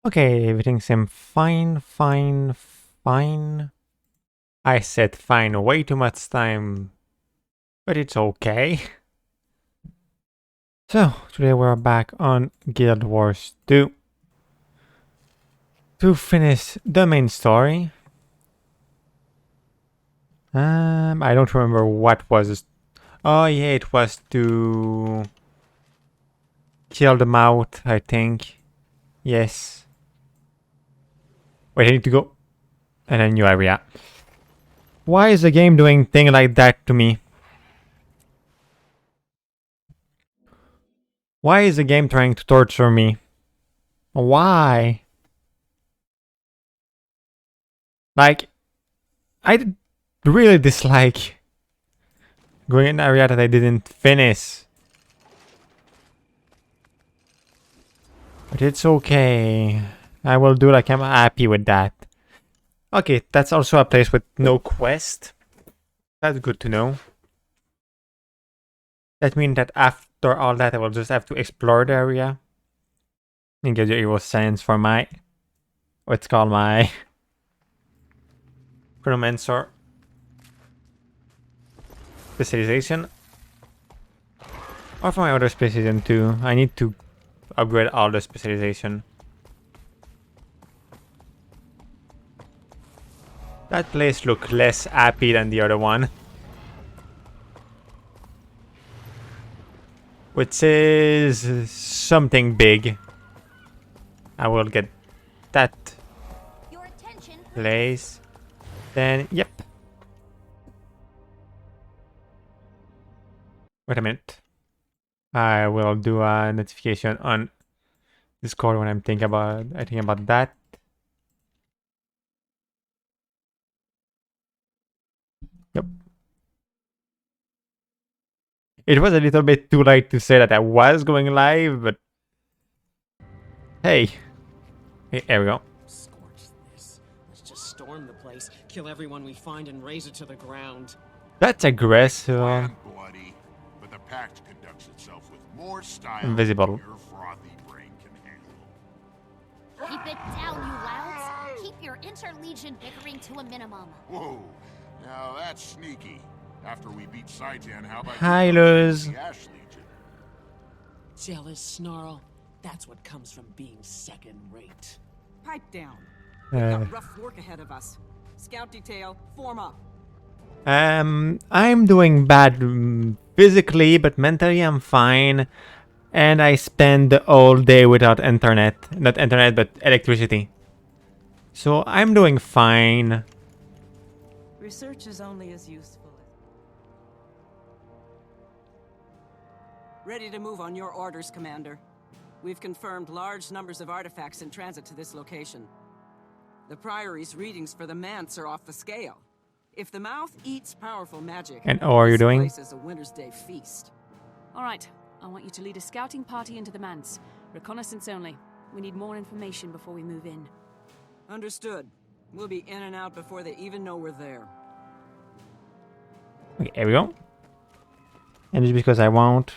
Okay, everything seems fine, fine, fine. I said fine way too much time, but it's okay. So, today we're back on Guild Wars 2 to finish the main story. I don't remember what was. Oh yeah, it was to kill the mouth, I think. Yes. Wait, I need to go in a new area. Why is the game doing thing like that to me? Why is the game trying to torture me? Why? Like, I really dislike going in an area that I didn't finish. But it's okay. I will do like I'm happy with that. Okay, that's also a place with no quest. That's good to know. That means that after all that I will just have to explore the area. And get your evil sense for my... what's called my... chronomancer specialization. Or for my other specialization too. I need to upgrade all the specialization. That place looks less happy than the other one. Which is something big. I will get that place. Then, yep. Wait a minute. I will do a notification on Discord when I think about that. Yep. It was a little bit too late to say that I was going live, but hey. There we go. Scorch this. Let's just storm the place, kill everyone we find, and raze it to the ground. That's aggressive. Bloody, but the pact conducts itself with more style Invisible. than your frothy brain can handle. Keep it down, you louds. Keep your interlegion bickering to a minimum. Whoa, now that's sneaky. After we beat Saitan, how about Hi, you Luz. the Ash Legion? Jealous snarl. That's what comes from being second-rate. Pipe down. We've got rough work ahead of us. Scout detail, form up. I'm doing bad physically, but mentally I'm fine. And I spend the whole day without internet. Not internet, but electricity. So I'm doing fine. Research is only as useful as... Ready to move on your orders, Commander. We've confirmed large numbers of artifacts in transit to this location. The Priory's readings for the Manse are off the scale. If the mouth eats powerful magic, And how are you doing? this place is a Winter's Day feast. All right, I want you to lead a scouting party into the manse. Reconnaissance only. We need more information before we move in. Understood. We'll be in and out before they even know we're there. Okay, here we go. And just because I won't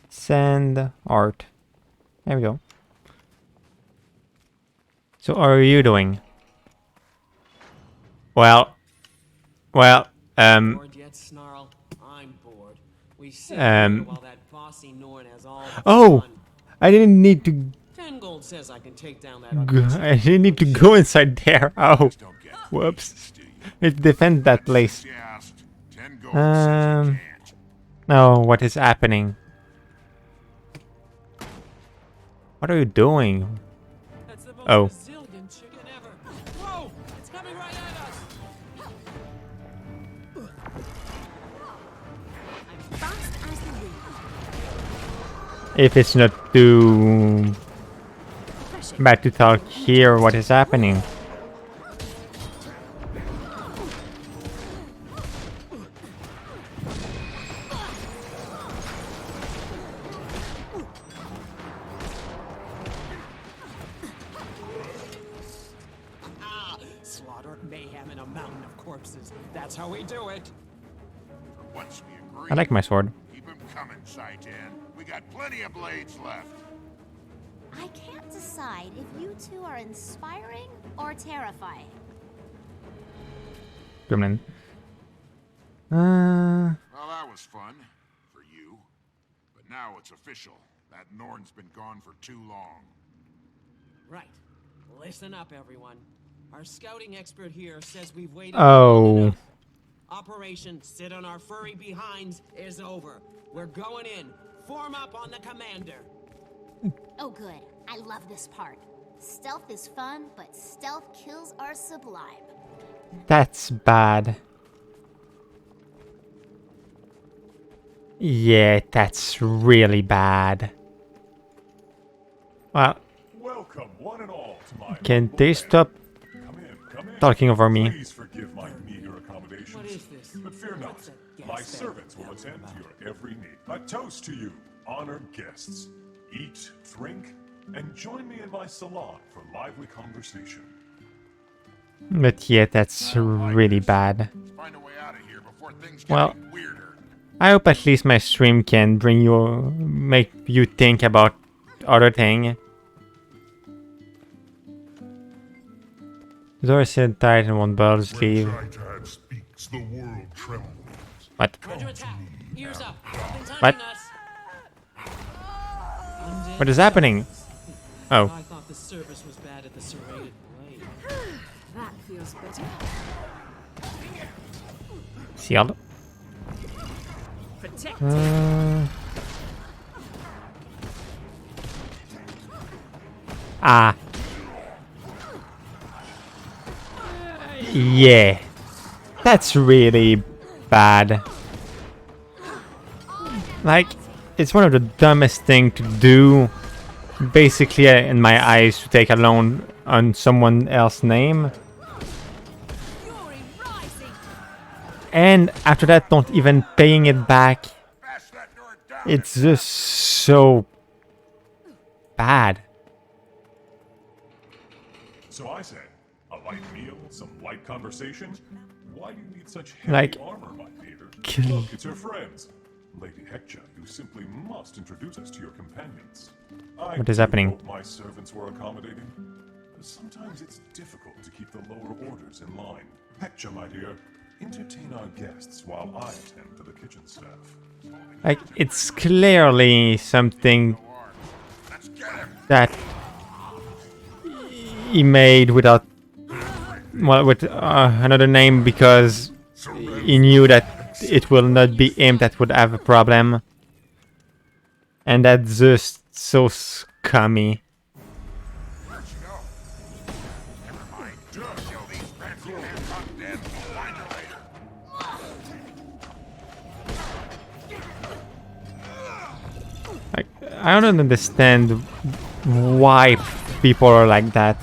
send art. There we go. So how are you doing? Well, Bored yet, snarl? I'm bored. We sit here while that bossy Norn has all the oh, fun. I didn't need to 10 gold says I can take down that I didn't need to go inside there. Oh, Don't get whoops. Let's defend that place. gassed. 10 gold says you can't. No, what is happening? What are you doing? That's the most Oh. resilient chicken ever. Whoa! It's coming right at us! I'm fast as the wind. If it's not too bad to talk here, what is happening? Slaughter, mayhem, and a mountain of corpses. That's how we do it. For once we agree. I like my sword. Keep 'em coming, Saitan. We got plenty of blades left. I can't decide if you two are inspiring or terrifying. Gremlin. Well, that was fun. For you. But now it's official. That Norn's been gone for too long. Right. Listen up, everyone. Our scouting expert here says we've waited Oh. long enough. Operation Sit on Our Furry Behinds is over. We're going in. Form up on the commander. Oh good, I love this part. Stealth is fun, but stealth kills are sublime. That's bad. Yeah, that's really bad. Well, Welcome, one and all, to my can humble they band. stop Come in. talking over me? Please forgive my meager accommodations. What is this? But fear not, What's that gas my bag servants will talking attend to about? your every need. A toast to you, honored guests. Eat, drink, and join me in my salon for lively conversation. But yeah, that's really bad. Let's find a way out of here before things get Well, any weirder. I hope at least my stream can make you think about other thing. Zora said Titan won't budge, leave. Titan speaks, the world trembles. What? Under attack. Ears up. Something's What? hunting us. Undead What is happening? Oh, I thought the service was bad at the serrated blade. That feels better. sealed. Protect. Ah. Yeah. That's really bad. Like, it's one of the dumbest thing to do. Basically, in my eyes, to take a loan on someone else's name. Fury rising. And after that, don't even paying it back. Smash that door down. It's just so bad. So I say, a light meal, some light conversation. Why do you need such heavy Like, armor, my dear? kill- Look, it's your friends. Lady Hector, you simply must introduce us to your companions. What is happening? Hope my servants were accommodating. Sometimes it's difficult to keep the lower orders in line. Hector, my dear, entertain our guests while I attend to the kitchen staff. Like, it's clearly something Let's get him. that he made without, well, with another name because he knew that it will not be him that would have a problem. And that's just so scummy. Where'd you go? Never mind. Kill these fancy pants undead. We'll find her later. Like, I don't understand why people are like that.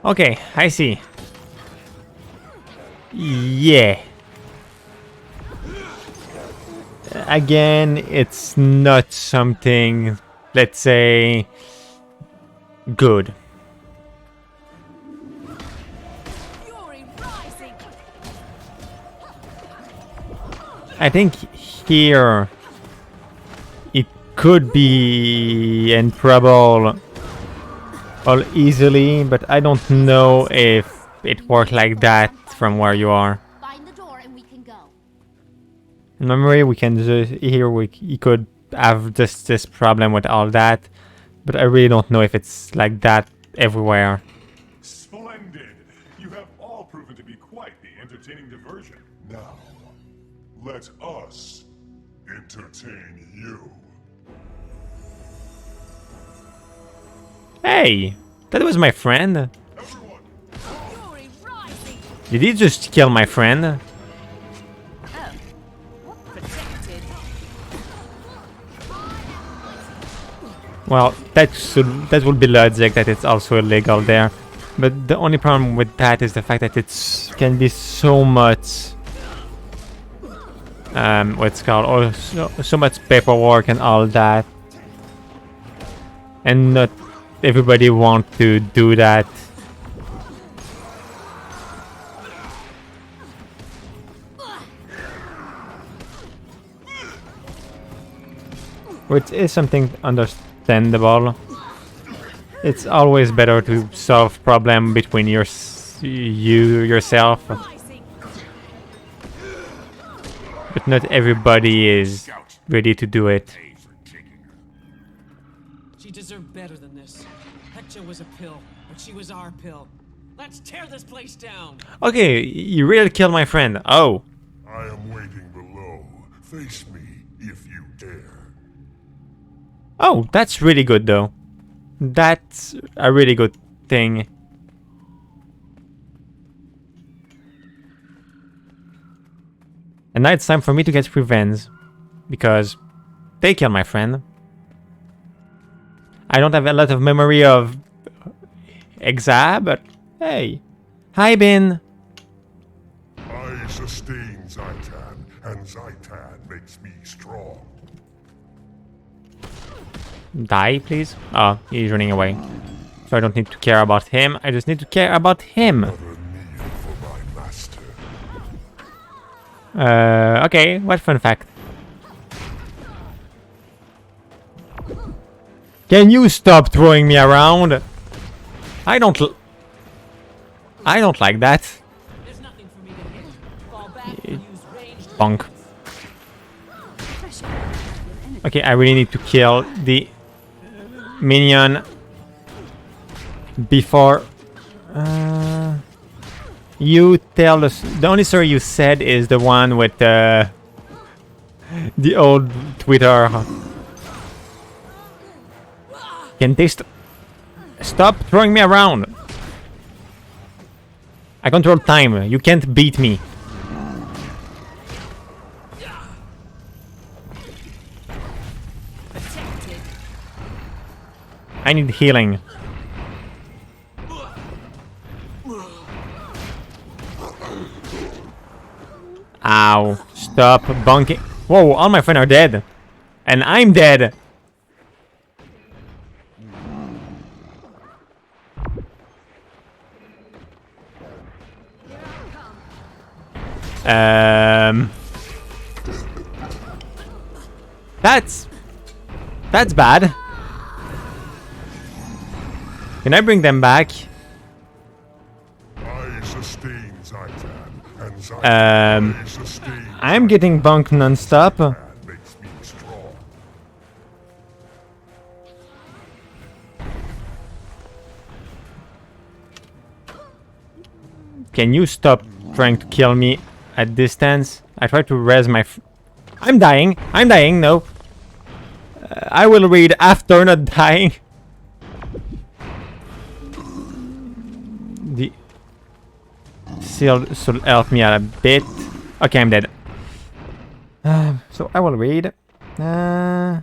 Okay, I see. Yeah. Again, it's not something, let's say, good. Fury rising. I think here it could be in trouble all easily, but I don't know if it worked like that from where you are. Find the door and we can go. In memory, we can just here he could have just this problem with all that, but I really don't know if it's like that everywhere. Splendid! You have all proven to be quite the entertaining diversion. Now, let us entertain you. Hey, that was my friend. Everyone, Fury rising. Did he just kill my friend? Protected. Well, that would be logic that it's also illegal there. But the only problem with that is the fact that it's can be so much what's called, or so much paperwork and all that, and not everybody want to do that. which is something understandable. It's always better to solve problem between yourself, but not everybody is ready to do it. Pay for kicking her. She deserved better than this. Hector was a pill, but she was our pill. Let's tear this place down. Okay, you really killed my friend. Oh, I am waiting below. Face me if you dare. oh, that's really good though. That's a really good thing. And now it's time for me to get revenge, because they killed my friend. I don't have a lot of memory of Exa, but hey. Hi, Bin. I sustain Zaitan, and Zaitan makes me strong. Die, please. Oh, he's running away. So I don't need to care about him. I just need to care about him. Another meal for my master. Okay, what fun fact? Can you stop throwing me around? I don't like that. There's nothing for me to hit. Fall back and use ranged Bonk. Okay, I really need to kill the minion before you tell us. The only story you said is the one with the old Twitter. Can they stop throwing me around? I control time. You can't beat me. I need healing. Ow. Stop bonking. Whoa, all my friends are dead. And I'm dead. That's bad. Can I bring them back? I sustain Zaitan, and Zaitan sustain I'm getting bunked non-stop. makes me strong. Can you stop trying to kill me at distance? I try to res my... I'm dying. I'm dying. No. I will read after not dying. The shield should help me out a bit. Okay, I'm dead. So I will read. Yeah.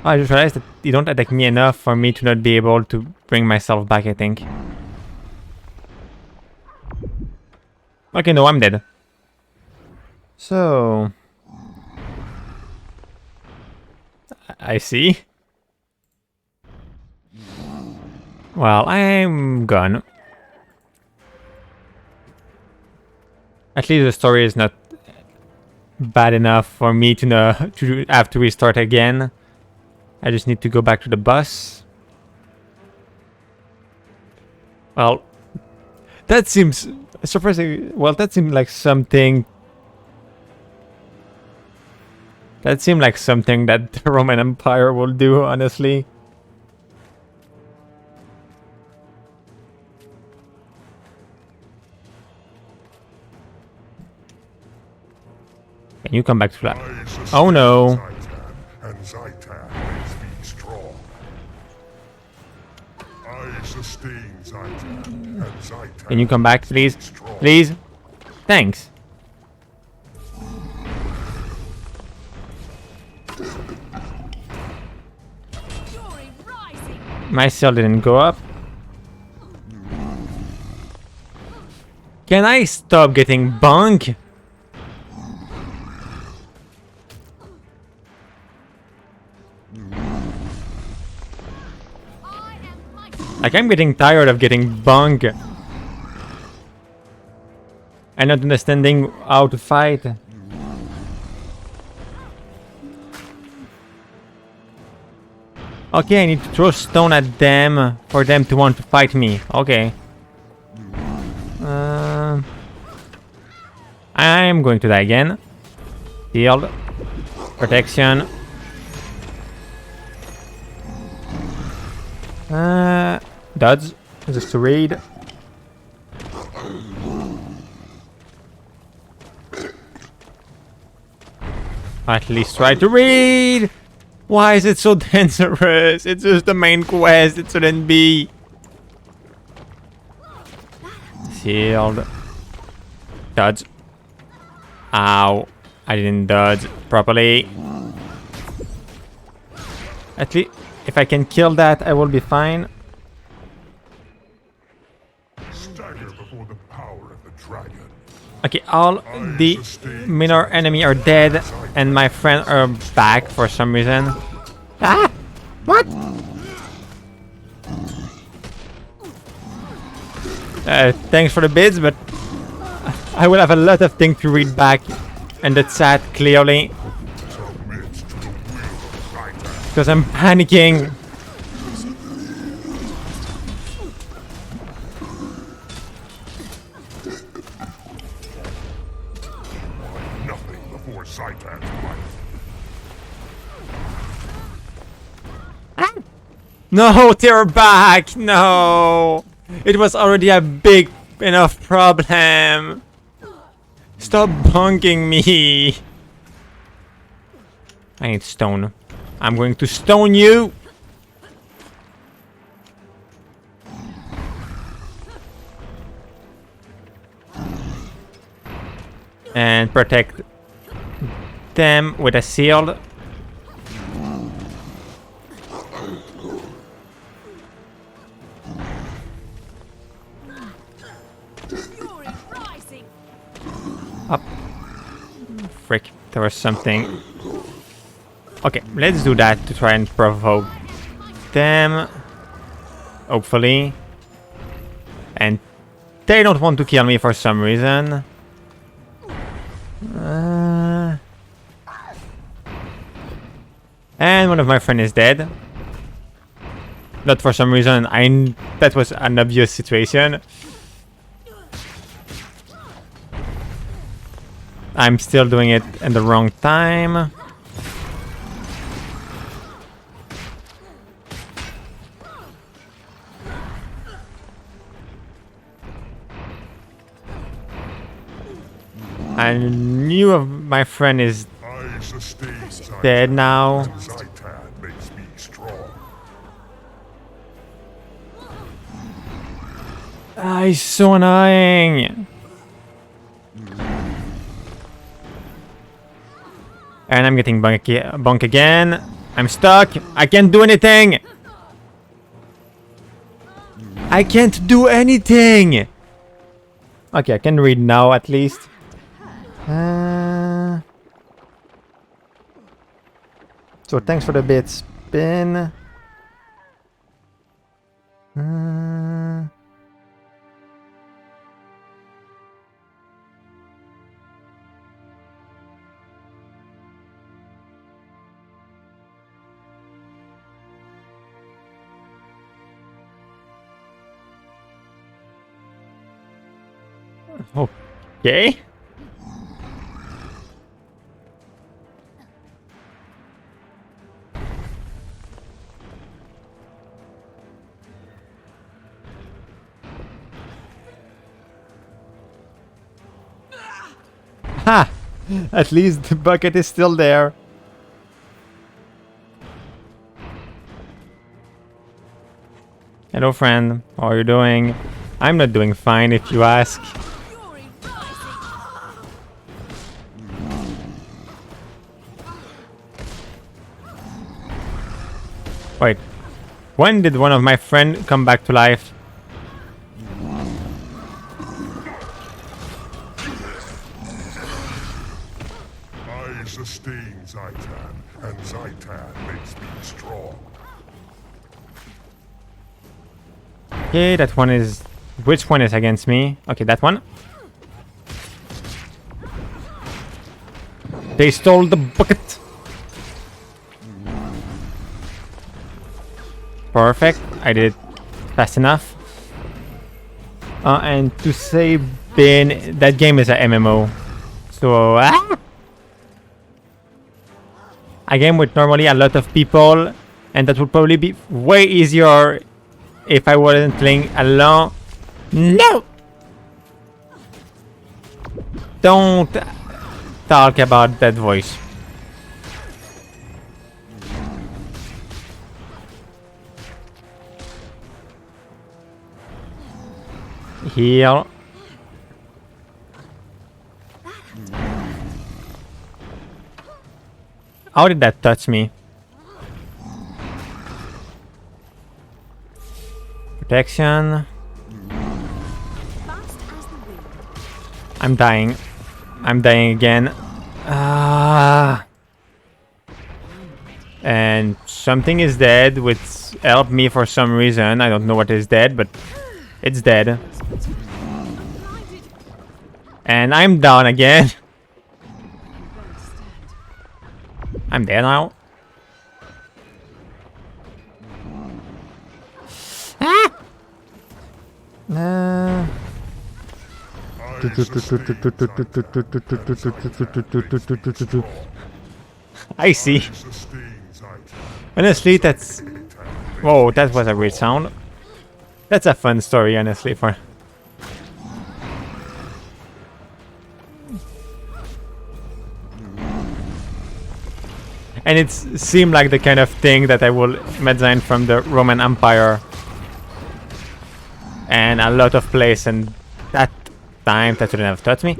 Oh, I just realized that you don't attack me enough for me to not be able to bring myself back, I think. Okay, no, I'm dead. So... I see. Well, I'm gone. At least the story is not bad enough for me to know to have to restart again. I just need to go back to the bus. Well, that seems surprising. Well, that seemed like something. That seemed like something that the Roman Empire will do, honestly. Can you come back to that? Oh no. And Zaitan makes me strong. I sustain Zaitan, and Zaitan Can you come back, please? makes me strong. Please? Thanks. My cell didn't go up. Can I stop getting bunk? Like, I'm getting tired of getting bunk. and not understanding how to fight. Okay, I need to throw stone at them for them to want to fight me. Okay. I am going to die again. Shield. Protection. Dodge. Just to read. At least try to read! Why is it so dangerous? It's just the main quest, it shouldn't be. Shield. Dodge. Ow. I didn't dodge properly. At least, if I can kill that, I will be fine. Stagger before the power of the dragon. Okay, all the minor enemy are dead, and my friend are back for some reason. Ah! What? Thanks for the bids, but I will have a lot of things to read back, and the chat clearly. Because I'm panicking. Nothing before Zaitan's might. No, they're back! No! It was already a big enough problem. Stop bonking me. I need stone. I'm going to stone you. And protect them with a shield. Up. Frick, there was something. Okay, let's do that to try and provoke them. Hopefully. And they don't want to kill me for some reason. And one of my friends is dead. Not for some reason. That was an obvious situation. I'm still doing it in the wrong time. I knew of my friend is dead now. Zaitan makes me strong. Ah, he's so annoying. And I'm getting bunk again. I'm stuck. I can't do anything. I can't do anything. Okay, I can read now at least. So thanks for the bit spin. Okay. Ha! At least the bucket is still there. Hello, friend. How are you doing? I'm not doing fine, if you ask. Wait. When did one of my friends come back to life? I sustain Zaitan, and Zaitan makes me strong. Okay, that one is... Which one is against me? Okay, that one. They stole the bucket. Perfect. I did it fast enough. And to say bin, that game is a MMO. So a game with normally a lot of people, and that would probably be way easier if I wasn't playing alone. No! Don't talk about that voice. Heal. How did that touch me? Protection. I'm dying. I'm dying again. And something is dead, which helped me for some reason. I don't know what is dead, but it's dead. And I'm down again. I'm dead now. I see. Honestly, that's... Whoa, that was a weird sound. That's a fun story, honestly, for... And it seemed like the kind of thing that I will imagine from the Roman Empire. And a lot of place, and that time that shouldn't have touched me.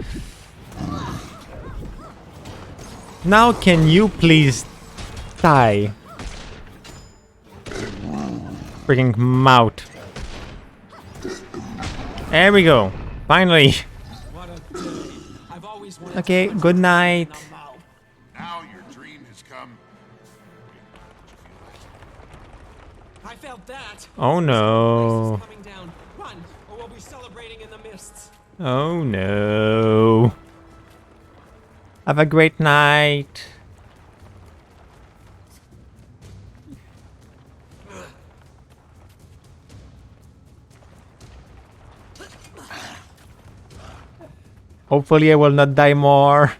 Now can you please die? Freaking mouth. There we go. Finally. Okay, good night. Now your dream has come. I felt that. Oh no. Coming down. Run, or we'll be celebrating in the mists. Oh no. Have a great night. Hopefully I will not die more.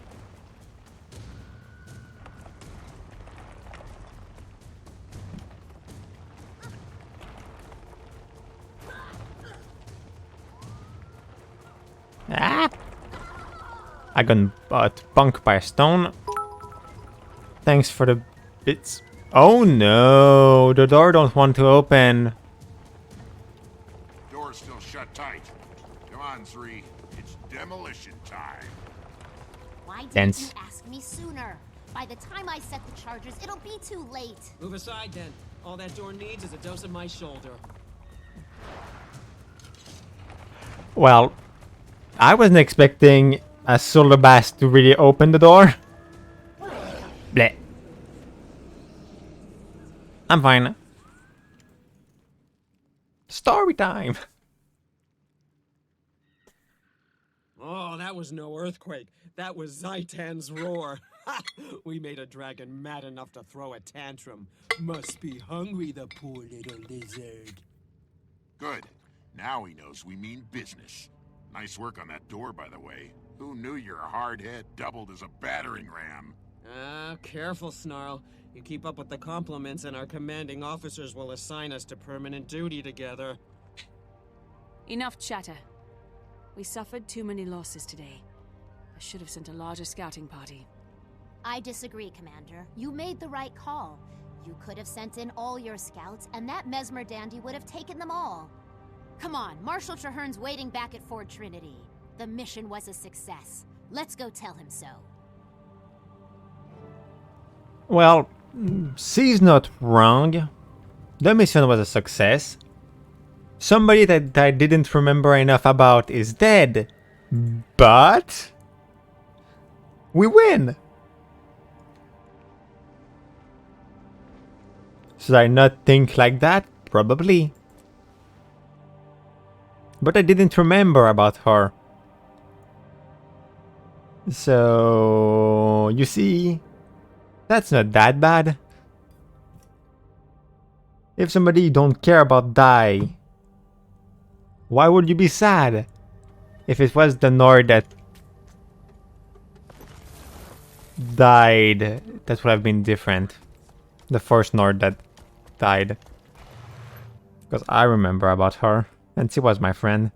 Ah! I got punked by a stone. Thanks for the bits. Oh no, the door don't want to open. Door's still shut tight. Come on, Sri. It's demolition time. Why didn't Dense. you ask me sooner? By the time I set the charges, it'll be too late. Move aside then. All that door needs is a dose of my shoulder. Well, I wasn't expecting a solar blast to really open the door. Bleh. I'm fine. Story time. Oh, that was no earthquake. That was Zaitan's roar. We made a dragon mad enough to throw a tantrum. Must be hungry, the poor little lizard. Good. Now he knows we mean business. Nice work on that door, by the way. Who knew your hard head doubled as a battering ram? Careful, Snarl. You keep up with the compliments and our commanding officers will assign us to permanent duty together. Enough chatter. We suffered too many losses today. I should have sent a larger scouting party. I disagree, Commander. You made the right call. You could have sent in all your scouts, and that Mesmer dandy would have taken them all. Come on, Marshal Traherne's waiting back at Fort Trinity. The mission was a success. Let's go tell him so. Well, she's not wrong. The mission was a success. Somebody that I didn't remember enough about is dead. But we win. Should I not think like that? Probably. But I didn't remember about her. So So, you see, that's not that bad. If somebody don't care about die, why would you be sad? If it was the Nord that died, that would have been different. The first Nord that died. Because I remember about her, and she was my friend.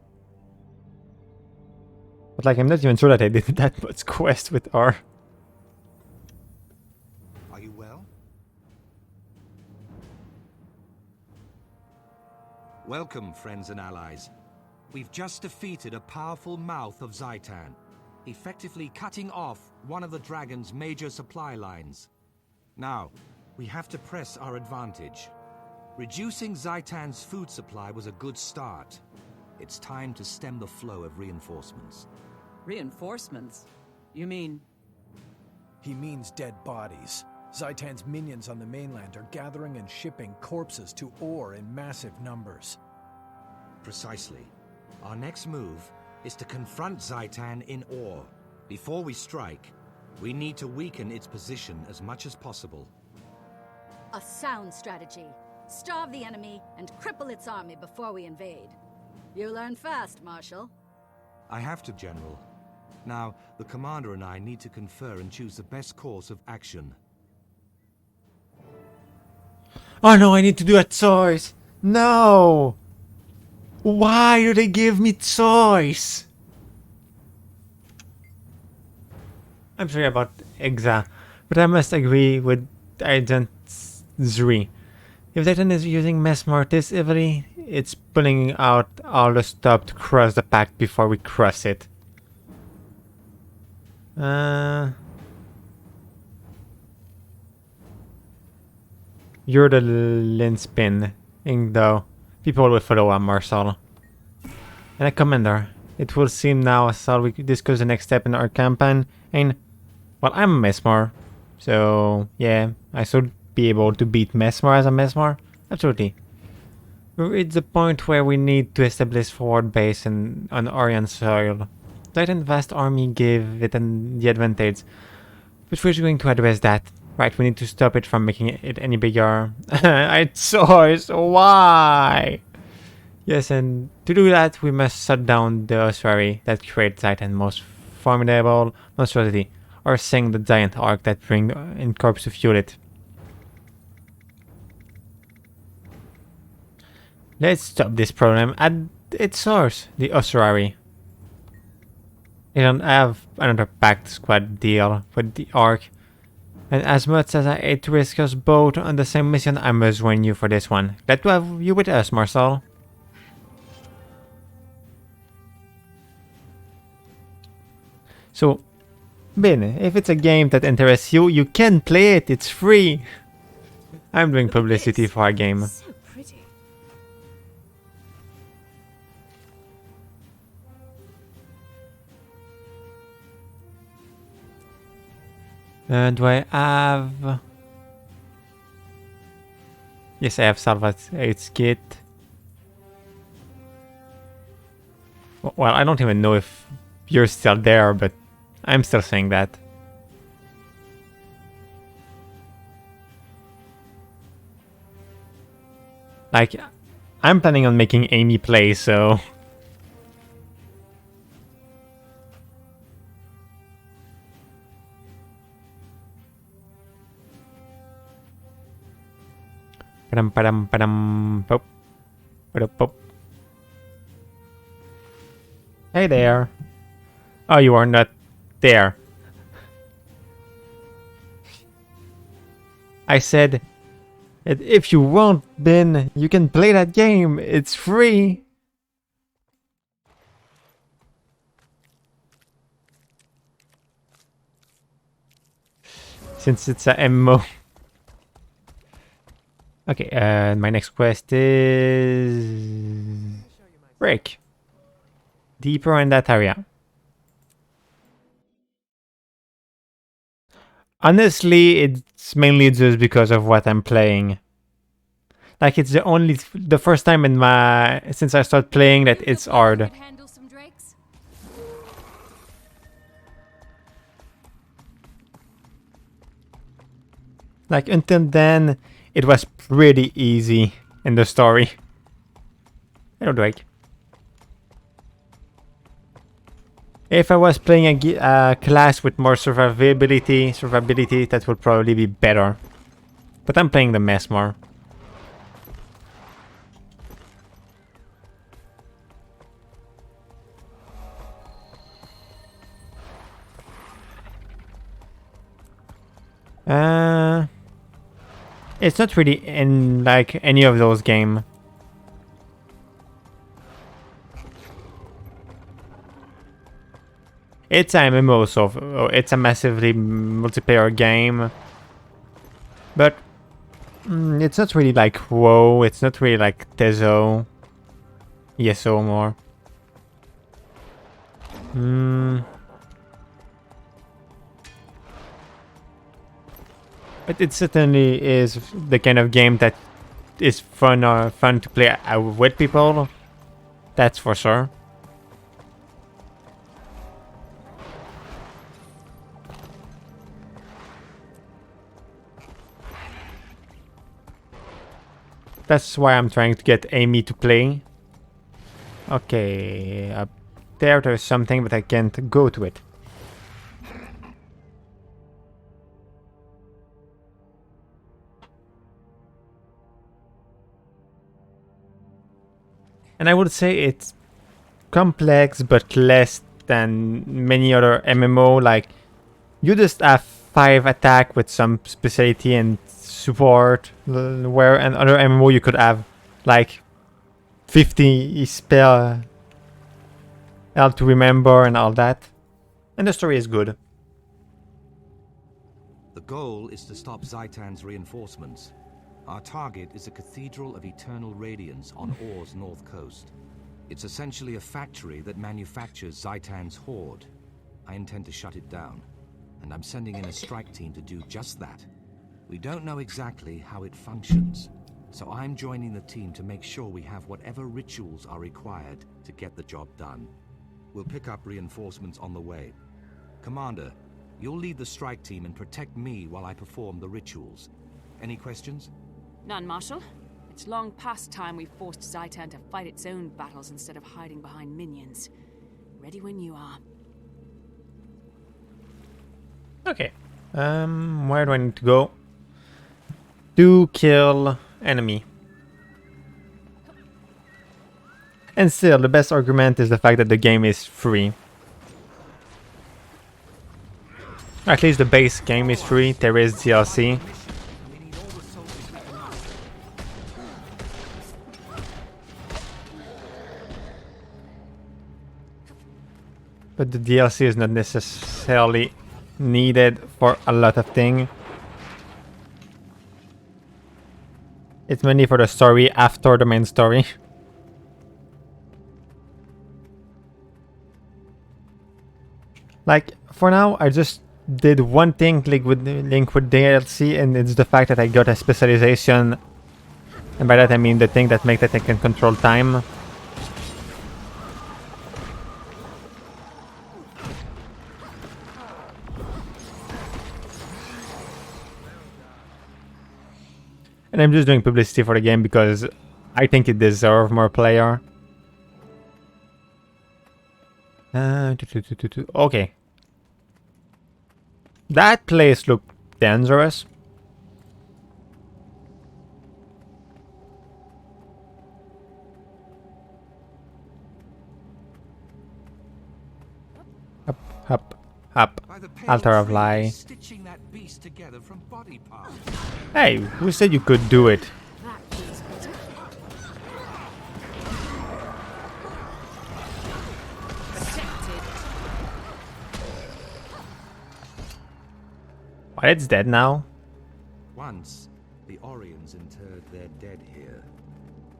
But like, I'm not even sure that I did that much quest with her. Are you well? Welcome, friends and allies. We've just defeated a powerful mouth of Zaitan, effectively cutting off one of the dragon's major supply lines. Now, we have to press our advantage. Reducing Zaitan's food supply was a good start. It's time to stem the flow of reinforcements. Reinforcements? You mean... He means dead bodies. Zaitan's minions on the mainland are gathering and shipping corpses to ore in massive numbers. Precisely. Our next move is to confront Zaitan in ore. Before we strike, we need to weaken its position as much as possible. A sound strategy. Starve the enemy and cripple its army before we invade. You learn fast, Marshal. I have to, General. Now, the Commander and I need to confer and choose the best course of action. Oh no, I need to do a choice. No! Why do they give me choice? I'm sorry about Exa, but I must agree with Agent Zri. If Titan is using Mesmer this heavily, it's pulling out all the stuff to cross the pact before we cross it. You're the linchpin, though. People will follow a Marshal. And a Commander. It will seem now as we discuss the next step in our campaign. And, well, I'm a Mesmer. So, yeah, I should be able to beat Mesmer as a Mesmer. Absolutely. We're reached the point where we need to establish forward base on Orion soil. Titan's vast army gave it the advantage. But we're going to address that. Right, we need to stop it from making it any bigger. I choice, why? Yes, and to do that, we must shut down the ossuary that creates Titan's most formidable monstrosity, or sink the giant ark that bring in corpse to fuel it. Let's stop this problem at its source, the ossuary. I don't have another packed squad deal with the ark. And as much as I hate to risk us both on the same mission, I must join you for this one. Glad to have you with us, Marshal. So, Bin, if it's a game that interests you, you can play it. It's free. I'm doing publicity for a game. So pretty. Do I have... Yes, I have Salvate's kit. Well, I don't even know if you're still there, but I'm still saying that. Like, I'm planning on making Amy play, so... Pop. Pop. Hey there. Oh, you are not there. I said that if you want, Ben, you can play that game. It's free. Since it's a MMO. Okay, my next quest is... Break. Deeper in that area. Honestly, it's mainly just because of what I'm playing. Like, it's the first time since I started playing that it's hard. Like, until then, it was pretty easy in the story. Hello, Drake. If I was playing a class with more survivability, that would probably be better. But I'm playing the mess more. It's not really in like any of those games. It's a MMO, so it's a massively multiplayer game. But it's not really like WoW, it's not really like Tezo. ESO more. But it certainly is the kind of game that is fun to play with people. That's for sure. That's why I'm trying to get Amy to play. Okay, up there's something, but I can't go to it. And I would say it's complex, but less than many other MMO. Like, you just have 5 attack with some specialty and support, where in other MMO you could have like 50 spell help to remember and all that. And the story is good. The goal is to stop Zaitan's reinforcements. Our target is a Cathedral of Eternal Radiance on Or's north coast. It's essentially a factory that manufactures Zaitan's horde. I intend to shut it down, and I'm sending in a strike team to do just that. We don't know exactly how it functions, so I'm joining the team to make sure we have whatever rituals are required to get the job done. We'll pick up reinforcements on the way. Commander, you'll lead the strike team and protect me while I perform the rituals. Any questions? None, Marshal. It's long past time we forced Zaitan to fight its own battles instead of hiding behind minions. Ready when you are. Okay. Where do I need to go? To kill enemy. And still, the best argument is the fact that the game is free. At least the base game is free. There is DLC. But the DLC is not necessarily needed for a lot of things. It's mainly for the story after the main story. Like, for now, I just did one thing link with DLC, and it's the fact that I got a specialization. And by that I mean the thing that makes that I can control time. And I'm just doing publicity for the game because I think it deserves more player. Okay. That place looked dangerous. Up, up, up. Altar of Lie. Stitching that beast together from body parts. Hey, who said you could do it? That feels better. What, it's dead now? Once, the Orions interred their dead here.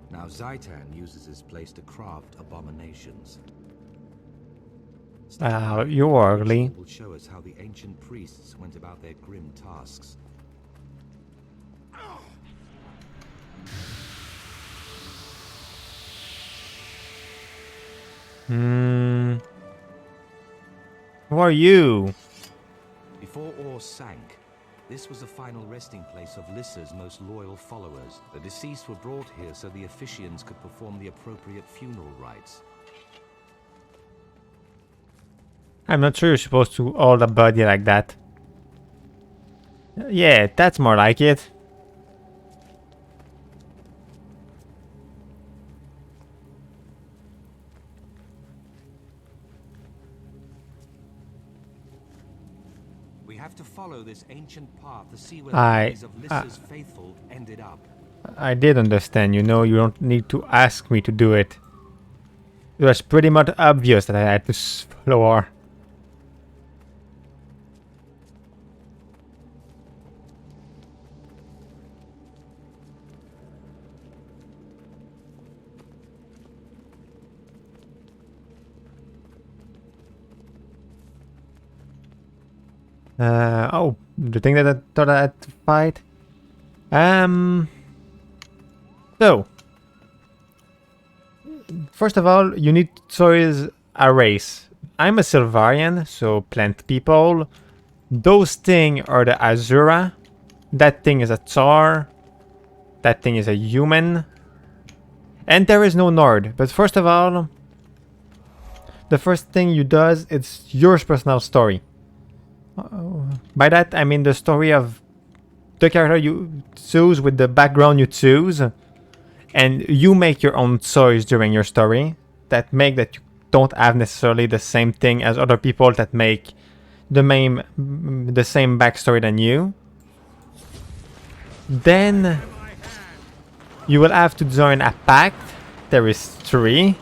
Now Zaitan uses this place to craft abominations. You're ugly. Will show us how the ancient priests went about their grim tasks. Who are you? Before Or sank, This was the final resting place of Lissa's most loyal followers. The deceased were brought here so the officiants could perform the appropriate funeral rites. I'm not sure you're supposed to hold a body like that. Yeah, that's more like it. We have to follow this ancient path to see where the bodies of Lissa's faithful ended up. I did understand, you know, you don't need to ask me to do it. It was pretty much obvious that I had to follow her. Oh, the thing that I thought I had to fight. So, first of all, you need to choose a race. I'm a Silvarian, so plant people. Those things are the Azura. That thing is a Tsar. That thing is a human. And there is no Nord. But first of all, the first thing you does, it's your personal story. By that, I mean the story of the character you choose with the background you choose. And you make your own choice during your story. That make that you don't have necessarily the same thing as other people that make the same backstory than you. Then you will have to join a pact. There is 3.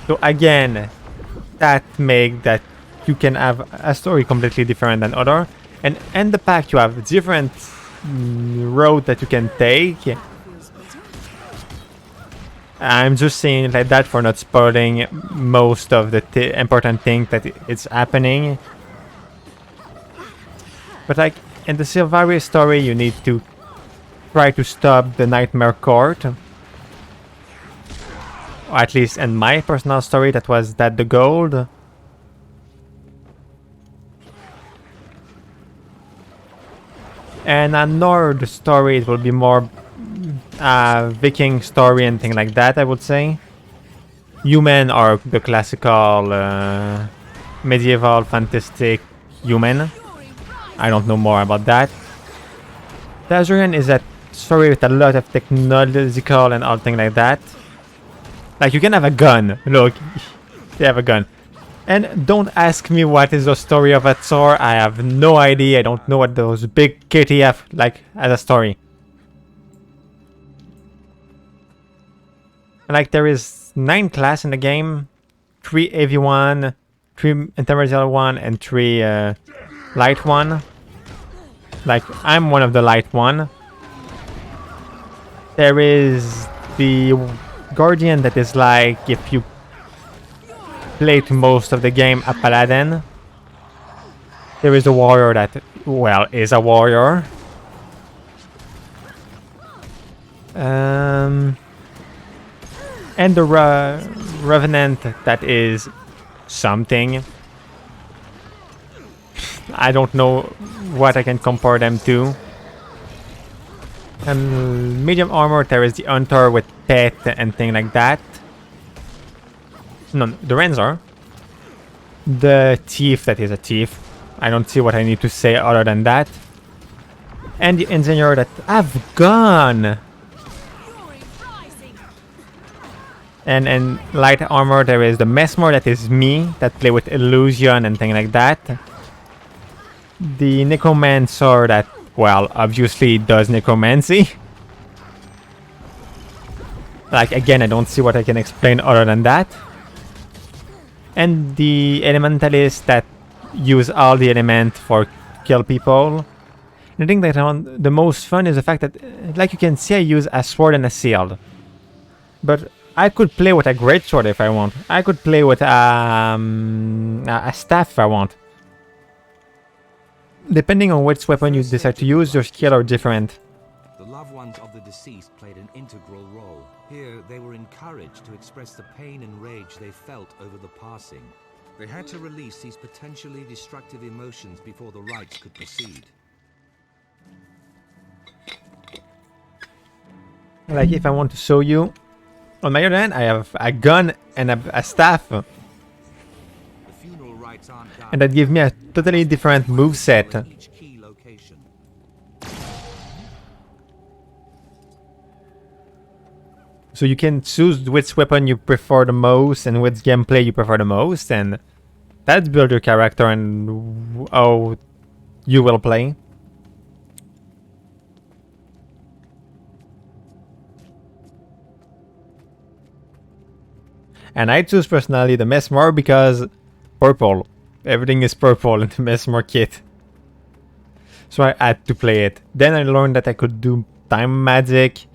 So again, that make that you can have a story completely different than other. And in the pact you have different road that you can take. I'm just saying like that for not spoiling most of the important thing that it's happening. But like in the Silvaria story, you need to try to stop the Nightmare Court. Or at least in my personal story, that was the goal. And a Nord story, it will be more Viking story and thing like that, I would say. Human are the classical medieval fantastic human. I don't know more about that. The Azurian is a story with a lot of technological and all thing like that. Like you can have a gun. Look, they have a gun. And don't ask me what is the story of a Thor. I have no idea. I don't know what those big kitty have like as a story. Like there is 9 classes in the game, 3 heavy one, 3 intermediate one, and 3 light one. Like I'm one of the light one. There is the Guardian that is like if you played most of the game a paladin. There is a warrior that, well, is a warrior. And the Revenant that is something. I don't know what I can compare them to. And medium armor, there is the Hunter with pet and thing like that. No, the Renzor. The Thief that is a thief. I don't see what I need to say other than that. And the Engineer that have gun. And in light armor there is the Mesmer that is me, that play with illusion and thing like that. The Necromancer that, well, obviously does necromancy. Like again, I don't see what I can explain other than that. And the Elementalist that use all the element for kill people. And I think that the most fun is the fact that, like you can see, I use a sword and a shield. But I could play with a greatsword if I want. I could play with a staff if I want. Depending on which weapon you decide to use, your skills are different. The loved ones of the deceased played an integral role. Here, they were encouraged to express the pain and rage they felt over the passing. They had to release these potentially destructive emotions before the rites could proceed. Like, if I want to show you, on my other hand, I have a gun and a staff. The funeral rites aren't done. And that gives me a totally different moveset. Each key location. So you can choose which weapon you prefer the most and which gameplay you prefer the most, and that's build your character and how you will play. And I choose personally the Mesmer because purple. Everything is purple in the Mesmer kit. So I had to play it. Then I learned that I could do time magic.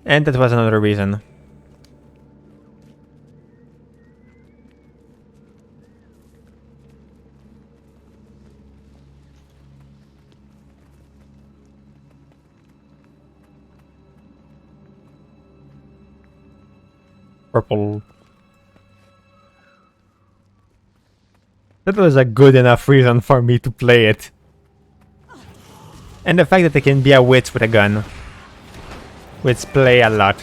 And that was another reason. Purple. That was a good enough reason for me to play it. And the fact that I can be a witch with a gun. Which play a lot.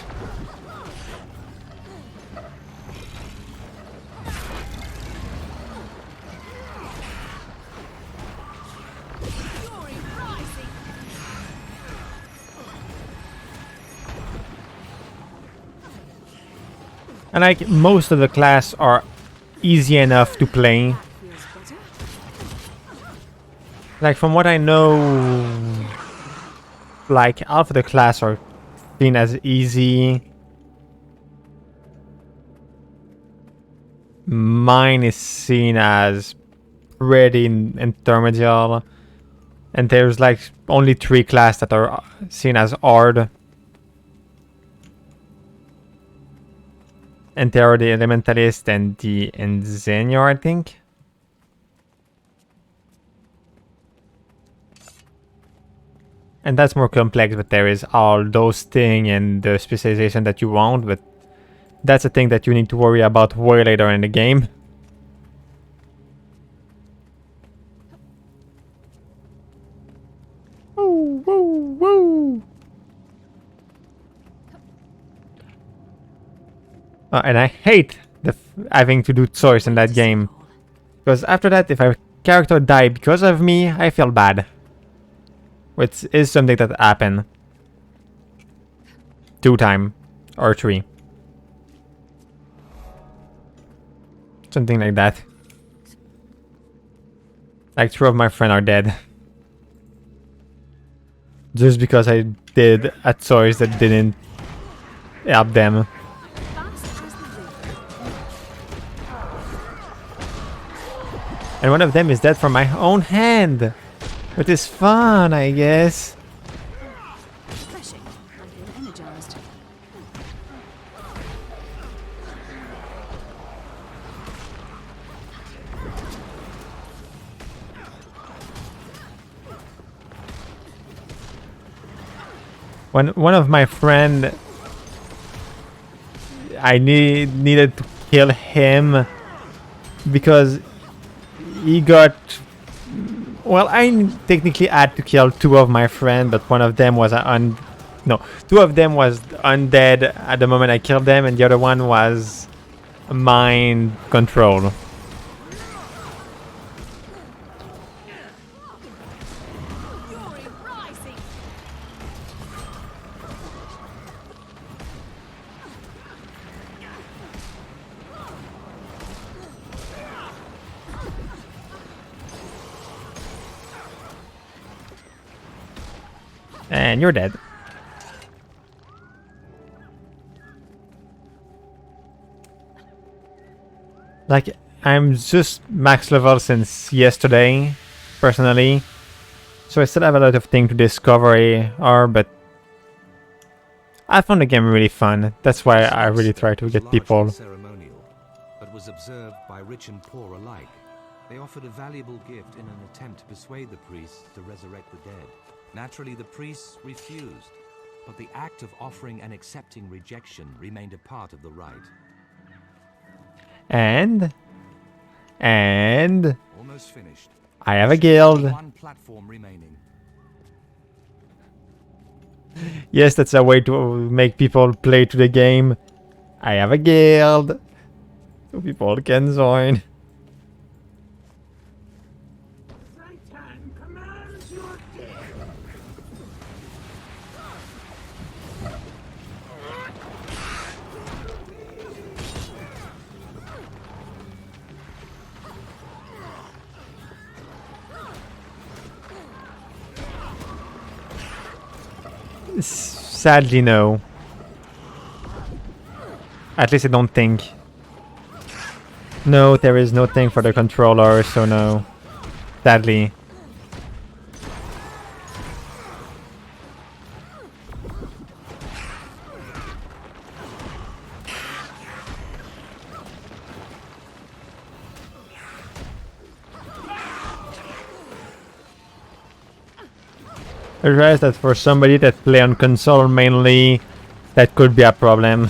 And like most of the class are easy enough to play. Like from what I know, like half of the class are seen as easy. Mine is seen as pretty intermediate. And there's like only 3 classes that are seen as hard. And they are the Elementalist and the Ingenio, I think. And that's more complex, but there is all those things and the specialization that you want, but that's a thing that you need to worry about way later in the game. Woo, woo, woo. And I hate having to do choice in that game. Because after that, if a character dies because of me, I feel bad. Which is something that happened 2 times or 3. Something like that. Like 3 of my friends are dead. Just because I did a choice that didn't help them. And one of them is dead from my own hand. Which is fun, I guess. Refreshing. I feel energized. When one of my friend, I needed to kill him because he got. Well, I technically had to kill 2 of my friends, but one of them was no, 2 of them was undead at the moment I killed them, and the other one was mind control. And you're dead. Like, I'm just max level since yesterday, personally. So I still have a lot of things to discover, but I found the game really fun. That's why I really try to get people. Ceremonial, but was observed by rich and poor alike. They offered a valuable gift in an attempt to persuade the priests to resurrect the dead. Naturally, the priests refused, but the act of offering and accepting rejection remained a part of the rite. And And Almost finished. I have a guild. One platform remaining. Yes, that's a way to make people play to the game. I have a guild. So people can join. Sadly, no. At least I don't think. No, there is no thing for the controller, so no. Sadly. I realize that for somebody that play on console mainly, that could be a problem.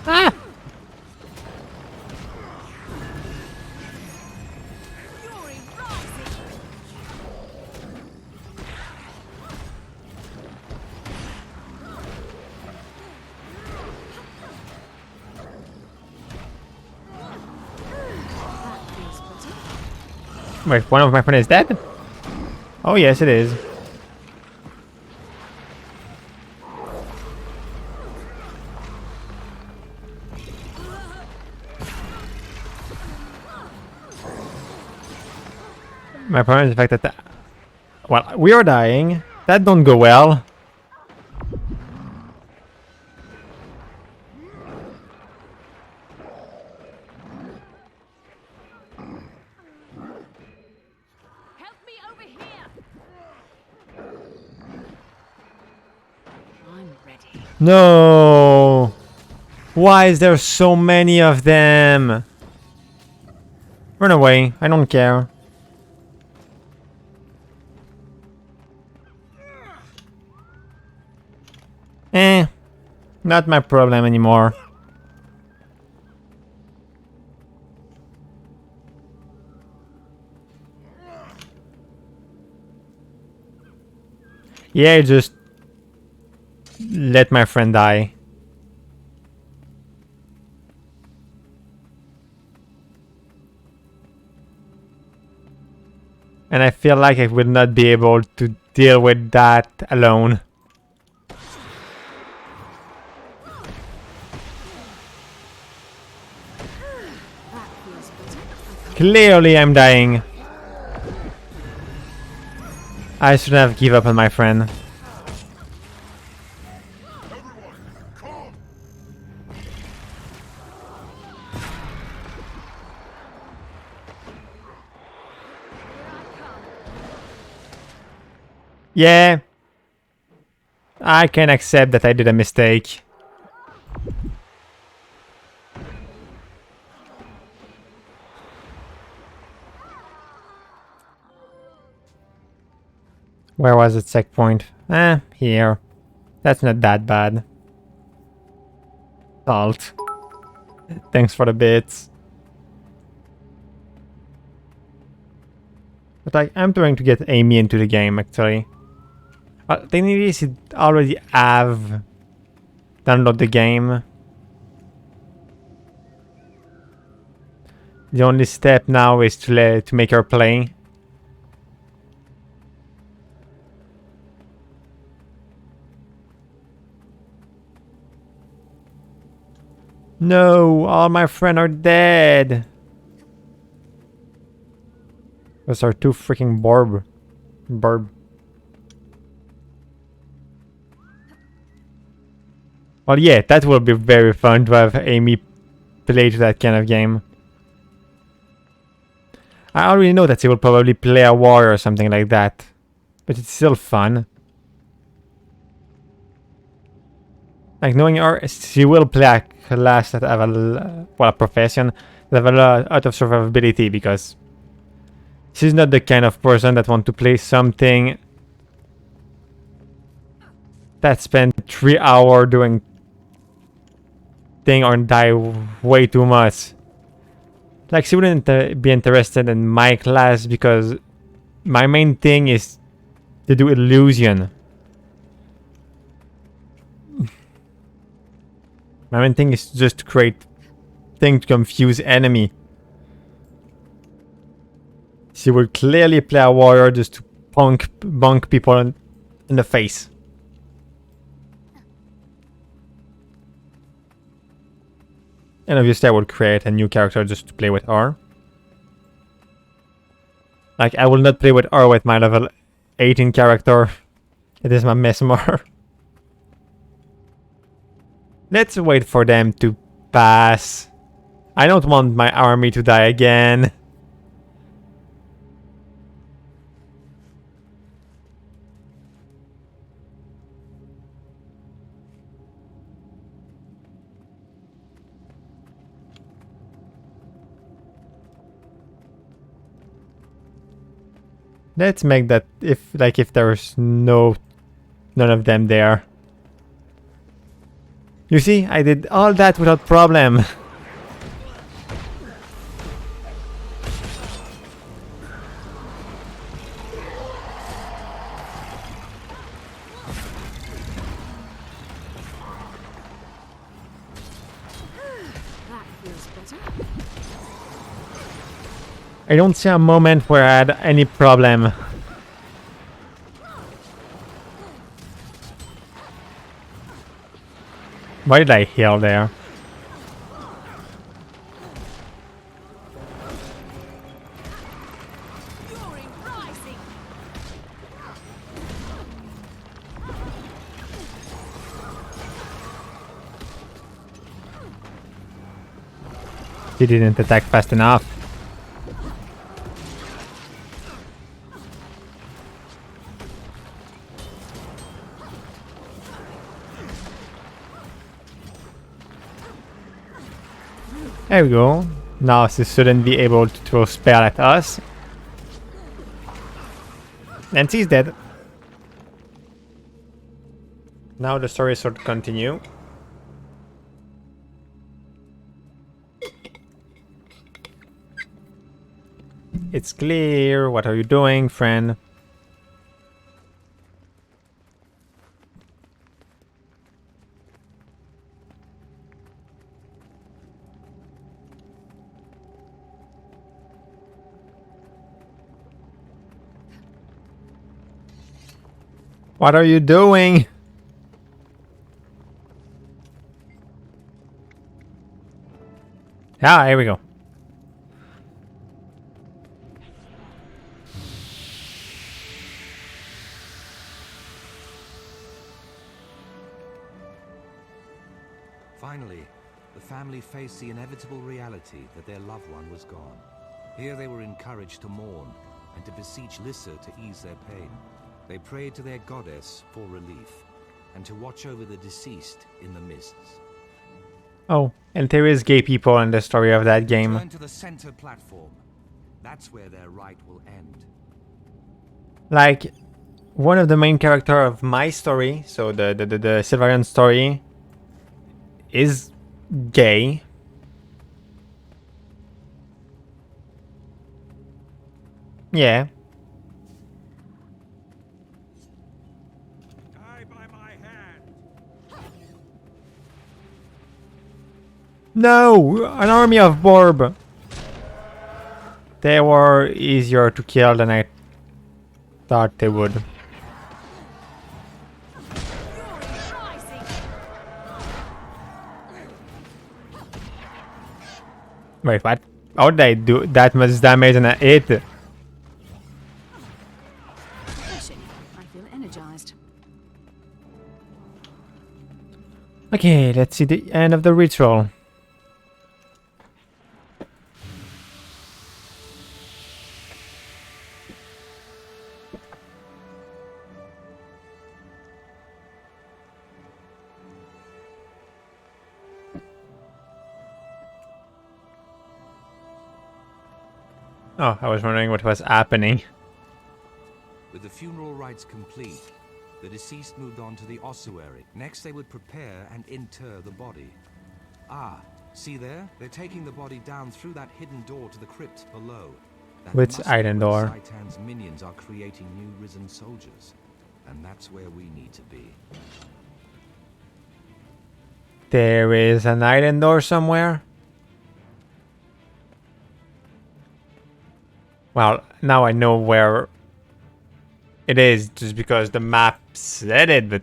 Ah! Wait, one of my friends is dead? Oh yes, it is. My problem is the fact that... well, we are dying. That don't go well. Help me over here. I'm ready. No! Why is there so many of them? Run away. I don't care. Not my problem anymore. Yeah, just let my friend die. And I feel like I will not be able to deal with that alone. Clearly I'm dying. I should have given up on my friend. Yeah. I can accept that I did a mistake. Where was the checkpoint? Here. That's not that bad. Salt. Thanks for the bits. But I'm trying to get Amy into the game, actually. Technically, she already have downloaded the game. The only step now is to make her play. No, all my friends are dead. Those are two freaking Burb. Well, yeah, that will be very fun to have Amy play to that kind of game. I already know that she will probably play a war or something like that. But it's still fun. Like, knowing her, she will play a class that have a profession that have a lot of survivability, because She's not the kind of person that want to play something that spent 3 hours doing thing or die way too much. Like, she wouldn't be interested in my class because my main thing is to do illusion. My main thing is just to create thing to confuse enemy. She will clearly play a warrior just to bonk people in the face. And obviously I would create a new character just to play with her. Like, I will not play with her with my level 18 character. It is my mesmer. Let's wait for them to pass. I don't want my army to die again. Let's make that if there's none of them there. You see, I did all that without problem. That feels better. I don't see a moment where I had any problem. Why did I heal there? He didn't attack fast enough. There we go. Now she shouldn't be able to throw spell at us. And she's dead. Now the story should continue. It's clear. What are you doing, friend? What are you doing? Ah, here we go. Finally, the family faced the inevitable reality that their loved one was gone. Here they were encouraged to mourn and to beseech Lissa to ease their pain. They prayed to their goddess for relief and to watch over the deceased in the mists. Oh, and there is gay people in the story of that game. Turn to the center platform. That's where their right will end. Like, one of the main character of my story, so the Silvarian story, is gay. Yeah. No! An army of Borb! They were easier to kill than I thought they would. Wait, what? How did I do that much damage and I hit? Refreshing. I feel energized. Okay, let's see the end of the ritual. Oh, I was wondering what was happening. With the funeral rites complete, the deceased moved on to the ossuary. Next, they would prepare and inter the body. Ah, see there? They're taking the body down through that hidden door to the crypt below. That Which must be hidden where door? Zaitan's minions are creating new risen soldiers. And that's where we need to be. There is an hidden door somewhere. Well, now I know where it is just because the map said it, but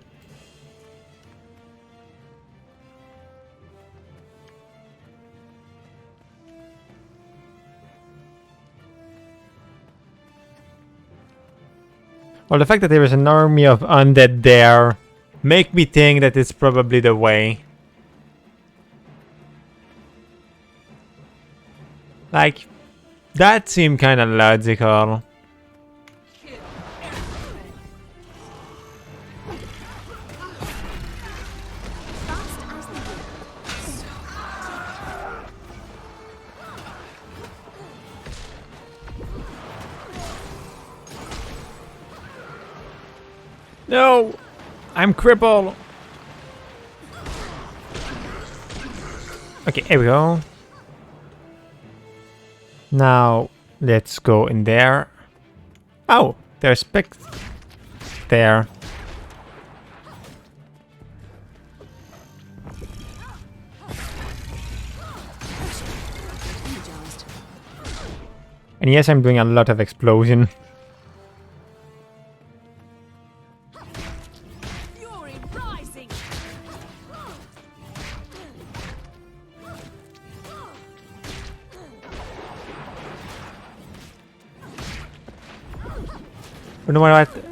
well, the fact that there is an army of undead there make me think that it's probably the way. Like, that seemed kind of logical. No! I'm crippled! Okay, here we go. Now, let's go in there. Oh, there's specs there. And yes, I'm doing a lot of explosion. But no matter what,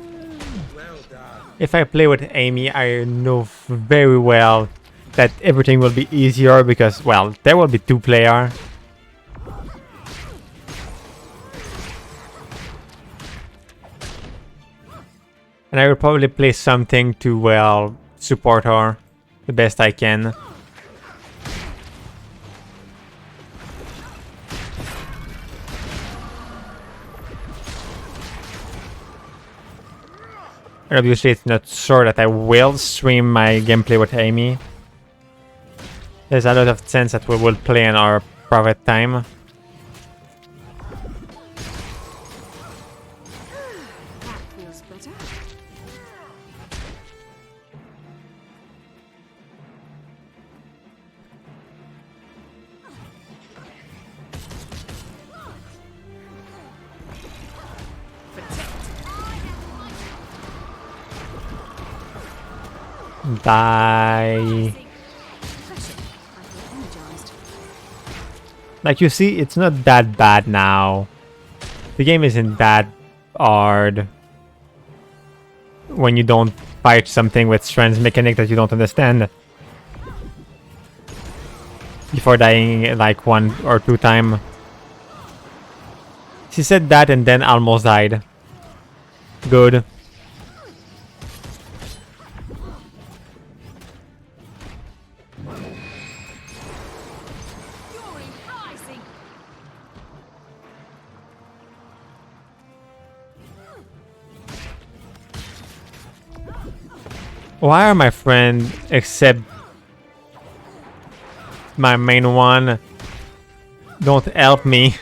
if I play with Amy, I know very well that everything will be easier because, well, there will be 2-player. And I will probably play something to, well, support her the best I can. And obviously it's not sure that I will stream my gameplay with Amy. There's a lot of chance that we will play in our private time. Die. Like you see, it's not that bad now. The game isn't that hard when you don't fight something with strength mechanic that you don't understand. Before dying like 1 or 2 times. She said that and then almost died. Good. Why are my friend except my main one don't help me?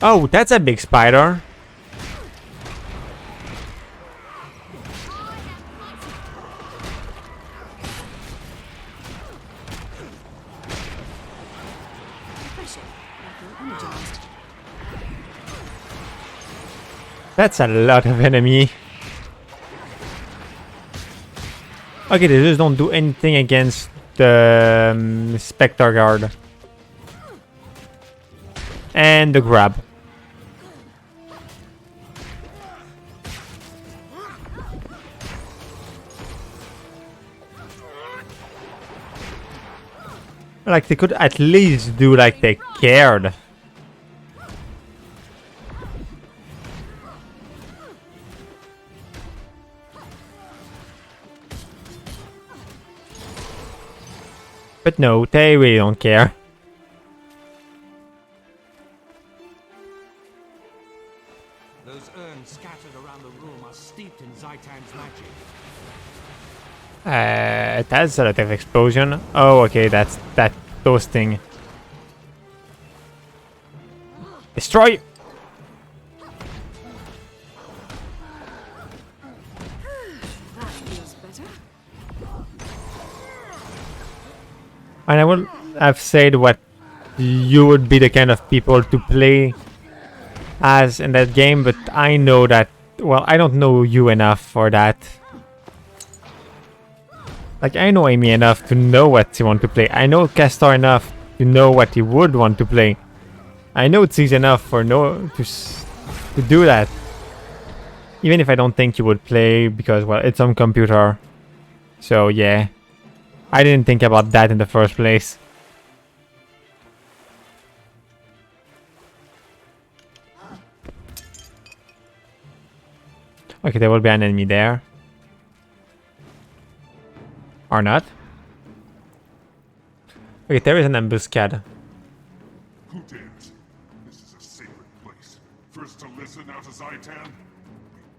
Oh, that's a big spider. That's a lot of enemy. Okay, they just don't do anything against the Spectre Guard. And the grab. Like, they could at least do like they cared. But no, they really don't care. Those urns scattered around the room are steeped in Zaitan's magic. That's a lot of explosion. Oh, okay, that's those thing. Destroy! That feels better. And I will have said what you would be the kind of people to play as in that game, but I know that, well, I don't know you enough for that. Like, I know Amy enough to know what she wants to play. I know Castor enough to know what he would want to play. I know Ziggs enough for to do that. Even if I don't think you would play, because, well, it's on computer. So, yeah. I didn't think about that in the first place. Okay, there will be an enemy there. Or not. Okay, there is an ambuscade. Who dares? This is a sacred place. First to listen, now to Zaitan.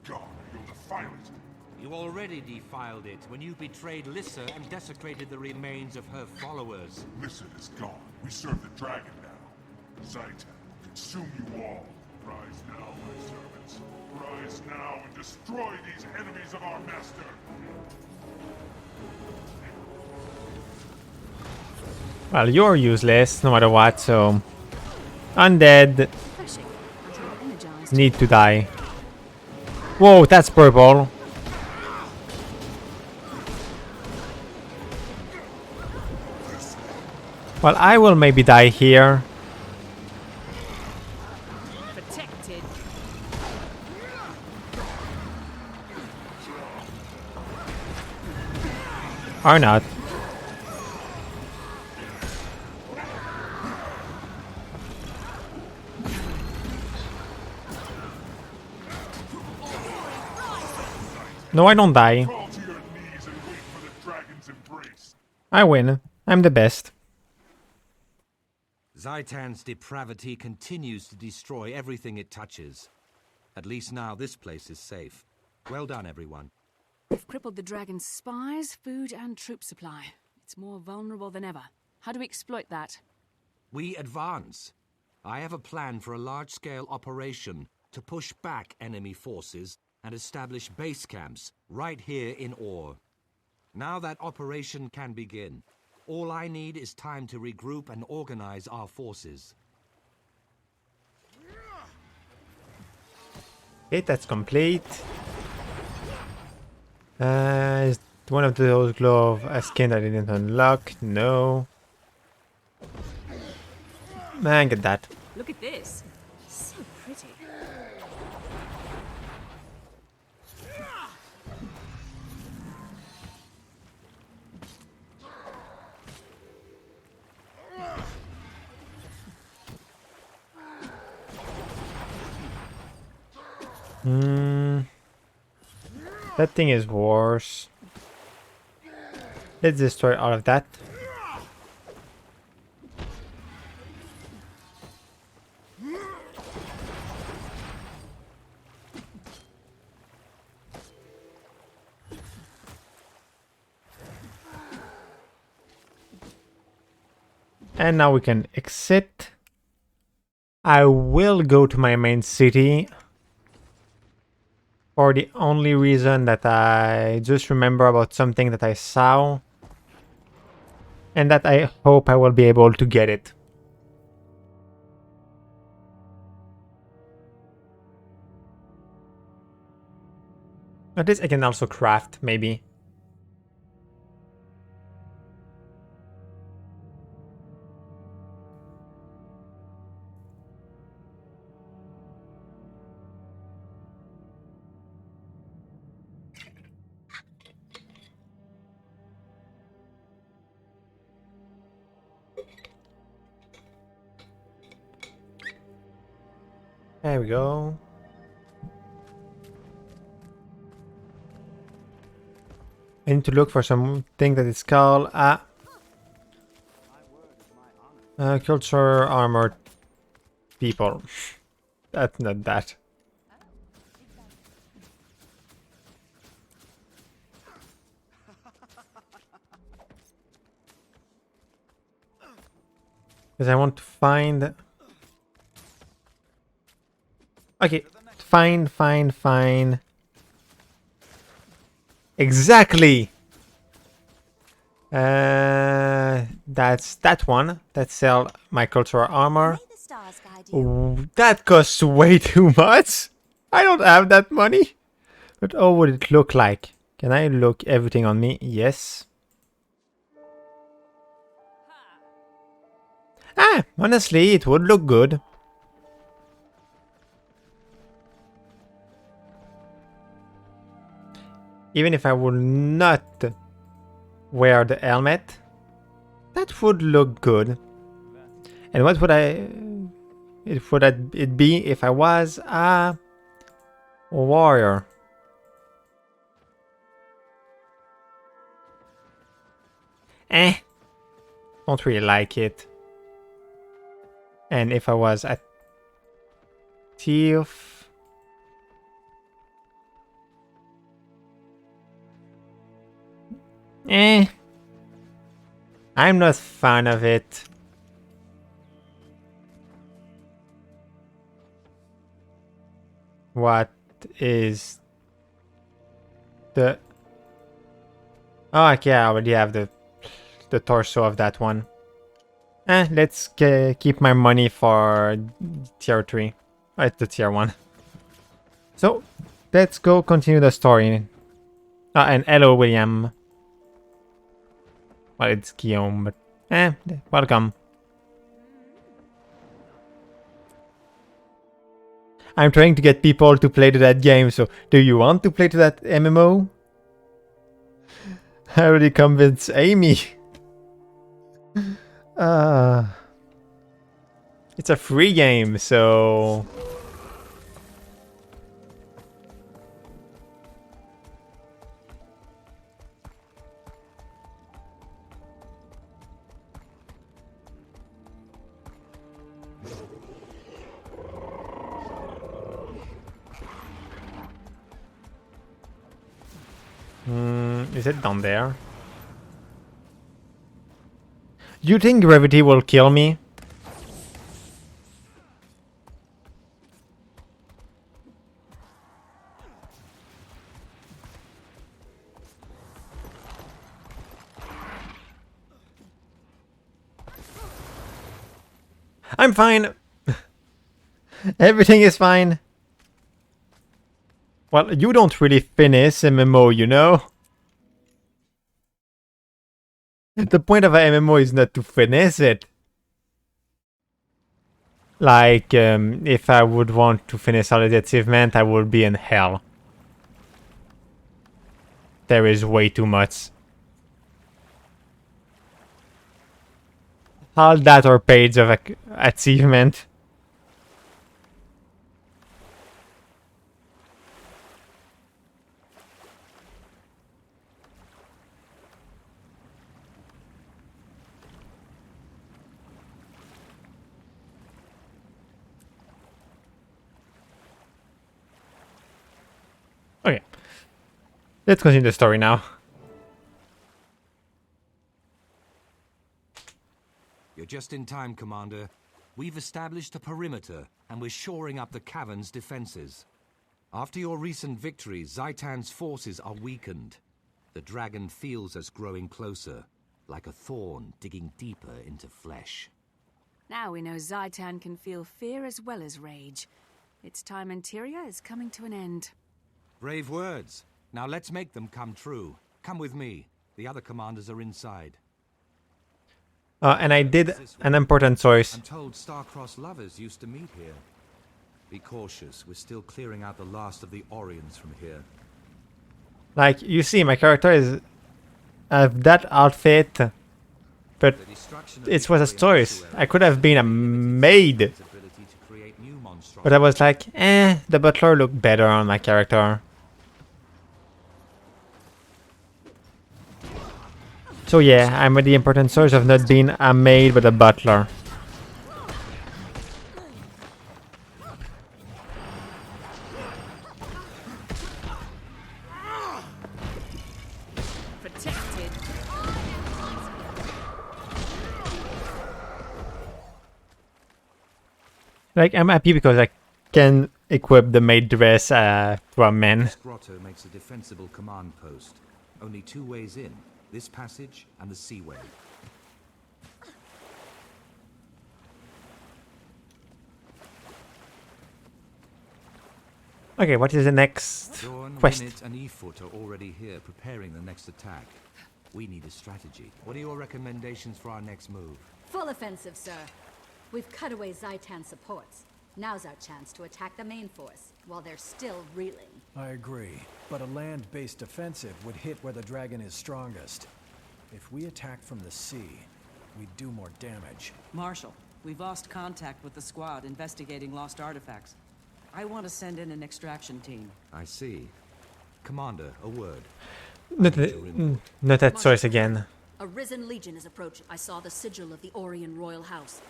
God, you'll defile it. You already defiled it when you betrayed Lissa and desecrated the remains of her followers. Listen is gone. We serve the dragon now. Zaitan will consume you all. Rise now, my servants. Rise now and destroy these enemies of our master. Well, you're useless no matter what, so... Undead Refreshing until energized. need to die. Whoa, that's purple. Well, I will maybe die here. Protected. Or not. No, I don't die. Fall to your knees and wait for the dragon's embrace. I win. I'm the best. Zaitan's depravity continues to destroy everything it touches. At least now this place is safe. Well done, everyone. We've crippled the dragon's spies, food, and troop supply. It's more vulnerable than ever. How do we exploit that? We advance. I have a plan for a large-scale operation to push back enemy forces and establish base camps right here in Ore. Now that operation can begin. All I need is time to regroup and organize our forces. Okay, that's complete. Is one of those glove a skin I didn't unlock? No. Man, get that. Look at this. So pretty. That thing is worse. Let's destroy all of that. And now we can exit. I will go to my main city. For the only reason that I just remember about something that I saw. And that I hope I will be able to get it. At least I can also craft, maybe. There we go. I need to look for something that is called a Culture armor people. That's not that. Because I want to find... Okay, fine. Exactly! That's that one. That sell my cultural armor. May the stars guide you. Ooh, that costs way too much. I don't have that money. But how would it look like? Can I look everything on me? Yes. Honestly, it would look good. Even if I would not wear the helmet, that would look good. And what would it be if I was a warrior? Don't really like it. And if I was a thief, I'm not fan of it. What is the... Oh, okay, I already have the torso of that one. Let's keep my money for tier 3. It's the tier 1. So, let's go continue the story. And hello, William. Well, it's Guillaume, but... welcome. I'm trying to get people to play to that game, so do you want to play to that MMO? I already convinced Amy. It's a free game, so... Is it down there? You think gravity will kill me? I'm fine. Everything is fine. Well, you don't really finish MMO, you know? The point of an MMO is not to finish it. Like, if I would want to finish all the achievement, I would be in hell. There is way too much. All that or page of achievement. Okay. Let's continue the story now. You're just in time, Commander. We've established a perimeter, and we're shoring up the cavern's defenses. After your recent victory, Zaitan's forces are weakened. The dragon feels us growing closer, like a thorn digging deeper into flesh. Now we know Zaitan can feel fear as well as rage. Its time in Tyria is coming to an end. Brave words. Now let's make them come true. Come with me. The other commanders are inside. And I did an important choice. I'm told star-crossed lovers used to meet here. Be cautious. We're still clearing out the last of the Orions from here. Like, you see, my character is that outfit, but it was a choice. I could have been a maid, but I was like, the butler looked better on my character. So yeah, I made the important choice of not being a maid but a butler. Like, I'm happy because I can equip the maid dress from men. This grotto makes a defensible command post. Only 2 ways in. This passage and the seaway. Okay, what is the next Dawn, quest? Winnet, and Efoot are already here preparing the next attack. We need a strategy. What are your recommendations for our next move? Full offensive, sir. We've cut away Zaitan supports. Now's our chance to attack the main force, while they're still reeling. I agree, but a land-based offensive would hit where the dragon is strongest. If we attack from the sea, we'd do more damage. Marshal, we've lost contact with the squad investigating lost artifacts. I want to send in an extraction team. I see. Commander, a word. Not that choice again. A risen legion is approaching. I saw the sigil of the Orion royal house.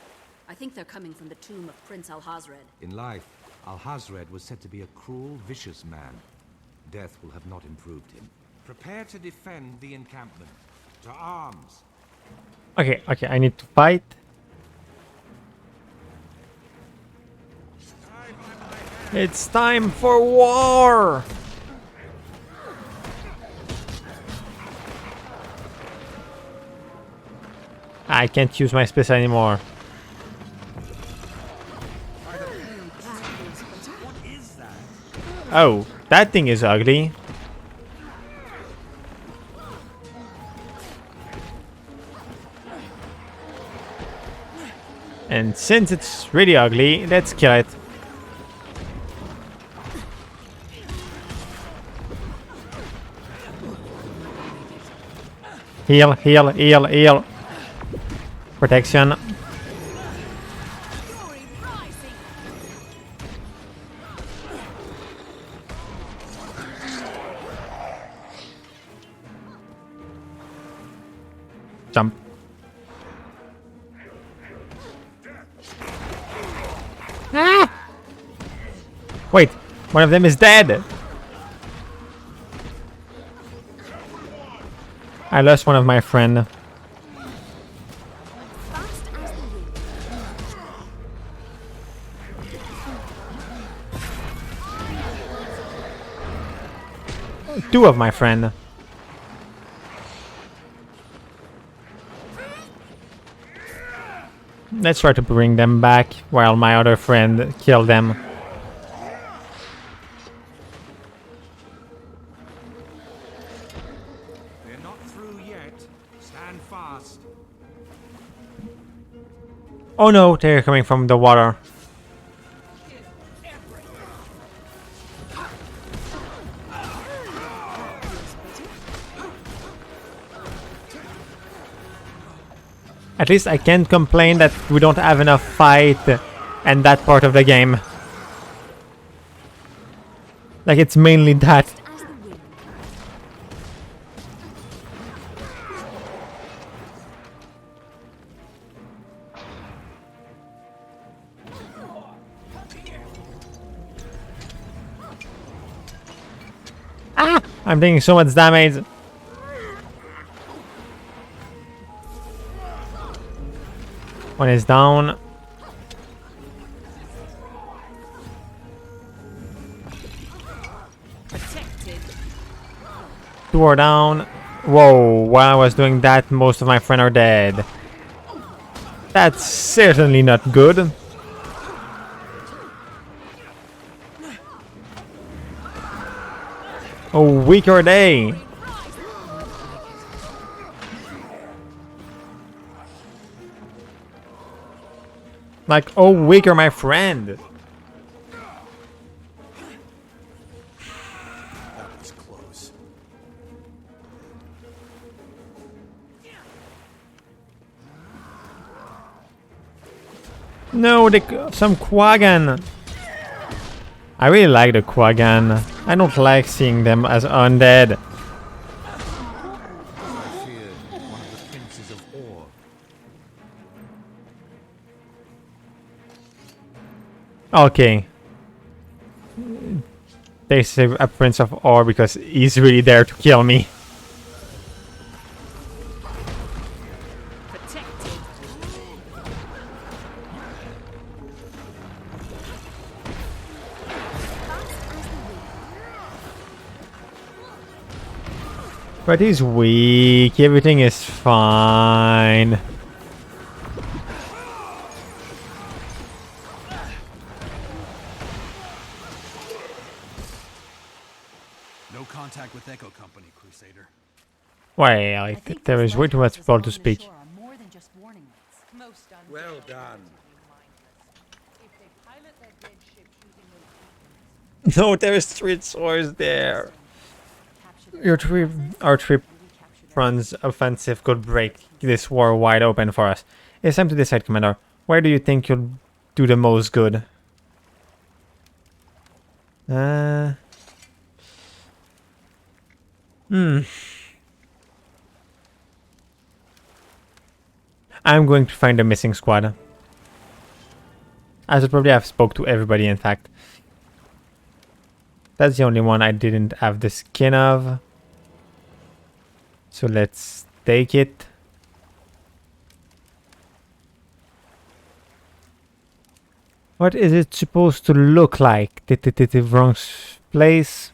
I think they're coming from the tomb of Prince Alhazred. In life, Alhazred was said to be a cruel, vicious man. Death will have not improved him. Prepare to defend the encampment. To arms! Okay, I need to fight. It's time for war! I can't use my special anymore. Oh, that thing is ugly. And since it's really ugly, let's kill it. Heal, heal, heal, heal. Protection. Jump. Ah! Wait, one of them is dead. I lost one of my friend. Two of my friend. Let's try to bring them back while my other friend killed them. They're not through yet. Stand fast. Oh no, they're coming from the water. At least I can't complain that we don't have enough fight and that part of the game. Like, it's mainly that. Ah! I'm taking so much damage. One is down. Two are down. Whoa, while I was doing that, most of my friends are dead. That's certainly not good. Oh, weaker day. Like, oh, weaker, my friend. That was close. No, some Quaggan. I really like the Quaggan. I don't like seeing them as undead. I feared one of the princes of Or. Okay. They say a Prince of Or because he's really there to kill me. But he's weak. Everything is fine. No contact with Echo Company, Crusader. Well, there is way too much people to speak. Well done. No, there is 3 swords there. Our trip runs offensive could break this war wide open for us. It's time to decide, Commander. Where do you think you'll do the most good? I'm going to find the missing squad. I should probably have spoke to everybody, in fact. That's the only one I didn't have the skin of. So let's take it. What is it supposed to look like? The wrong place.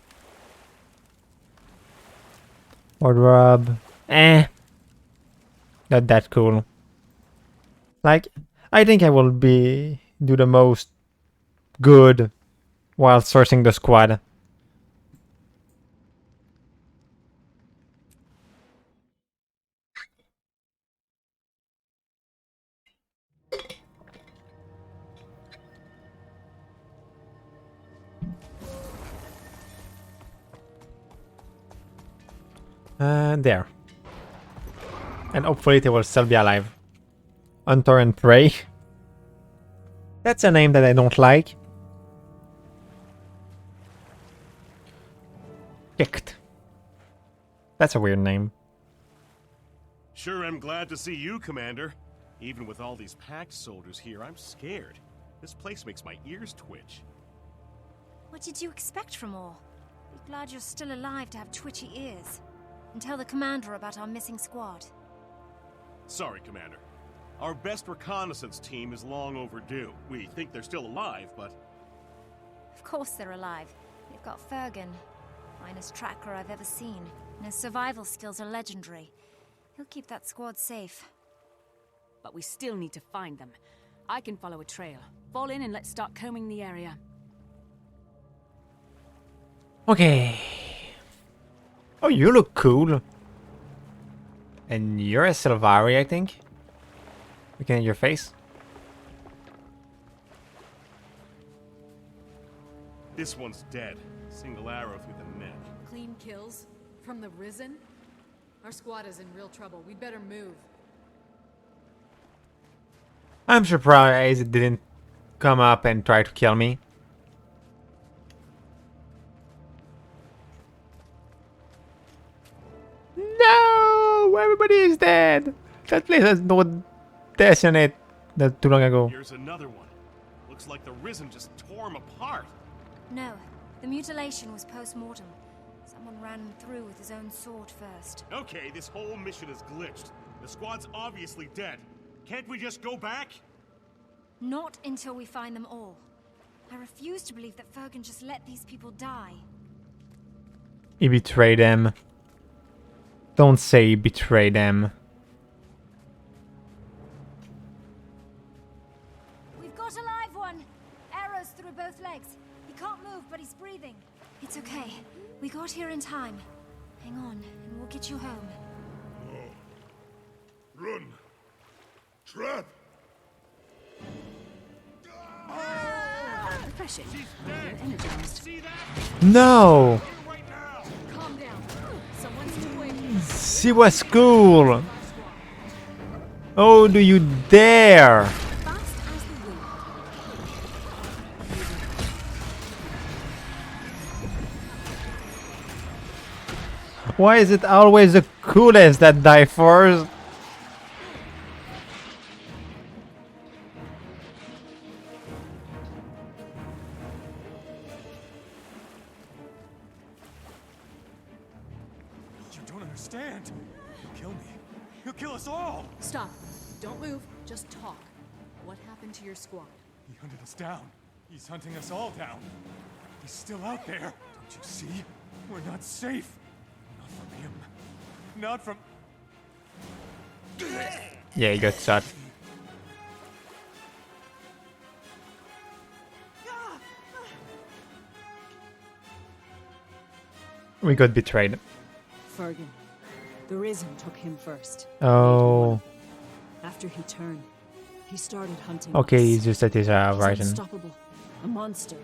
Wardrobe. Not that cool. Like, I think I will do the most good while sourcing the squad. There. And hopefully they will still be alive. Hunter and Prey. That's a name that I don't like. Kicked. That's a weird name. Sure am glad to see you, Commander. Even with all these packed soldiers here, I'm scared. This place makes my ears twitch. What did you expect from all? Be glad you're still alive to have twitchy ears. And tell the commander about our missing squad. Sorry, Commander. Our best reconnaissance team is long overdue. We think they're still alive, but... Of course they're alive. They've got Fergan. Finest tracker I've ever seen. And his survival skills are legendary. He'll keep that squad safe. But we still need to find them. I can follow a trail. Fall in and let's start combing the area. Okay. Oh, you look cool. And you're a Sylvari, I think. Looking at your face. This one's dead. Single arrow through the neck. Clean kills? From the Risen? Our squad is in real trouble. We'd better move. I'm surprised it didn't come up and try to kill me. No! Everybody is dead! That place has no deaths in it. Not too long ago. Here's another one. Looks like the Risen just tore him apart. No, the mutilation was post-mortem. Someone ran him through with his own sword first. Okay, this whole mission is glitched. The squad's obviously dead. Can't we just go back? Not until we find them all. I refuse to believe that Fergan just let these people die. He betrayed them. Don't say he betrayed them. We've got a live one! Arrows through both legs. He can't move, but he's breathing. It's okay. We got here in time. Hang on, and we'll get you home. Run! Trap! Refreshing. You're energized. No! Calm down. Someone's twin. She was cool! Oh, do you dare! Why is it always the coolest that die first? You don't understand. He'll kill me. He'll kill us all. Stop. Don't move. Just talk. What happened to your squad? He hunted us down. He's hunting us all down. He's still out there. Don't you see? We're not safe. Not from him. Not from... Yeah, he got shot. We got betrayed. Fergan. The Risen took him first. Oh. After he turned, he started hunting Okay, us. he's just at his He's version. unstoppable. A monster.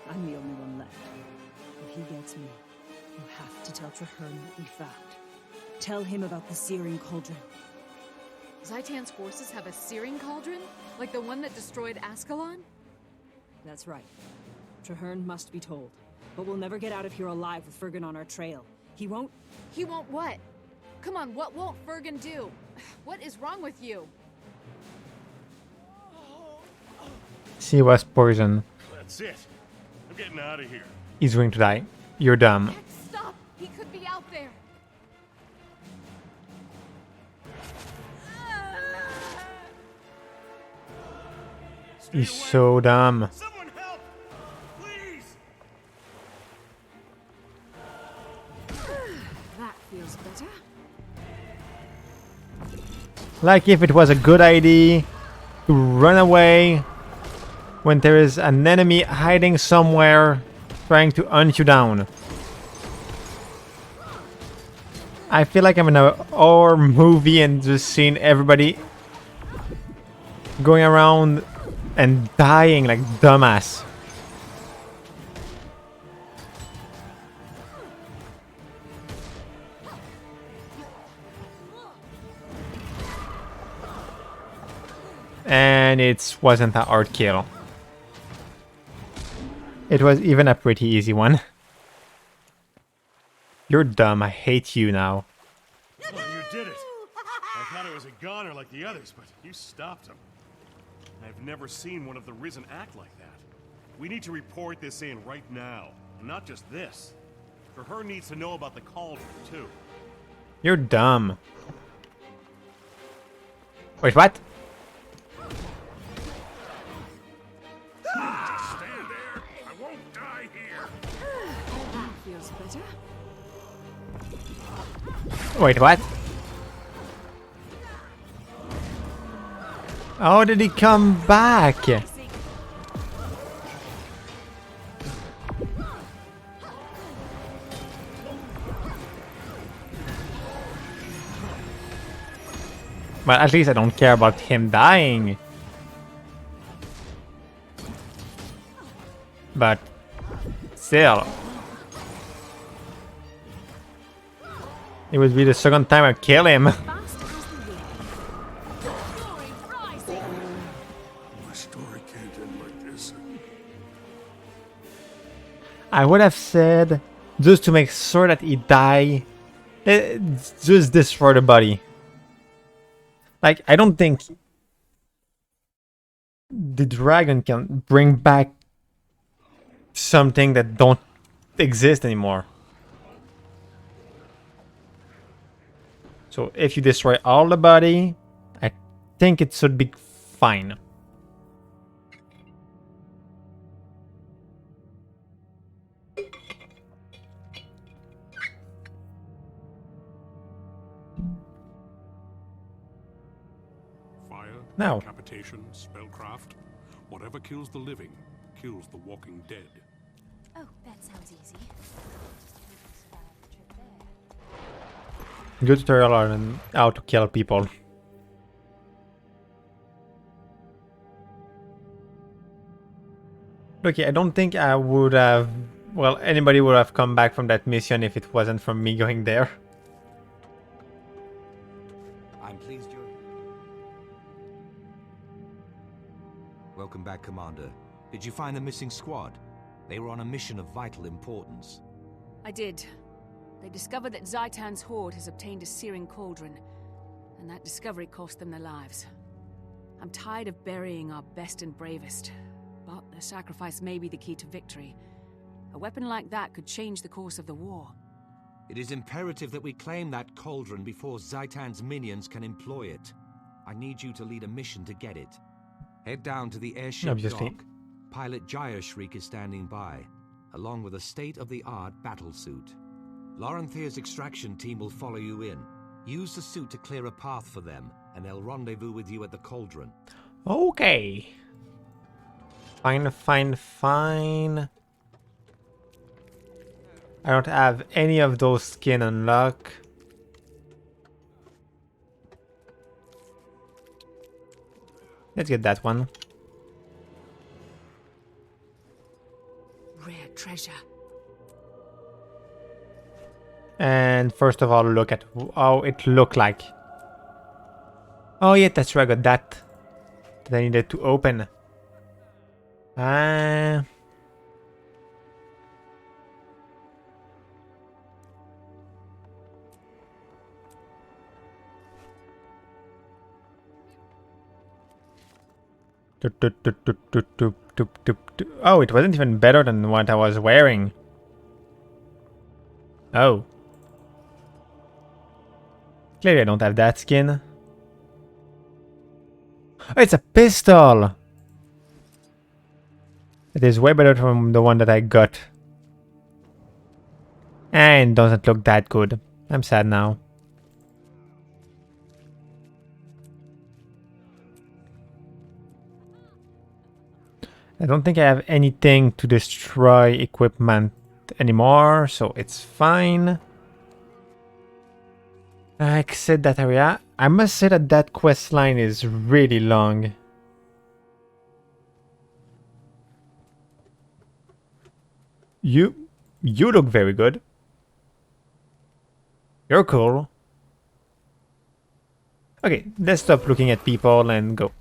I'm the only one left. If he gets me, you have to tell Traherne what we found. Tell him about the searing cauldron. Zaitan's forces have a searing cauldron? Like the one that destroyed Ascalon? That's right. Traherne must be told. But we'll never get out of here alive with Fergan on our trail. He won't... He won't what? Come on, what won't Fergan do? What is wrong with you? She was poisoned. That's it. I'm getting out of here. He's going to die. You're dumb. Stop! He could be out there! He's so dumb. Someone help! Please! That feels better. Like if it was a good idea to run away when there is an enemy hiding somewhere trying to hunt you down. I feel like I'm in a horror movie and just seeing everybody going around and dying like dumbass. And it wasn't a hard kill. It was even a pretty easy one. You're dumb, I hate you now. Oh, you did it. I thought it was a goner like the others, but you stopped him. I've never seen one of the Risen act like that. We need to report this in right now. And not just this. Traherne needs to know about the cauldron, too. You're dumb. Wait, what? Stand there. I won't die here. That feels better. Wait, what? How did he come back? Well, at least I don't care about him dying. But still. It would be the second time I kill him. My story can't end like this. I would have said, just to make sure that he die, just destroy the body. Like, I don't think the dragon can bring back something that don't exist anymore. So if you destroy all the body, I think it should be fine. Fire, No. decapitation, spellcraft. Whatever kills the living, kills the walking dead. Oh, that sounds easy. Good tutorial on how to kill people. Okay, I don't think I would have... Well, anybody would have come back from that mission if it wasn't from me going there. I'm pleased you're... Welcome back, Commander. Did you find the missing squad? They were on a mission of vital importance. I did. They discovered that Zaitan's horde has obtained a searing cauldron, and that discovery cost them their lives. I'm tired of burying our best and bravest, but their sacrifice may be the key to victory. A weapon like that could change the course of the war. It is imperative that we claim that cauldron before Zaitan's minions can employ it. I need you to lead a mission to get it. Head down to the airship Obviously. dock. Pilot Jaya Shriek is standing by, along with a state-of-the-art battlesuit. Laurenthia's extraction team will follow you in. Use the suit to clear a path for them, and they'll rendezvous with you at the cauldron. Okay. Fine, fine, fine. I don't have any of those skin unlocked. Let's get that one. Rare treasure. And first of all, look at how it looked like. Oh yeah, that's right, I got that I needed to open. Oh, it wasn't even better than what I was wearing. Oh. Clearly I don't have that skin. Oh, it's a pistol! It is way better from the one that I got. And doesn't look that good. I'm sad now. I don't think I have anything to destroy equipment anymore, so it's fine. I exit that area. I must say that that quest line is really long. You look very good. You're cool. Okay, let's stop looking at people and go.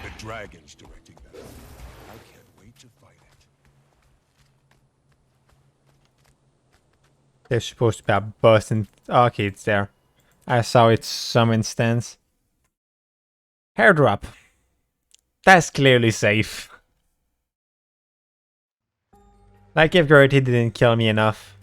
The dragon's directing that. I can't wait to fight it. There's supposed to be a boss and... okay, it's there. I saw it some instance. Airdrop. That's clearly safe. Like if gravity didn't kill me enough.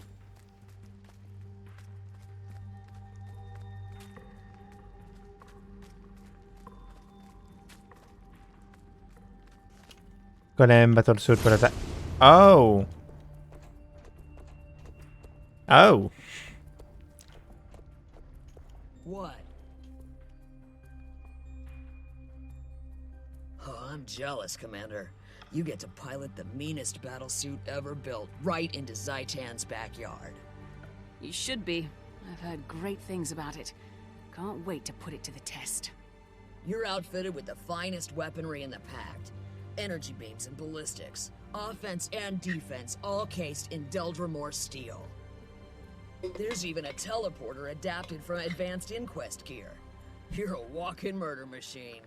Golem, battle suit, for attack. Oh! Oh! What? Oh, I'm jealous, Commander. You get to pilot the meanest battlesuit ever built right into Zaitan's backyard. You should be. I've heard great things about it. Can't wait to put it to the test. You're outfitted with the finest weaponry in the Pact. Energy beams and ballistics. Offense and defense, all cased in Deldrimor steel. There's even a teleporter adapted from advanced Inquest gear. You're a walking murder machine.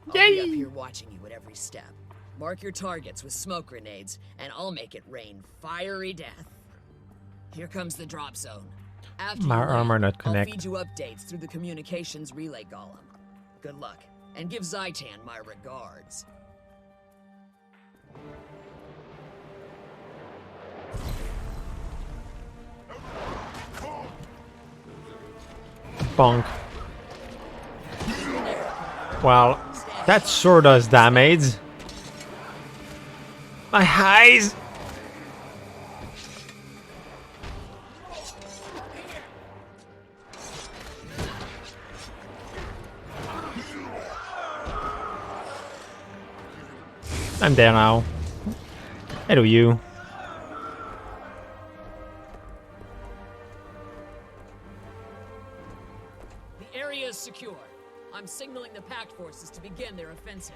I'll be up here watching you at every step. Mark your targets with smoke grenades, and I'll make it rain fiery death. Here comes the drop zone. After My you land, armor not I'll connect. feed you updates through the communications relay golem. Good luck, and give Zaitan my regards. Bonk. Well, that sure does damage. My eyes! I'm there now. Hello, you. The area is secure. I'm signaling the Pact forces to begin their offensive.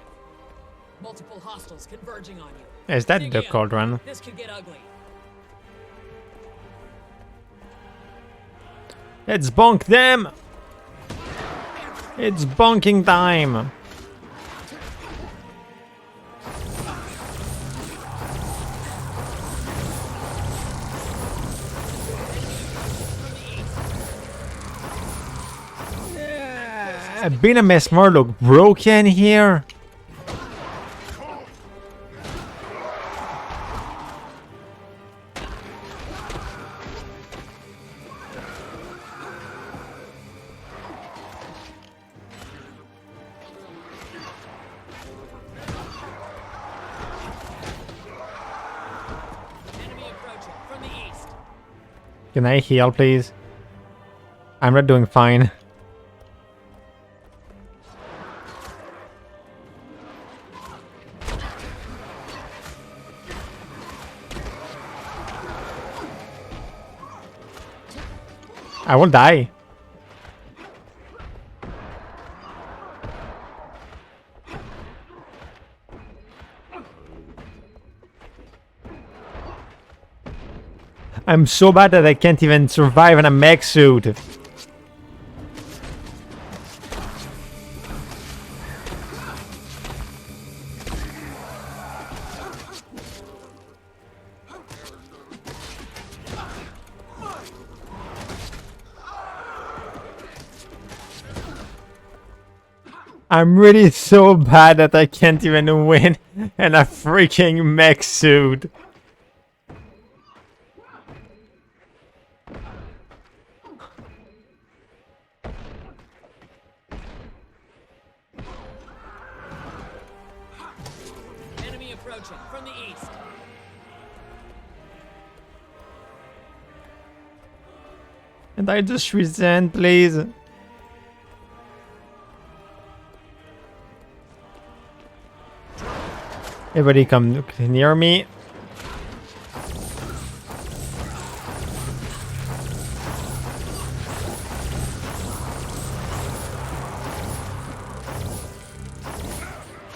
Multiple hostiles converging on you. Is that Dig the in. cauldron? This could get ugly. Let's bonk them! It's bonking time! Being a mesmer look broken here. Can I heal, please? I'm not doing fine. I will die. I'm so bad that I can't even survive in a mech suit. I'm really so bad that I can't even win in a freaking mech suit. Enemy approaching from the east. And I just resent, please. Everybody come near me.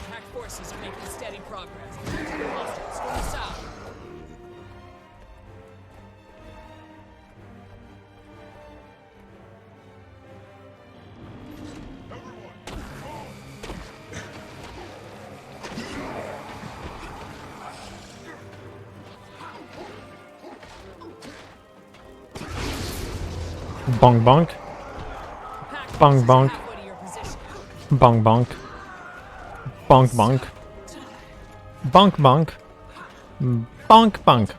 Attack forces are making steady progress. Hostiles from the south. Bonk bonk. Bonk bonk. Bonk bonk. Bonk bonk. Bonk bonk. Bonk bonk.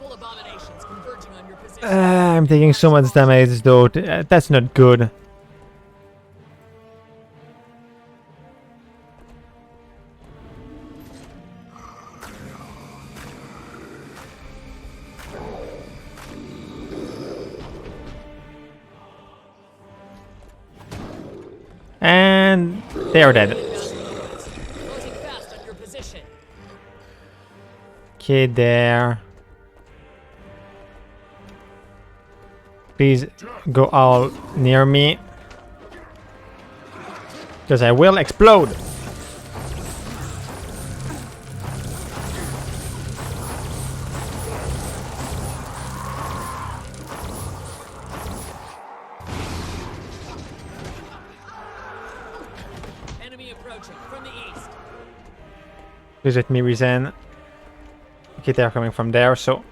I'm taking so much damage though. That's not good. And they are dead. Okay, there. Please go all near me. Because I will explode. Enemy approaching from the east. Please let me resign. Okay, they're coming from there, so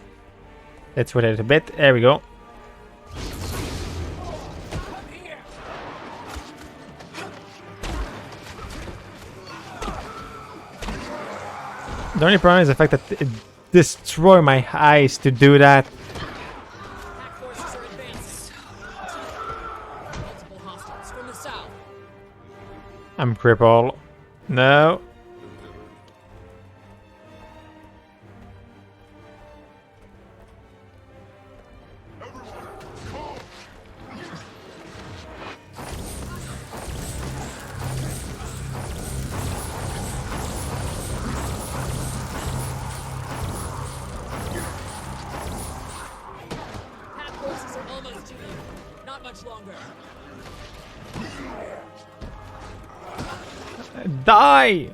let's wait a bit. There we go. The only problem is the fact that it destroys my eyes to do that. Attack forces are advancing. Multiple hostiles from the south. I'm crippled. No. Attack forces are almost to you. Not much longer. Die!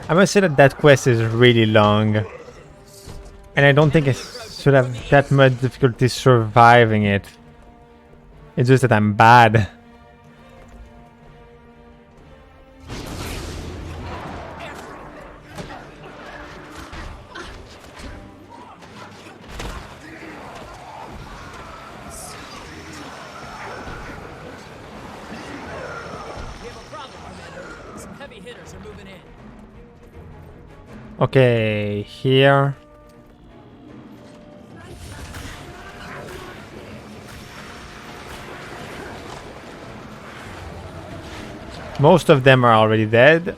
I must say that that quest is really long. And I don't think I should have that much difficulty surviving it. It's just that I'm bad. Some heavy hitters are moving in. Okay, here. Most of them are already dead.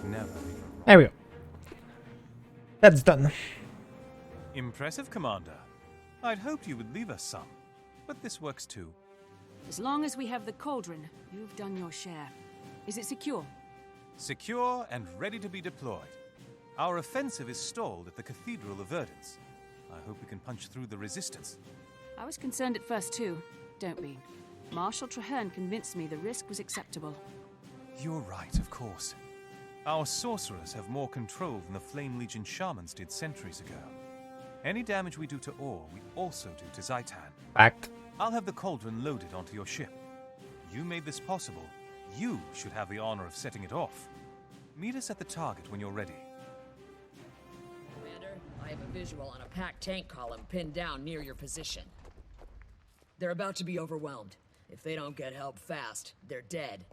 never. There we go. That's done. Impressive, Commander. I'd hoped you would leave us some, but this works too. As long as we have the cauldron, you've done your share. Is it secure? Secure and ready to be deployed. Our offensive is stalled at the Cathedral of Verdance. I hope we can punch through the resistance. I was concerned at first too. Don't be. Marshal Traherne convinced me the risk was acceptable. You're right, of course. Our sorcerers have more control than the Flame Legion shamans did centuries ago. Any damage we do to ore, we also do to Zaitan. Fact. I'll have the cauldron loaded onto your ship. You made this possible. You should have the honor of setting it off. Meet us at the target when you're ready. Commander, I have a visual on a packed tank column pinned down near your position. They're about to be overwhelmed. If they don't get help fast, they're dead.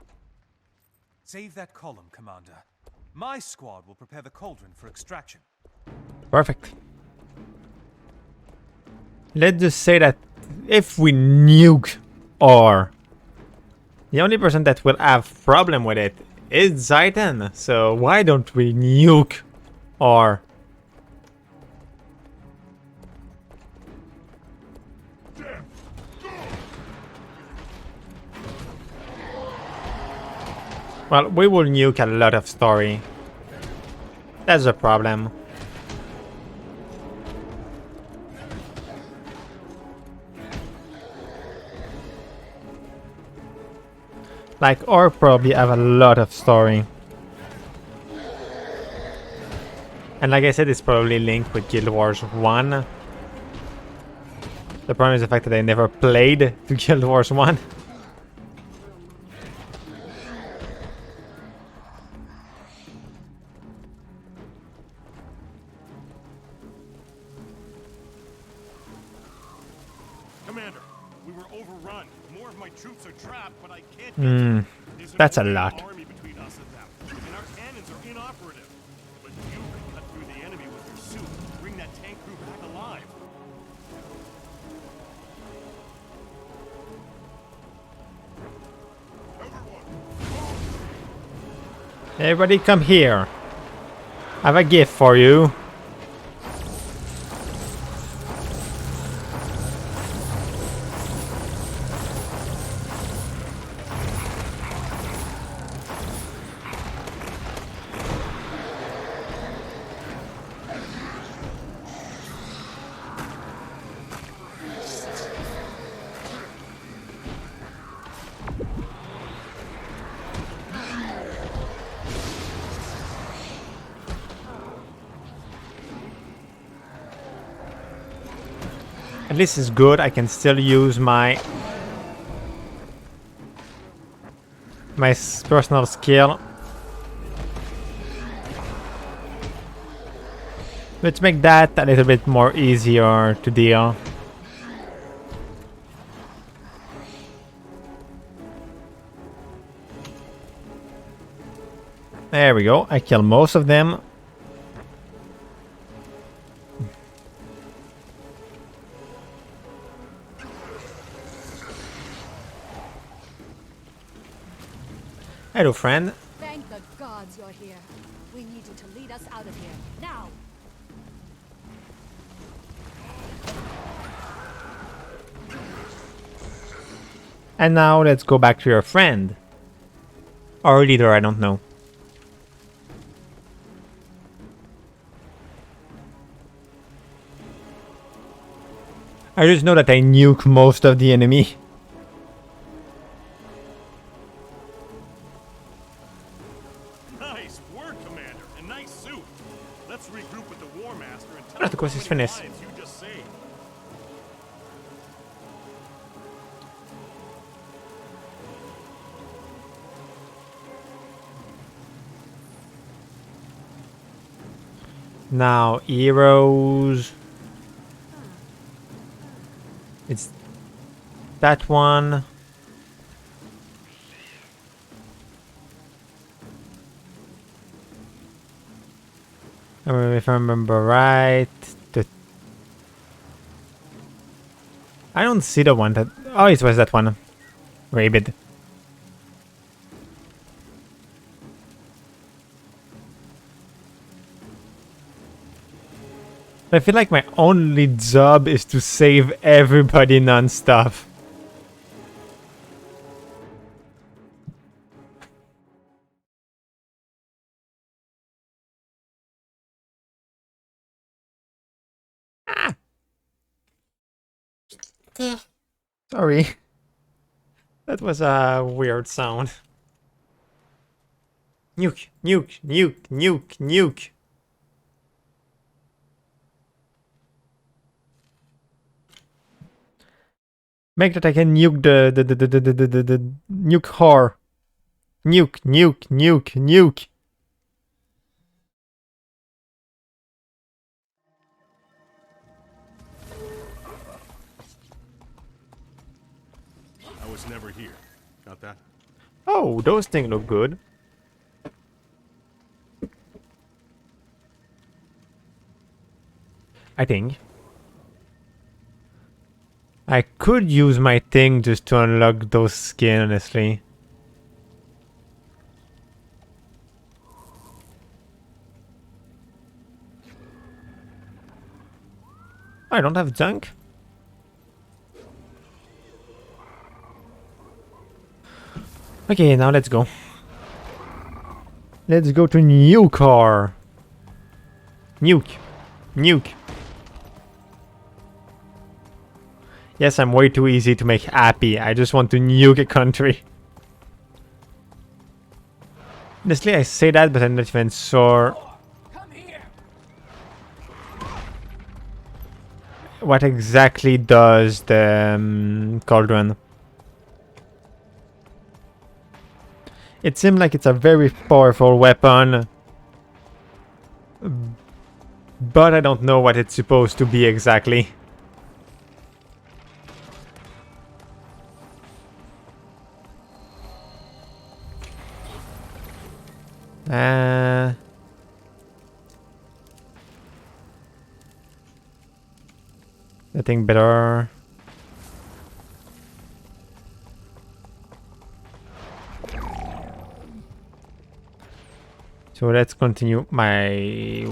Save that column, Commander. My squad will prepare the cauldron for extraction. Perfect. Let's just say that if we nuke ore, the only person that will have problem with it is Zaitan. So why don't we nuke ore? Well, we will nuke a lot of story. That's the problem. Like, or probably have a lot of story. And like I said, it's probably linked with Guild Wars 1. The problem is the fact that I never played to Guild Wars 1. Commander, we were overrun. More of my troops are trapped, but I can't. That's a lot. Army between us and them, and our cannons are inoperative. But you can cut through the enemy with your suit, bring that tank crew back alive. Everybody come here. I have a gift for you. At least it's good. I can still use my personal skill. Let's make that a little bit more easier to deal. There we go. I kill most of them. Hello, friend. Thank the gods you're here. We need you to lead us out of here, now! And now let's go back to your friend. Or leader, I don't know. I just know that I nuke most of the enemy. Nice work, Commander, and nice suit. Let's regroup with the War Master and tell That's him because how he's many finished. lives you just saved. Now, heroes. It's that one. If I remember right, I don't see the one that. Oh, it was that one. Rabid. I feel like my only job is to save everybody non-stop. Sorry. That was a weird sound. Nuke, nuke, nuke, nuke, nuke. Make that I can nuke the nuke whore. Nuke, nuke, nuke, nuke. I was never here. Got that? Oh, those things look good. I think. I could use my thing just to unlock those skins, honestly. I don't have junk. Okay, now let's go. Let's go to new car. Nuke. Nuke. Yes, I'm way too easy to make happy. I just want to nuke a country. Honestly, I say that, but I'm not even sure what exactly does the cauldron. It seems like it's a very powerful weapon, but I don't know what it's supposed to be exactly. I think better. So let's continue my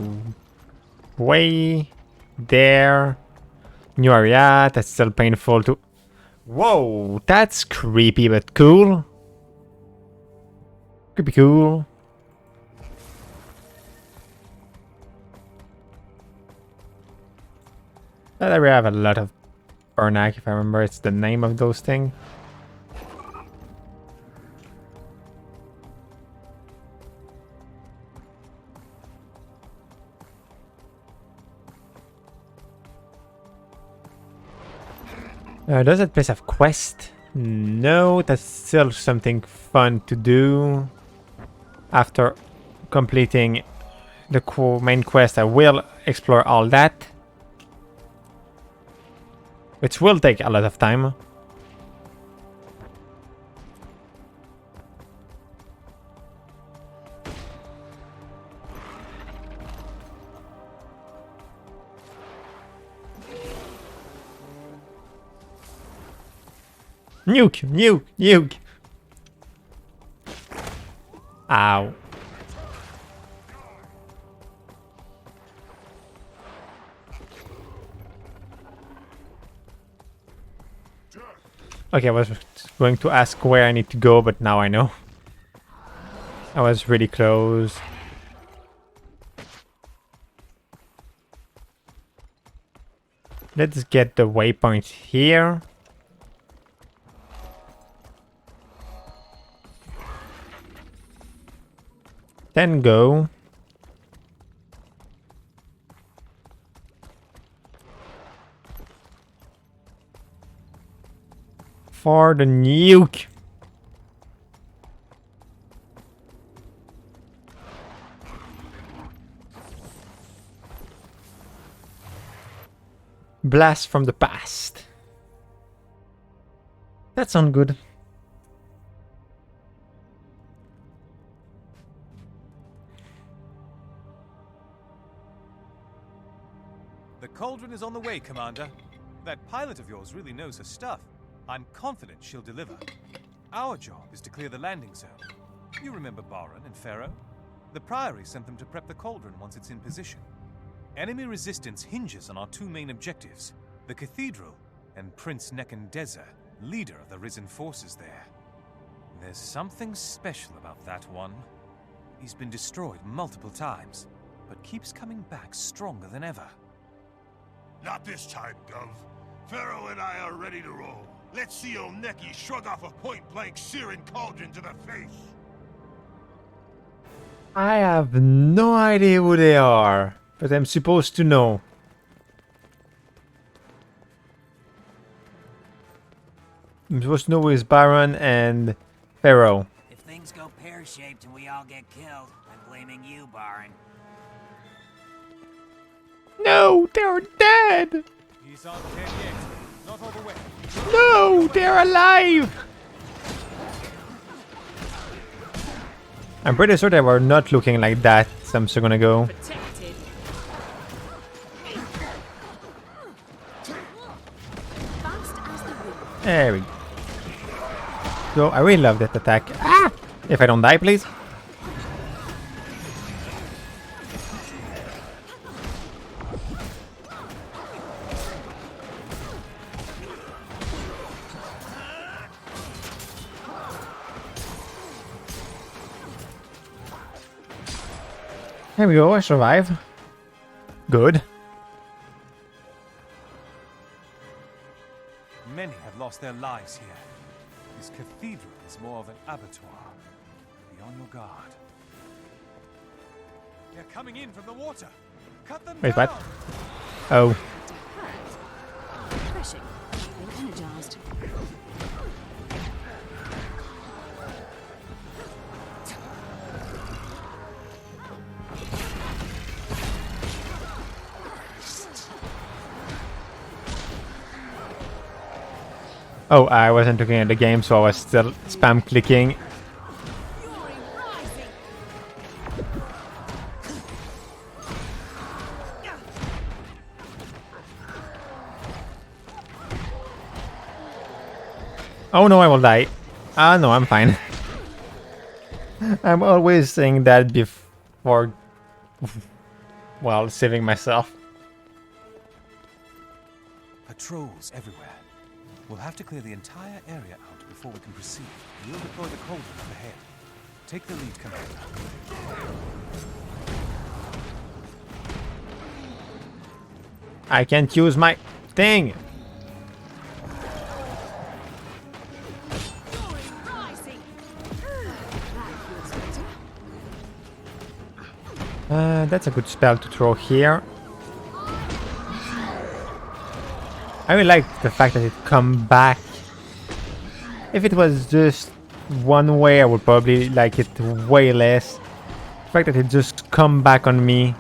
way there. New area, that's still painful to... Whoa, that's creepy but cool. Creepy cool. That area have a lot of Burnak, if I remember it's the name of those things. Does that place have quest? No, that's still something fun to do. After completing the main quest, I will explore all that. Which will take a lot of time. Nuke! Nuke! Nuke! Ow. Okay, I was going to ask where I need to go, but now I know. I was really close. Let's get the waypoint here. Then go. For the nuke. Blast from the past. That sounds good. The cauldron is on the way, Commander. That pilot of yours really knows her stuff. I'm confident she'll deliver. Our job is to clear the landing zone. You remember Baron and Pharaoh? The Priory sent them to prep the cauldron once it's in position. Enemy resistance hinges on our two main objectives, the Cathedral and Prince Nekandeza, leader of the Risen forces there. There's something special about that one. He's been destroyed multiple times, but keeps coming back stronger than ever. Not this time, Gov. Pharaoh and I are ready to roll. Let's see old Neki shrug off a point-blank searing cauldron to the face. I have no idea who they are, but I'm supposed to know. I'm supposed to know who is Baron and Pharaoh. If things go pear-shaped and we all get killed, I'm blaming you, Baron. No, they're dead! He's not dead yet. Not all the way. No, they're alive! I'm pretty sure they were not looking like that some second ago. There we go. So I really love that attack. Ah! If I don't die, please. There we go, I survive. Good. Many have lost their lives here. This cathedral is more of an abattoir. Be on your guard. They're coming in from the water. Cut them Wait, down. what? Oh. Refreshing. Feeling energized. Oh, I wasn't looking at the game, so I was still spam clicking. Oh no, I will die. Ah, no, I'm fine. I'm always saying that before, well, saving myself. Patrols everywhere. We'll have to clear the entire area out before we can proceed. We'll deploy the cauldron up ahead. Take the lead, Commander. I can't use my thing. That's a good spell to throw here. I really like the fact that it come back. If it was just one way, I would probably like it way less. The fact that it just come back on me.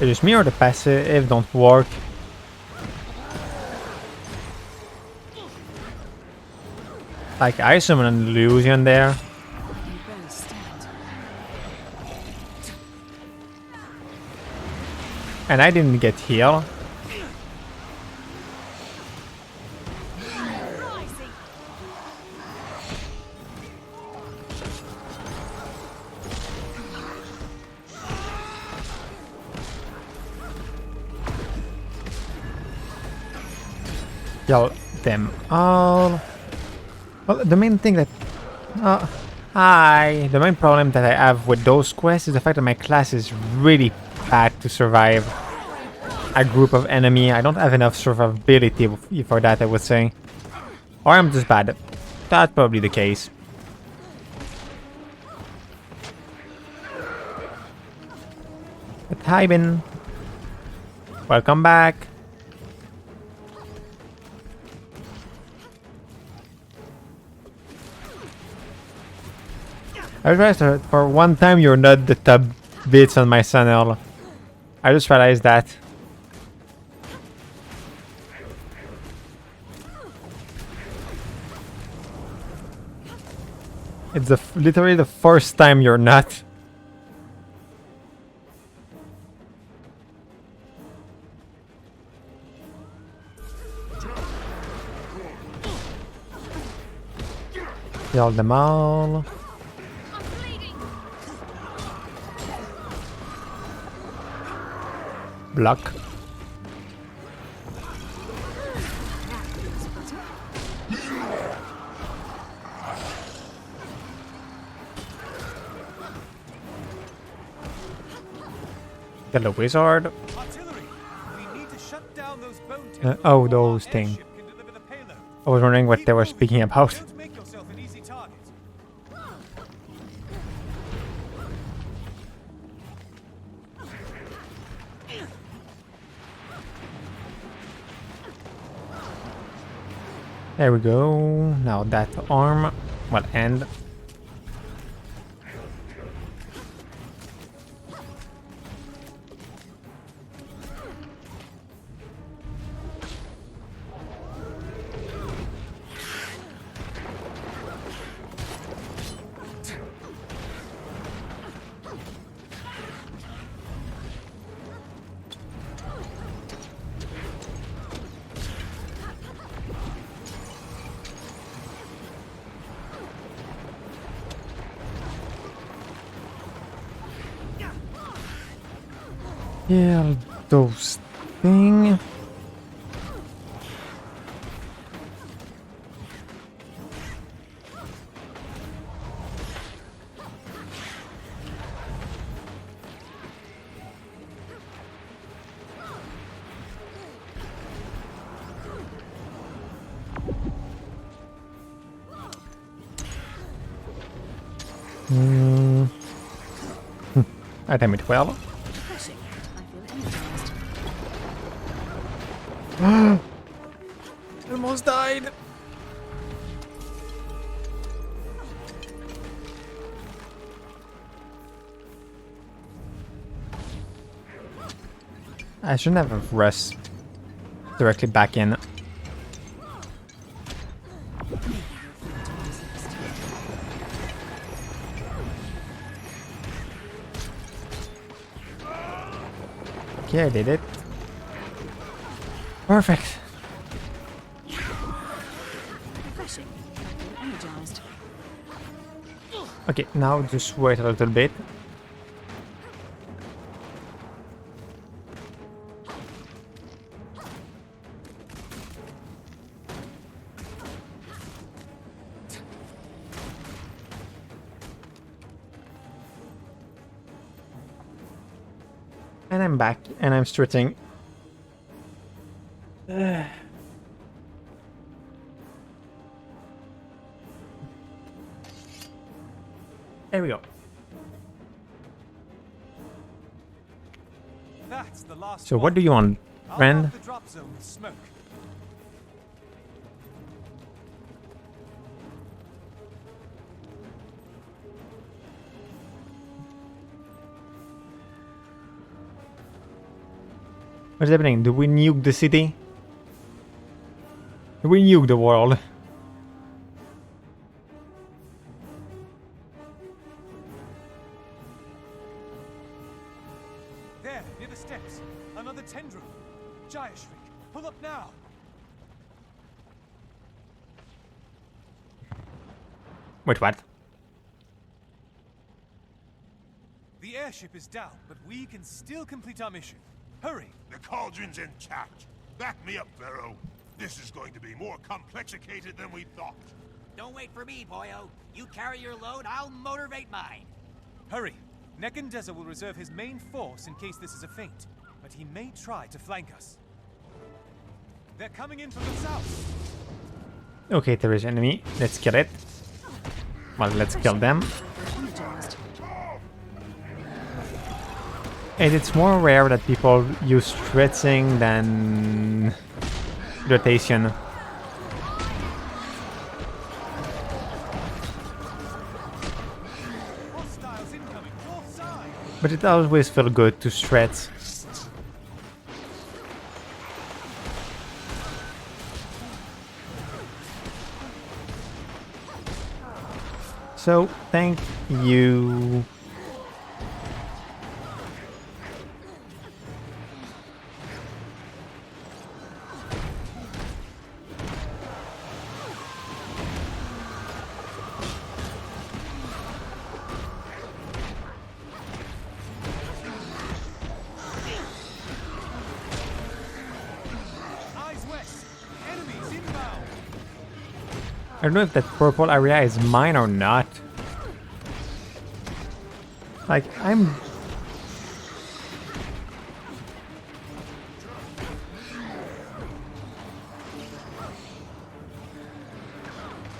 Is it me or the passive don't work? Like I summon an illusion there. And I didn't get healed. Kill them all. Well, the main thing that... hi! The main problem that I have with those quests is the fact that my class is really bad to survive a group of enemy. I don't have enough survivability for that, I would say. Or I'm just bad. That's probably the case. But hi, Ben. Welcome back. I realized that for one time you're not the top bits on my channel. I just realized that. It's literally the first time you're not. Kill them all. Block. Kill the wizard. Oh, those things. I was wondering what they were speaking about. There we go. Now that arm will end. Yeah, those things. Item it well. Almost died. I shouldn't have rushed directly back in. Okay, I did it. Perfect. Okay, now just wait a little bit. And I'm back, and I'm stretching. There we go. That's the last So what do you want, friend? the drop zone with smoke. What's happening? Do we nuke the city? Do we nuke the world? There, near the steps. Another tendril. Giant Shriek, pull up now. Wait, what? The airship is down, but we can still complete our mission. Hurry! The cauldron's intact. Back me up, Pharaoh. This is going to be more complexicated than we thought. Don't wait for me, boyo. You carry your load, I'll motivate mine. Hurry! Nekandeza will reserve his main force in case this is a feint, but he may try to flank us. They're coming in from the south. Okay, there is enemy. Let's kill it. Well, let's kill them. And it's more rare that people use stretching than rotation. But it always feels good to stretch. So, thank you. don't know if that purple area is mine or not. Like,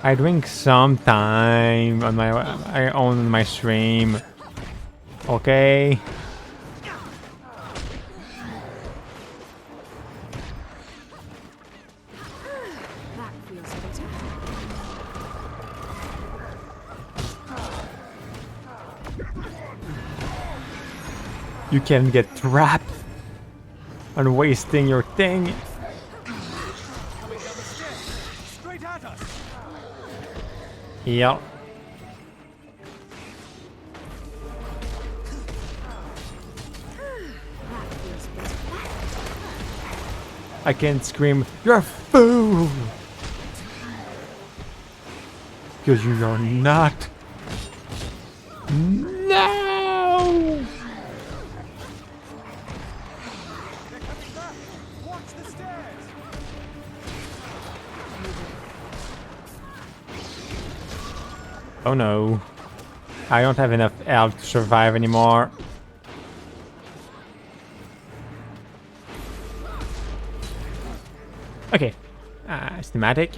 I drink some time on I own my stream. Okay. You can get trapped on wasting your thing. Straight at us. Yeah. I can scream, "You're a fool!" Because you are not. No! Oh no. I don't have enough health to survive anymore. Okay. Schematic.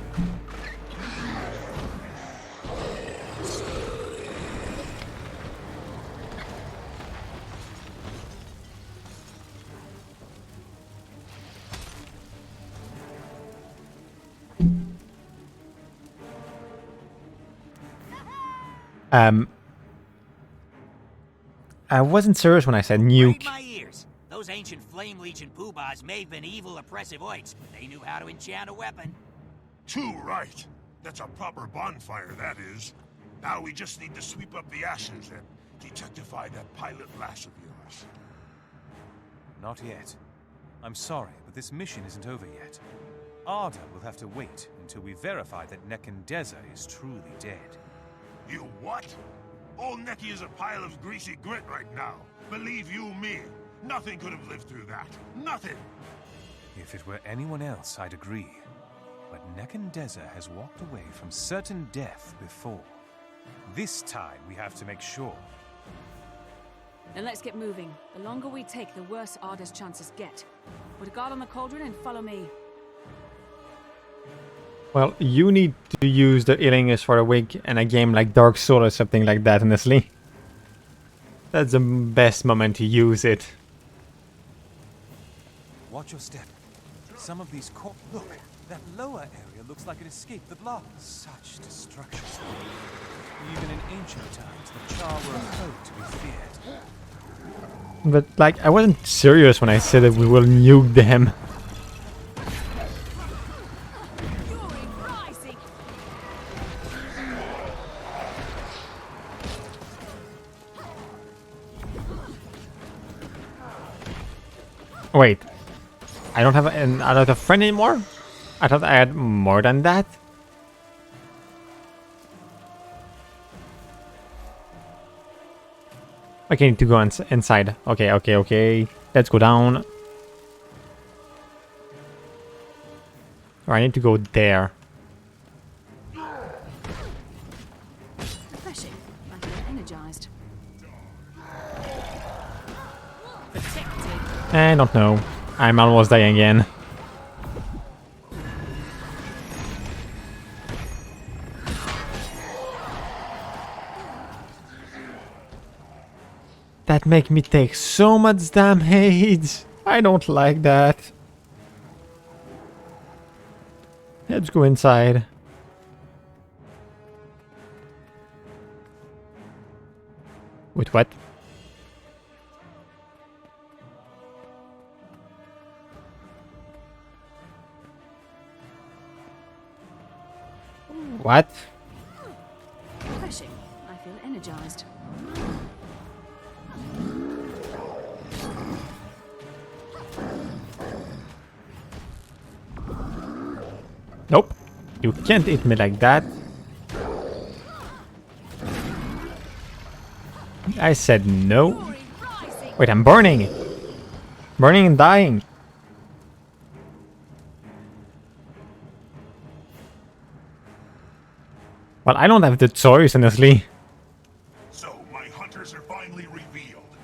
I wasn't serious when I said nuke. My ears. Those ancient flame leeching poobahs may have been evil, oppressive oits, but they knew how to enchant a weapon. Too right. That's a proper bonfire, that is. Now we just need to sweep up the ashes and detectify that pilot lass of yours. Not yet. I'm sorry, but this mission isn't over yet. Arda will have to wait until we verify that Nekandeza is truly dead. You what? Old Neki is a pile of greasy grit right now. Believe you me, nothing could have lived through that. Nothing! If it were anyone else, I'd agree. But Nekandeza has walked away from certain death before. This time, we have to make sure. Then let's get moving. The longer we take, the worse Arda's chances get. Put a guard on the cauldron and follow me. Well, you need to use the healing for a week in a game like Dark Souls or something like that, honestly. That's the best moment to use it. Watch your step. Some of these Look, that lower area looks like it escaped the blast. Such destruction. Even in ancient times, the Char were a foe to be feared. But, like, I wasn't serious when I said that we will nuke them. Wait, I don't have another friend anymore? I thought I had more than that. Okay, need to go inside. Okay. Let's go down. Or I need to go there. Refreshing. I feel energized. I don't know. I'm almost dying again. That make me take so much damage. I don't like that. Let's go inside. Wait, what? What? Refreshing. I feel energized. Nope. You can't hit me like that. I said no. Wait, I'm burning. Burning and dying. Well, I don't have the choice, honestly. So, my hunters are finally revealed.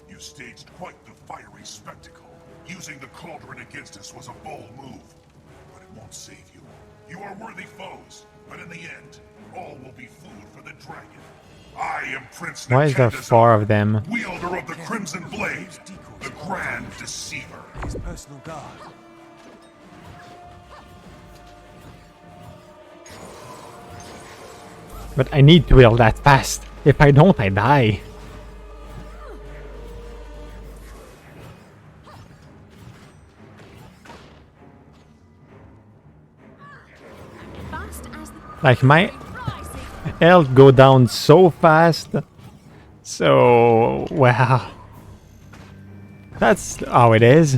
You staged quite the fiery spectacle. Using the cauldron against us was a bold move, but it won't save you. You are worthy foes, but in the end, all will be food for the dragon. I am Prince Why is there 4 of them? wielder of the Crimson Blade, the Grand Deceiver. His personal guard. But I need to heal that fast. If I don't, I die. Like my health go down so fast. So, well, that's how it is.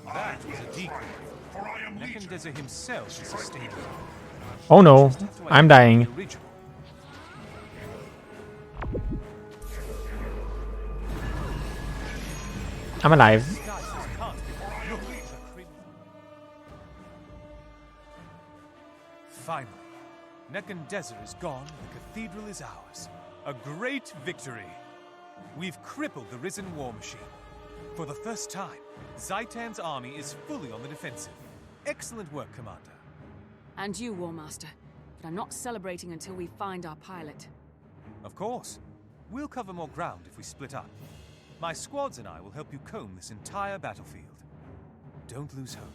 That was a decoy. Neckendezzer himself is a stable. Oh no, I'm dying. I'm alive. Finally, Neckendezzer is gone, the cathedral is ours. A great victory. We've crippled the risen war machine. For the first time, Zaitan's army is fully on the defensive. Excellent work, Commander. And you, War Master. But I'm not celebrating until we find our pilot. Of course. We'll cover more ground if we split up. My squads and I will help you comb this entire battlefield. Don't lose hope.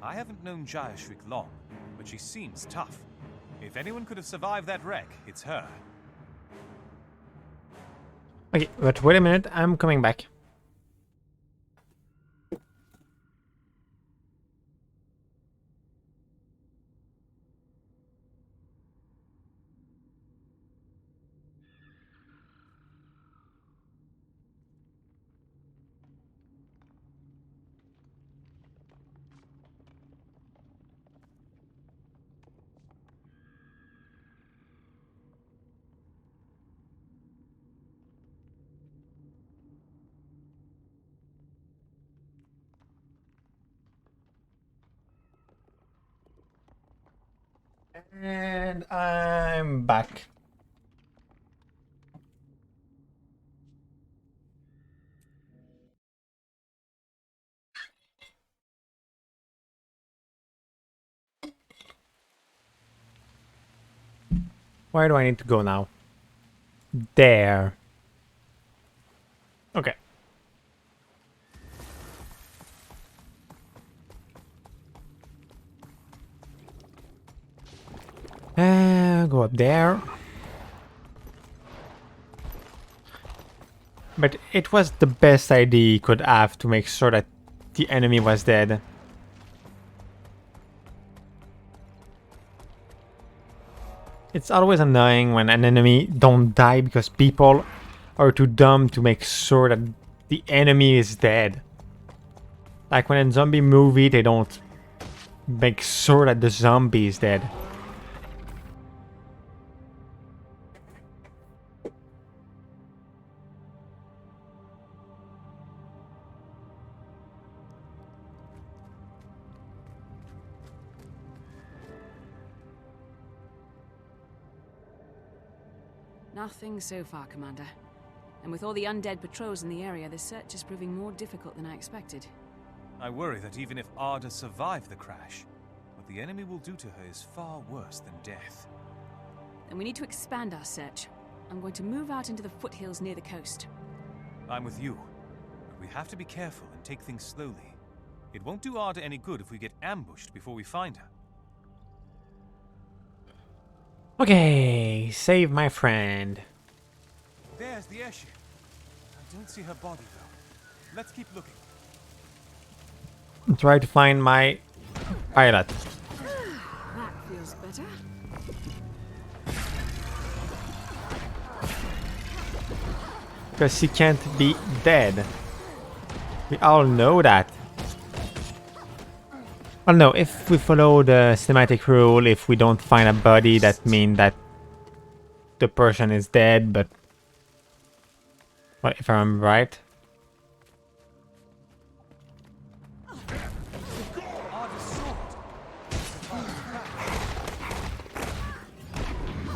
I haven't known Jayashrik long, but she seems tough. If anyone could have survived that wreck, it's her. Okay, but wait a minute, I'm coming back. And I'm back. Where do I need to go now? There. Okay. Go up there. But it was the best idea he could have to make sure that the enemy was dead. It's always annoying when an enemy don't die because people are too dumb to make sure that the enemy is dead. Like when in a zombie movie they don't make sure that the zombie is dead. Nothing so far, Commander. And with all the undead patrols in the area, the search is proving more difficult than I expected. I worry that even if Arda survived the crash, what the enemy will do to her is far worse than death. Then we need to expand our search. I'm going to move out into the foothills near the coast. I'm with you, but we have to be careful and take things slowly. It won't do Arda any good if we get ambushed before we find her. Okay, save my friend. There's the airship. I don't see her body, though. Let's keep looking. Try to find my pilot. That feels better. Because he can't be dead. We all know that. Well, no, if we follow the cinematic rule, if we don't find a body, that means that the person is dead, but... Well, if I'm right.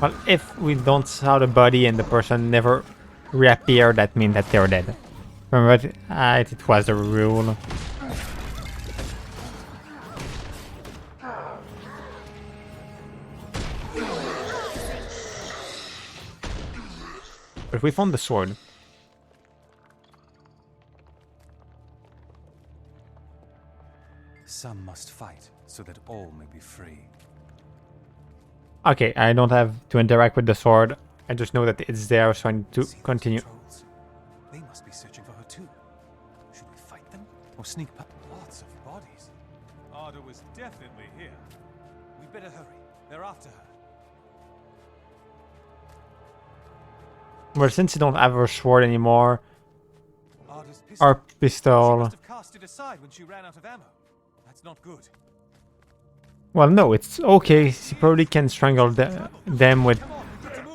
Well, if we don't saw the body and the person never reappear, that means that they're dead. Remember, it was the rule. But we found the sword. Some must fight so that all may be free. Okay, I don't have to interact with the sword. I just know that it's there, so I need to continue. They must be searching for her too. Should we fight them or sneak past? Lots of bodies. Arda was definitely here. We better hurry. They're after her. Well, since you don't have her sword anymore, our She pistol. must have cast it aside when she ran out of ammo. That's not good. Well, no, it's okay. She probably can strangle them with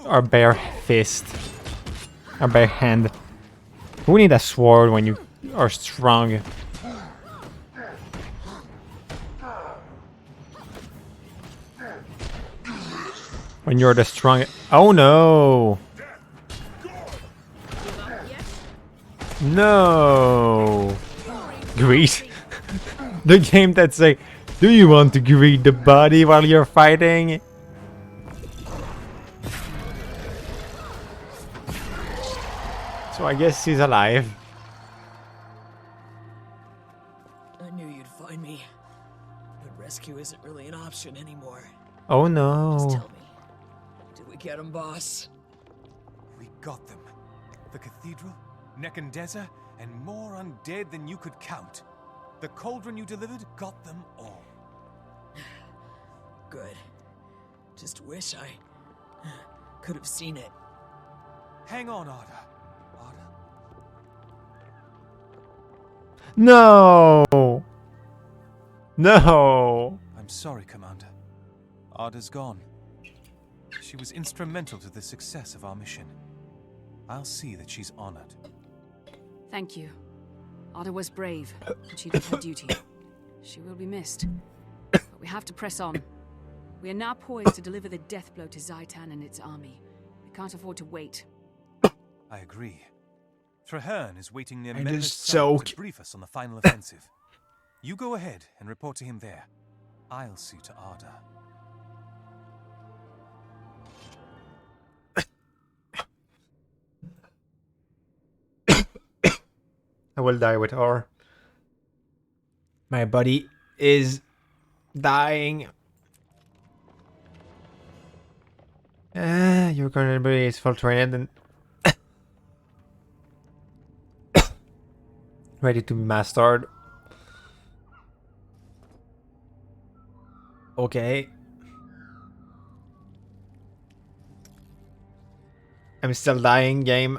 our bare fist, our bare hand. Who need a sword when you are strong? When you're the strong. Oh no! No! Greed. The game that's like, do you want to greet the body while you're fighting? So I guess he's alive. I knew you'd find me. But rescue isn't really an option anymore. Oh no. Just tell me. Did we get him, boss? We got them. The cathedral, Nekandeza, and more undead than you could count. The cauldron you delivered got them all. Good. Just wish I could have seen it. Hang on, Arda. No! No! I'm sorry, Commander. Arda's gone. She was instrumental to the success of our mission. I'll see that she's honored. Thank you. Arda was brave, and she did her duty. She will be missed. But we have to press on. We are now poised to deliver the death blow to Zaitan and its army. We can't afford to wait. I agree. Traherne is waiting near I Mena's just Summit soak. to brief us on the final offensive. You go ahead and report to him there. I'll see to Arda. I will die with her. My body is dying. Your current ability is full trained and ready to be mastered. Okay. I'm still dying, game.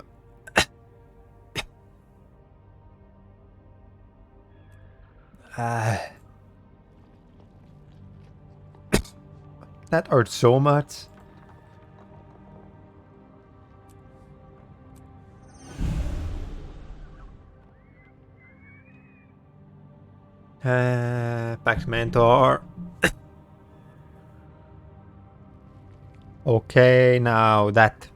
That hurt so much. Pax Mentor. Okay, now that.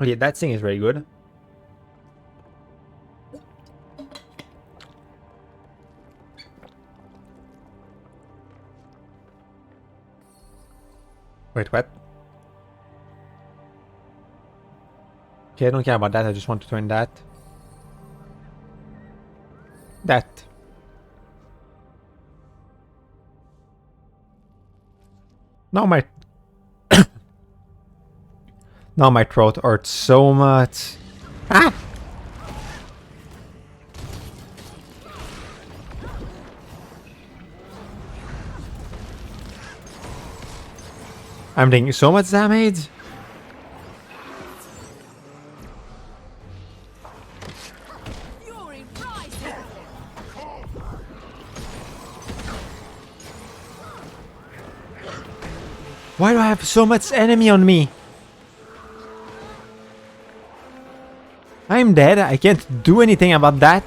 Okay, that thing is very good. Wait, what? Okay, I don't care about that. I just want to turn that. That. Now my now my throat hurts so much. Ah! I'm taking so much damage. Why do I have so much enemy on me? I'm dead. I can't do anything about that.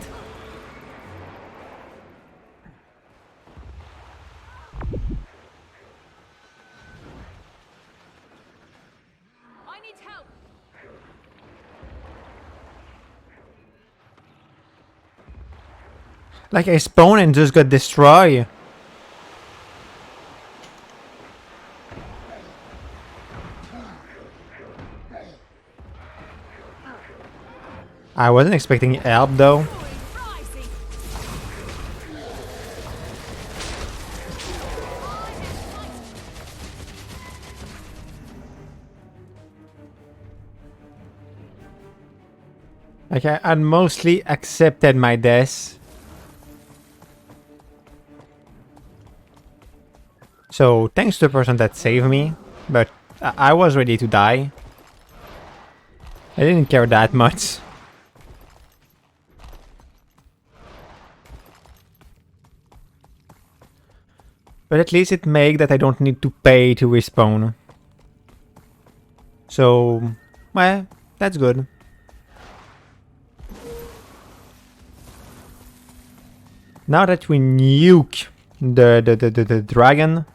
Like I spawn and just got destroyed. I wasn't expecting help though. Like I had mostly accepted my death. So thanks to the person that saved me, but I was ready to die. I didn't care that much. But at least it makes that I don't need to pay to respawn. So, well, that's good. Now that we nuke the dragon,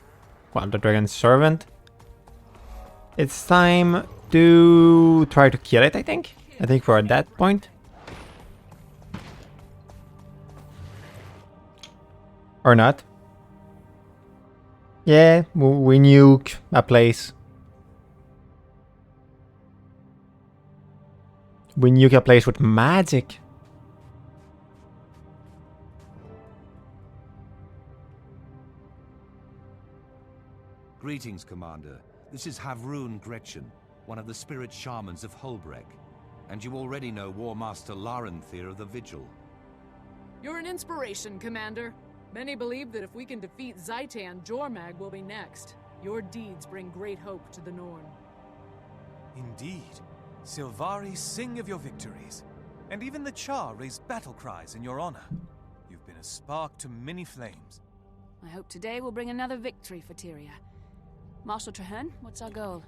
well, the dragon's servant, it's time to try to kill it, I think. I think we're at that point. Or not. Yeah, we nuke a place. We nuke a place with magic. Greetings, Commander. This is Havrun Gretchen, one of the spirit shamans of Holbrek. And you already know War Master Larenthir of the Vigil. You're an inspiration, Commander. Many believe that if we can defeat Zaitan, Jormag will be next. Your deeds bring great hope to the Norn. Indeed. Silvari sing of your victories, and even the Char raise battle cries in your honor. You've been a spark to many flames. I hope today will bring another victory for Tyria. Marshal Traherne, what's our goal?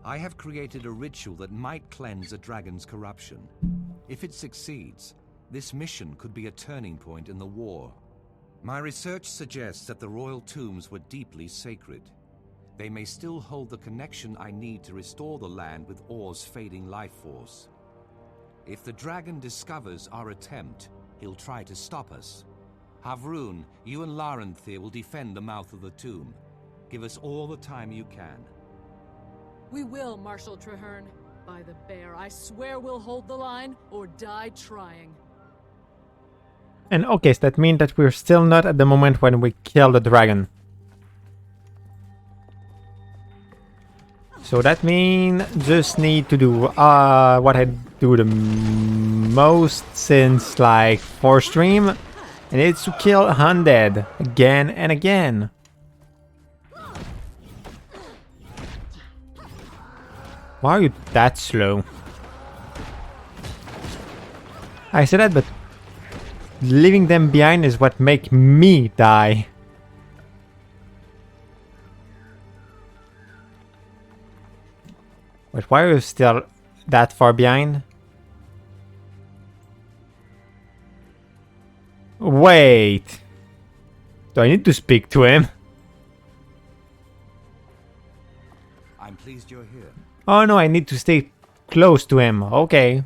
I have created a ritual that might cleanse a dragon's corruption. If it succeeds, this mission could be a turning point in the war. My research suggests that the royal tombs were deeply sacred. They may still hold the connection I need to restore the land with Or's fading life force. If the dragon discovers our attempt, he'll try to stop us. Havrun, you and Larenthir will defend the mouth of the tomb. Give us all the time you can. We will, Marshal Traherne. By the bear, I swear we'll hold the line or die trying. And okay, so that means that we're still not at the moment when we kill the dragon. So that means just need to do what I do the most since like 4th stream, and it's to kill undead again and again. Why are you that slow? I said that, but leaving them behind is what make me die. But why are you still that far behind? Wait. Do I need to speak to him? I'm pleased you're here. Oh no, I need to stay close to him. Okay.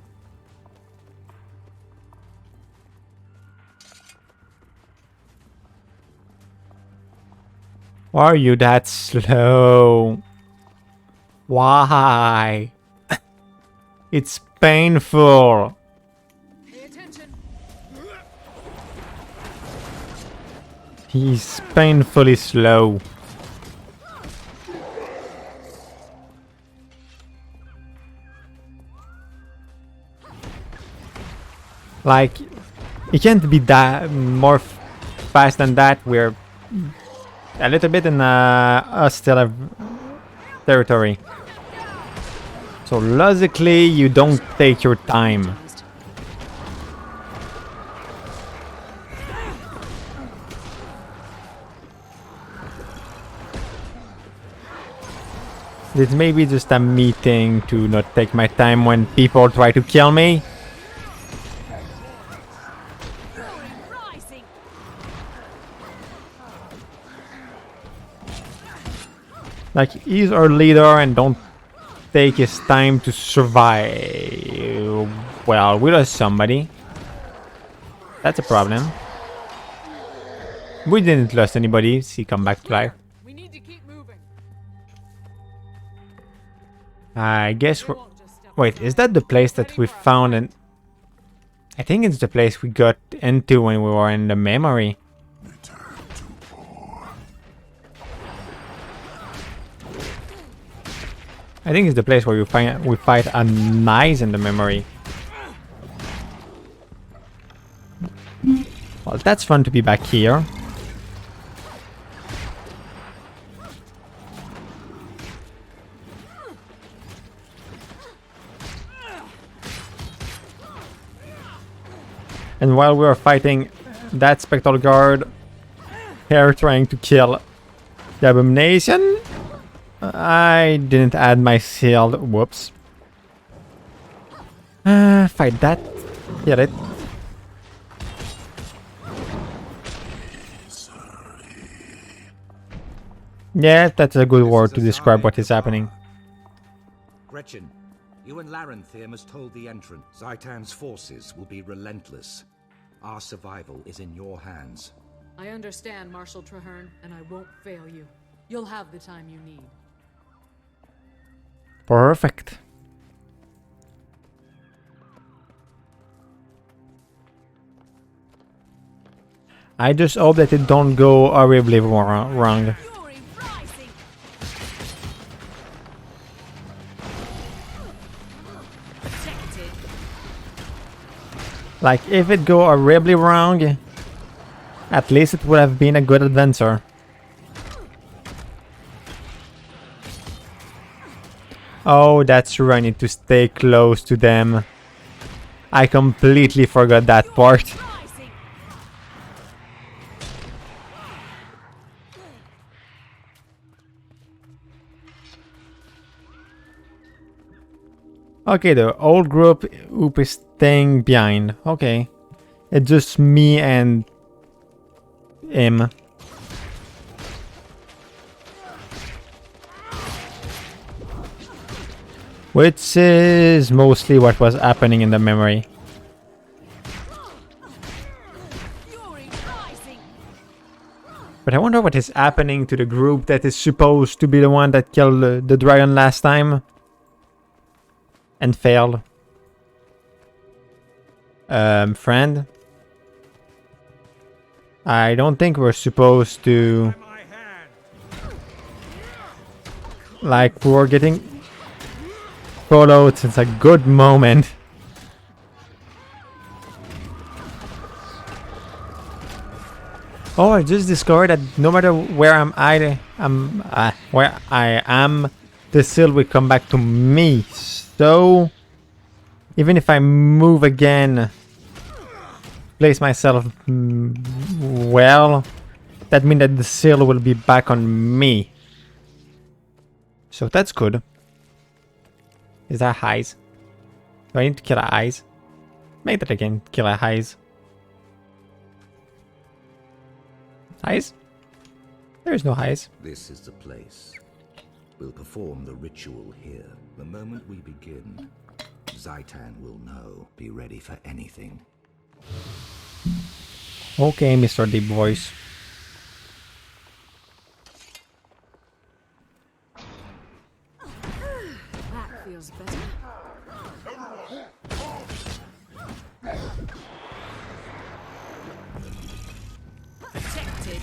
Why are you that slow? Why? It's painful. Pay attention. He's painfully slow. Like, he can't be that more fast than that. We're a little bit in hostile territory. So logically, you don't take your time. It may be just a meeting to not take my time when people try to kill me. Like, he's our leader and don't take his time to survive. Well, we lost somebody. That's a problem. We didn't lose anybody. See, come back to life. We need to keep moving. I guess we're... Wait, is that the place that we found? And I think it's the place we got into when we were in the memory. I think it's the place where we fight a knight in the memory. Well, that's fun to be back here. And while we were fighting that Spectral Guard, here trying to kill the Abomination, I didn't add my shield. Whoops. Fight that. Get it. Yeah, that's a good word to describe what is happening. Gretchen, you and Larenthir must hold the entrance. Zaitan's forces will be relentless. Our survival is in your hands. I understand, Marshal Traherne, and I won't fail you. You'll have the time you need. Perfect. I just hope that it don't go horribly wrong. Like, if it go horribly wrong, at least it would have been a good adventure. Oh, that's true, I need to stay close to them. I completely forgot that part. Okay, the old group is staying behind. Okay. It's just me and him. Which is mostly what was happening in the memory. But I wonder what is happening to the group that is supposed to be the one that killed the dragon last time. And failed. Friend? I don't think we're supposed to... Like, we're getting followed since a good moment. Oh, I just discovered that no matter where where I am, the seal will come back to me. So, even if I move again, place myself well, that means that the seal will be back on me. So that's good. Is that eyes? Do I need to kill eyes? Make that again, kill eyes. Eyes? There is no eyes. This is the place. We'll perform the ritual here. The moment we begin, Zaitan will know. Be ready for anything. Okay, Mr. Deep Voice. That feels better. Protected.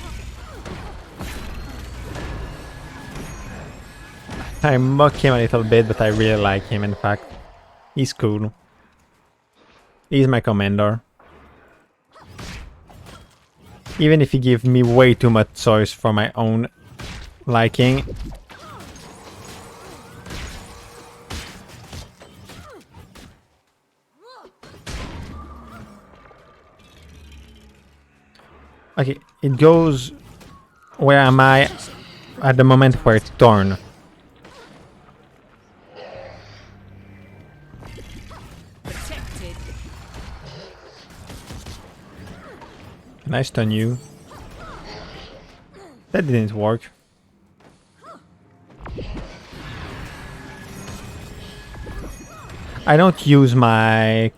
I mock him a little bit, but I really like him, in fact. He's cool. He's my commander. Even if he gives me way too much choice for my own liking. Okay, it goes... Where am I at the moment where it's torn? Can I stun you? That didn't work. I don't use my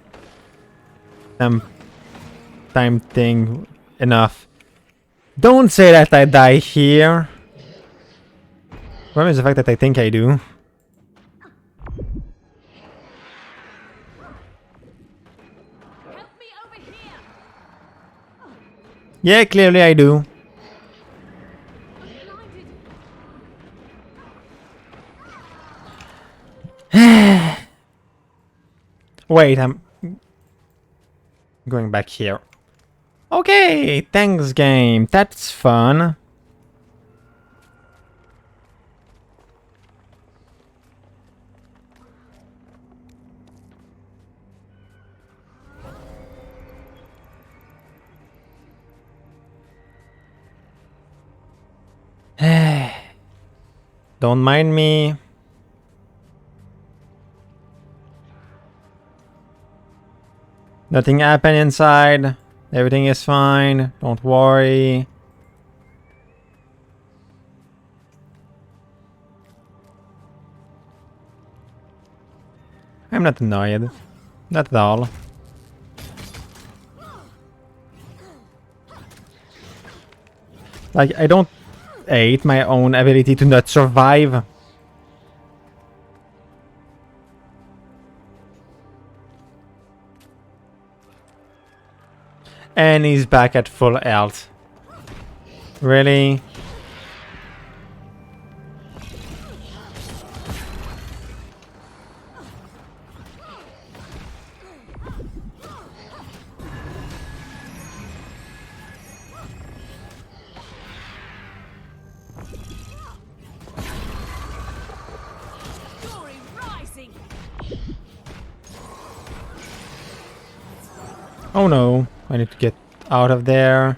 time thing enough. Don't say that I die here. Problem is the fact that I think I do. Yeah, clearly I do. Wait, I'm going back here. Okay, thanks game. That's fun. Don't mind me. Nothing happened inside. Everything is fine. Don't worry. I'm not annoyed. Not at all. Like, I don't hate my own ability to not survive. And he's back at full health. Really? Oh no, I need to get out of there.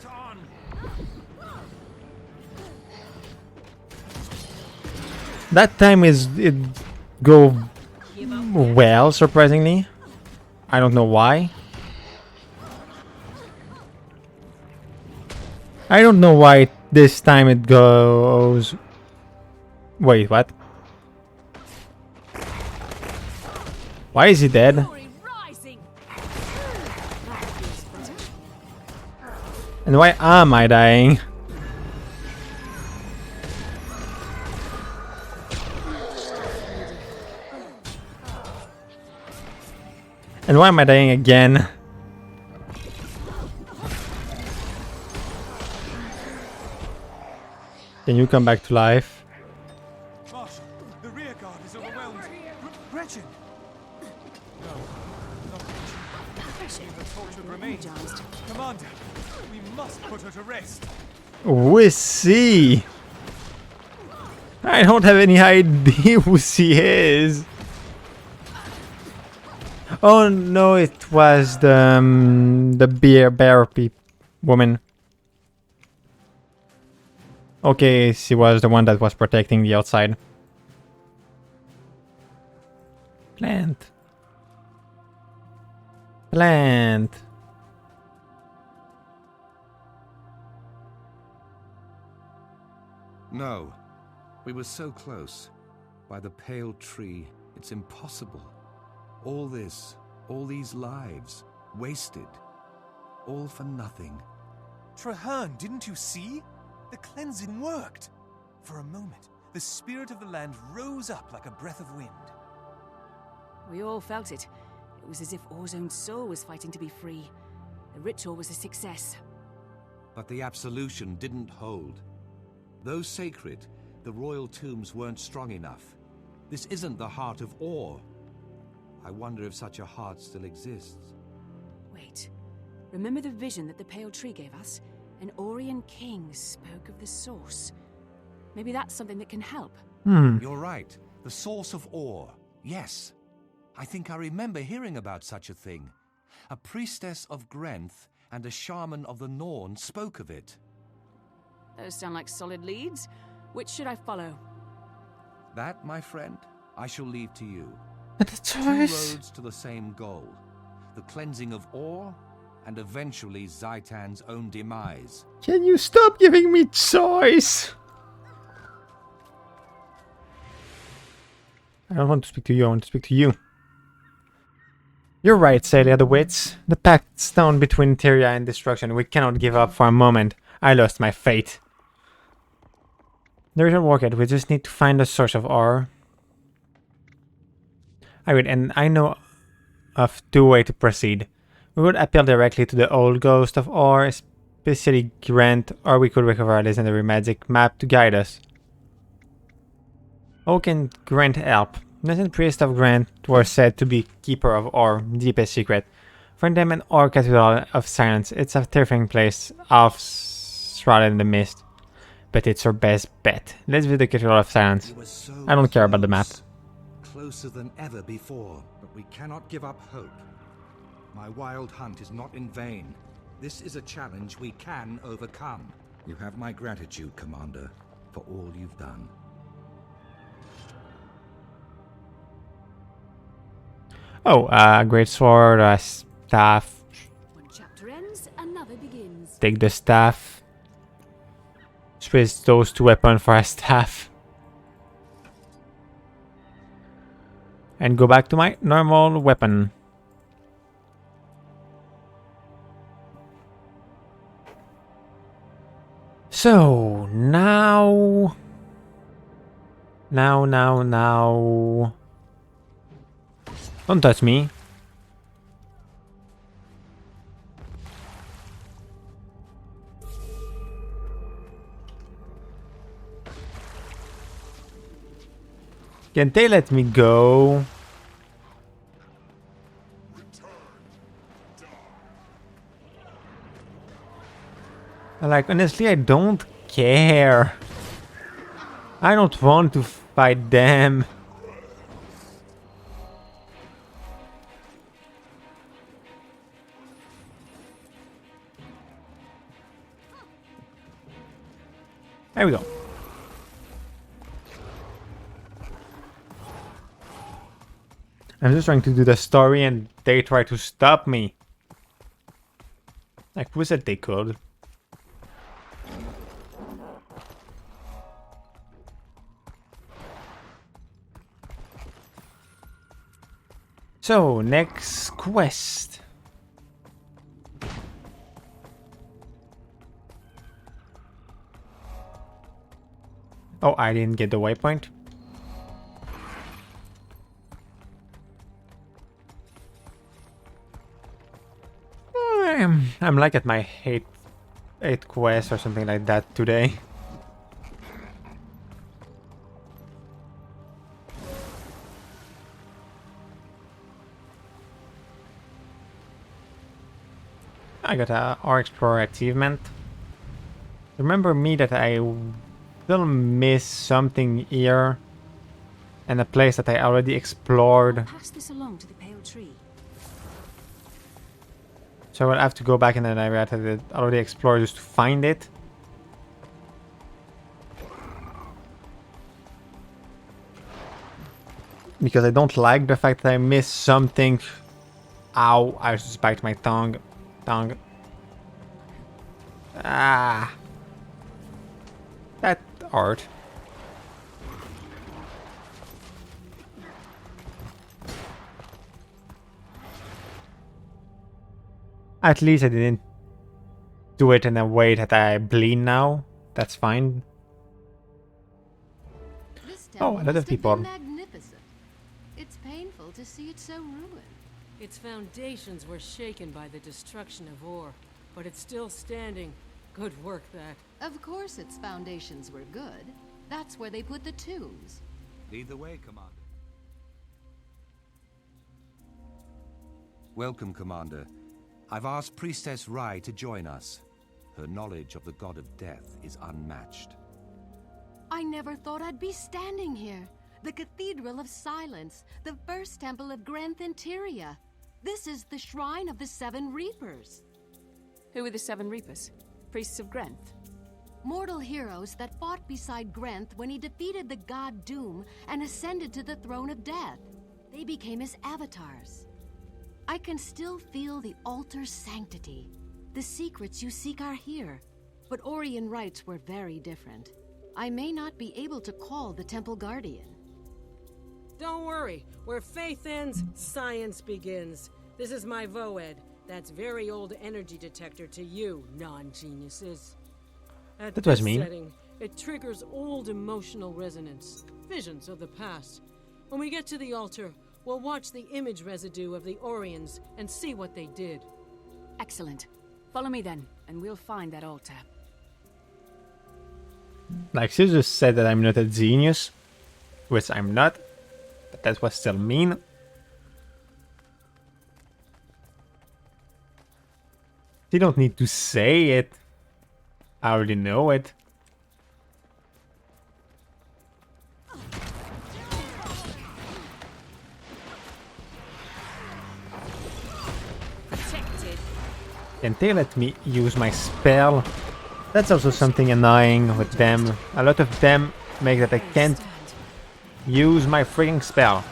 That time it go well, surprisingly. I don't know why. I don't know why this time it goes... Wait, what? Why is he dead? And why am I dying? And why am I dying again? Can you come back to life? Marshal, the rear guard is overwhelmed. Gretchen! No, not Gretchen. The tortured remains. Commander, we must put her to rest. We see. I don't have any idea who she is. Oh no, it was the bear woman. Okay, she was the one that was protecting the outside. Plant. Plant. No. We were so close. By the pale tree, it's impossible. All this, all these lives, wasted. All for nothing. Traherne, didn't you see? The cleansing worked. For a moment, the spirit of the land rose up like a breath of wind. We all felt it. It was as if Or's own soul was fighting to be free. The ritual was a success. But the absolution didn't hold. Though sacred, the royal tombs weren't strong enough. This isn't the heart of Or. I wonder if such a heart still exists. Wait. Remember the vision that the Pale Tree gave us? An Orian king spoke of the source. Maybe that's something that can help. You're right. The source of Or. Yes. I think I remember hearing about such a thing. A priestess of Grenth and a shaman of the Norn spoke of it. Those sound like solid leads. Which should I follow? That, my friend, I shall leave to you. But the choice. 2 roads to the same goal. The cleansing of Or, and eventually Zaitan's own demise. Can you stop giving me choice? I don't want to speak to you, I want to speak to you. You're right, Celia the Wits. The pact stone between Tyria and destruction. We cannot give up for a moment. I lost my faith. There is a workout. We just need to find the source of ore. And I know of two ways to proceed. We would appeal directly to the old ghost of ore, especially Grant, or we could recover a legendary magic map to guide us. How can Grant help? Ancient priests of Grant were said to be keeper of ore, deepest secret. Find them an ore cathedral of silence. It's a terrifying place, half shrouded in the mist. But it's our best bet. Let's visit the cathedral of silence. I don't care about the map. Closer than ever before, but we cannot give up hope. My wild hunt is not in vain. This is a challenge we can overcome. You have my gratitude, Commander, for all you've done. Oh, great sword, staff. One chapter ends, another begins. Take the staff. Switch those two weapons for a staff. And go back to my normal weapon. So, now... Now... Don't touch me. Can they let me go? Like, honestly, I don't care. I don't want to fight them. There we go. I'm just trying to do the story and they try to stop me. Like, who said they could? So, next quest. Oh, I didn't get the waypoint. I'm like at my 8th quest or something like that today. I got a Ore Explorer achievement. Remember me that I still miss something here and a place that I already explored. Pass this along to the pale tree. So I'll have to go back in an area that I already explored just to find it. Because I don't like the fact that I missed something. Ow, I just bite my tongue. Ah. That hurt. At least I didn't do it in a way that I bleed now. That's fine. Oh, a lot of people. Magnificent. It's painful to see it so ruined. Its foundations were shaken by the destruction of ore, but it's still standing. Good work, that. Of course its foundations were good. That's where they put the tombs. Lead the way, Commander. Welcome, Commander. I've asked Priestess Rai to join us. Her knowledge of the god of death is unmatched. I never thought I'd be standing here. The Cathedral of Silence, the first temple of Grenth in Tyria. This is the Shrine of the Seven Reapers. Who are the Seven Reapers? Priests of Grenth? Mortal heroes that fought beside Grenth when he defeated the god Doom and ascended to the throne of death. They became his avatars. I can still feel the altar's sanctity. The secrets you seek are here, but Orion rites were very different. I may not be able to call the Temple Guardian. Don't worry. Where faith ends, science begins. This is my VOD. That's very old energy detector to you, non-geniuses. At That was this mean. setting, it triggers old emotional resonance, visions of the past. When we get to the altar, we'll watch the image residue of the Orions and see what they did. Excellent. Follow me then, and we'll find that altar. Like, she just said that I'm not a genius, which I'm not, but that was still mean. You don't need to say it. I already know it. Protected. Can they let me use my spell? That's also something annoying with them. A lot of them make that I can't use my freaking spell.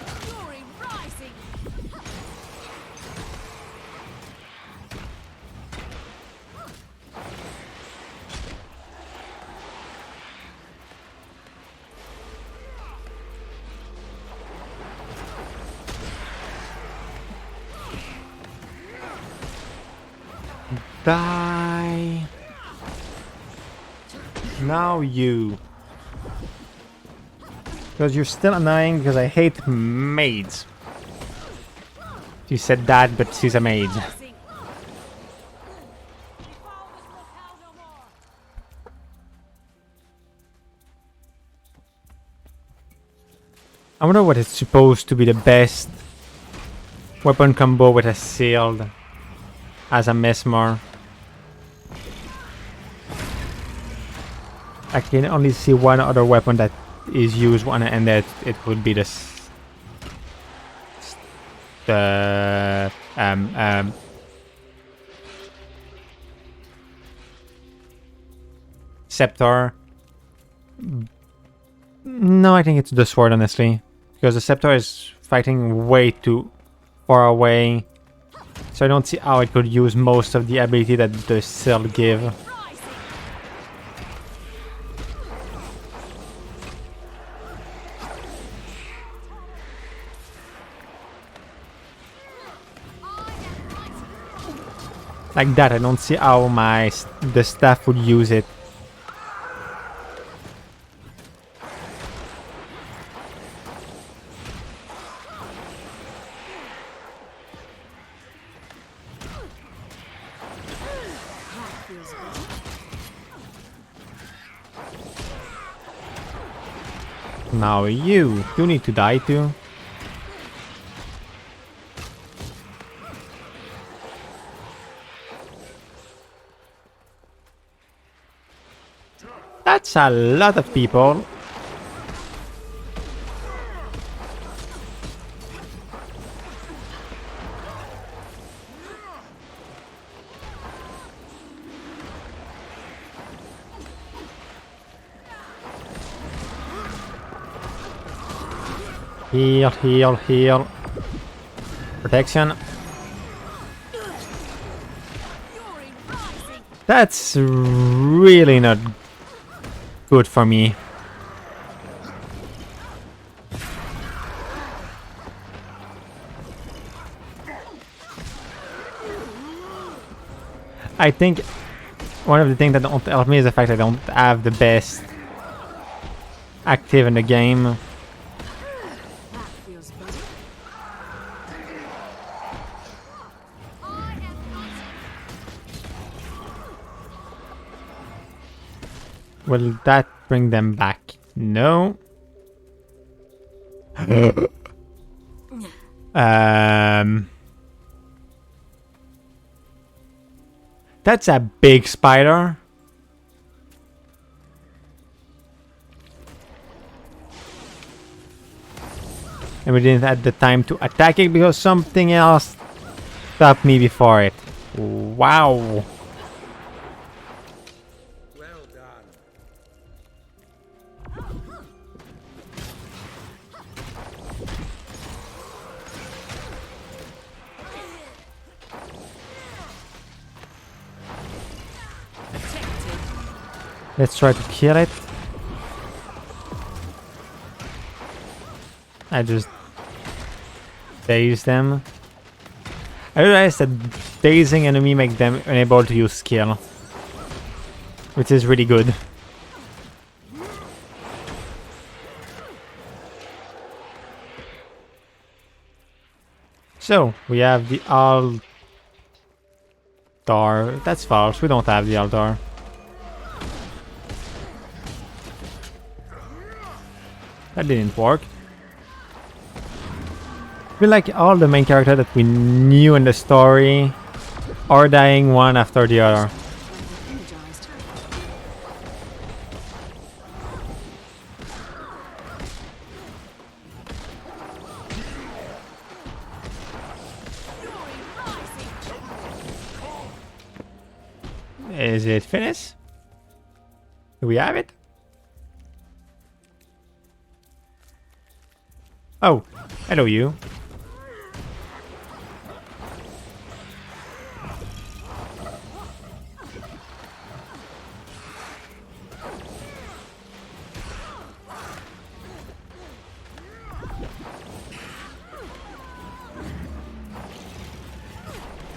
Die. Now you. Because you're still annoying because I hate maids. She said that, but she's a maid. I wonder what is supposed to be the best weapon combo with a shield as a mesmer. I can only see one other weapon that is used one, and that it would be the scepter. No, I think it's the sword, honestly, because the scepter is fighting way too far away, so I don't see how it could use most of the ability that the shield give. Like that, I don't see how the staff would use it. Now you need to die too. That's a lot of people. Heal, heal, heal. Protection. That's really not good for me. I think one of the things that don't help me is the fact I don't have the best active in the game. Will that bring them back? No. That's a big spider. And we didn't have the time to attack it because something else stopped me before it. Wow. Let's try to kill it. I just dazed them. I realized that dazing enemy make them unable to use skill, which is really good. So, we have the altar. That's false, we don't have the altar. That didn't work. I feel like all the main characters that we knew in the story are dying one after the other. Is it finished? Do we have it? Oh, hello you.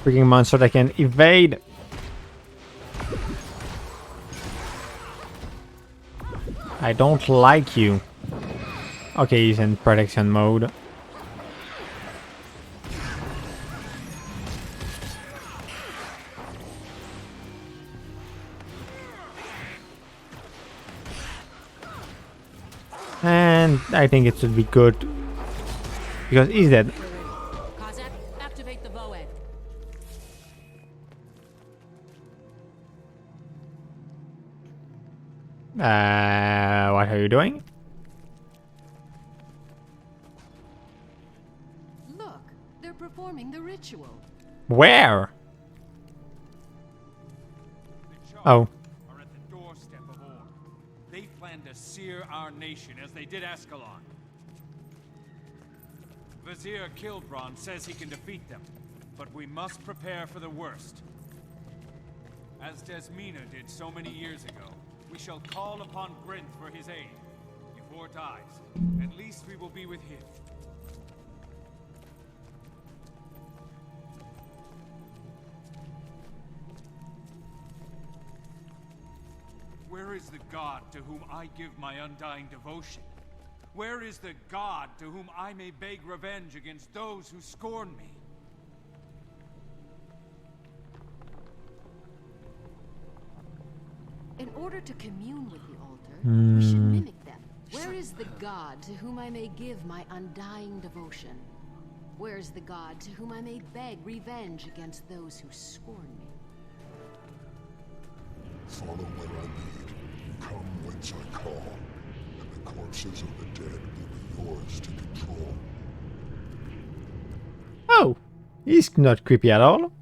Freaking monster that can evade. I don't like you. Okay, he's in protection mode. And I think it should be good because he's dead. Kazak, activate the VOD. What are you doing? Look, they're performing the ritual. Where? Oh. Are at the doorstep of Orr. They plan to sear our nation as they did Ascalon. Vizier Kilbron says he can defeat them, but we must prepare for the worst. As Desmina did so many years ago, we shall call upon Grinth for his aid. If Orr dies, at least we will be with him. Where is the god to whom I give my undying devotion? Where is the god to whom I may beg revenge against those who scorn me? In order to commune with the altar, we should mimic them. Where is the god to whom I may give my undying devotion? Where is the god to whom I may beg revenge against those who scorn me? Follow where I lead. Come whence I call. And the corpses of the dead will be yours to control. Oh, he's not creepy at all.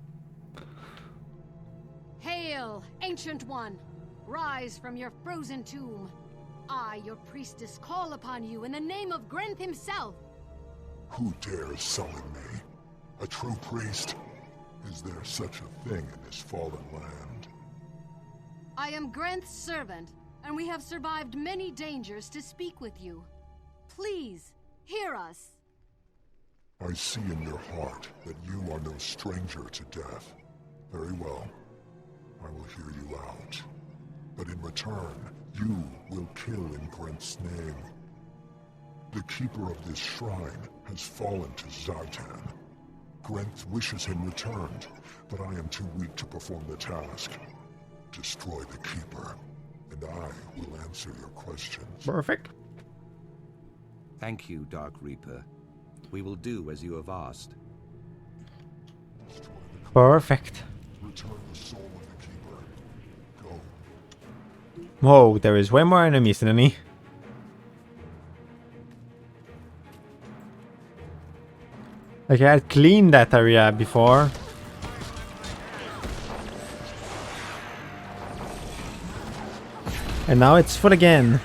Hail, Ancient One! Rise from your frozen tomb. I, your priestess, call upon you in the name of Grenth himself. Who dares sully me? A true priest? Is there such a thing in this fallen land? I am Grenth's servant, and we have survived many dangers to speak with you. Please, hear us. I see in your heart that you are no stranger to death. Very well. I will hear you out. But in return, you will kill in Grenth's name. The keeper of this shrine has fallen to Zaitan. Grenth wishes him returned, but I am too weak to perform the task. Destroy the keeper, and I will answer your questions. Perfect. Thank you, Dark Reaper. We will do as you have asked. Perfect. Return the soul of the keeper. Go. Whoa, there is way more enemies than me. Like I had cleaned that area before. And now it's full again.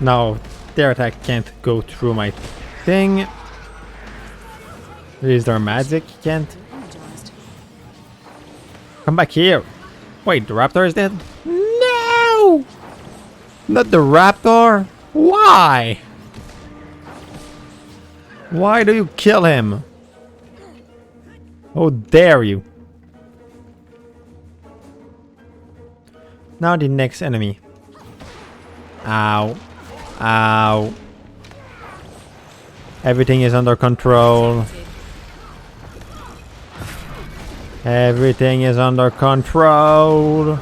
Now Their attack can't go through my thing. Is there magic? Can't. Come back here. Wait, the raptor is dead? No! Not the raptor? Why? Why do you kill him? How dare you? Now the next enemy. Ow. Ow. Everything is under control. Everything is under control.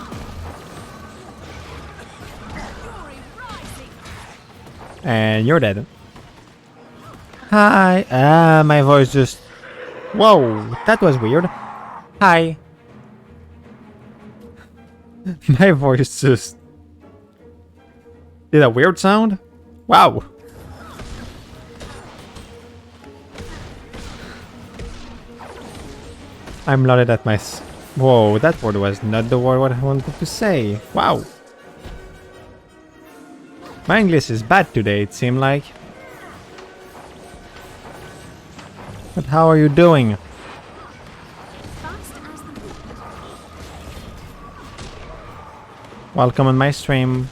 And you're dead. Hi. My voice just... Whoa, that was weird. Hi. My voice just... did a weird sound? Wow. I'm loaded at my... Whoa, that word was not the word what I wanted to say. Wow. My English is bad today, it seemed like. But how are you doing? Welcome on my stream.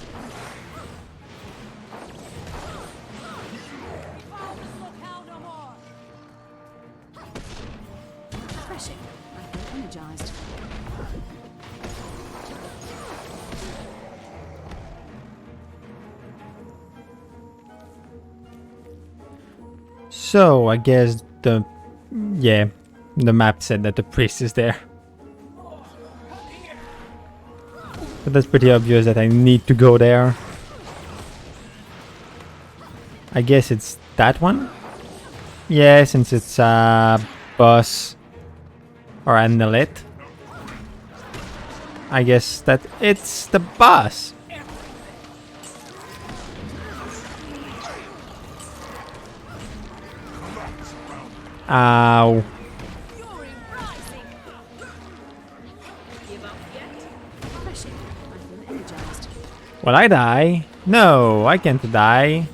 So, I guess the... yeah, the map said that the priest is there. But that's pretty obvious that I need to go there. I guess it's that one? Yeah, since it's a boss or an elite. I guess that it's the boss. Ow. Will I die? No, I can't die.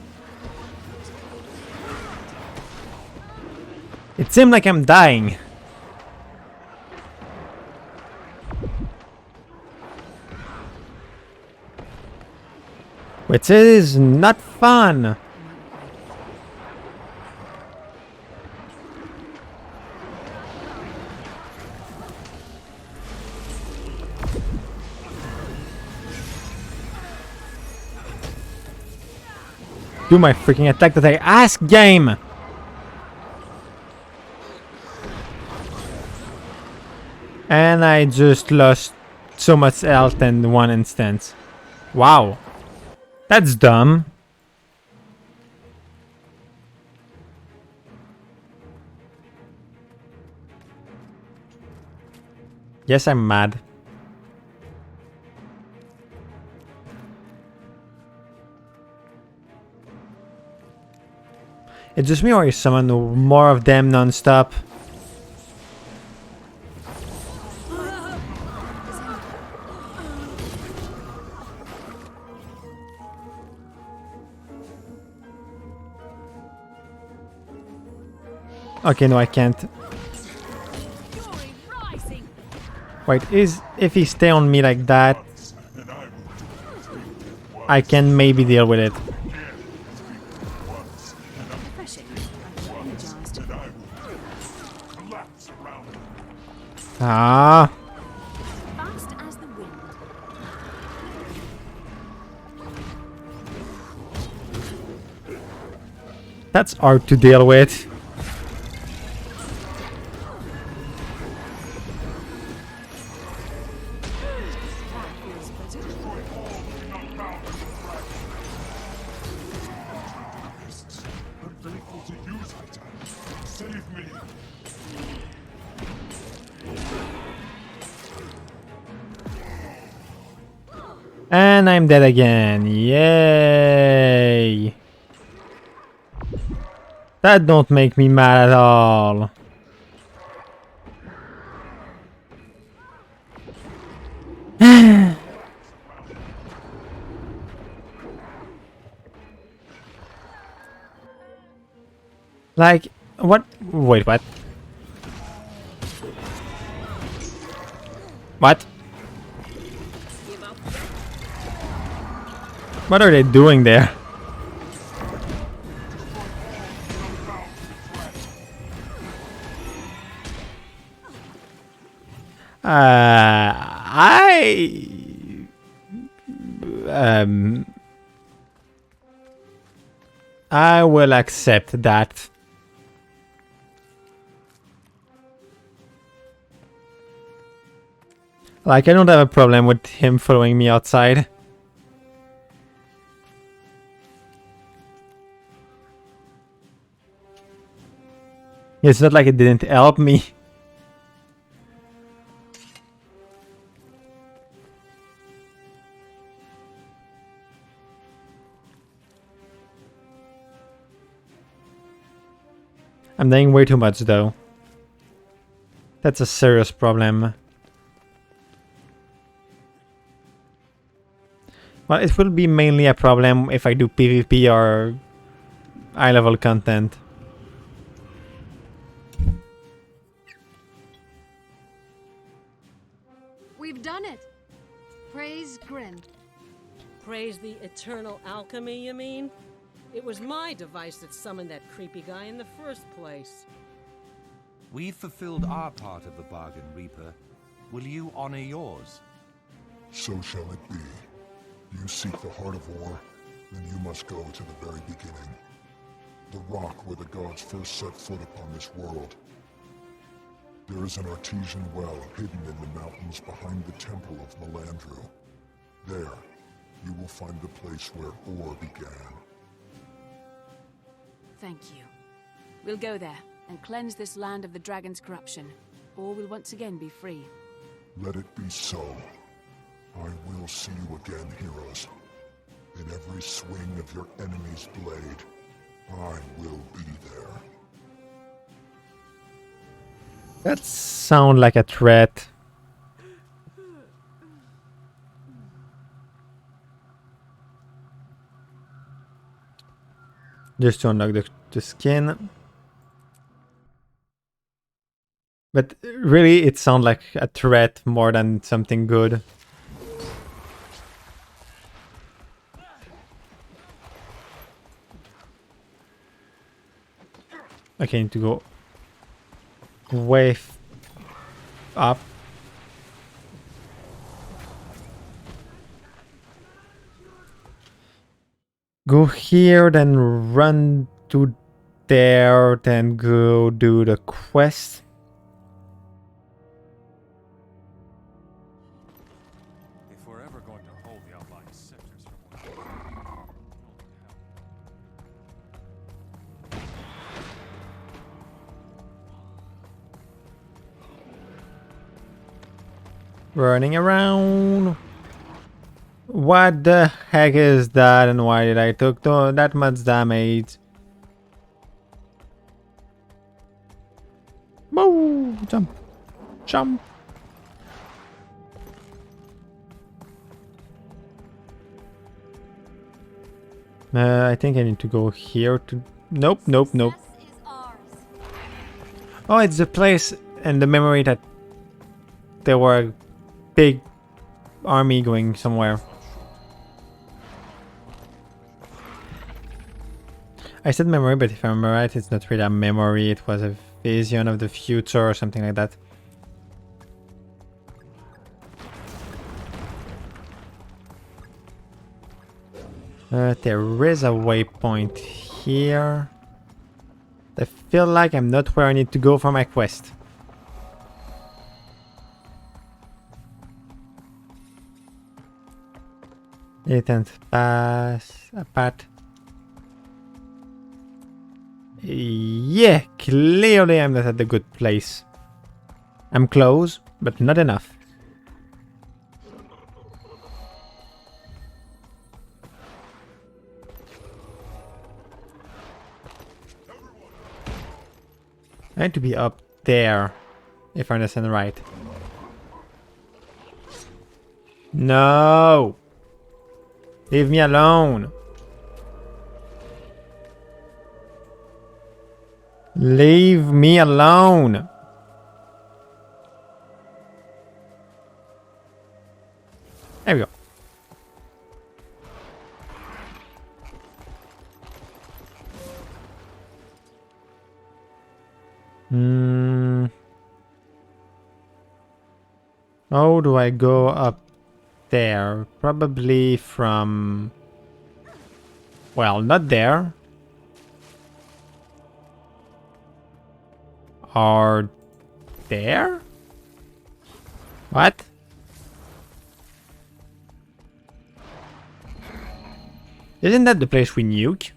It seemed like I'm dying. Which is not fun. Do my freaking attack that I asked, game! And I just lost so much health in one instance. Wow. That's dumb. Yes, I'm mad. It's just me or is someone more of them non-stop? Okay, no, I can't. Wait, if he stay on me like that, I can maybe deal with it. Ah. That's hard to deal with. And I'm dead again. Yay! That don't make me mad at all. Like, what? Wait, what? What? What are they doing there? I will accept that. Like, I don't have a problem with him following me outside. It's not like it didn't help me. I'm dying way too much though. That's a serious problem. Well, it will be mainly a problem if I do PvP or high-level content. We've done it. Praise Grin. Praise the eternal alchemy, you mean? It was my device that summoned that creepy guy in the first place. We've fulfilled our part of the bargain, Reaper. Will you honor yours? So shall it be. You seek the heart of war, then you must go to the very beginning. The rock where the gods first set foot upon this world. There is an artesian well hidden in the mountains behind the temple of Melandru. There, you will find the place where ore began. Thank you. We'll go there and cleanse this land of the dragon's corruption, or we'll once again be free. Let it be so. I will see you again, heroes. In every swing of your enemy's blade, I will be there. That sounds like a threat. Just to unlock the skin. But really, it sounds like a threat more than something good. Okay, I need to go way up. Go here, then run to there, then go do the quest. If we're ever going to hold the outlying sectors from one Running around. What the heck is that, and why did I took that much damage? Woo! Jump! Jump! I think I need to go here to... Nope, nope, nope. Oh, it's the place and the memory that there were a big army going somewhere. I said memory, but if I remember right, it's not really a memory, it was a vision of the future or something like that. There is a waypoint here. I feel like I'm not where I need to go for my quest. Didn't pass a path. Yeah, clearly I'm not at the good place. I'm close, but not enough. I need to be up there, if I understand right. No! Leave me alone! Leave me alone. There we go. How do I go up there? Probably from... Well, not there. Or there? What? Isn't that the place we nuke?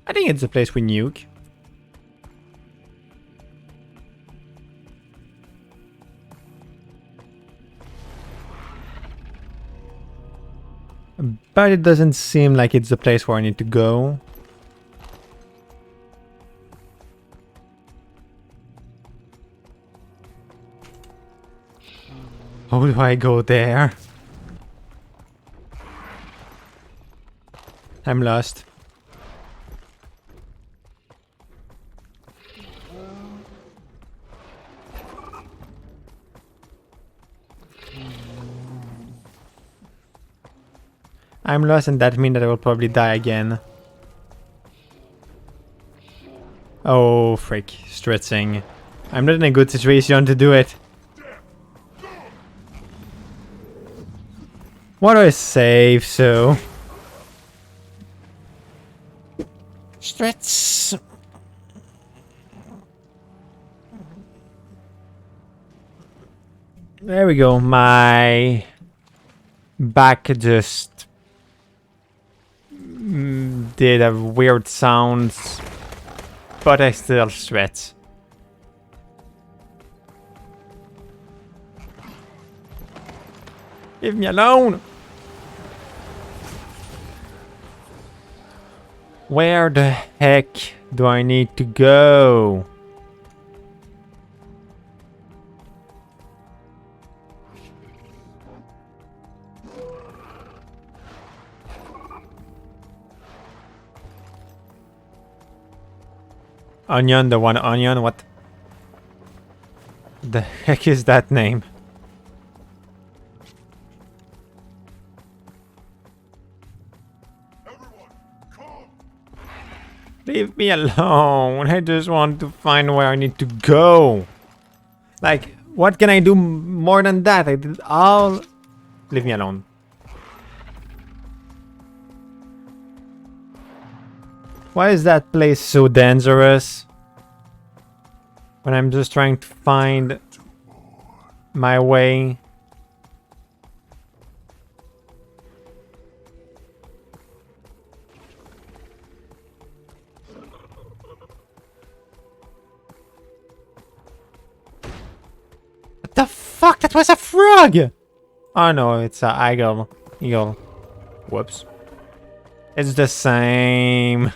I think it's the place we nuke. But it doesn't seem like it's the place where I need to go. How do I go there? I'm lost. I'm lost, and that means that I will probably die again. Oh, frick. Stretching. I'm not in a good situation to do it. What do I save, so... Stretch. There we go. My back just did a weird sounds, but I still stretch. Leave me alone. Where the heck do I need to go? Onion, the one onion, what? The heck is that name? Leave me alone. I just want to find where I need to go. Like, what can I do more than that? I did all... Leave me alone. Why is that place so dangerous? When I'm just trying to find my way. What the fuck? That was a frog! Oh no, it's an eagle. Eagle. Whoops. It's the same.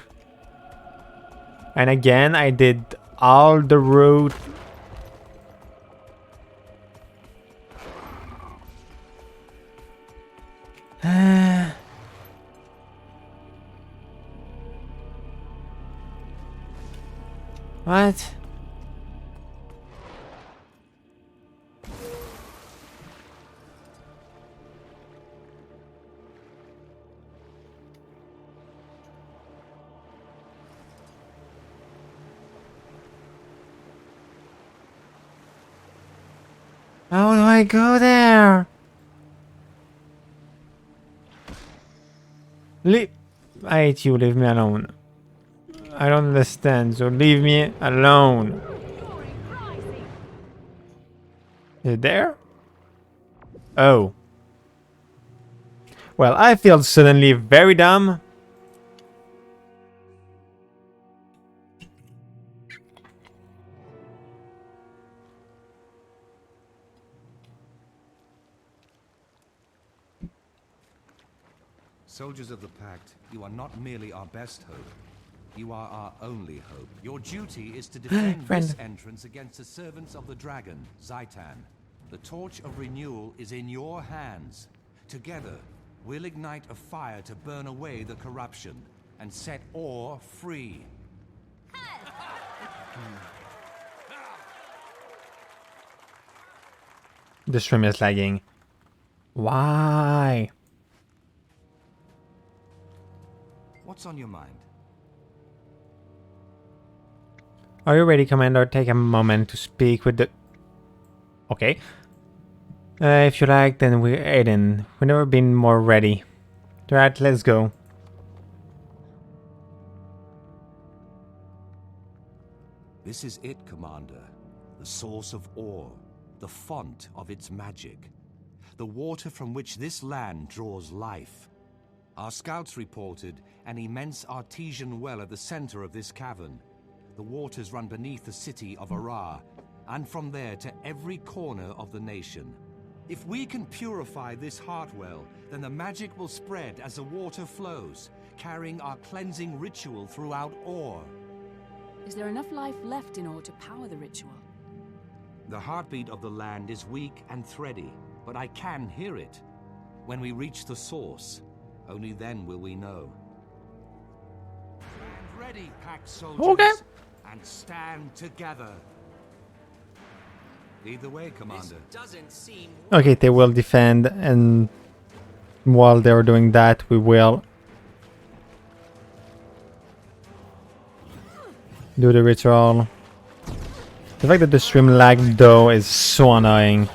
And again, I did all the route. What? How do I go there? I hate you, leave me alone. I don't understand, so leave me alone. Is it there? Oh. Well, I feel suddenly very dumb. Soldiers of the Pact, you are not merely our best hope. You are our only hope. Your duty is to defend this entrance against the servants of the dragon, Zaitan. The torch of renewal is in your hands. Together, we'll ignite a fire to burn away the corruption and set Orr free. The stream is lagging. Why? What's on your mind? Are you ready, Commander? Take a moment to speak with the... Okay. If you like, then we're Aiden. We've never been more ready. Right, let's go. This is it, Commander. The source of ore, the font of its magic. The water from which this land draws life. Our scouts reported an immense artesian well at the center of this cavern. The waters run beneath the city of Arar, and from there to every corner of the nation. If we can purify this heart well, then the magic will spread as the water flows, carrying our cleansing ritual throughout Ore. Is there enough life left in order to power the ritual? The heartbeat of the land is weak and thready, but I can hear it. When we reach the source, only then will we know. Stand ready, pack soldiers, okay. And stand together. Lead the way, Commander. Okay, they will defend, and while they're doing that, we will do the ritual. The fact that the stream lagged though is so annoying.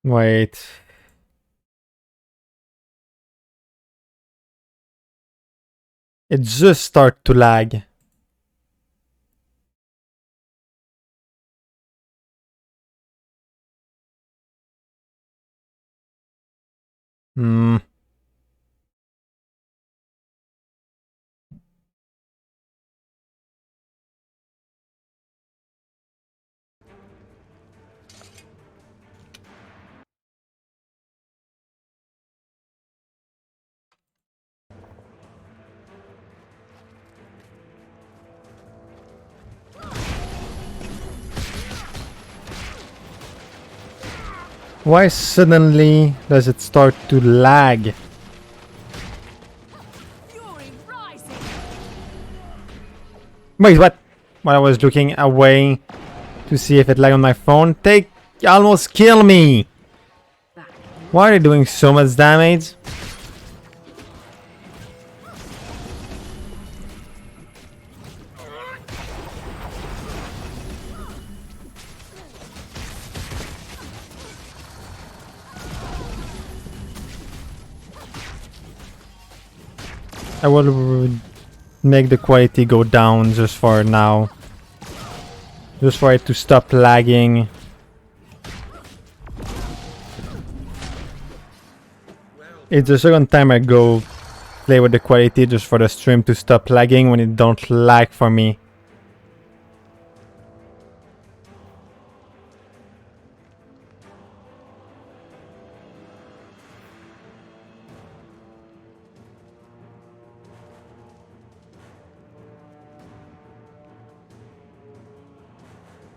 Wait. It just started to lag. Hmm. Why suddenly does it start to lag? Wait, what? While I was looking away to see if it lagged on my phone, they almost kill me! Why are they doing so much damage? I will make the quality go down just for now. Just for it to stop lagging. It's the second time I go play with the quality just for the stream to stop lagging when it don't lag for me.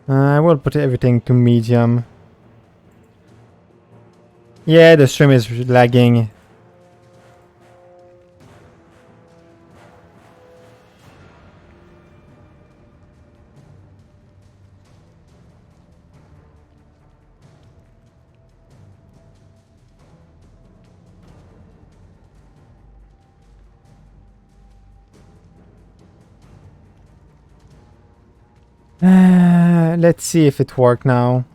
I will put everything to medium. Yeah, the stream is lagging. Let's see if it worked now.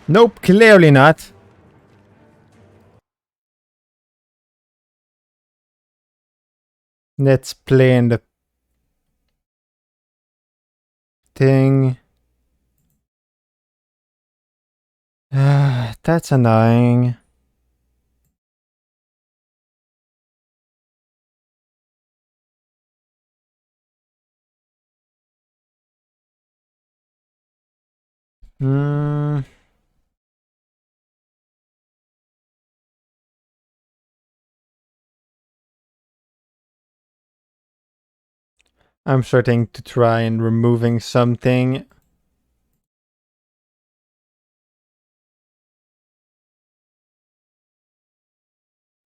Nope, clearly not. Let's play in the thing. That's annoying. Hmm. I'm starting to try and removing something.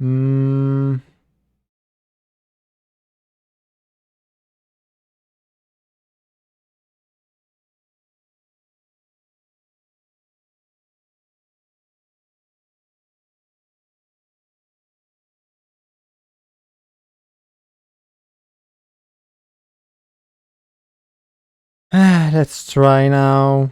Hmm. Let's try now.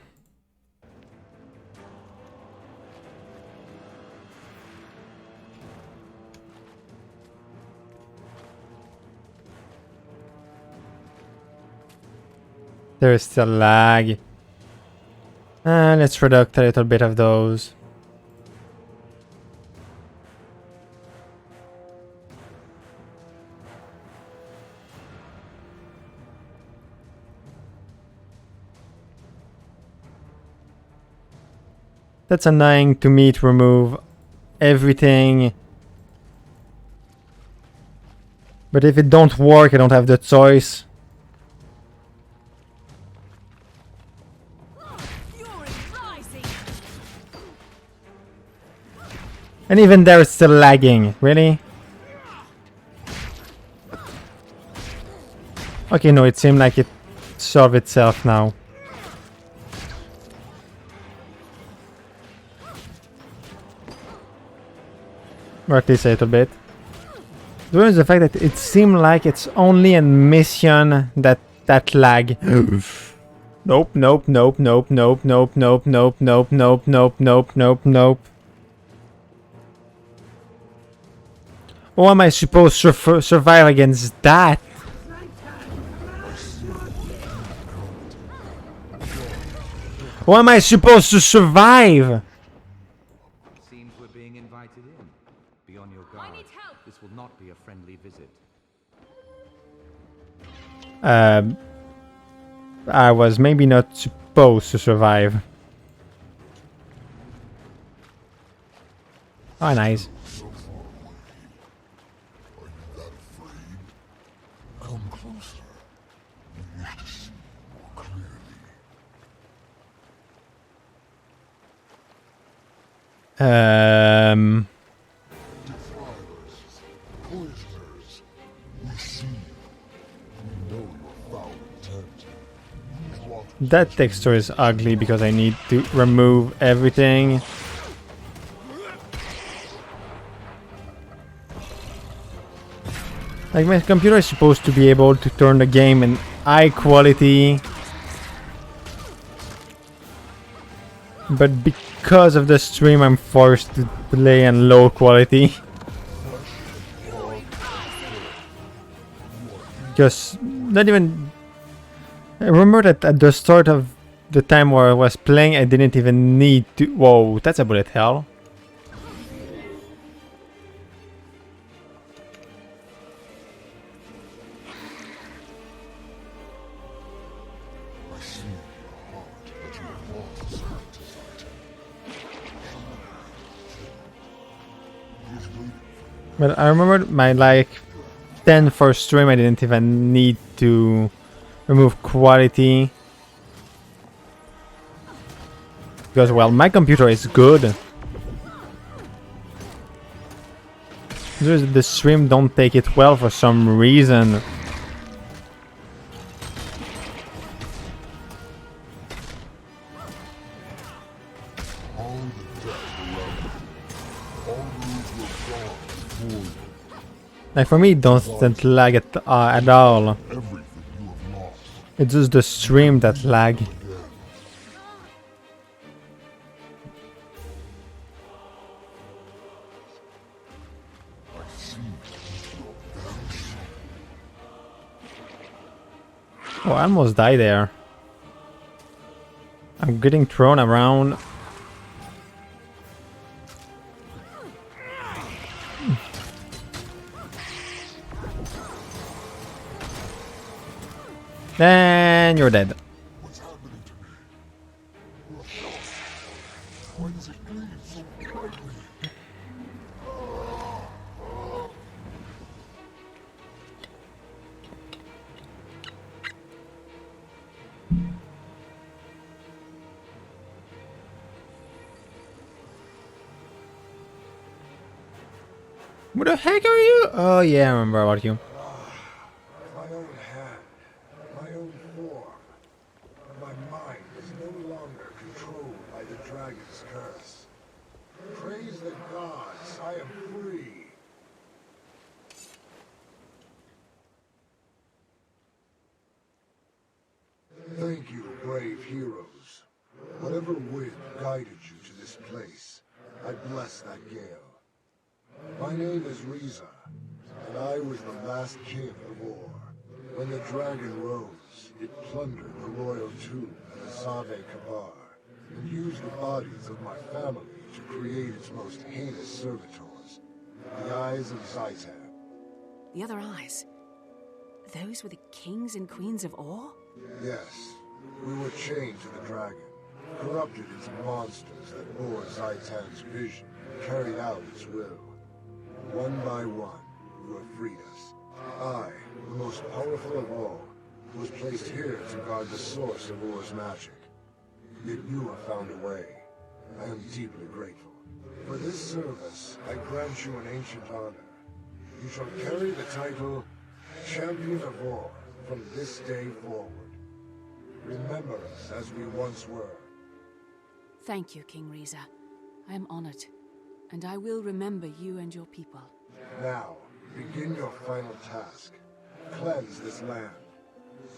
There is still lag. Let's reduct a little bit of those. That's annoying to me to remove everything. But if it don't work, I don't have the choice. And even there it's still lagging. Really? Okay, no, it seemed like it solved itself now. Or at least a little bit. The one is the fact that it seemed like it's only in mission that lag. Nope, nope, nope, nope, nope, nope, nope, nope, nope, nope, nope, nope, nope, nope. How am I supposed to survive against that? How am I supposed to survive? Seems we're being invited in. Be on your guard. This will not be a friendly visit. I was maybe not supposed to survive. Oh, nice. Come closer. We wish to see more clearly. Defilers, poisoners, we see you. We know your foul intent. We want That texture is ugly because I need to remove everything. Like, my computer is supposed to be able to turn the game in high quality. But because of the stream, I'm forced to play in low quality. Just not even... I remember that at the start of the time where I was playing, I didn't even need to... Whoa, that's a bullet hell. But I remember my like 10 first stream, I didn't even need to remove quality. Because, well, my computer is good. Just the stream don't take it well for some reason. Like, for me, it doesn't lag at all. It's just the stream that lag. Oh, I almost died there. I'm getting thrown around. Then you're dead. What's happening to me? Why does it bleed so brightly? Who the heck are you? Oh yeah, I remember about you. My own hand, my own form. My mind is no longer controlled by the dragon's curse. Praise the gods, I am free. Thank you, brave heroes. Whatever wind guided you to this place, I bless that gale. My name is Riza, and I was the last king of Or. When the dragon rose, it plundered the royal tomb at the Save Kabar, and used the bodies of my family to create its most heinous servitors, the Eyes of Zaitan. The other eyes? Those were the kings and queens of Or? Yes, we were chained to the dragon, corrupted into monsters that bore Zaitan's vision, carried out its will. One by one, you have freed us. I, the most powerful of all, was placed here to guard the source of Or's magic. Yet you have found a way. I am deeply grateful. For this service, I grant you an ancient honor. You shall carry the title Champion of Or from this day forward. Remember us as we once were. Thank you, King Riza. I am honored, and I will remember you and your people. Now, begin your final task. Cleanse this land.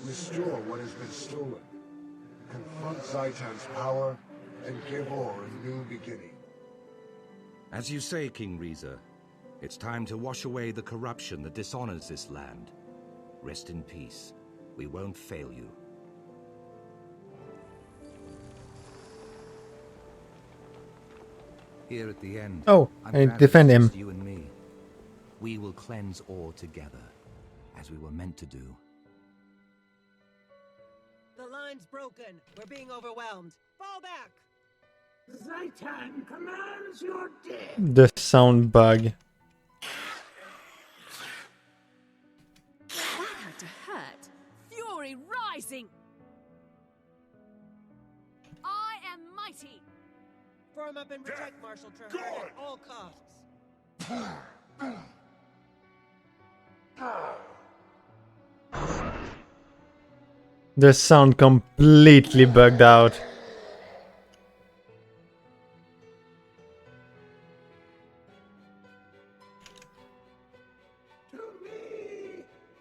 Restore what has been stolen. Confront Zaitan's power, and give Or a new beginning. As you say, King Riza, it's time to wash away the corruption that dishonors this land. Rest in peace. We won't fail you. Here at the end, Oh, I'm I glad defend it's him. just you and me. We will cleanse Or together, as we were meant to do. The line's broken. We're being overwhelmed. Fall back! Zaitan commands your death. The sound bug. That had to hurt. Fury rising! I am mighty! Form up and protect Marshal Traherne at all costs. The sound completely bugged out.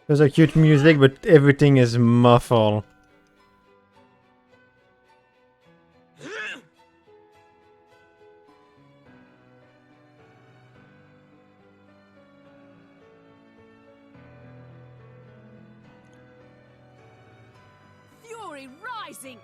There's a cute music, but everything is muffled. Fury rising!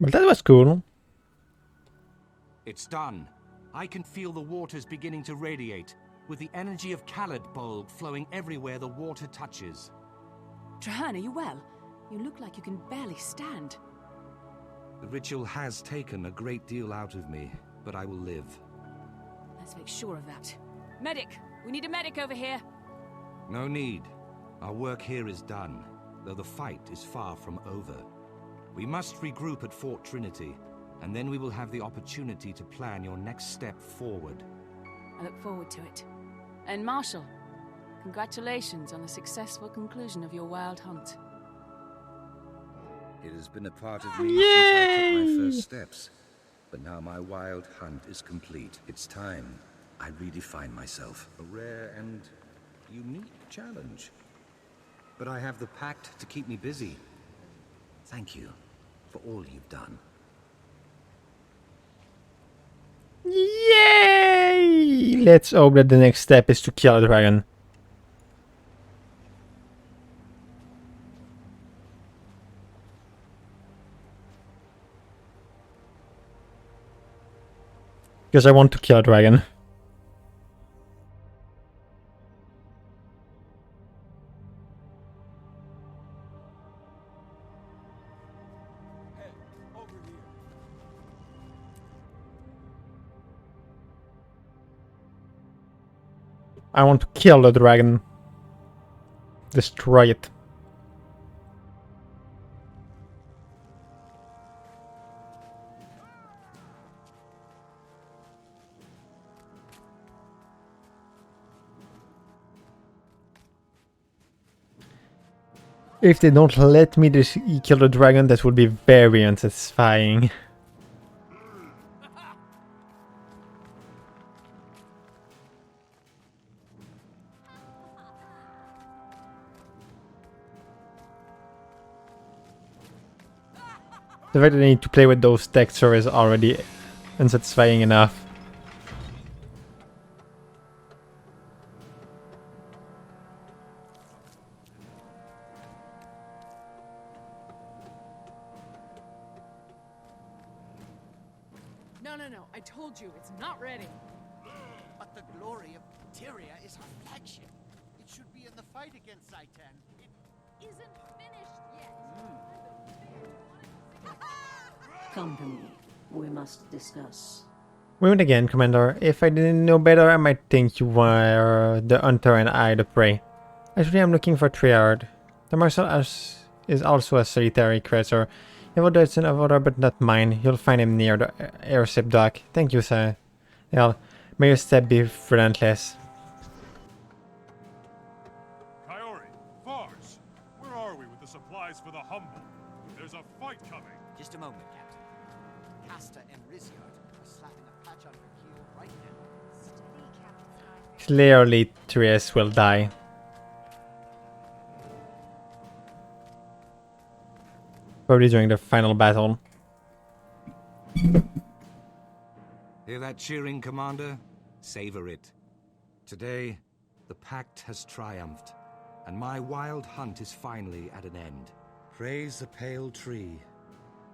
But that was cool. It's done. I can feel the waters beginning to radiate, with the energy of Khalid Bulb flowing everywhere the water touches. Traherne, are you well? You look like you can barely stand. The ritual has taken a great deal out of me, but I will live. Let's make sure of that. Medic! We need a medic over here! No need. Our work here is done, though the fight is far from over. We must regroup at Fort Trinity, and then we will have the opportunity to plan your next step forward. I look forward to it. And Marshal, congratulations on the successful conclusion of your wild hunt. It has been a part of me since I took my first steps. But now my wild hunt is complete. It's time I redefine myself. A rare and unique challenge. But I have the pact to keep me busy. Thank you for all you've done. Yay! Let's hope that the next step is to kill a dragon. Because I want to kill a dragon. I want to kill the dragon. Destroy it. If they don't let me kill the dragon, that would be very unsatisfying. The fact that I need to play with those textures is already unsatisfying enough. No, I told you, it's not ready. But the glory of Tyria is our flagship. It should be in the fight against Zaitan. It isn't finished yet. Come to me. We must discuss. Women again, Commander. If I didn't know better, I might think you were the hunter and I the prey. Actually, I'm looking for Triard. The Marshal is also a solitary creature. You have a dozen of other, but not mine. You'll find him near the airship dock. Thank you, sir. Well, may your step be relentless. Kaori, Vars, where are we with the supplies for the Humble? There's a fight coming. Just a moment, Captain. Casta and Rizyard are slapping a patch on her keel right now. Steady, Captain. Clearly, Trieste will die. Probably during the final battle. Hear that cheering, Commander? Savor it. Today, the Pact has triumphed, and my wild hunt is finally at an end. Praise the pale tree.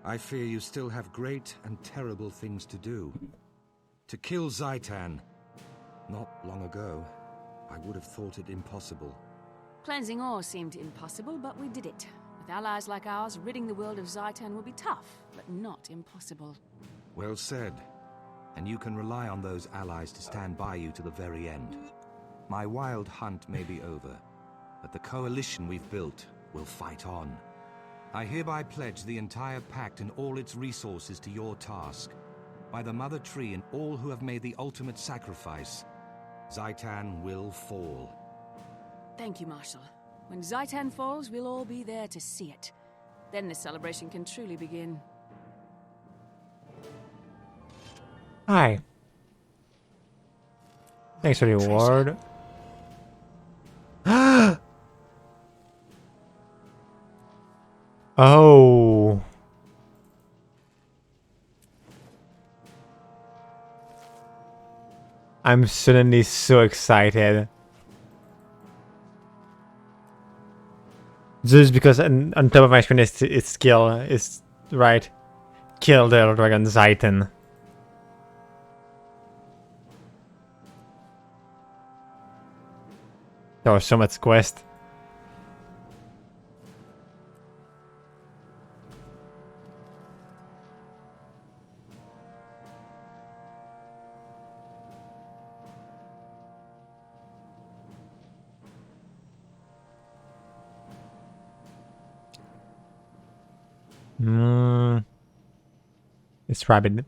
I fear you still have great and terrible things to do. To kill Zaitan. Not long ago, I would have thought it impossible. Cleansing ore seemed impossible, but we did it. With allies like ours, ridding the world of Zaitan will be tough, but not impossible. Well said. And you can rely on those allies to stand by you to the very end. My wild hunt may be over, but the coalition we've built will fight on. I hereby pledge the entire Pact and all its resources to your task. By the Mother Tree and all who have made the ultimate sacrifice, Zaitan will fall. Thank you, Marshal. When Zaitan falls, we'll all be there to see it. Then the celebration can truly begin. Hi. Thanks for the award. Oh. I'm suddenly so excited. Just because on top of my screen is its skill is right. Kill the dragon Zaitan. There was so much quest. It's rabid.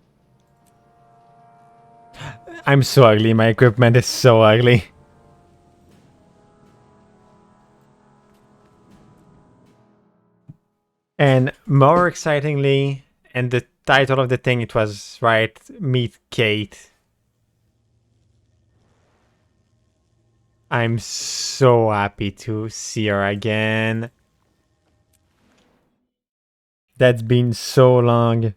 I'm so ugly. My equipment is so ugly. And more excitingly, and the title of the thing, it was right, Meet Kate. I'm so happy to see her again. That's been so long.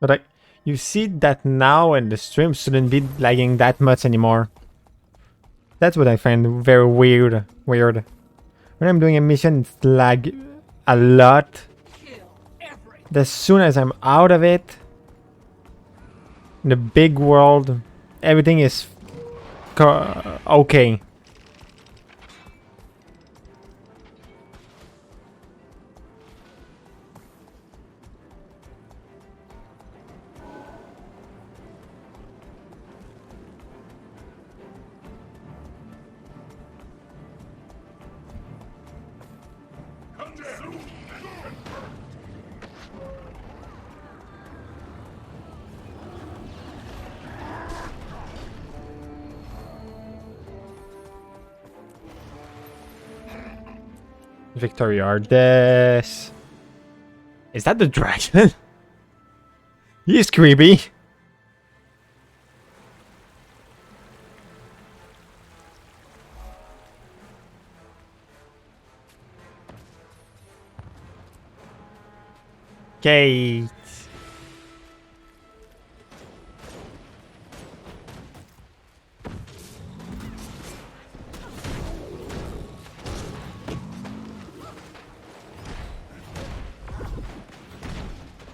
But like, you see that now and the stream shouldn't be lagging that much anymore. That's what I find very weird. Weird When I'm doing a mission, it's lag a lot. As soon as I'm out of it, in the big world, everything is okay. Victoriardes. Is that the dragon? He's creepy. Kate.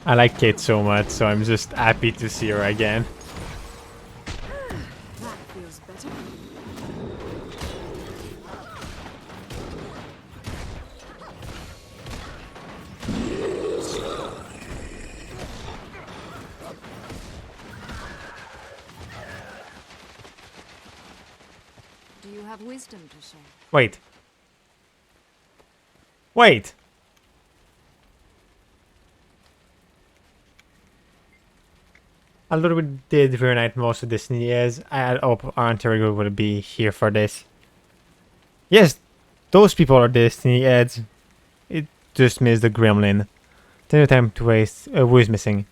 I like Kate so much, so I'm just happy to see her again. That feels better. Do you have wisdom to share? Wait. Wait. A little bit did reunite most of Disney years. I had hoped our Ontario would be here for this. Yes, those people are Disney heads. It just missed the gremlin. No time to waste. Who is missing?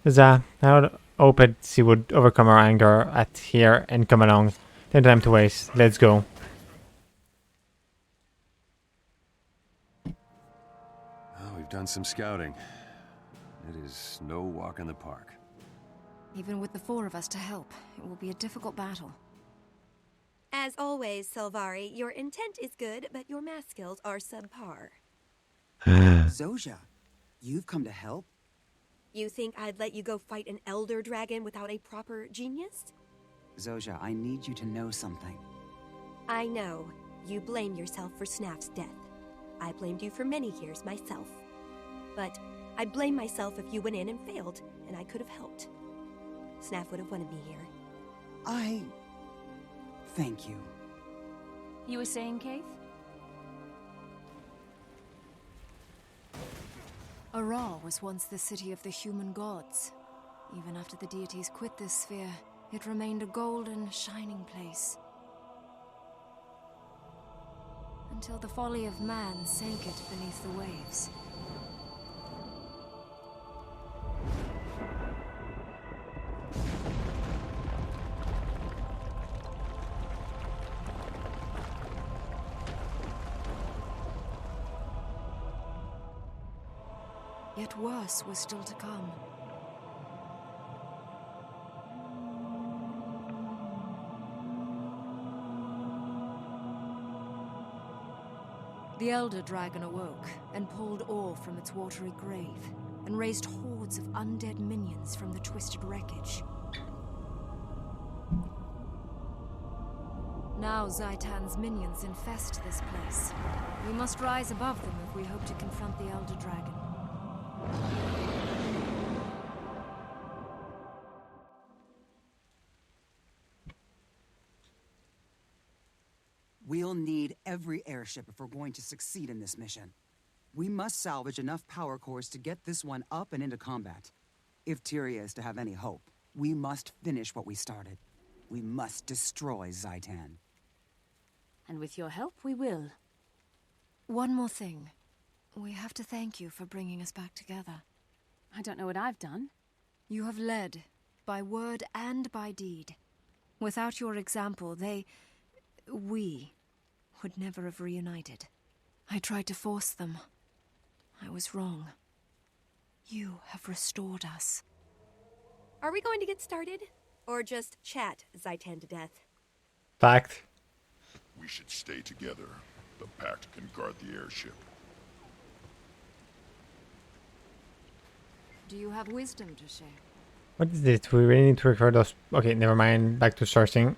I would hope that she would overcome her anger at here and come along. No time to waste. Let's go. Oh, we've done some scouting. It is no walk in the park. Even with the four of us to help, it will be a difficult battle. As always, Silvari, your intent is good, but your math skills are subpar. Zojia, you've come to help? You think I'd let you go fight an elder dragon without a proper genius? Zojia, I need you to know something. I know. You blame yourself for Snaf's death. I blamed you for many years myself. But I'd blame myself if you went in and failed, and I could have helped. Snaf would have wanted me here. Thank you. You were saying, Keith? Aral was once the city of the human gods. Even after the deities quit this sphere, it remained a golden, shining place. Until the folly of man sank it beneath the waves. Yet worse was still to come. The Elder Dragon awoke and pulled ore from its watery grave, and raised hordes of undead minions from the twisted wreckage. Now Zaitan's minions infest this place. We must rise above them if we hope to confront the Elder Dragon. We'll need every airship if we're going to succeed in this mission. We must salvage enough power cores to get this one up and into combat. If Tyria is to have any hope, we must finish what we started. We must destroy Zaitan. And with your help, we will. One more thing. We have to thank you for bringing us back together. I don't know what I've done. You have led, by word and by deed. Without your example, we would never have reunited. I tried to force them. I was wrong. You have restored us. Are we going to get started? Or just chat Zaitan to death? Fact. We should stay together. The Pact can guard the airship. Do you have wisdom to share? What is it? We really need to record those. Okay, never mind. Back to sourcing.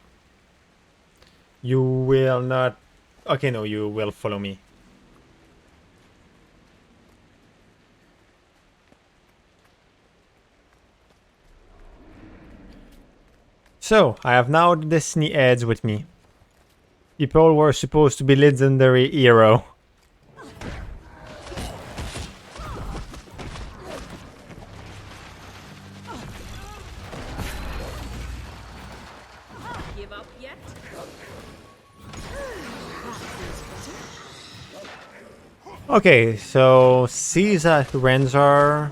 You will not. Okay, no, you will follow me. So, I have now the Destiny Edge with me. People were supposed to be legendary hero. Give up yet? Okay, so Caesar Renzar.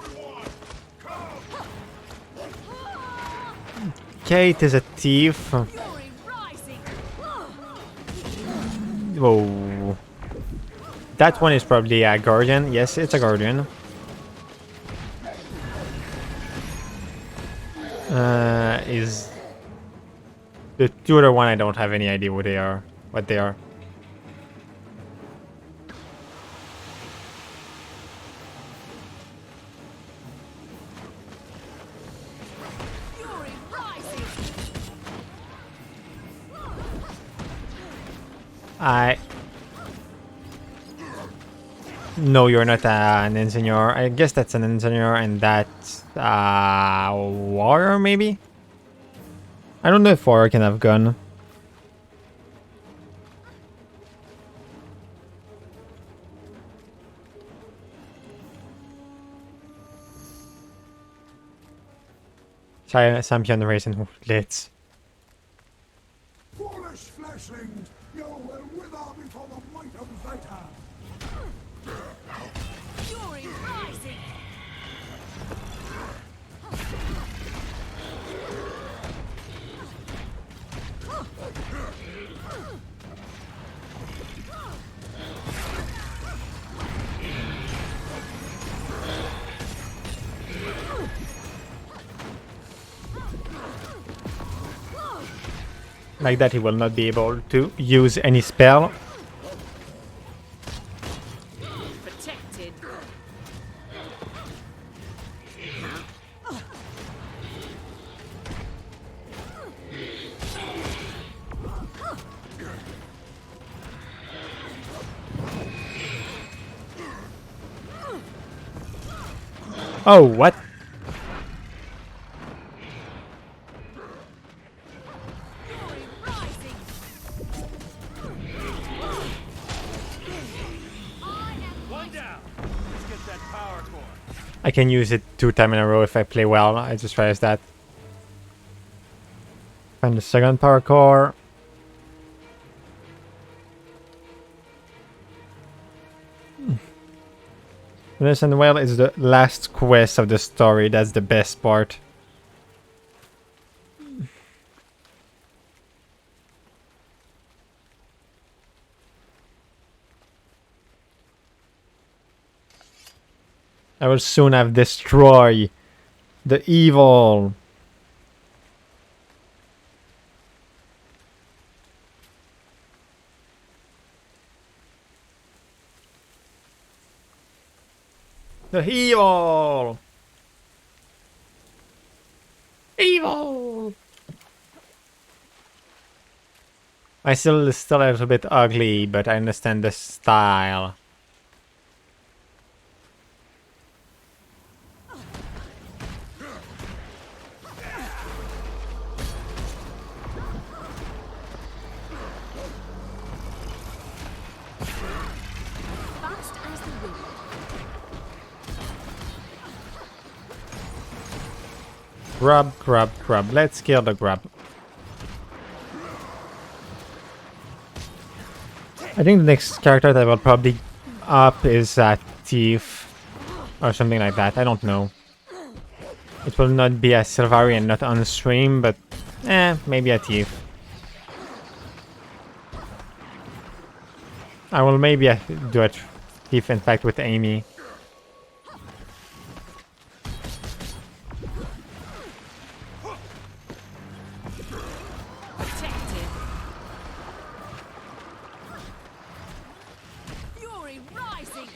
Kate is a thief. Whoa. That one is probably a guardian. Yes, it's a guardian. Is the two other one? I don't have any idea what they are. What they are. No, you're not an engineer. I guess that's an engineer, and that's warrior, maybe? I don't know if warrior can have gun. Champion racing let's. Foolish fleshlings, you will wither before the might of Zaitan. Fury rising! Like that, he will not be able to use any spell. Protected. Oh, what? I can use it 2 times in a row if I play well. I just realized that. Find the second power core. Listen, well, it's the last quest of the story. That's the best part. I will soon have destroyed the evil. The evil. Evil. I still a little bit ugly, but I understand the style. Grub, grub, grub. Let's kill the grub. I think the next character that will probably up is a thief or something like that. I don't know. It will not be a Silvari and not on stream, but maybe a thief. I will maybe do a thief in fact with Amy. Fury rising!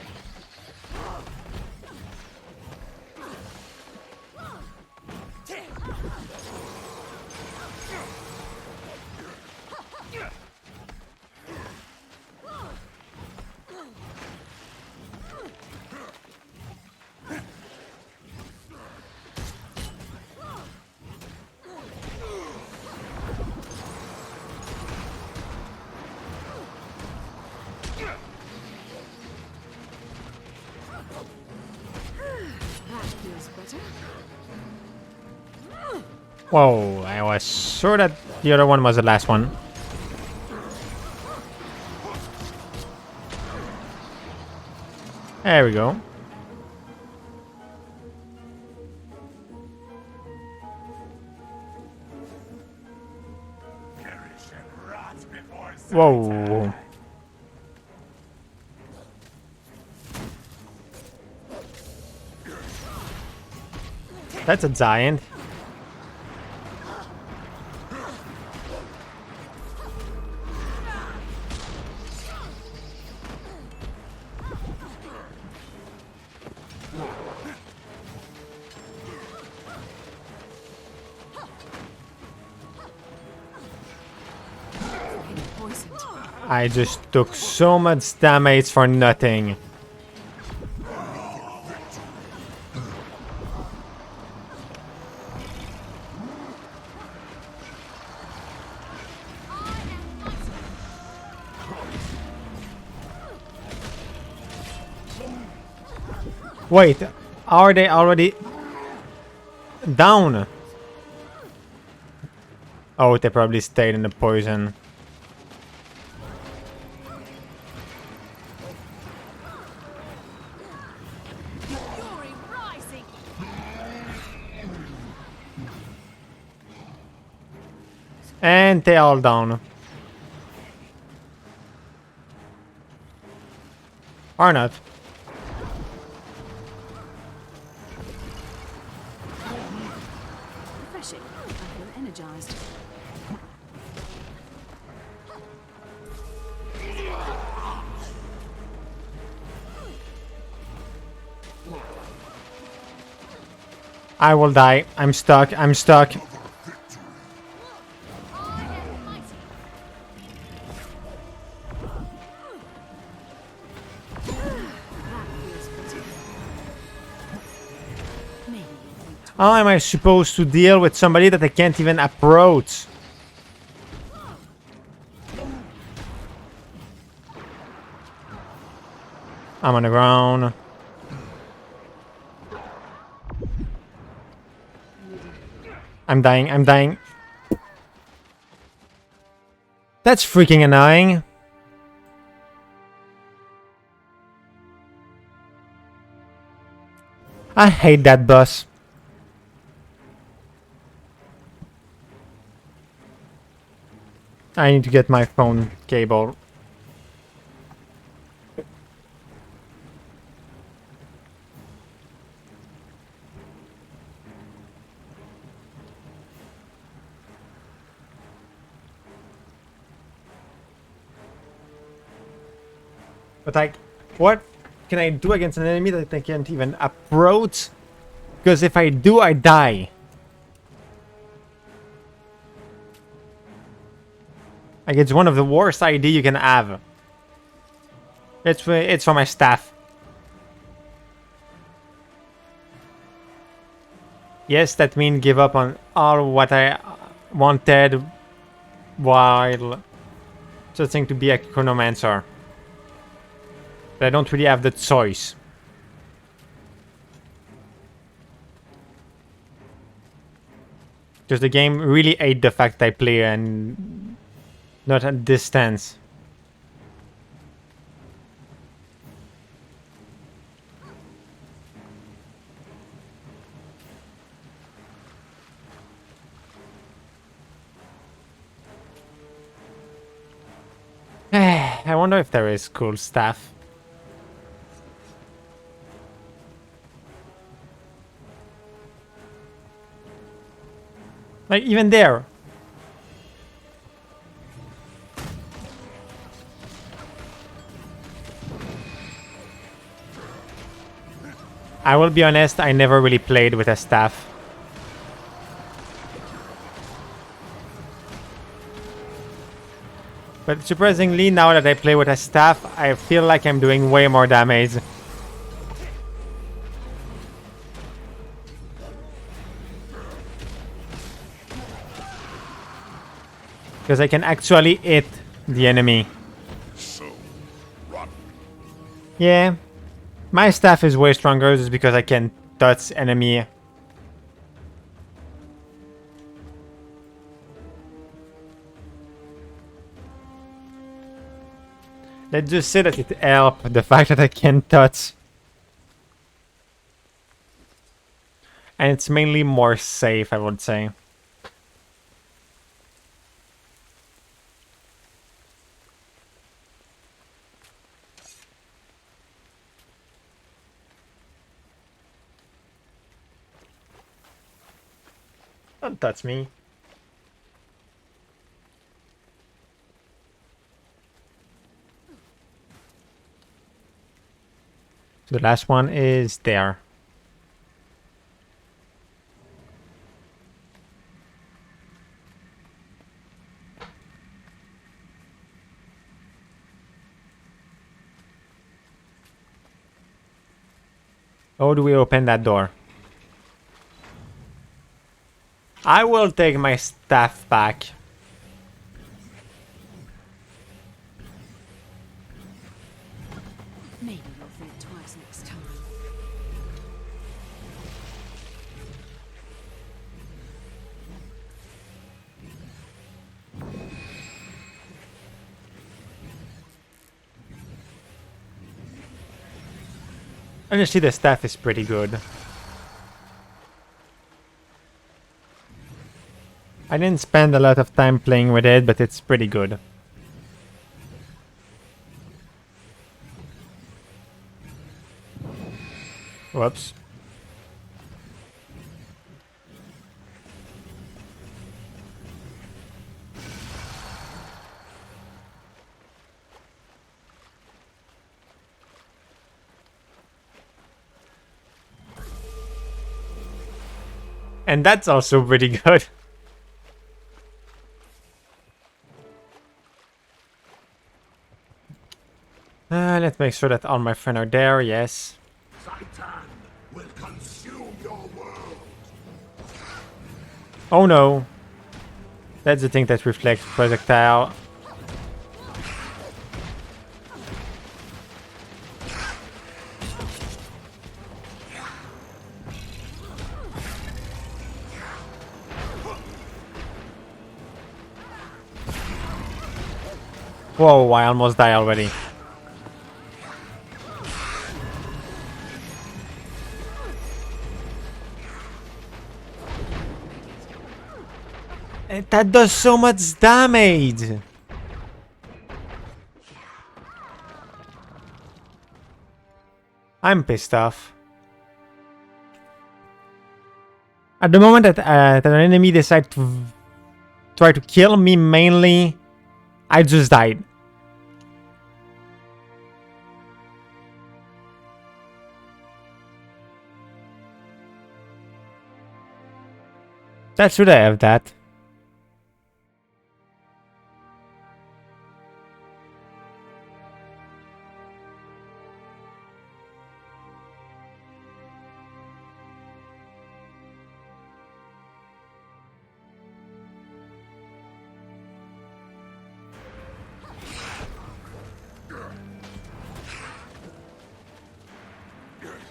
Whoa, I was sure that the other one was the last one. There we go. Whoa. That's a giant. I just took so much damage for nothing. Wait, are they already down? Oh, they probably stayed in the poison. And they all down. Or not. Refreshing. I feel energized. I will die. I'm stuck. I'm stuck. How am I supposed to deal with somebody that I can't even approach? I'm on the ground. I'm dying. I'm dying. That's freaking annoying. I hate that boss. I need to get my phone cable. But like, what can I do against an enemy that I can't even approach? Because if I do, I die. Like, it's one of the worst ideas you can have. It's for my staff. Yes, that means give up on all what I wanted while choosing to be a chronomancer. But I don't really have the choice. Because the game really ate the fact I play and not at distance. I wonder if there is cool stuff. Like, even there. I will be honest, I never really played with a staff. But surprisingly, now that I play with a staff, I feel like I'm doing way more damage. Because I can actually hit the enemy. Yeah. My staff is way stronger just because I can touch enemy. Let's just say that it helped, the fact that I can touch. And it's mainly more safe, I would say. Don't touch me. So the last one is there. How do we open that door? I will take my staff back. Maybe you'll think twice next time. Honestly, the staff is pretty good. I didn't spend a lot of time playing with it, but it's pretty good. Whoops. And that's also pretty good. Let's make sure that all my friends are there, yes. Zaitan will consume your world. Oh no. That's the thing that reflects projectile. Whoa, I almost died already. That does so much damage! I'm pissed off. At the moment that an enemy decides to try to kill me mainly, I just died. That should I have that.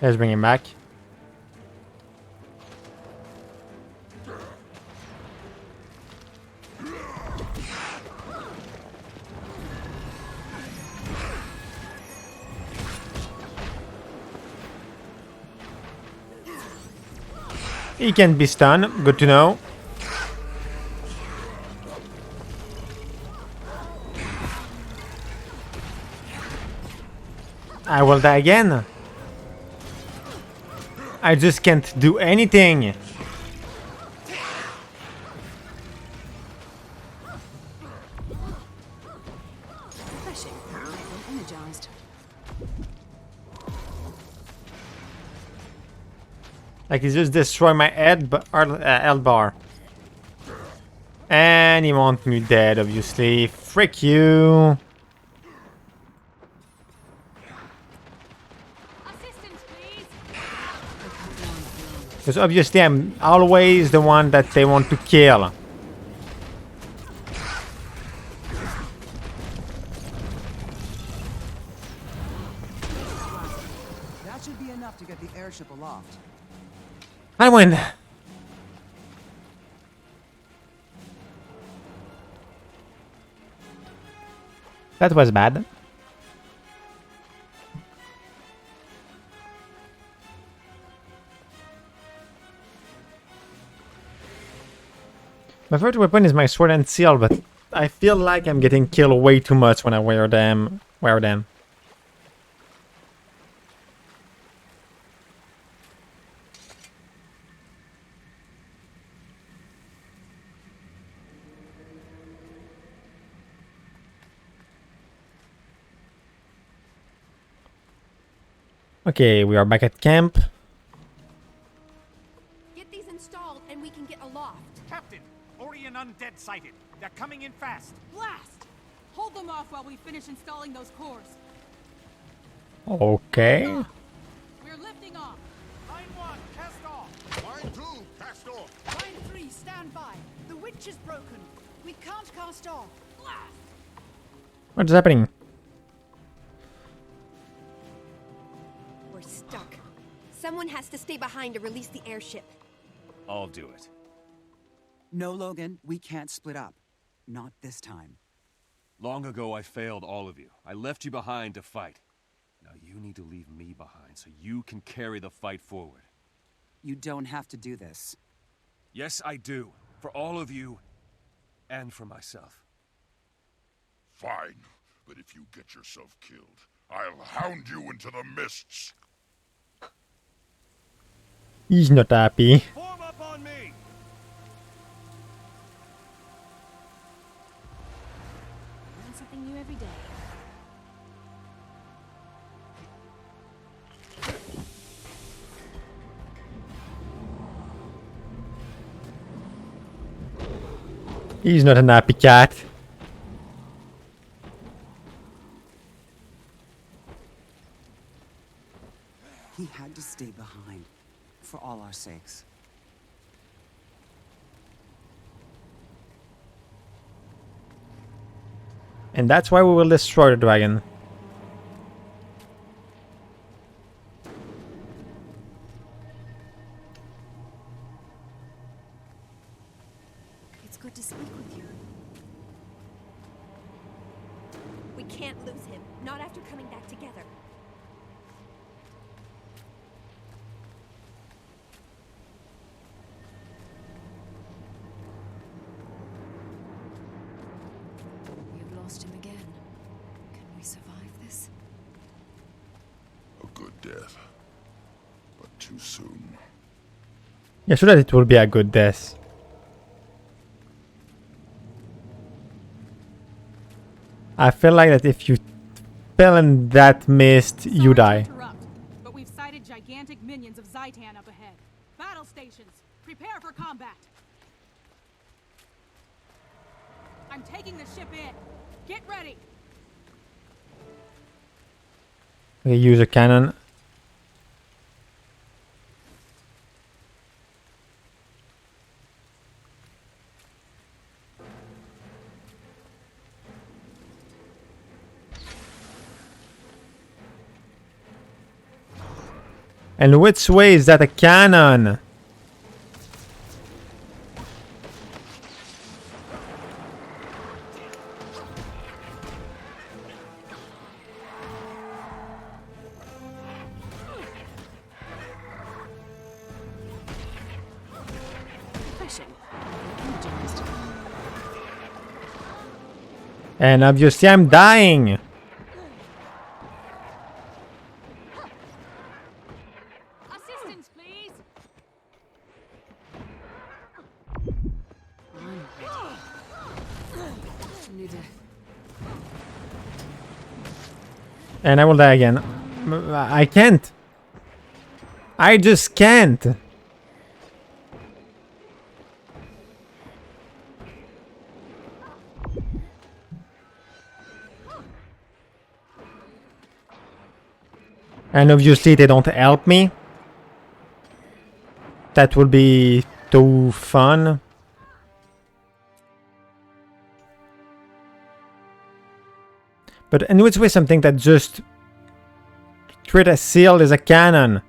Let's bring him back. He can be stunned, good to know. I will die again. I just can't do anything. Refreshing. I feel energized. Like, he just destroyed my health bar. And he wants me dead, obviously. Frick you. Because obviously I'm always the one that they want to kill. That should be enough to get the airship aloft. I win. That was bad. My favorite weapon is my sword and seal, but I feel like I'm getting killed way too much when I wear them. Okay, we are back at camp. Get these installed and we can get aloft. Captain, Orion undead sighted. They're coming in fast. Blast! Hold them off while we finish installing those cores. Okay. We're lifting off. Line 1, cast off. Line 2, cast off. Line 3, stand by. The winch is broken. We can't cast off. Blast! What's happening? We're stuck. Someone has to stay behind to release the airship. I'll do it. No, Logan, we can't split up. Not this time. Long ago, I failed all of you. I left you behind to fight. Now you need to leave me behind so you can carry the fight forward. You don't have to do this. Yes, I do. For all of you, and for myself. Fine, but if you get yourself killed, I'll hound you into the mists. He's not happy. Form up on me. Learn something new every day. He's not an happy cat. He had to stay behind. For all our sakes. And that's why we will destroy the dragon. It's good to speak with you. We can't lose him. Not after coming back together. We've lost him again. Can we survive this? A good death, but too soon. Yeah, sure that it will be a good death. I feel like that if you fell in that mist, you die. But we've sighted gigantic minions of Zaitan up ahead. Battle stations, prepare for combat. I'm taking the ship in. Get ready. Okay, use a cannon. And which way is that a cannon? And obviously I'm dying. Assistance, please. And I will die again. I can't. I just can't. And obviously they don't help me. That would be too fun. But in which way something that just treat a seal as a cannon?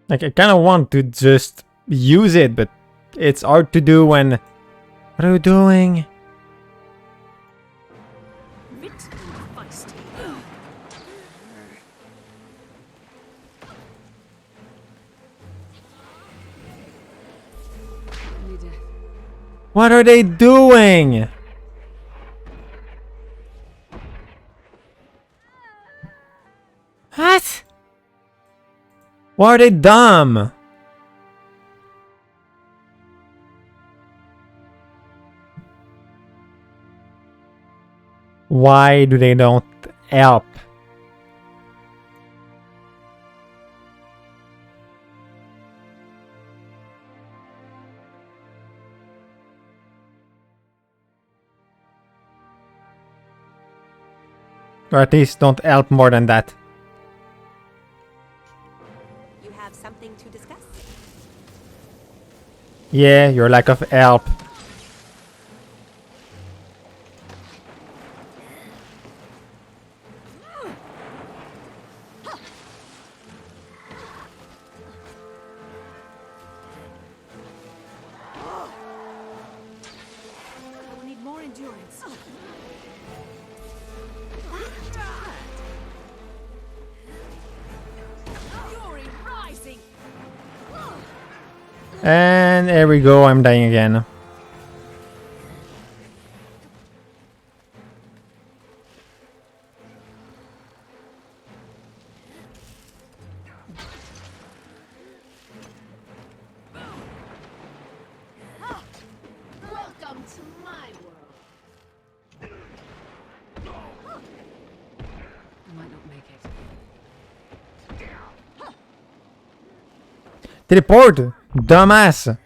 Like, I kind of want to just use it, but it's hard to do when... What are you doing? What are they doing? What? Why are they dumb? Why do they don't help? Or at least don't help more than that. You have something to discuss? Yeah, your lack of help. We'll need more endurance. Fury rising. And there we go, I'm dying again. Welcome to my world. I might not make it. Teleport! Dumbass!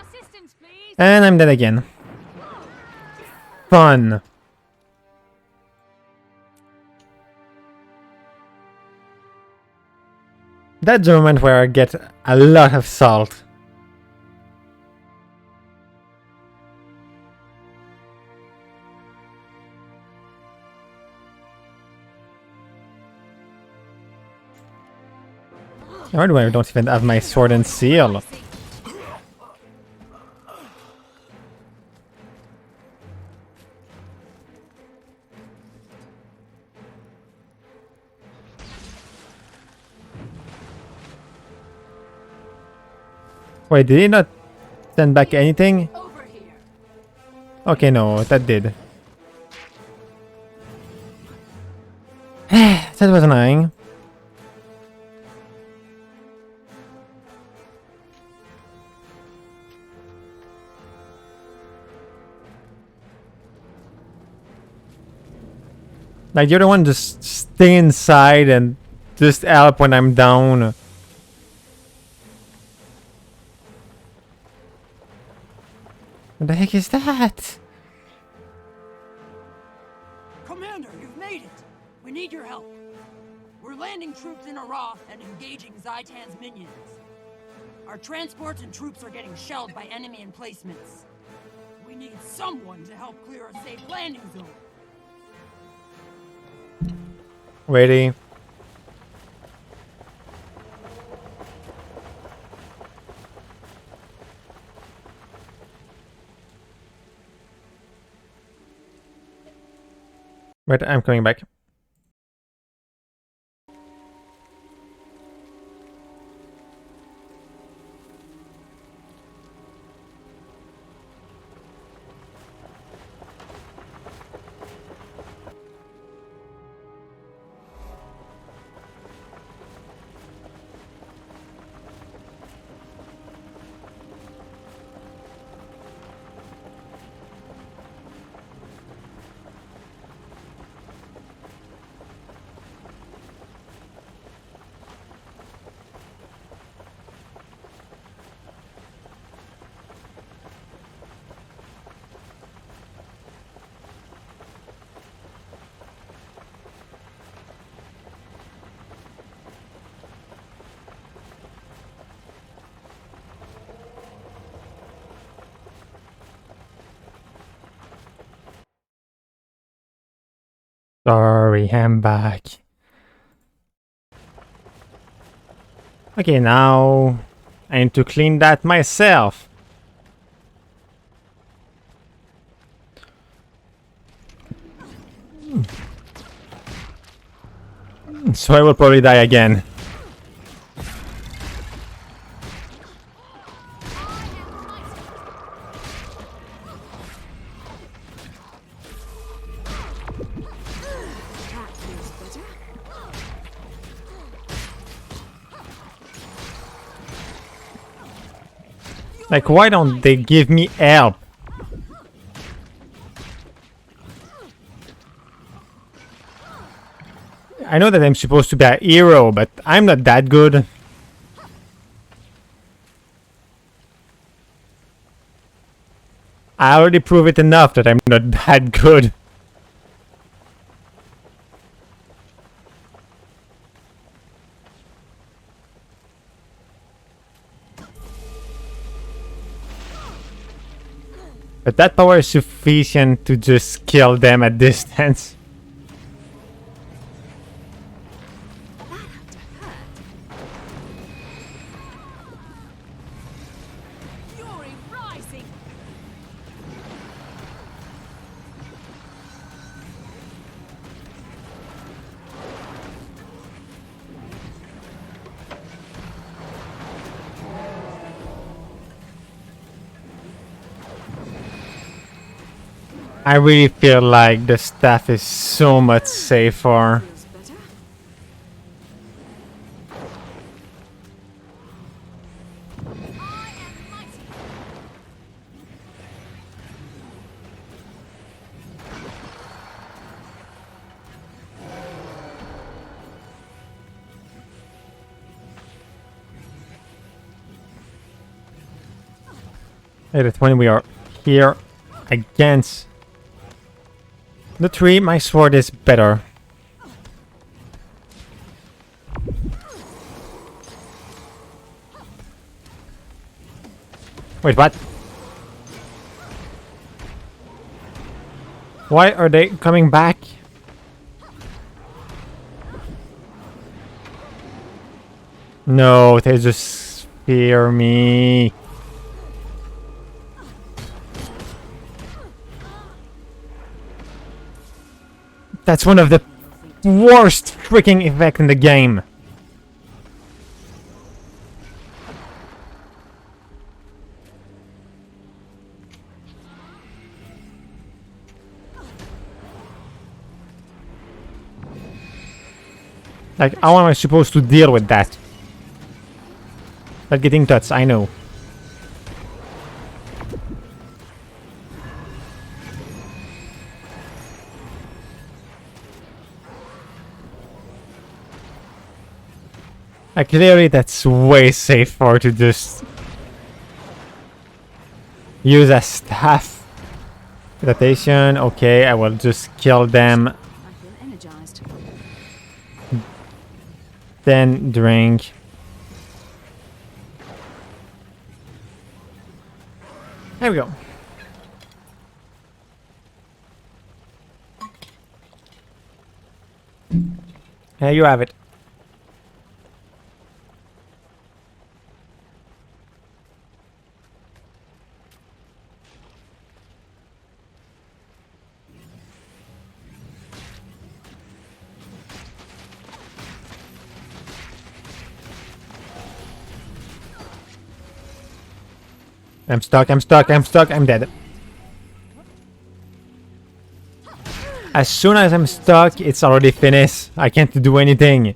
Assistance, please. And I'm dead again. Fun. That's the moment where I get a lot of salt. Why do I don't even have my sword and seal? Wait, did he not send back anything? Okay, no, that did. That was annoying. Like, you're the one just stay inside and just help when I'm down. What the heck is that? Commander, you've made it! We need your help. We're landing troops in Arath and engaging Zaitan's minions. Our transports and troops are getting shelled by enemy emplacements. We need someone to help clear a safe landing zone. Ready? Wait, I'm coming back. Sorry, I'm back. Okay, now I need to clean that myself. So I will probably die again. Like, why don't they give me help? I know that I'm supposed to be a hero, but I'm not that good. I already proved it enough that I'm not that good. But that power is sufficient to just kill them at distance. I really feel like the staff is so much safer. It is when we are here against the tree, my sword is better. Wait, what? Why are they coming back? No, they just fear me. That's one of the worst freaking effects in the game. Like, how am I supposed to deal with that? Not getting touched, I know. Clearly that's way safer to just use a staff. Rotation, okay, I will just kill them. Then drink. There we go. There you have it. I'm stuck, I'm stuck, I'm stuck, I'm dead. As soon as I'm stuck, it's already finished. I can't do anything.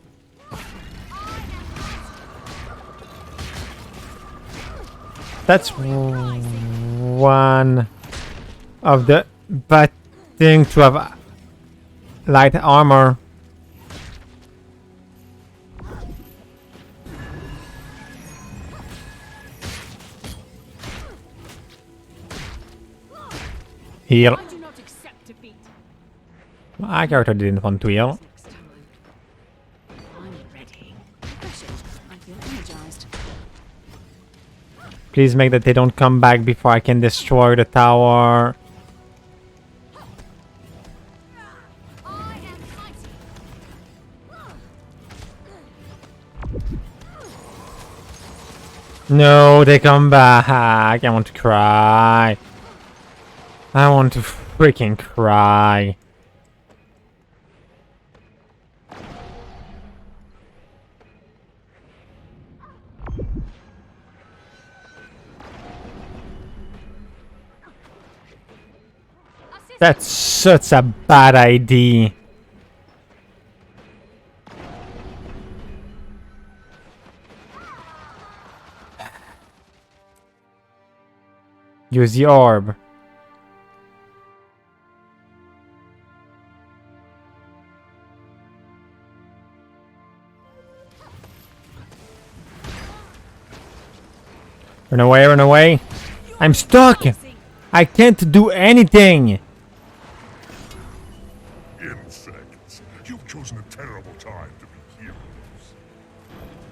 That's one of the bad things to have light armor. Heal. My character didn't want to heal. Please make that they don't come back before I can destroy the tower. No, they come back. I want to cry. I want to freaking cry. That's such a bad idea. Use the orb. Run away, run away. I'm stuck. I can't do anything. Insects. You've chosen a terrible time to be heroes.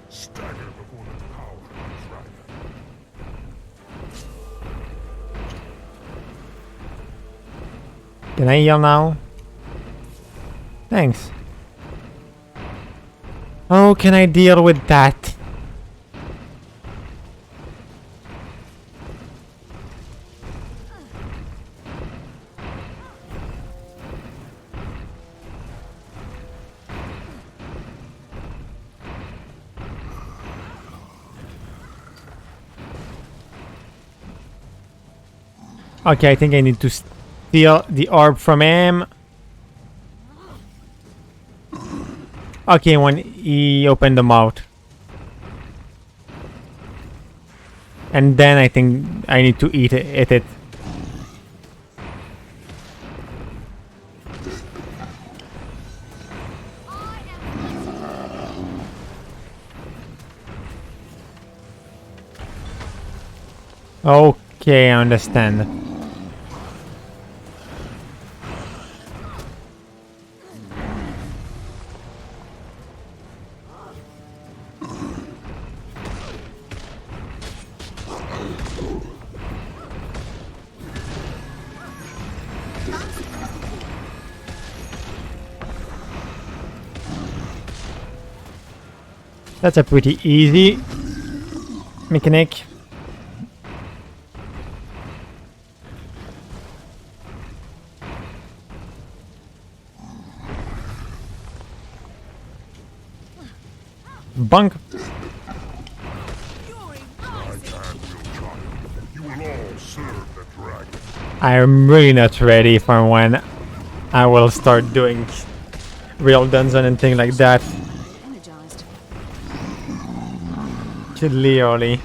Stagger before the power of the dragon. Can I heal now? Thanks. How can I deal with that? Okay, I think I need to steal the orb from him. Okay, when he opened the mouth. And then I think I need to eat it. Okay, I understand. That's a pretty easy mechanic. Bunk. You will all serve the dragon. I'm really not ready for when I will start doing real dungeon and things like that. Literally.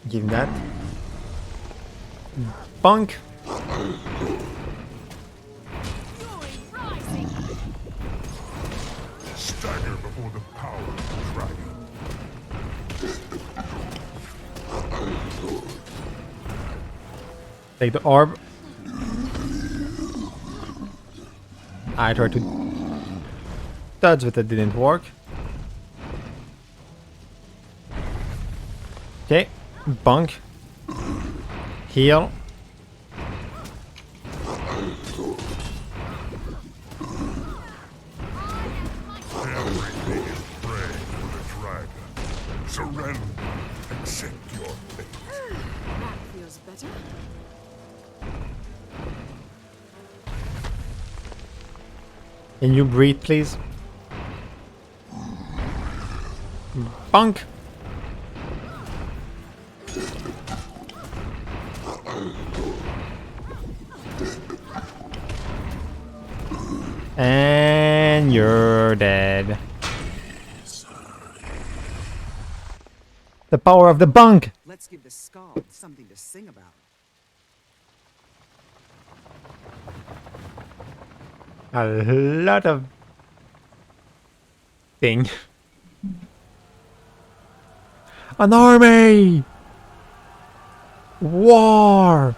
Give that. Bunk. Stagger before the power of the dragon. Take the orb. I tried to dodge, but it didn't work. Okay, bunk. Heal. Everything is prey for the dragon. Surrender. Accept your fate. That feels better. Can you breathe, please? Bunk. And you're dead. The power of the bunk. Let's give the Skald something to sing about. A lot of thing. An army! War!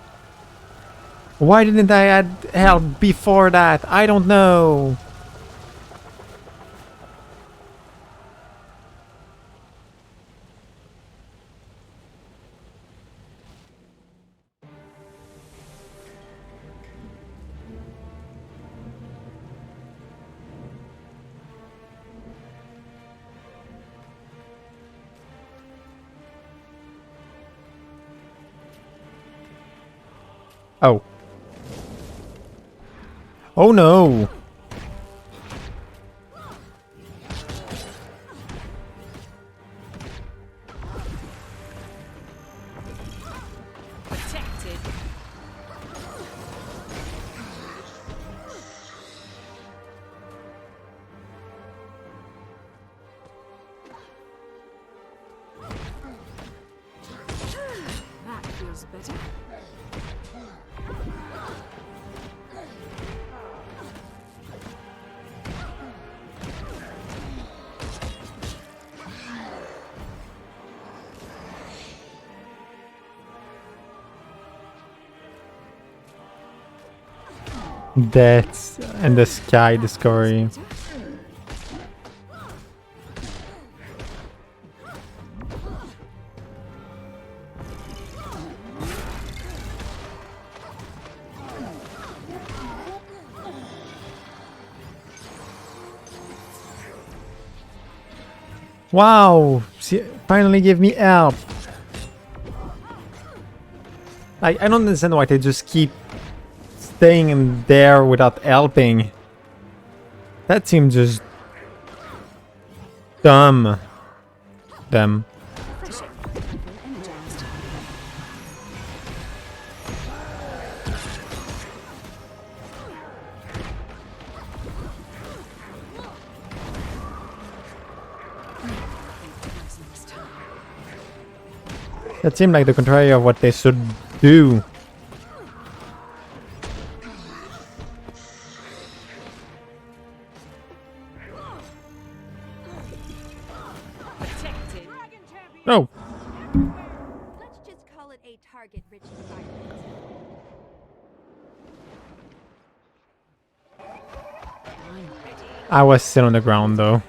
Why didn't I add help before that? I don't know. Oh. Oh no! Protected. That feels better. Deaths in the sky discovery. Wow! See, finally give me help! Like, I don't understand why they just keep staying in there without helping. That seems just dumb. Them. That seemed like the contrary of what they should do. No. Let's just call it a target-rich environment. I was still on the ground though.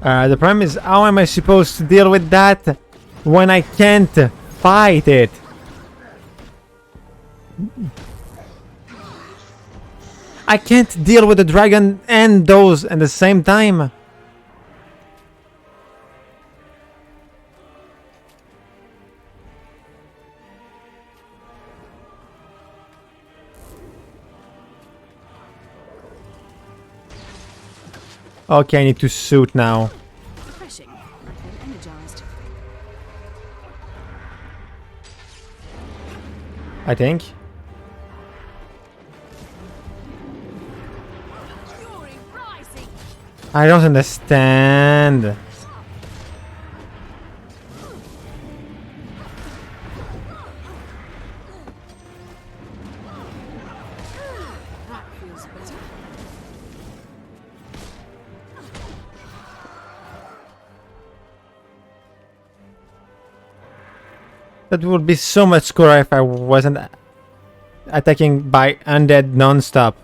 The problem is, how am I supposed to deal with that when I can't fight it? I can't deal with the dragon and those at the same time. Okay, I need to suit now. Refreshing. I feel energized. I think. Fury rising. I don't understand. That feels better. That would be so much cooler if I wasn't attacking by undead non-stop.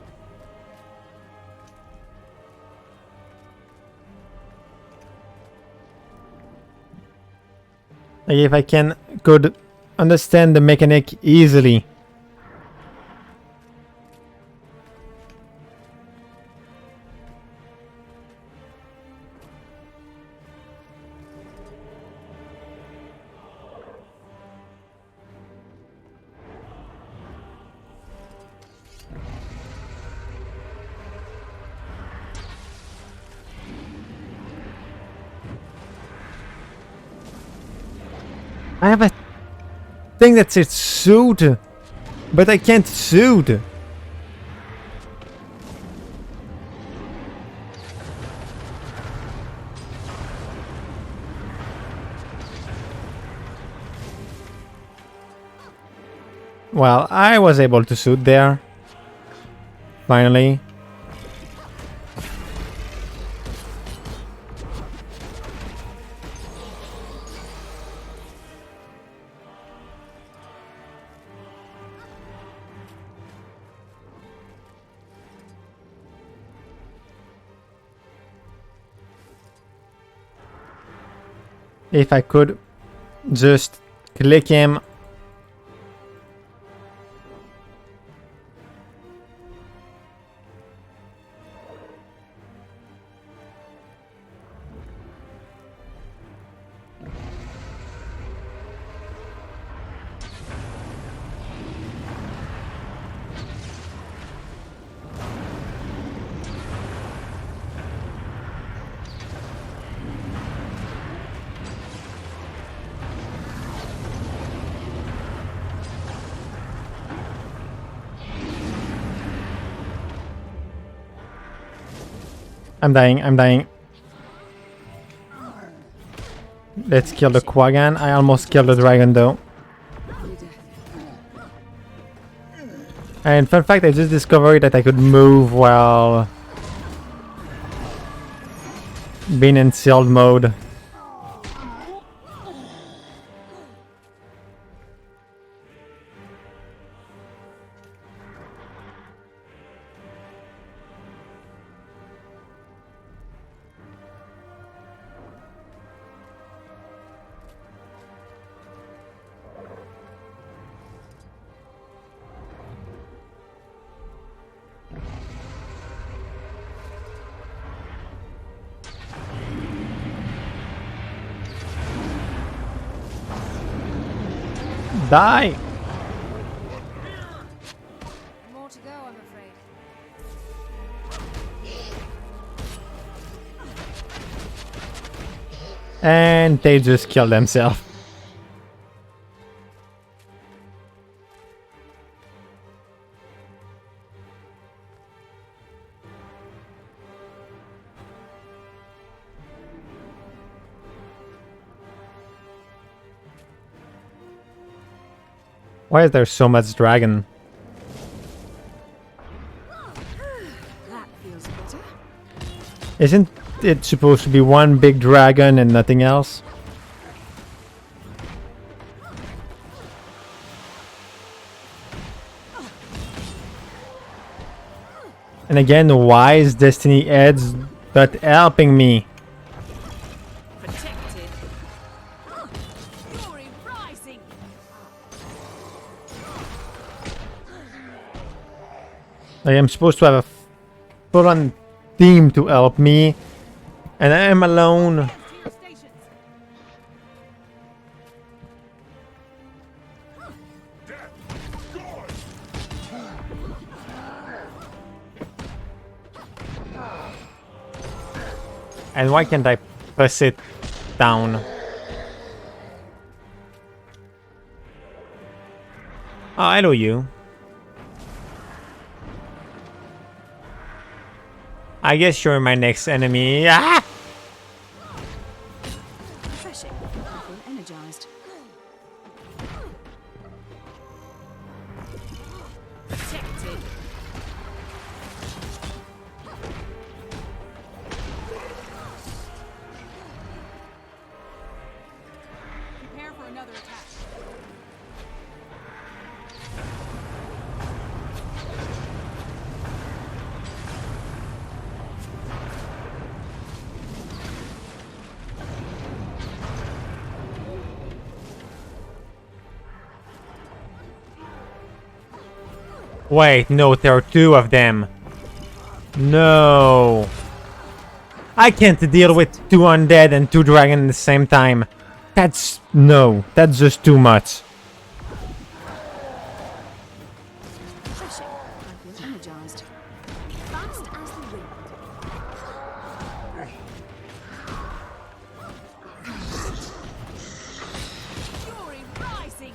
Like if I could understand the mechanic easily. I have a thing that says suit, but I can't suit. Well, I was able to suit there. Finally. If I could just click him. I'm dying, I'm dying. Let's kill the Quaggan. I almost killed the dragon though. And fun fact, I just discovered that I could move while being in sealed mode. Die! More to go, I'm afraid. And they just kill themselves. Why is there so much dragon? That feels better. Isn't it supposed to be one big dragon and nothing else? And again, why is Destiny Edge not helping me? Protected. Glory rising. I am supposed to have a full-on team to help me, and I am alone. And why can't I press it down? Oh, hello you. I guess you're my next enemy. Ah! Refreshing. I feel energized. Protected. Prepare for another attack. Wait, no, there are two of them. No. I can't deal with two undead and two dragons at the same time. That's... no, that's just too much. Refreshing. I feel energized. Fast as the wind. Fury rising.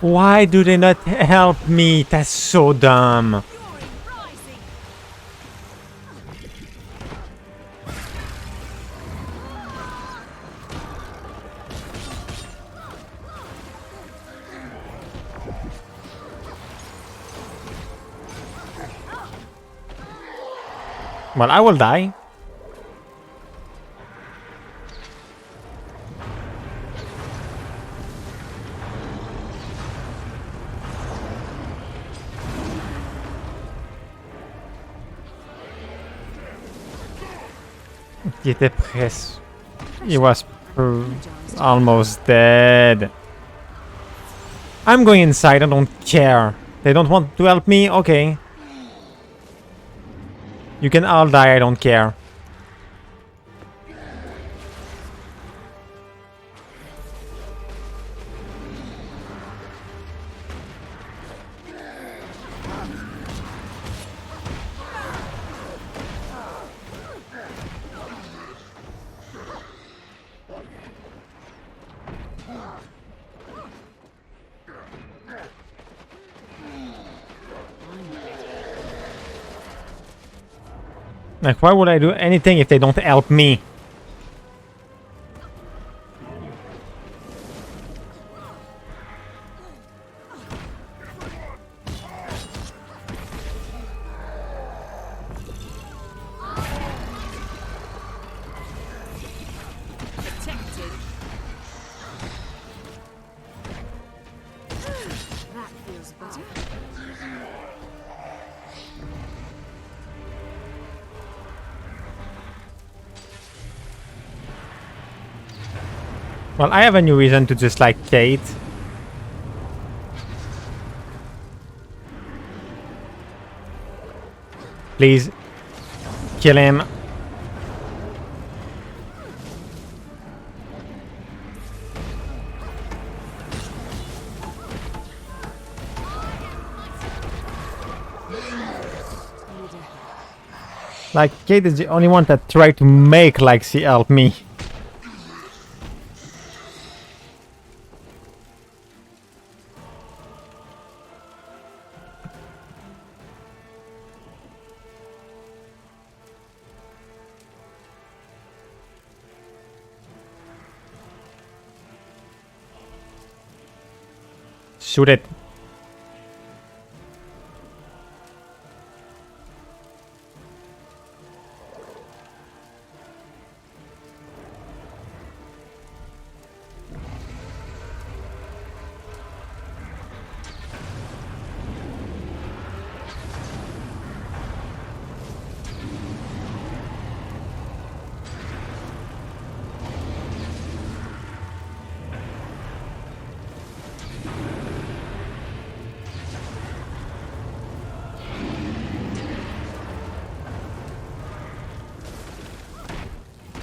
Why do they not help me? That's so dumb. Well, I will die. He était presque. He was almost dead. I'm going inside, I don't care. They don't want to help me? Okay. You can all die, I don't care. Like, why would I do anything if they don't help me? Protected. That feels better. Well, I have a new reason to dislike Kate. Please, kill him. Like, Kate is the only one that tried to make like she helped me. Shoot it.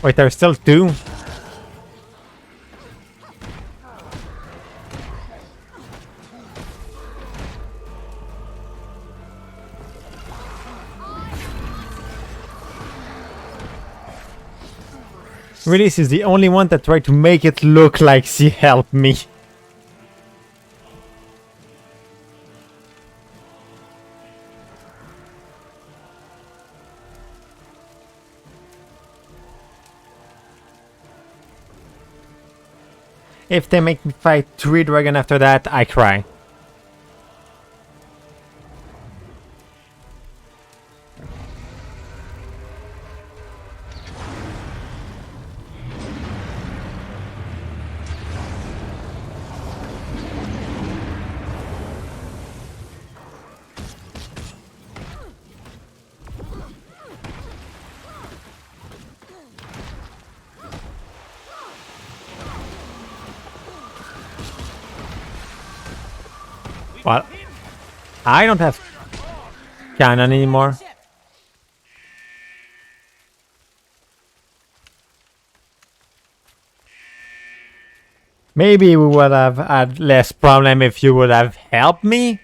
Wait, there's still two? Really, she's the only one that tried to make it look like she helped me. If they make me fight 3 dragons after that, I cry. Well, I don't have cannon anymore. Maybe we would have had less problem if you would have helped me.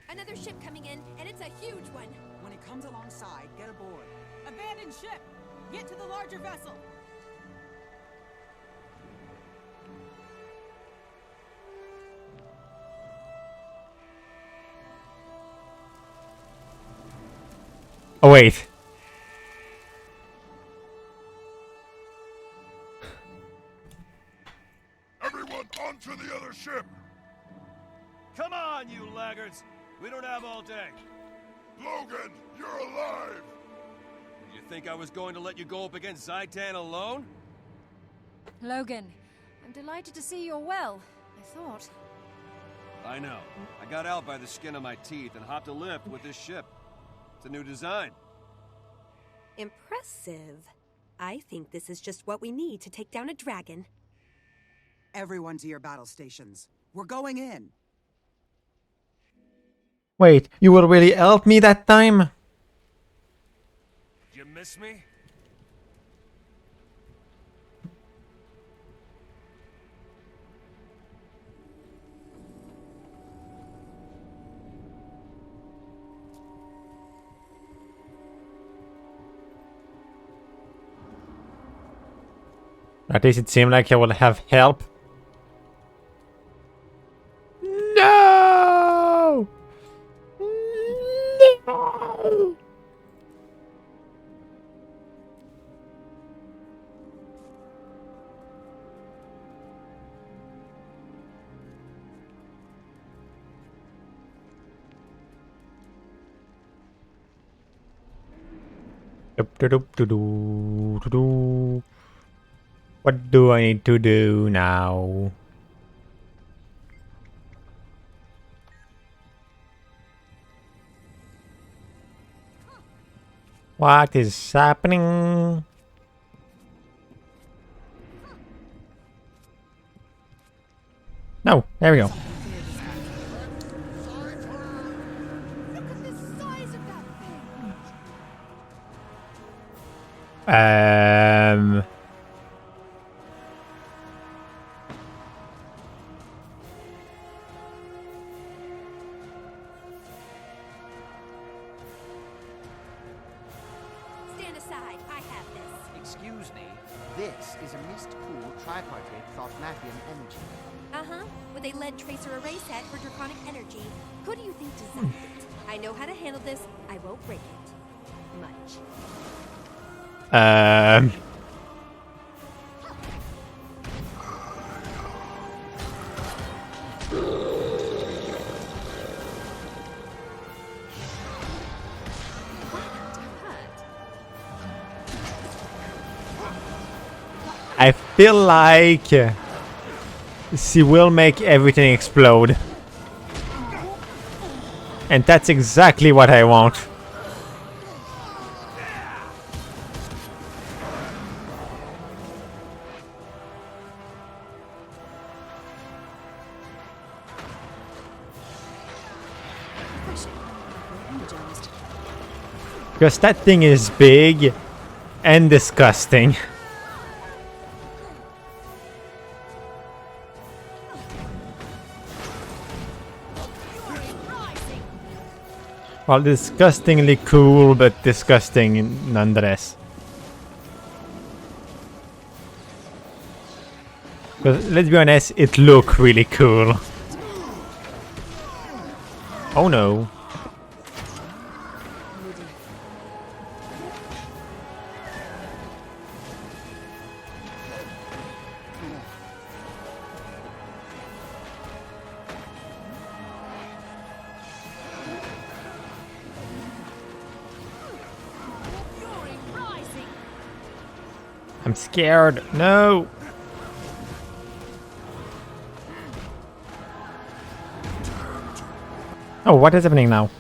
Another ship coming in, and it's a huge one. When it comes alongside, get aboard. Abandoned ship! Get to the larger vessel! Oh, wait. Everyone onto the other ship! Come on, you laggards! We don't have all day. Logan, you're alive! Did you think I was going to let you go up against Zaitan alone? Logan, I'm delighted to see you're well. I thought. I know. I got out by the skin of my teeth and hopped a lift with this ship. It's a new design. Impressive. I think this is just what we need to take down a dragon. Everyone to your battle stations. We're going in. Wait, you will really help me that time? Did you miss me? At least it seemed like I will have help. No! No! What do I need to do now? What is happening? No, there we go. Stand aside. I have this. Excuse me. This is a mist-cooled tripartite Thothmafian energy. Uh-huh. With a lead tracer array set for draconic energy. Who do you think designed it? I know how to handle this. I won't break it. Much. I feel like she will make everything explode. And that's exactly what I want. Because that thing is big and disgusting. Well, disgustingly cool, but disgusting nonetheless. Because let's be honest, it looked really cool. Oh no. I'm scared. No. Oh, what is happening now?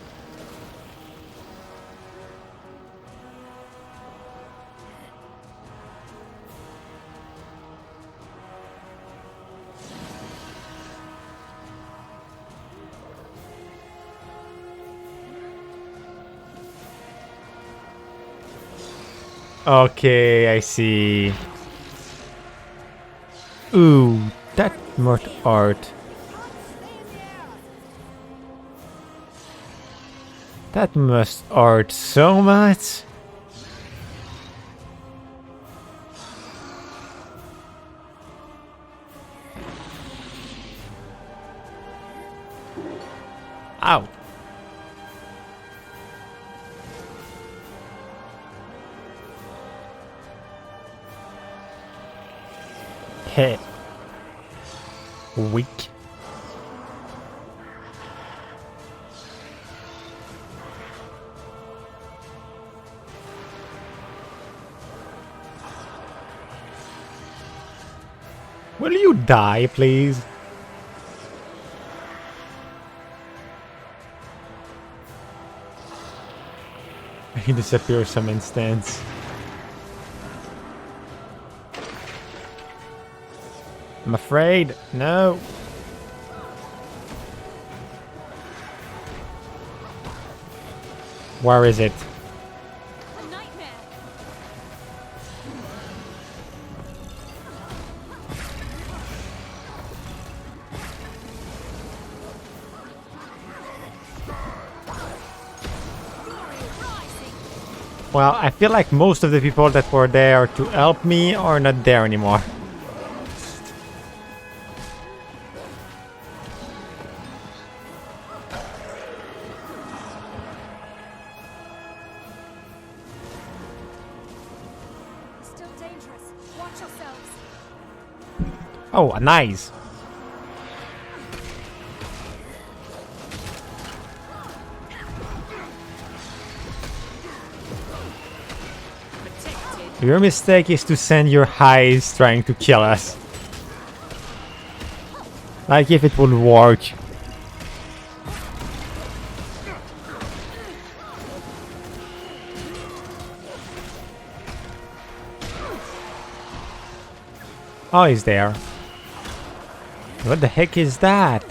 Okay, I see. Ooh, that much art. That must art so much. Ow. Hey. Weak. Will you die, please? He disappears some instance. I'm afraid. No. Where is it? Well, I feel like most of the people that were there to help me are not there anymore. Still dangerous. Watch yourselves. Oh, nice. Your mistake is to send your eyes trying to kill us. Like if it would work. Oh, he's there. What the heck is that?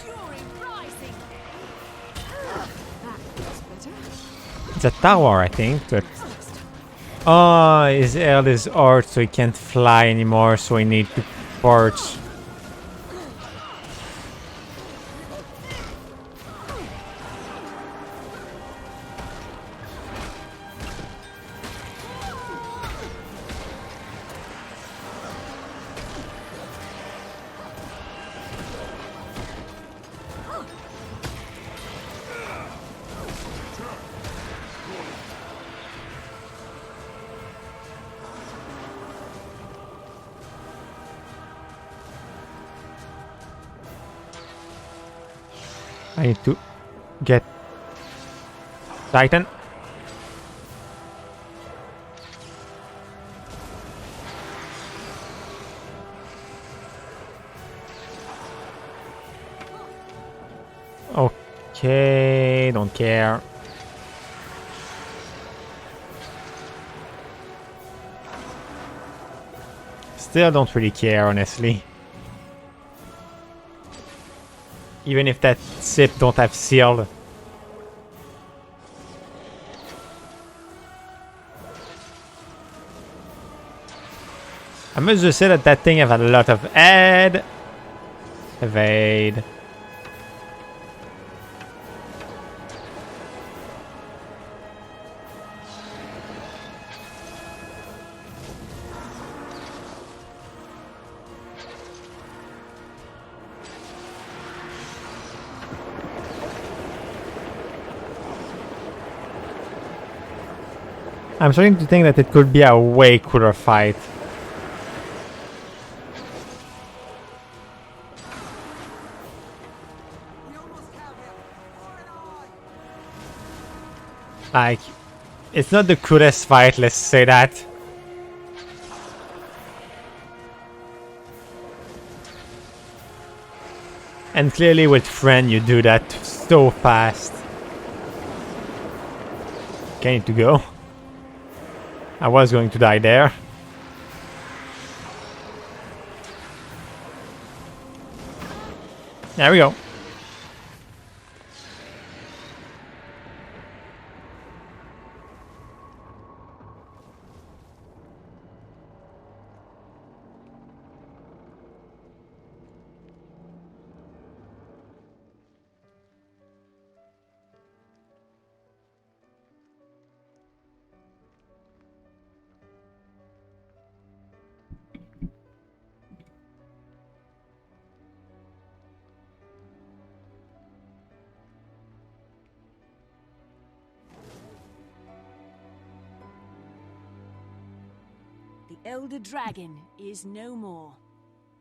It's a tower, I think, but... Oh, his health is hard, so he can't fly anymore, so we need to perch. I need to get Titan. Okay, don't care. Still don't really care, honestly. Even if that ship don't have shield. I must just say that that thing have a lot of head. Evade. I'm starting to think that it could be a way cooler fight. Like, it's not the coolest fight, let's say that. And clearly with friend you do that so fast. Okay, need to go. I was going to die there. There we go. The Elder Dragon is no more.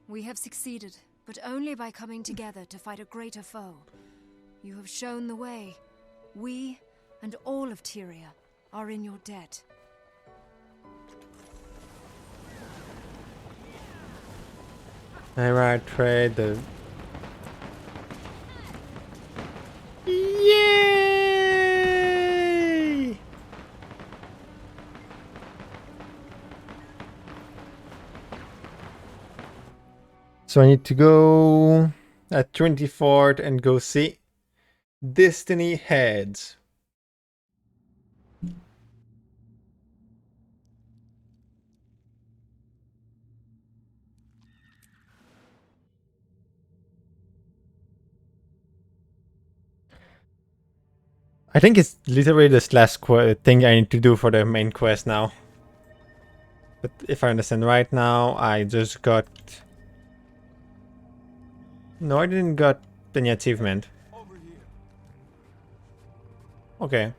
We have succeeded, but only by coming together to fight a greater foe. You have shown the way. We, and all of Tyria, are in your debt. Alright, trade the... Yay! So I need to go at 24th and go see Destiny Heads. I think it's literally this last thing I need to do for the main quest now. But if I understand right now, I just got... No, I didn't got any achievement. Okay.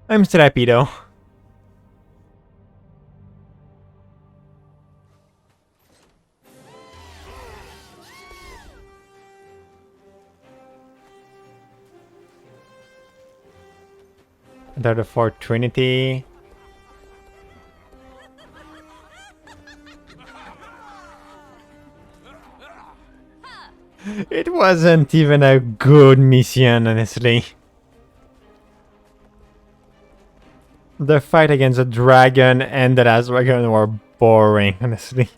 I'm still happy though. Another for Trinity. It wasn't even a good mission, honestly. The fight against the dragon and the last dragon were boring, honestly.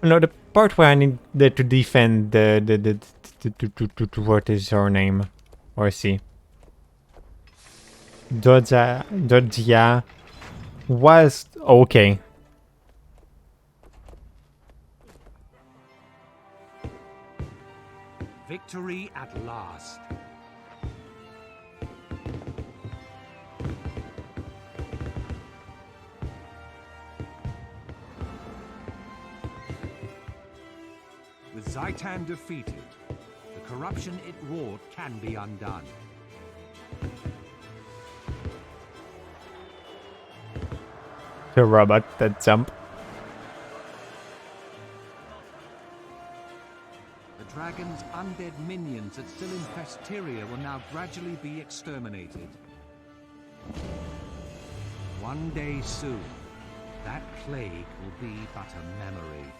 No, the part where I needed to defend the what is her name? Or see. Dodgia was okay. Victory at last. With Zaitan defeated, the corruption it wrought can be undone. The robot that jump. The dragon's undead minions that still infest Tyria will now gradually be exterminated. One day soon, that plague will be but a memory.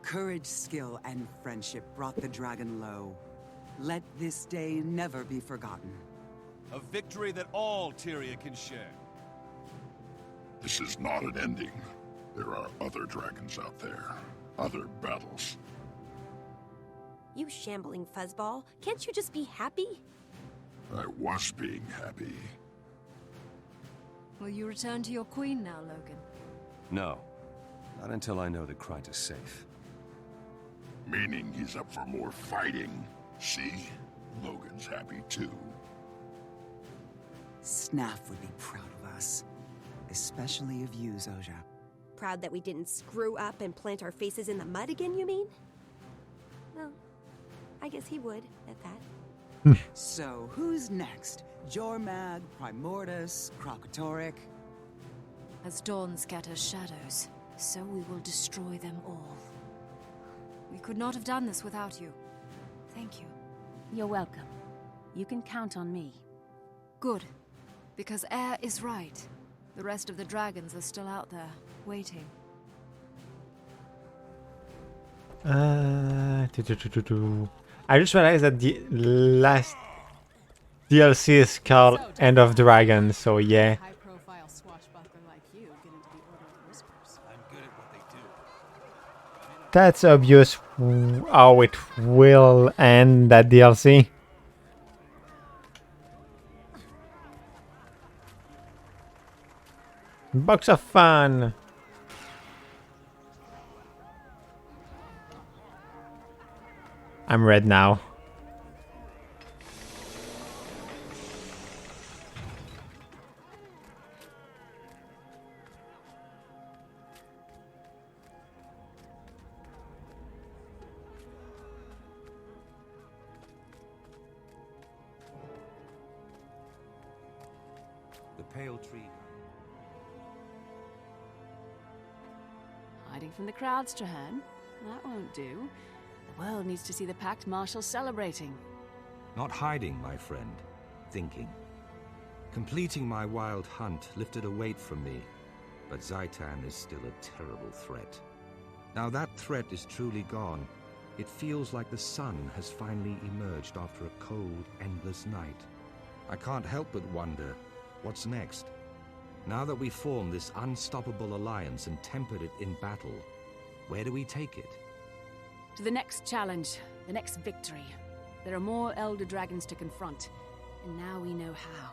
Courage, skill, and friendship brought the dragon low. Let this day never be forgotten. A victory that all Tyria can share. This is not an ending. There are other dragons out there. Other battles. You shambling fuzzball. Can't you just be happy? I was being happy. Will you return to your queen now, Logan? No. Not until I know that Kryt is safe. Meaning he's up for more fighting. See? Logan's happy too. Snaf would be proud of us. Especially of you, Zojja. Proud that we didn't screw up and plant our faces in the mud again, you mean? Well, I guess he would, at that. So, who's next? Jormag, Primordus, Krokatoric? As dawn scatters shadows, so we will destroy them all. We could not have done this without you. Thank you. You're welcome. You can count on me. Good. Because Air is right. The rest of the dragons are still out there, waiting. I just realized that the last DLC is called End of Dragon, so yeah. High-profile swashbuckler like you get into the Order of Whispers. I'm good at what they do. That's obvious how it will end that DLC. Box of fun. I'm red now. The pale tree. Hiding from the crowd, Strahan? That won't do. The world needs to see the Pact Marshal celebrating. Not hiding, my friend. Thinking. Completing my wild hunt lifted a weight from me, but Zaitan is still a terrible threat. Now that threat is truly gone, it feels like the sun has finally emerged after a cold, endless night. I can't help but wonder, what's next? Now that we've formed this unstoppable alliance and tempered it in battle, where do we take it? To the next challenge, the next victory. There are more Elder Dragons to confront, and now we know how.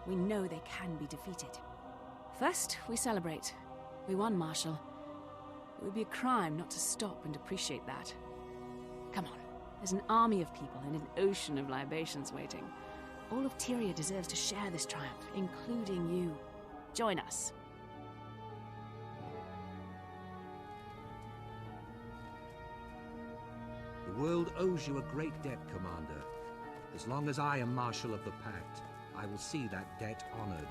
We know they can be defeated. First, we celebrate. We won, Marshal. It would be a crime not to stop and appreciate that. Come on, there's an army of people and an ocean of libations waiting. All of Tyria deserves to share this triumph, including you. Join us. The world owes you a great debt, Commander. As long as I am Marshal of the Pact, I will see that debt honored.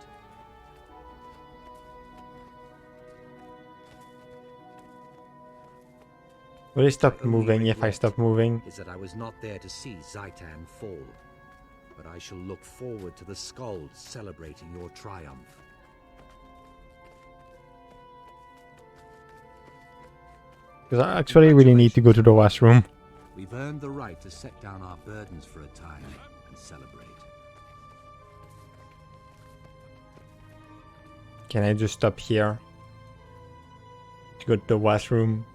Will he stop moving if I stop moving? Is that I was not there to see Zaitan fall. But I shall look forward to the skulls celebrating your triumph. Because I actually really need to go to the washroom. We've earned the right to set down our burdens for a time and celebrate. Can I just stop here? To go to the washroom?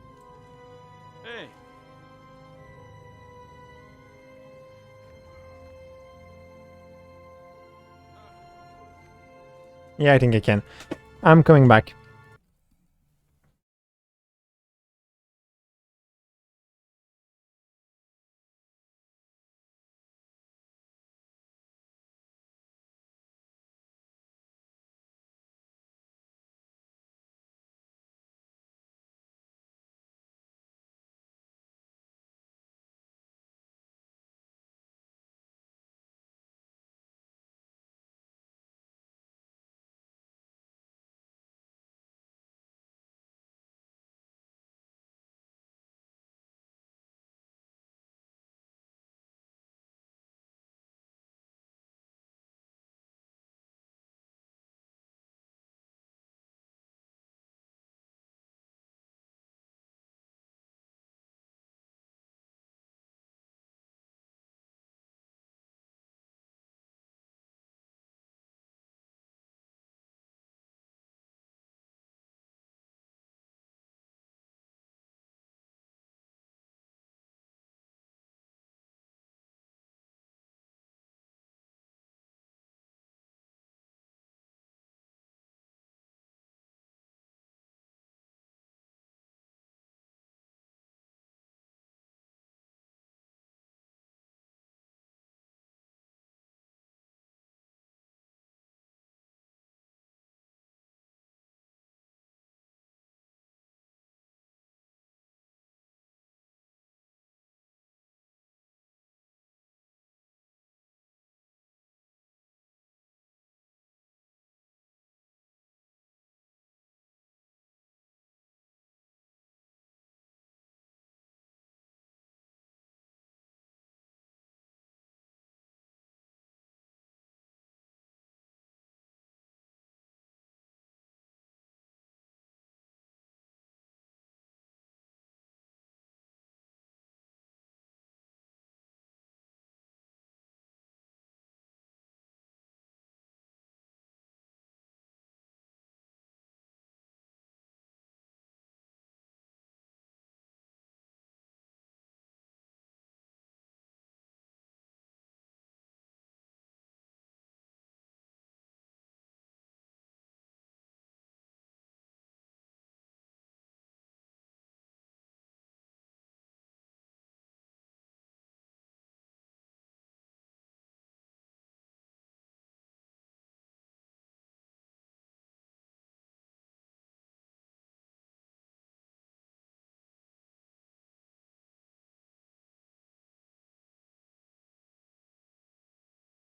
Hey. Yeah, I think I can. I'm coming back.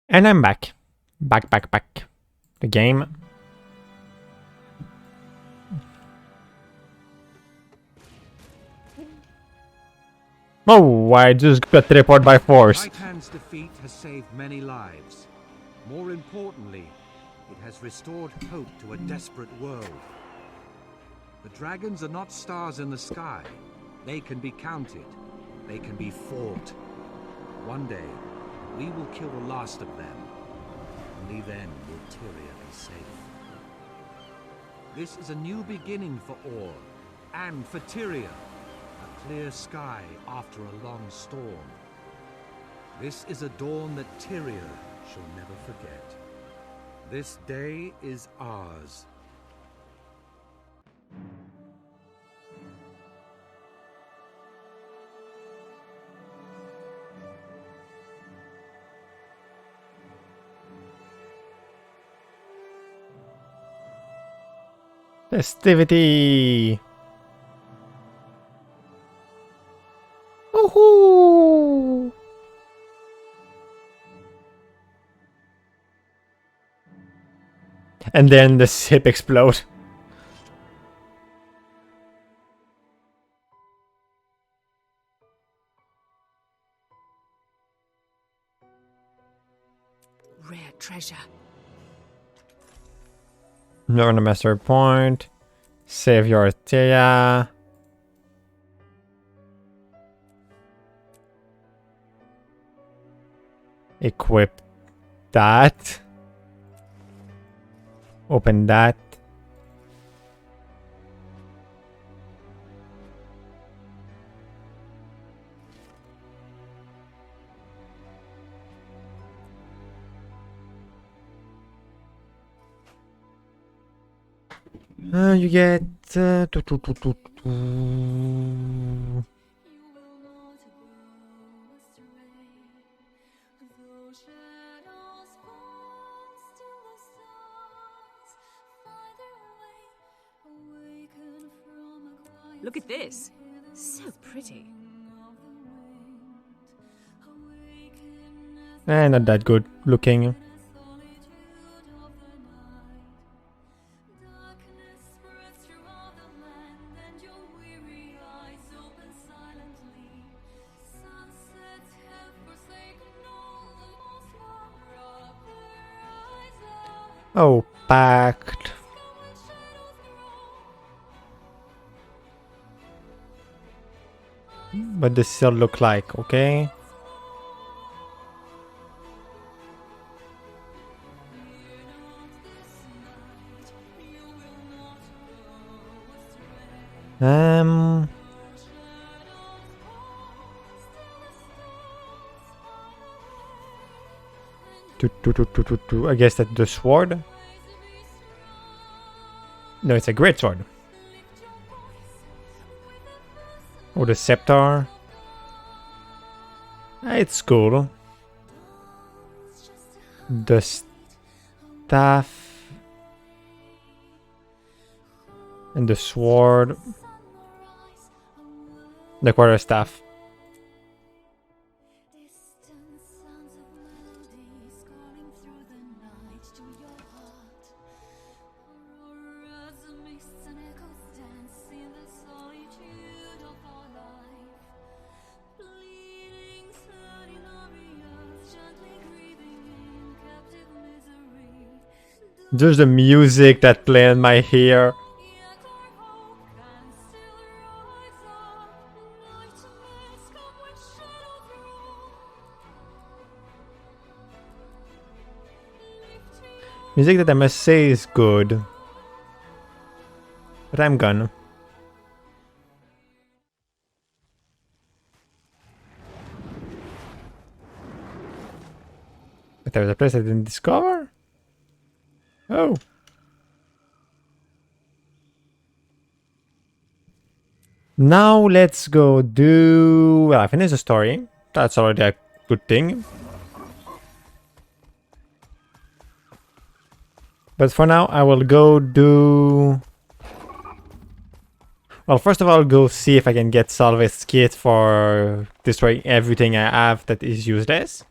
And I'm back. Back. The game. Oh, I just got teleported by force. Zaitan's defeat has saved many lives. More importantly, It has restored hope to a desperate world. The dragons are not stars in the sky. They can be counted. They can be fought. One day, we will kill the last of them. Only then will Tyria be safe. This is a new beginning for Orr, and for Tyria. A clear sky after a long storm. This is a dawn that Tyria shall never forget. This day is ours. Festivity! Woohoo! And then the ship explodes. Rare treasure. Learn a master point. Save your Thea. Equip that. Open that. You get Look at this. So pretty. not that good looking. Oh, packed. But this still look like, okay? I guess that the sword? No, it's a great sword. Or the scepter. It's cool. The staff. And the sword. The quarterstaff. Just the music that play in my ear. Music that I must say is good. But I'm gone. But there was a place I didn't discover? Oh. Now let's go do... Well, I finished the story. That's already a good thing. But for now, I will go do... Well, first of all, I'll go see if I can get Salve's kit for destroying everything I have that is useless.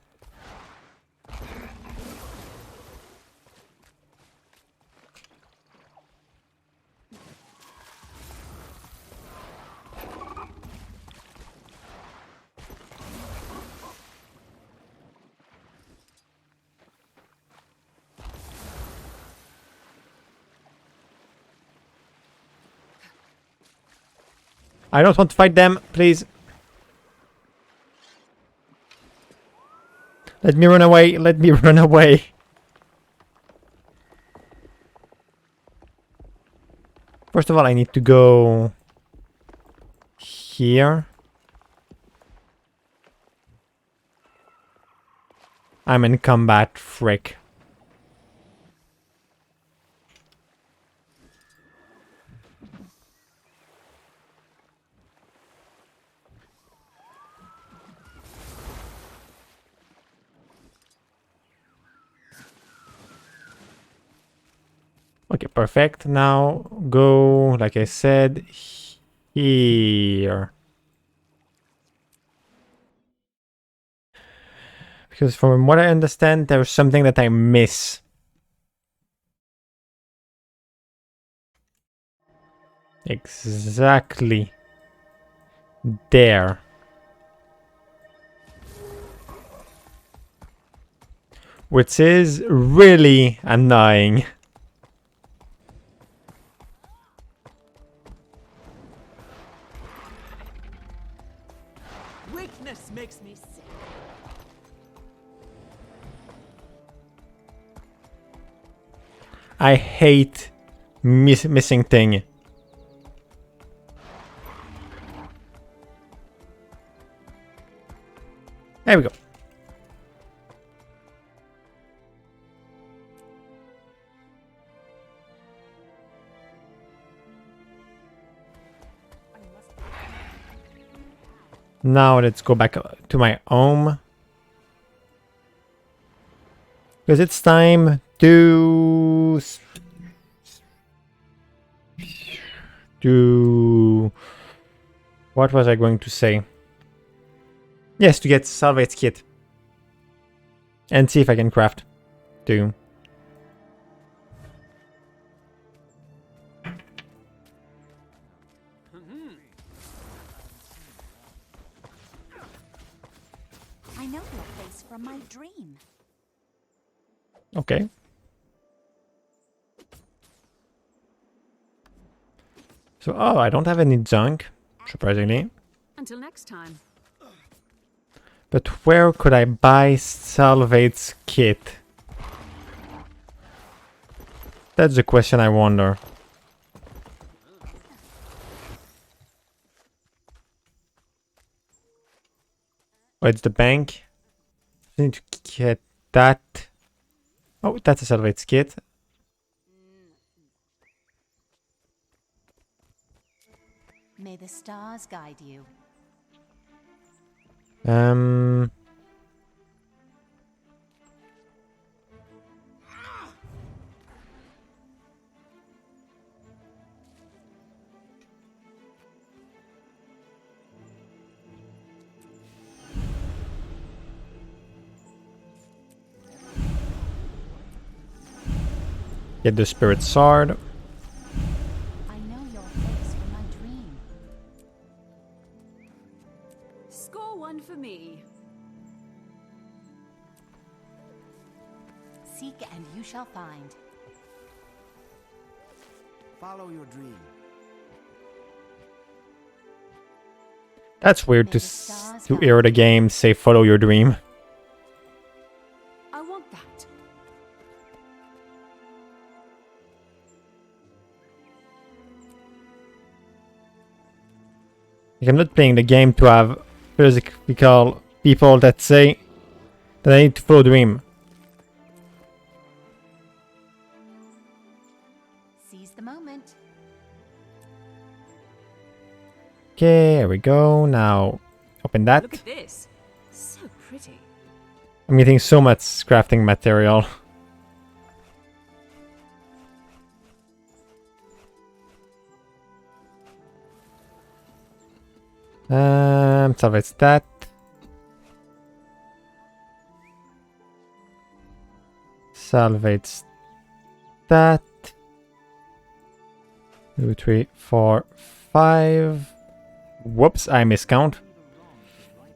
I don't want to fight them, please. Let me run away. Let me run away. First of all, I need to go here. I'm in combat, frick. Okay, perfect. Now go, like I said, here. Because from what I understand, there's something that I miss. Exactly. There. Which is really annoying. Weakness makes me sick. I hate missing thing. There we go. Now let's go back to my home. Because it's time to... What was I going to say? Yes, to get Salvate's kit. And see if I can craft too. I know your face from my dream. Okay. So, oh, I don't have any junk, surprisingly. Until next time. But where could I buy Salvate's kit? That's the question I wonder. Oh, it's the bank. I need to get that. Oh, that's a Salvate's kit. May the stars guide you. Get the Spirit Sword. I know your face from my dream. Score one for me. Seek and you shall find. Follow your dream. That's weird to hear the game say follow your dream. I want that. Like, I'm not playing the game to have physical people that say that I need to follow the dream. Seize the moment. Okay, here we go. Now, open that. Look at this. So pretty. I'm getting so much crafting material. Salvage that. Salvage that. 2, 3, 4, 5. Whoops, I miscount.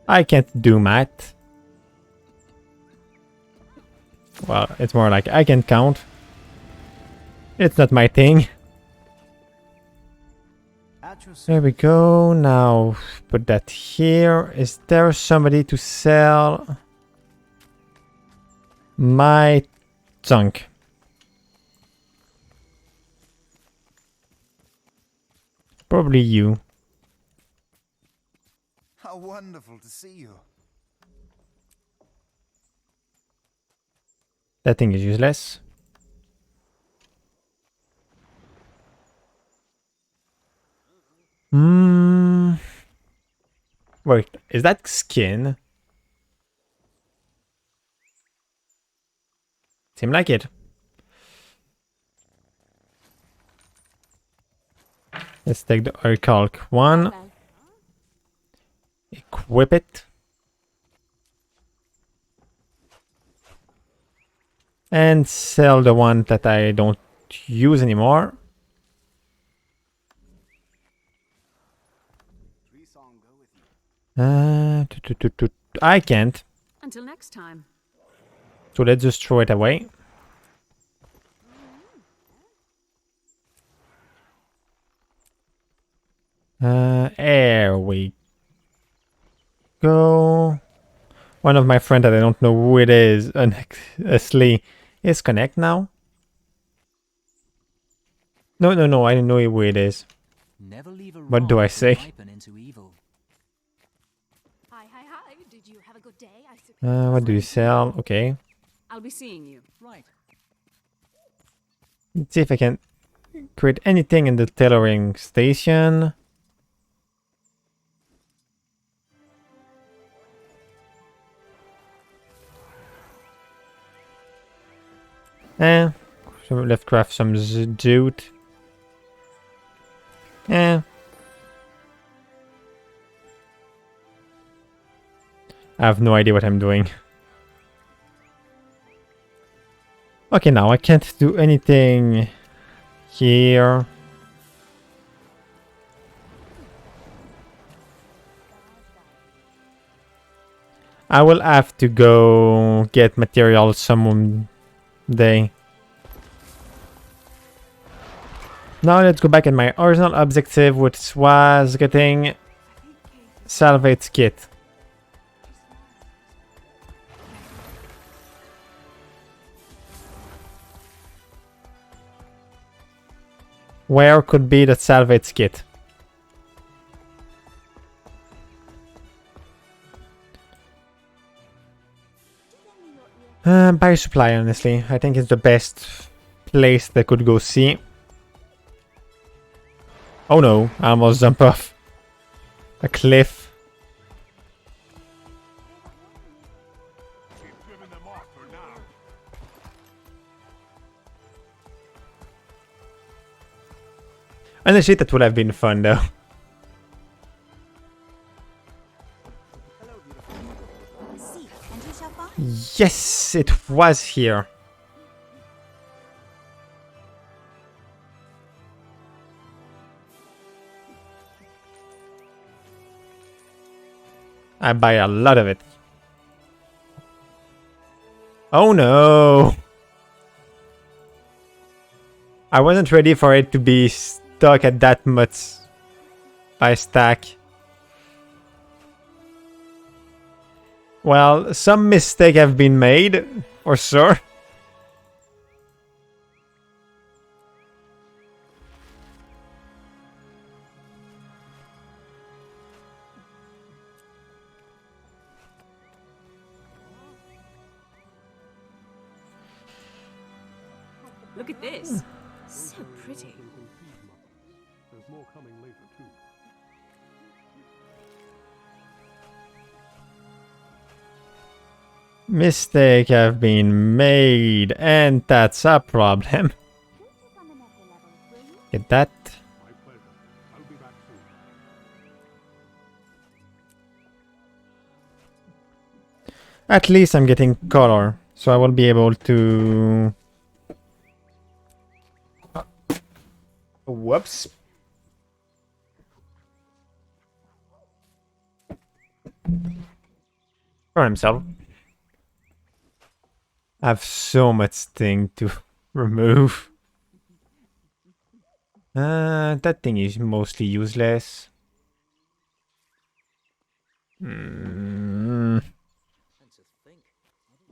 I can't do math. Well, it's more like I can count. It's not my thing. There we go. Now put that here. Is there somebody to sell my junk? Probably you. How wonderful to see you. That thing is useless. Wait, is that skin? Seem like it. Let's take the Orichalc one. Equip it. And sell the one that I don't use anymore. I can't. Until next time. So let's just throw it away. There we go. One of my friends that I don't know who it is, honestly, is Connect now. No, I don't know who it is. Never leave a What do I say? Hi. Did you have a good day? What do you sell? Okay. I'll be seeing you. Right. Let's see if I can create anything in the tailoring station. So let's craft some jute. I have no idea what I'm doing. Okay, now I can't do anything here. I will have to go get materials some day. Now let's go back at my original objective, which was getting salvage kit. Where could be the salvage kit? Buy supply, honestly. I think it's the best place they could go see. Oh no, I almost jumped off a cliff. Honestly, that would have been fun though. Yes, it was here. I buy a lot of it. Oh no! I wasn't ready for it to be stuck at that much by stack. Well, some mistake have been made, for sure. Look at this. So pretty. There's more coming later too. Mistake have been made, and that's a problem. Get that. My pleasure. I'll be back soon. At least I'm getting color, so I will be able to... Whoops. For himself. I have so much thing to remove. That thing is mostly useless.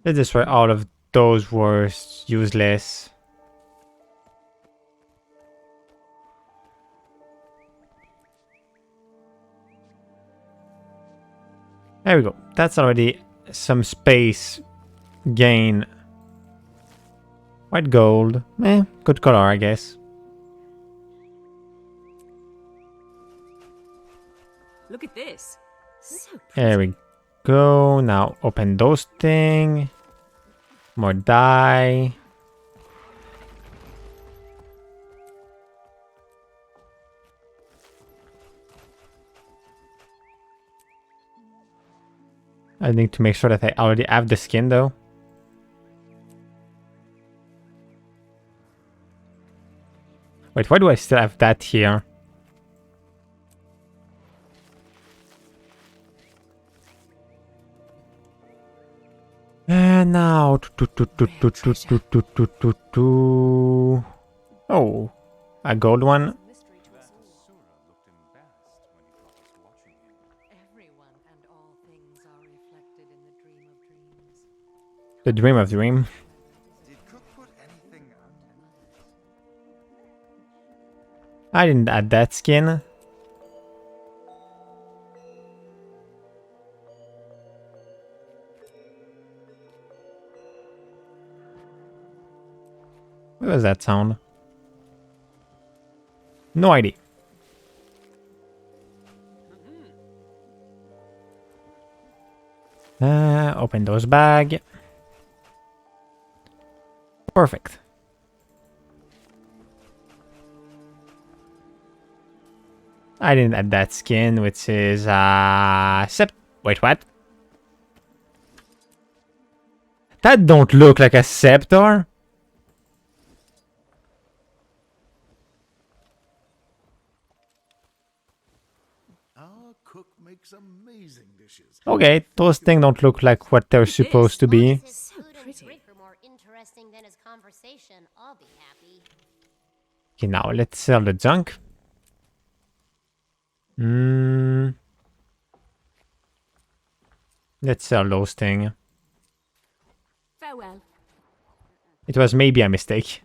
Let's destroy all of those wars useless. There we go. That's already some space gain. White gold. Good color, I guess. Look at this. So There we go. Now open those thing. More dye. I need to make sure that I already have the skin though. Wait, why do I still have that here? And now, oh, a gold one. The dream of dream. I didn't add that skin. What was that sound? No idea. Open those bag. Perfect. I didn't add that skin, which is wait, what? That don't look like a scepter. Our cook makes amazing dishes. Okay, those things don't look like what they're supposed to be. Okay, now let's sell the junk. Let's sell those things. Farewell. It was maybe a mistake.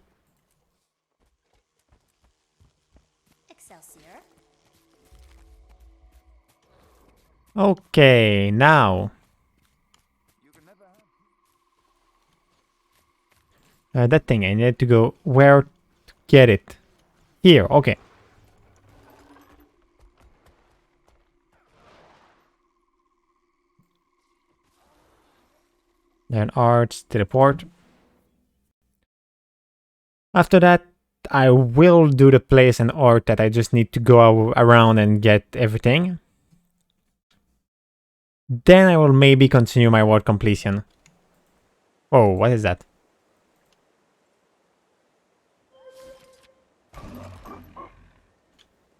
Excelsior. Okay, now. That thing, I need to go where to get it. Here, okay. Then arts, teleport. After that, I will do the place and art that I just need to go around and get everything. Then I will maybe continue my world completion. Oh, what is that?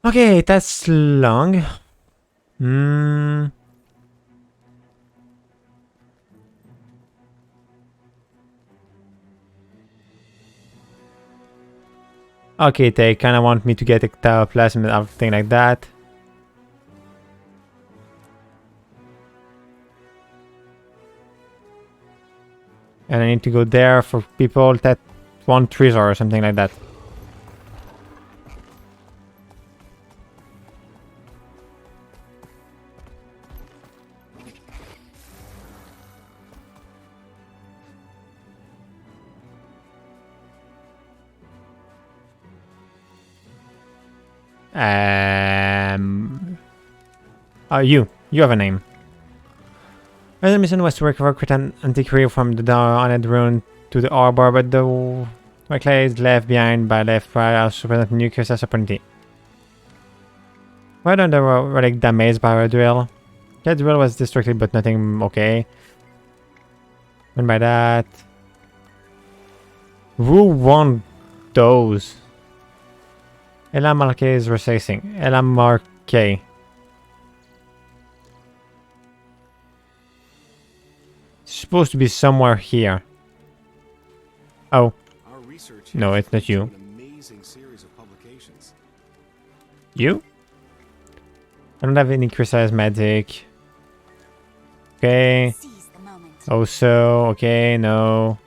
Okay, that's long. Okay, they kind of want me to get a tower plasma and everything like that. And I need to go there for people that want treasure or something like that. You have a name. The mission was to recover Cretan antiquity from the honored rune to the arbor, but the clay is left behind by left by our super nucleus as opportunity. Why don't the relic damaged by a drill? That drill was destructive, but nothing okay. And by that, who won those? Ella Marque is resisting. Ella Marque. Supposed to be somewhere here. Oh. No, it's not you. An amazing series of publications. You? I don't have any crystallized magic. Okay. Also, okay, no.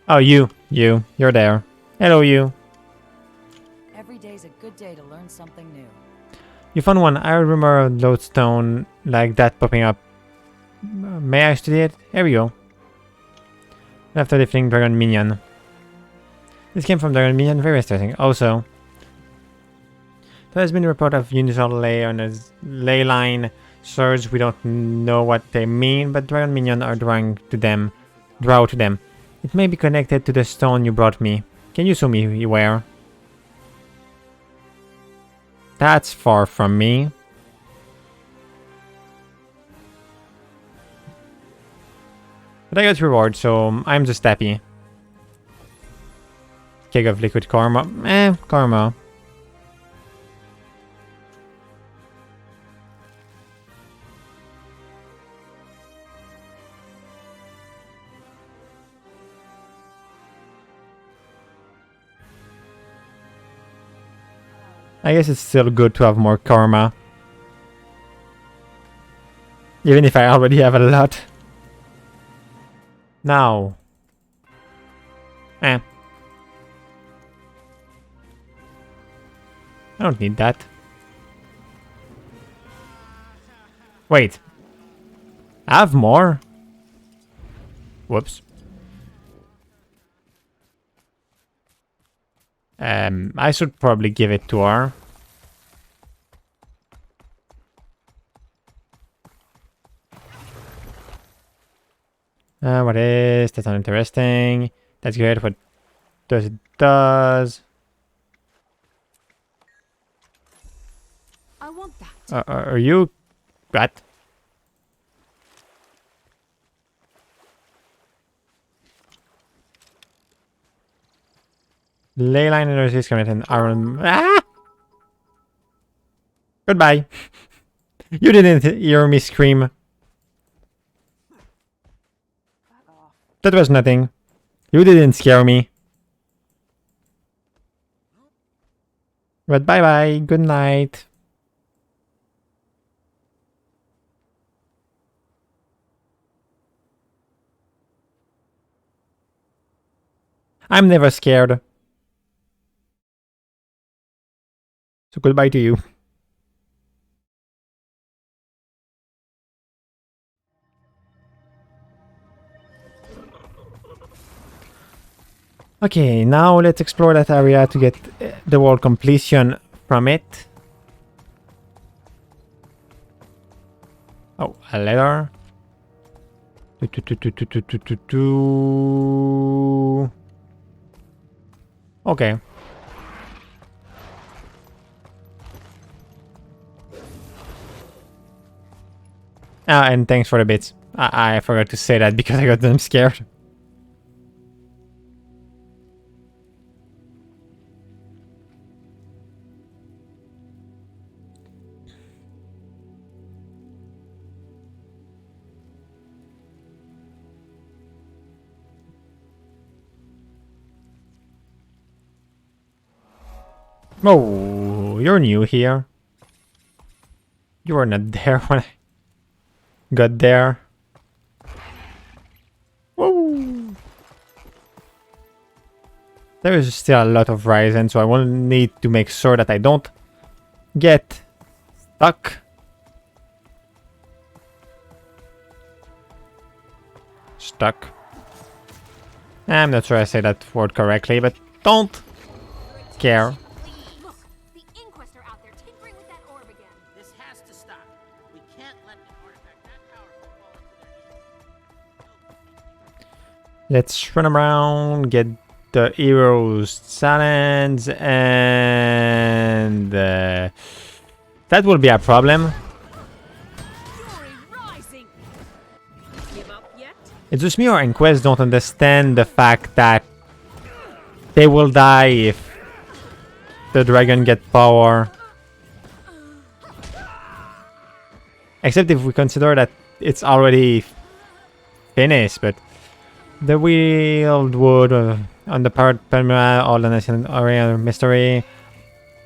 Oh, you're there. Hello, you. Every day's a good day to learn something new. You found one. I remember a lodestone like that popping up. May I study it? Here we go. After defeating Dragon Minion. This came from Dragon Minion, very interesting. Also, there has been a report of unusual ley on a ley line surge. We don't know what they mean, but Dragon Minion are draw to them. It may be connected to the stone you brought me. Can you show me where? That's far from me. But I got reward, so I'm just happy. Keg of liquid karma. Karma. I guess it's still good to have more karma. Even if I already have a lot. Now. I don't need that. Wait. I have more? Whoops. I should probably give it to her. What is? That's not interesting. That's good. What does it does? I want that. Are you... What? Leyline energy is coming in iron. Ah! Goodbye. You didn't hear me scream. That was nothing. You didn't scare me. But bye bye. Good night. I'm never scared. So goodbye to you. Okay, now let's explore that area to get the world completion from it. Oh, a letter. Okay. And thanks for the bits. I forgot to say that because I got them scared. Oh, you're new here. You were not there when I got there. Whoa. There is still a lot of Ryzen, so I will need to make sure that I don't get stuck. Stuck. I'm not sure I say that word correctly, but don't care. This has to stop. We can't let an artifact that powerful fall into their... Let's run around, get the heroes challenge, and that will be a problem. It's just me or Inquest don't understand the fact that they will die if the dragon get power. Except if we consider that it's already finished, but the Wieldwood on the part Palmyra, all the Nation Area Mystery,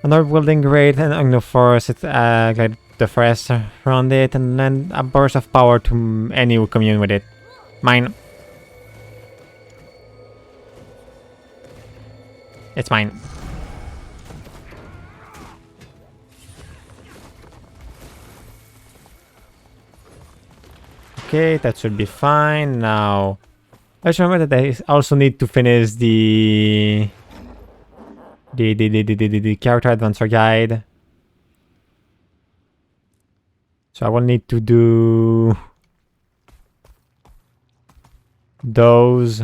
Another building great and Agnoforce, it's like the forest around it, and then a burst of power to any who commune with it. Mine. It's mine. Okay, that should be fine. Now, I just remember that I also need to finish the character adventure guide. So I will need to do those,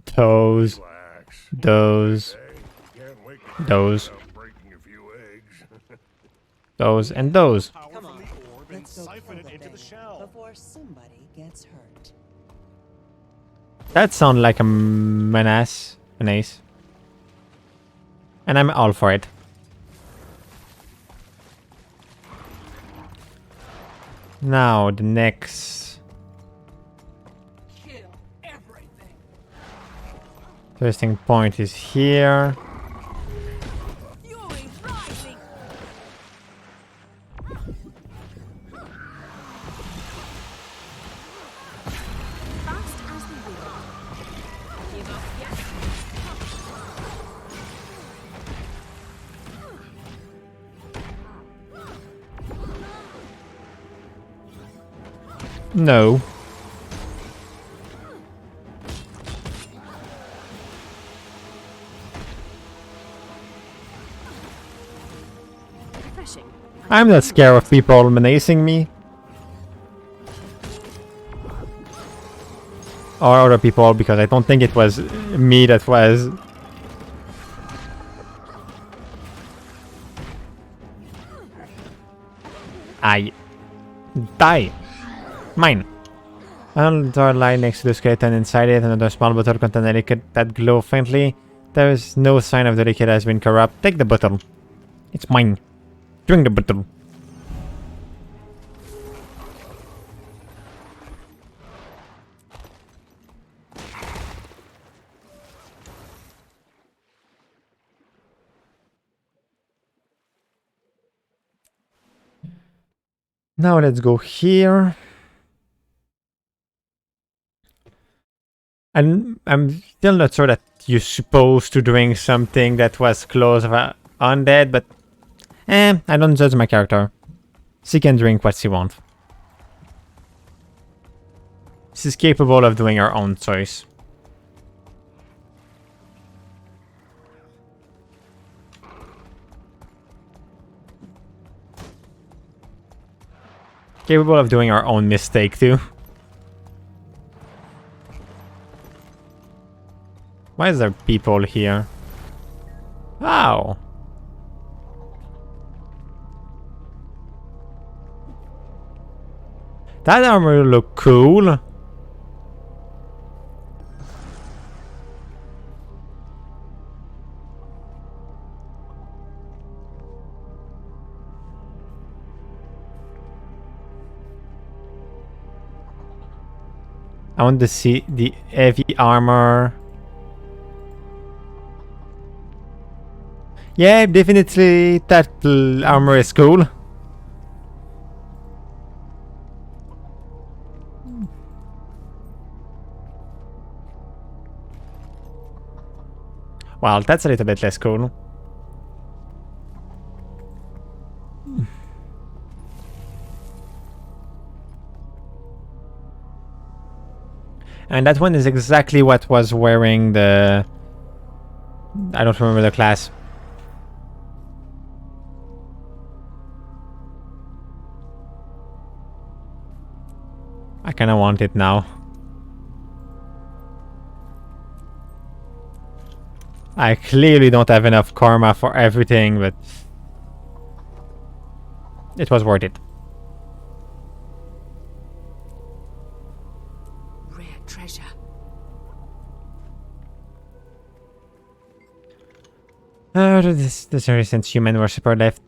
those, and those. Come on, let's go siphon it into the shell before somebody gets hurt. That sounds like a menace. And I'm all for it. Now the next interesting point is here. No. I'm not scared of people menacing me. Or other people, because I don't think it was me that was... I... Die! Mine! Another line next to the skeleton, inside it another small bottle containing a liquid that glow faintly. There is no sign of the liquid has been corrupt. Take the bottle. It's mine. Drink the bottle. Now let's go here. And I'm still not sure that you're supposed to drink something that was close of undead, but I don't judge my character. She can drink what she wants. She's capable of doing her own choice. Capable of doing her own mistake too. Why is there people here? Wow. That armor look cool. I want to see the heavy armor. Yeah, definitely that armor is cool. Well, that's a little bit less cool. And that one is exactly what was wearing the... I don't remember the class. I kinda want it now. I clearly don't have enough karma for everything, but... it was worth it. Rare treasure. This recent human worshipper left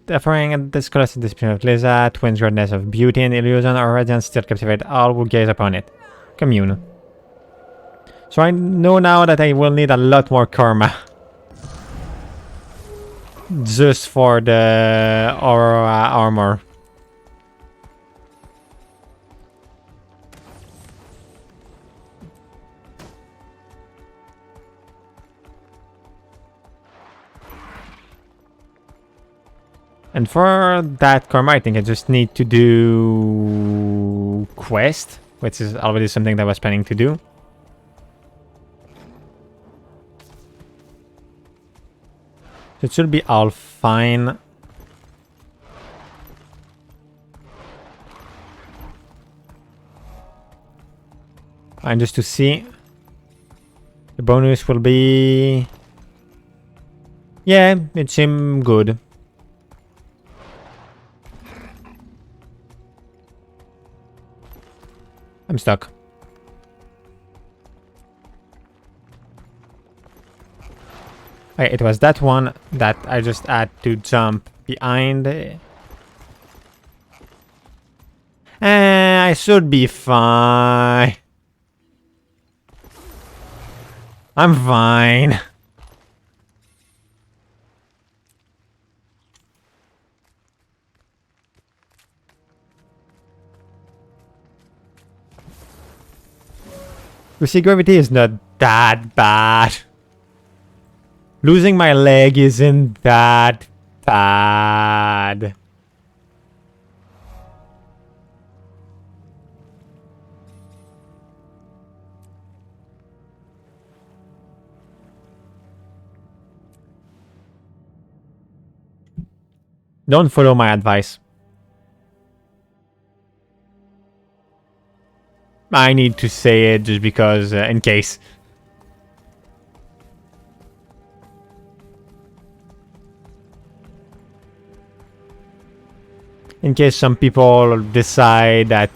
offering a discolored display of Liza, twins goddess of beauty and illusion, or radiance still captivate all who gaze upon it. Commune. So I know now that I will need a lot more karma. just for the armor. And for that karma, I think I just need to do quest, which is already something that I was planning to do. It should be all fine. And just to see, the bonus will be... Yeah, it seemed good. I'm stuck. Okay, it was that one that I just had to jump behind. I should be fine. I'm fine. You see, gravity is not that bad. Losing my leg isn't that bad. Don't follow my advice. I need to say it just because, in case. In case some people decide that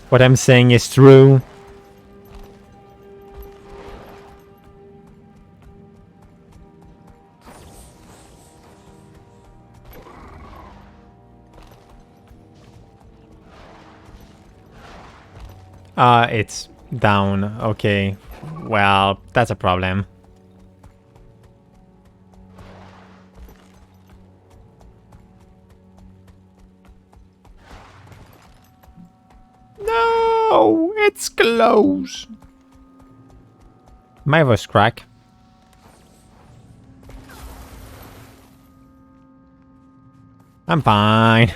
what I'm saying is true. It's down. Okay. Well, that's a problem. No, it's close. My voice crack. I'm fine.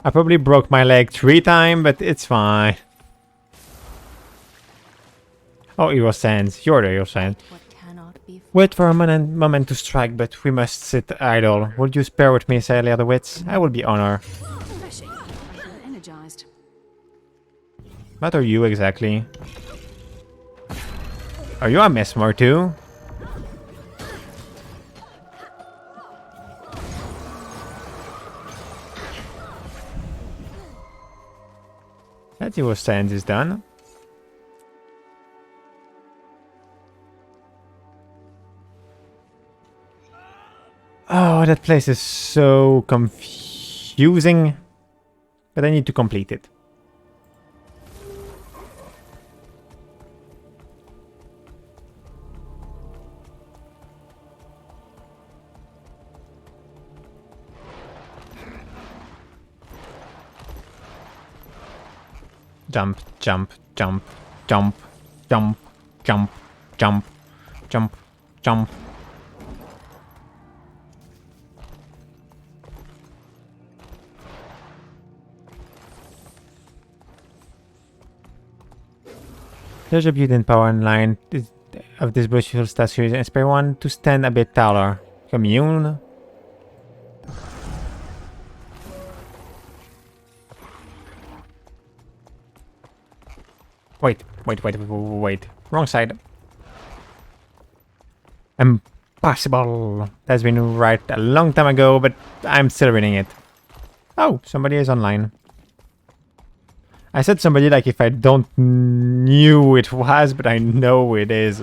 I probably broke my leg 3 times, but it's fine. Oh, Hero Sands. You're the Hero Sands. Wait for a moment to strike, but we must sit idle. Would you spare with me, Sally the Wits? I will be honored. Energized. What are you exactly? Are you a mesmer too? That Hero Sands is done. Oh, that place is so confusing. But I need to complete it. Jump, jump, jump, jump, jump, jump, jump, jump, jump. There's a beauty and power in line of this beautiful statue. Inspire one to stand a bit taller. Commune. Wait. Wrong side. Impossible. That's been right a long time ago, but I'm still reading it. Oh, somebody is online. I said somebody like if I don't knew it was, but I know it is.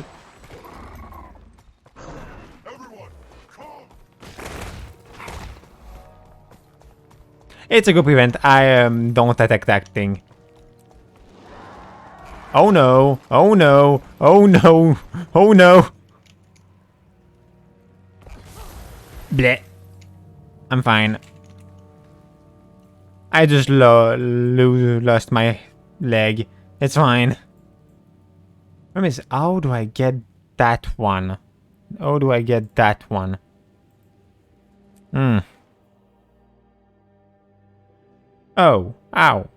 It's a group event. I don't attack that thing. Oh no! Oh no! Oh no! Oh no! Bleh. I'm fine. I just lost my leg. It's fine. Problem is, how do I get that one? How do I get that one? Hmm. Oh. Ow.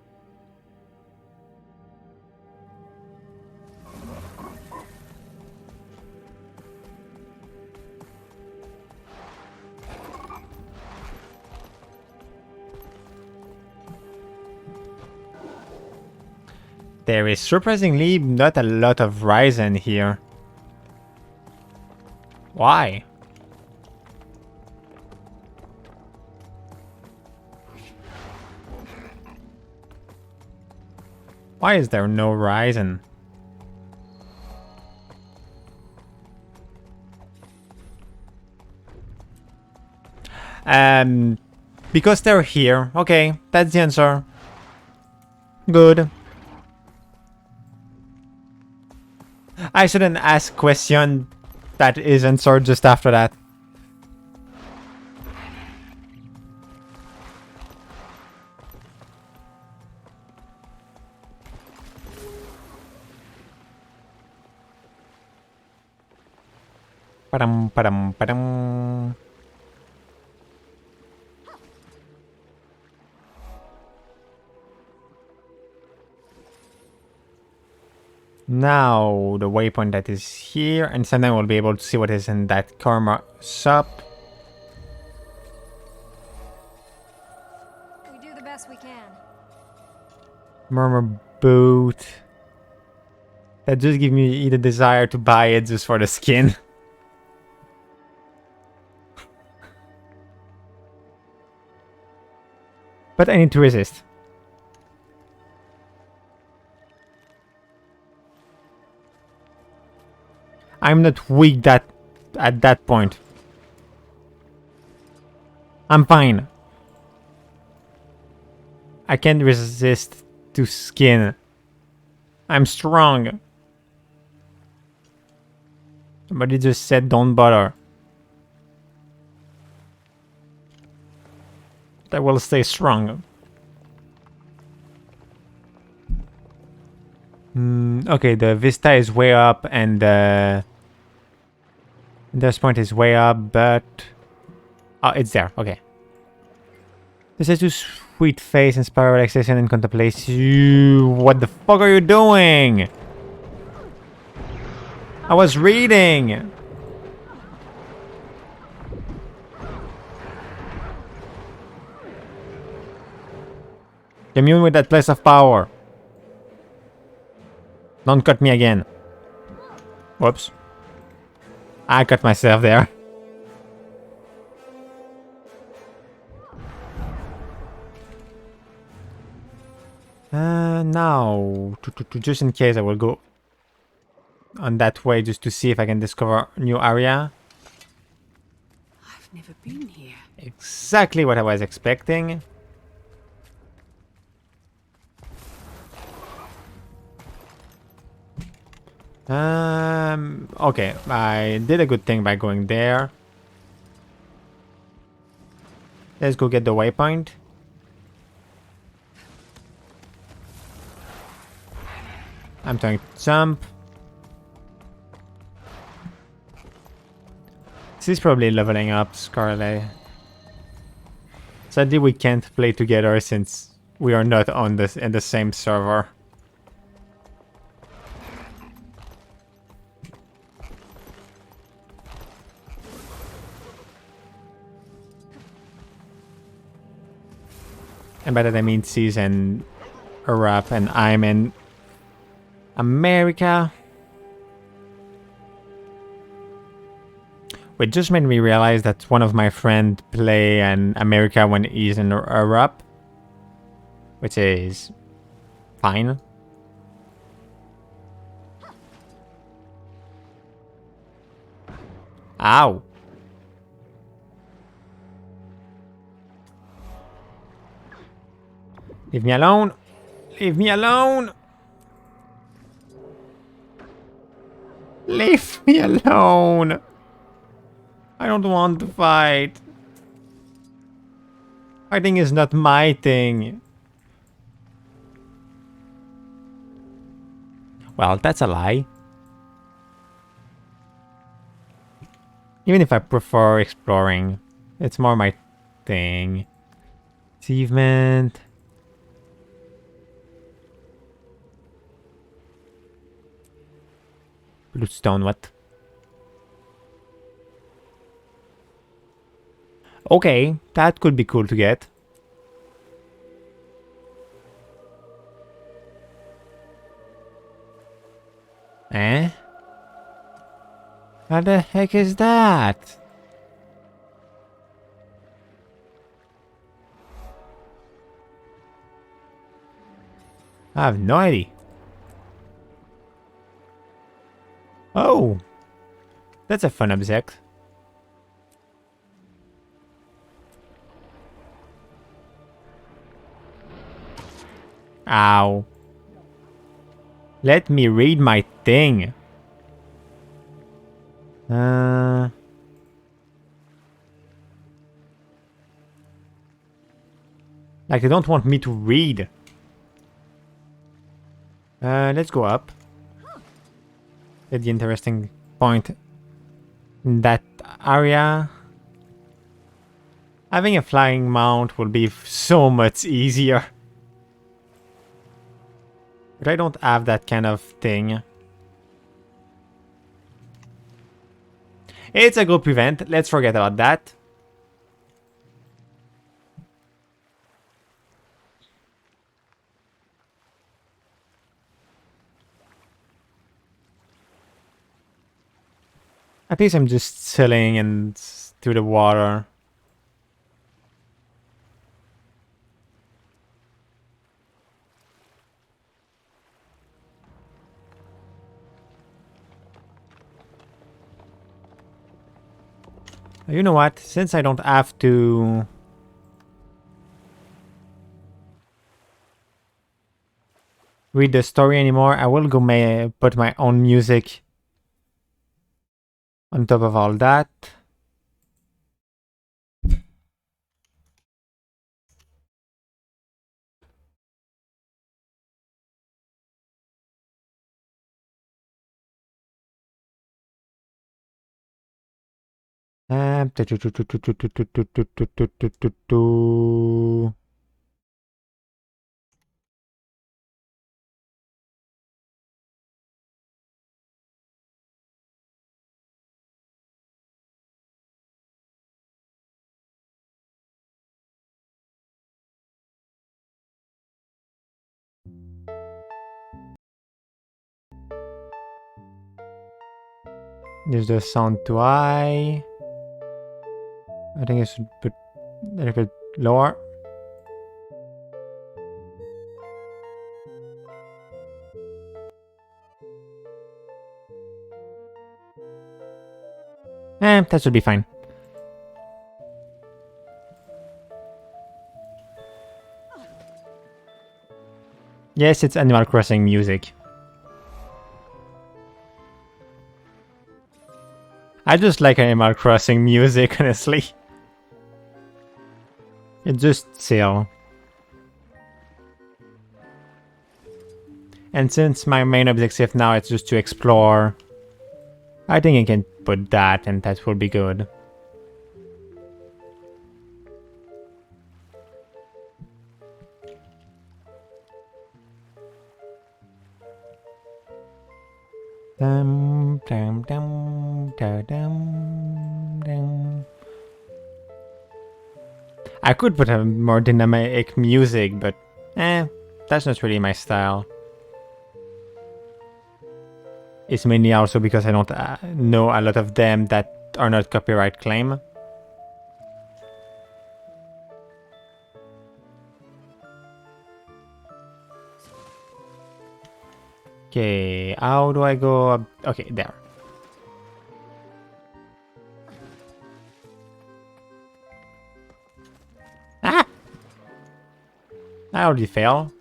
There is surprisingly not a lot of Ryzen here. Why? Why is there no Ryzen? Because they're here. Okay, that's the answer. Good. I shouldn't ask question that is answered just after that. Padam, padam, padam. Now the waypoint that is here, and sometime we'll be able to see what is in that karma shop. We do the best we can. Murmur boot. That just gives me the desire to buy it just for the skin. But I need to resist. I'm not weak at that point. I'm fine. I can't resist to skin. I'm strong. Somebody just said don't bother. I will stay strong. Okay, the vista is way up and this point is way up, but... Oh, it's there. Okay. This is too sweet face, inspire relaxation and contemplation. What the fuck are you doing? I was reading. Commune with that place of power. Don't cut me again. Whoops. I cut myself there. Now, just in case, I will go on that way just to see if I can discover a new area. I've never been here. Exactly what I was expecting. Okay, I did a good thing by going there. Let's go get the waypoint. I'm trying to jump. This is probably leveling up Scarlet. Sadly, we can't play together since we are not on this in the same server. And by that I mean she's in Europe and I'm in America. It just made me realize that one of my friends play in America when he's in Europe, which is fine. Ow. Leave me alone. Leave me alone. Leave me alone. I don't want to fight. Fighting is not my thing. Well, that's a lie. Even if I prefer exploring, it's more my thing. Achievement. Bluestone, what? Okay, that could be cool to get. Eh? What the heck is that? I have no idea. Oh! That's a fun object. Ow. Let me read my thing. Like they don't want me to read. Let's go up. At the interesting point in that area. Having a flying mount will be so much easier. But I don't have that kind of thing. It's a group event. Let's forget about that. At least I'm just chilling and through the water. You know what? Since I don't have to read the story anymore, I will go put my own music on top of all that. There's the sound too high. I think I should put a little bit lower. That should be fine. Yes, it's Animal Crossing music. I just like Animal Crossing music, honestly. It's just chill. And since my main objective now is just to explore, I think I can put that and that will be good. Dum, dum, dum, da, dum, dum. I could put a more dynamic music, but that's not really my style. It's mainly also because I don't know a lot of them that are not copyright claim. Okay, how do I go up? Okay, there. Ah! I already fell.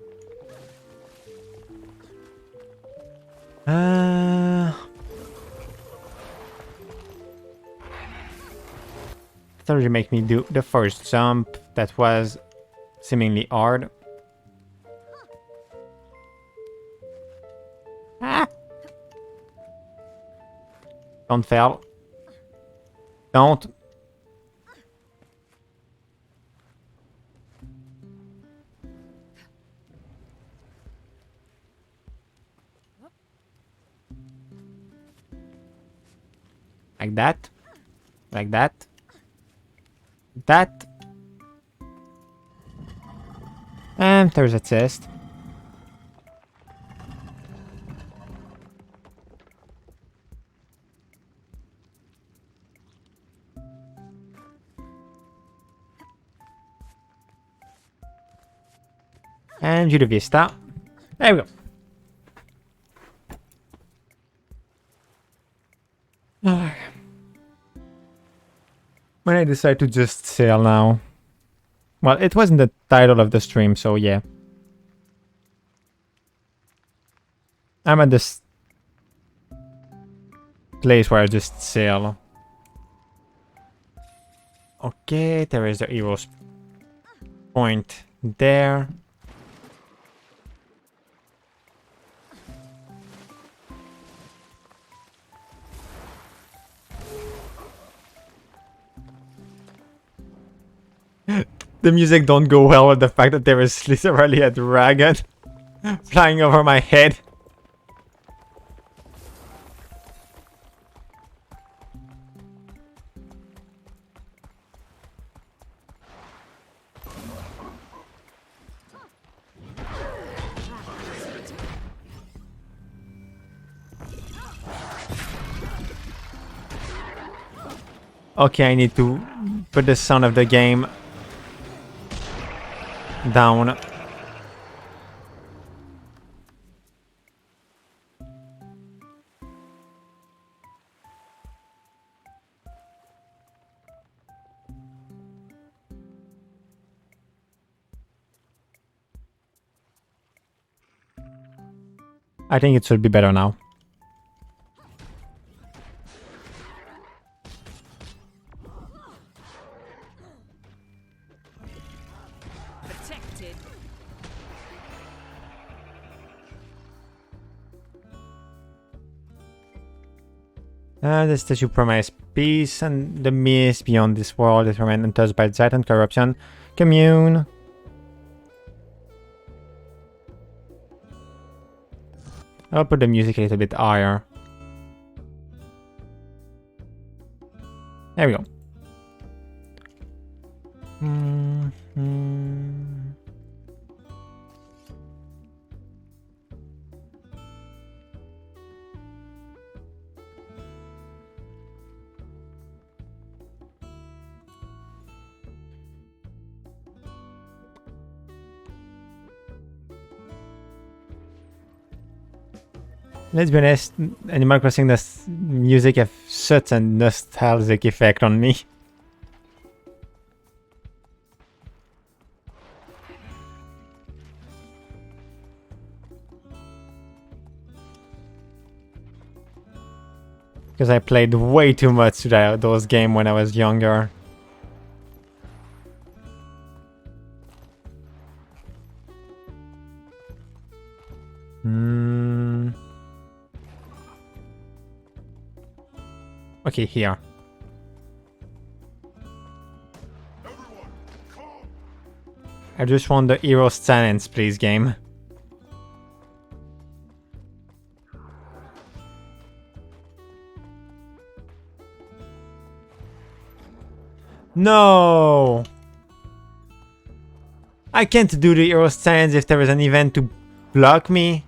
after you make me do the first jump that was seemingly hard. Ah! Don't fail. Don't. Like that. Like that. That. And there's a chest. And Judo Vista. There we go. When I decide to just sail now. Well, it wasn't the title of the stream, so yeah. I'm at this place where I just sail. Okay, there is the hero's point there. The music don't go well with the fact that there is literally a dragon flying over my head. Okay, I need to put the sound of the game down. I think it should be better now. Protected. The statue promised peace, and the mist beyond this world is remained untouched by death and corruption. Commune. I'll put the music a little bit higher. There we go. Let's be honest, Animal Crossing this music has such a nostalgic effect on me. Because I played way too much those games when I was younger. Okay, here. I just want the hero silence, please, game. No! I can't do the hero silence if there is an event to block me.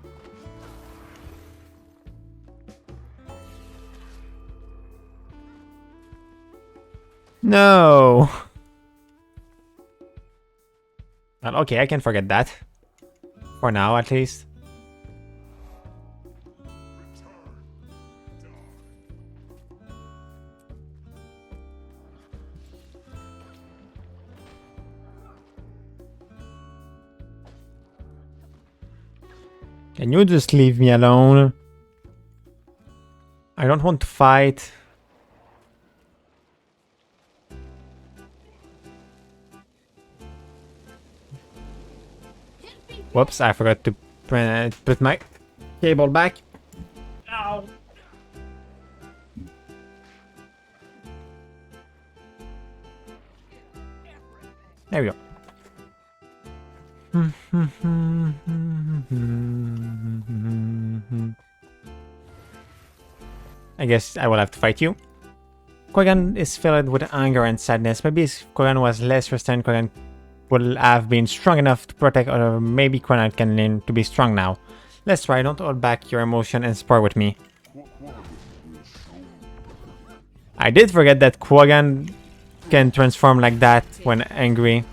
No! Well, okay, I can forget that. For now, at least. Can you just leave me alone? I don't want to fight. Whoops, I forgot to put my cable back. Ow. There we go. I guess I will have to fight you. Qui-Gon is filled with anger and sadness. Maybe if Qui-Gon was less restrained, Qui-Gon would have been strong enough to protect, or maybe Qui-Gon can learn to be strong now. Let's try, don't hold back your emotion and spar with me. I did forget that Qui-Gon can transform like that when angry.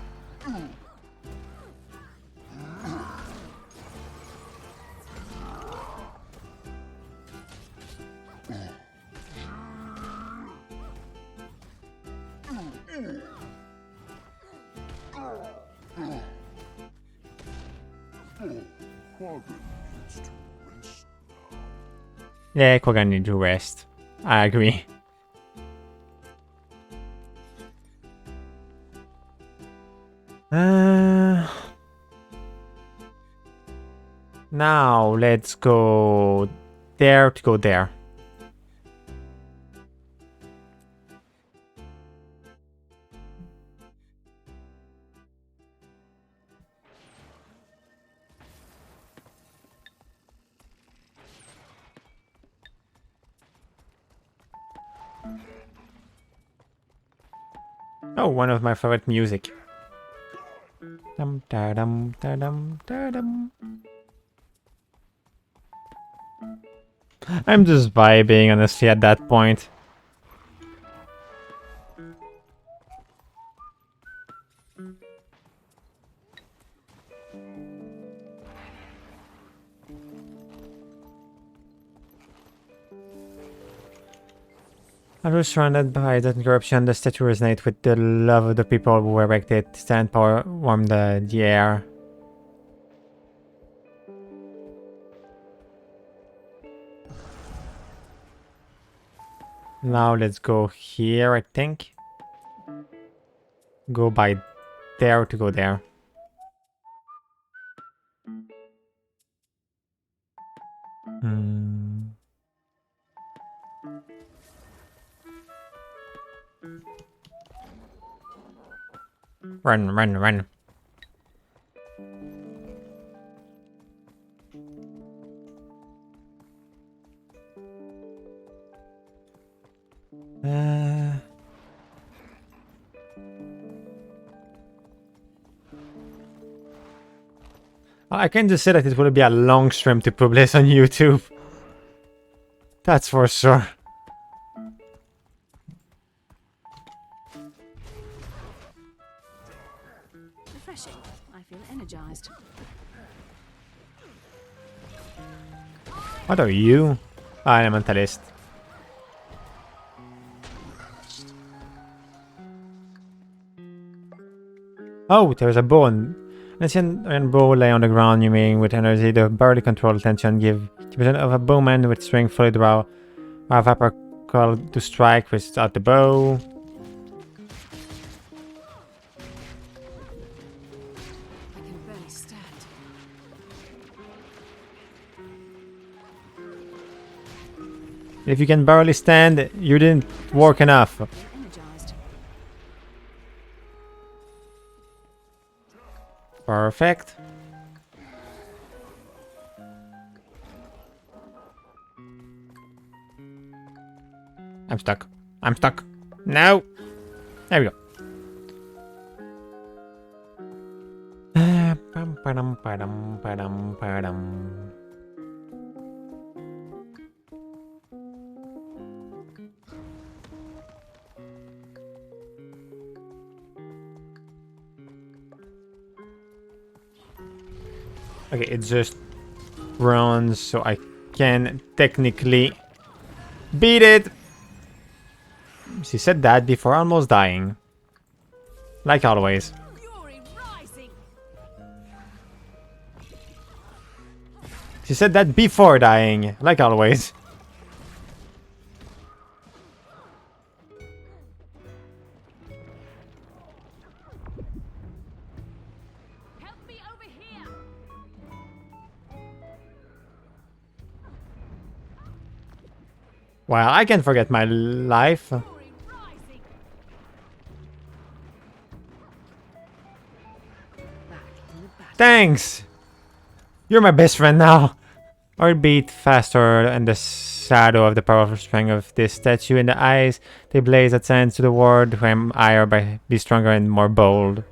Yeah, Qui-Gon needs to rest. I agree. Now let's go there to go there. Oh, one of my favorite music. Dum da dum da dum da dum. I'm just vibing, honestly, at that point. Although surrounded by that corruption, the statue resonates with the love of the people who erected it. Stand power warm the air. Now let's go here, I think. Go by there to go there. Run, run, run. I can just say that it will be a long stream to publish on YouTube. That's for sure. Refreshing. I feel energized. What are you? Elementalist. Oh, there's a bone. An ancient iron bow lay on the ground, humming with energy. The barely controlled tension give the presence of a bowman with string fully draw. A vapor call to strike without the bow. I can barely stand. If you can barely stand, you didn't work enough. Energized. Perfect. I'm stuck. I'm stuck. No! There we go. Pam, padam, padam, padam, padam. Okay, it just runs, so I can technically beat it. She said that before almost dying. Like always. She said that before dying. Like always. Well, I can't forget my life. Thanks! You're my best friend now. Heart beat faster, and the shadow of the powerful strength of this statue in the eyes, they blaze that sense to the world who am I or be stronger and more bold.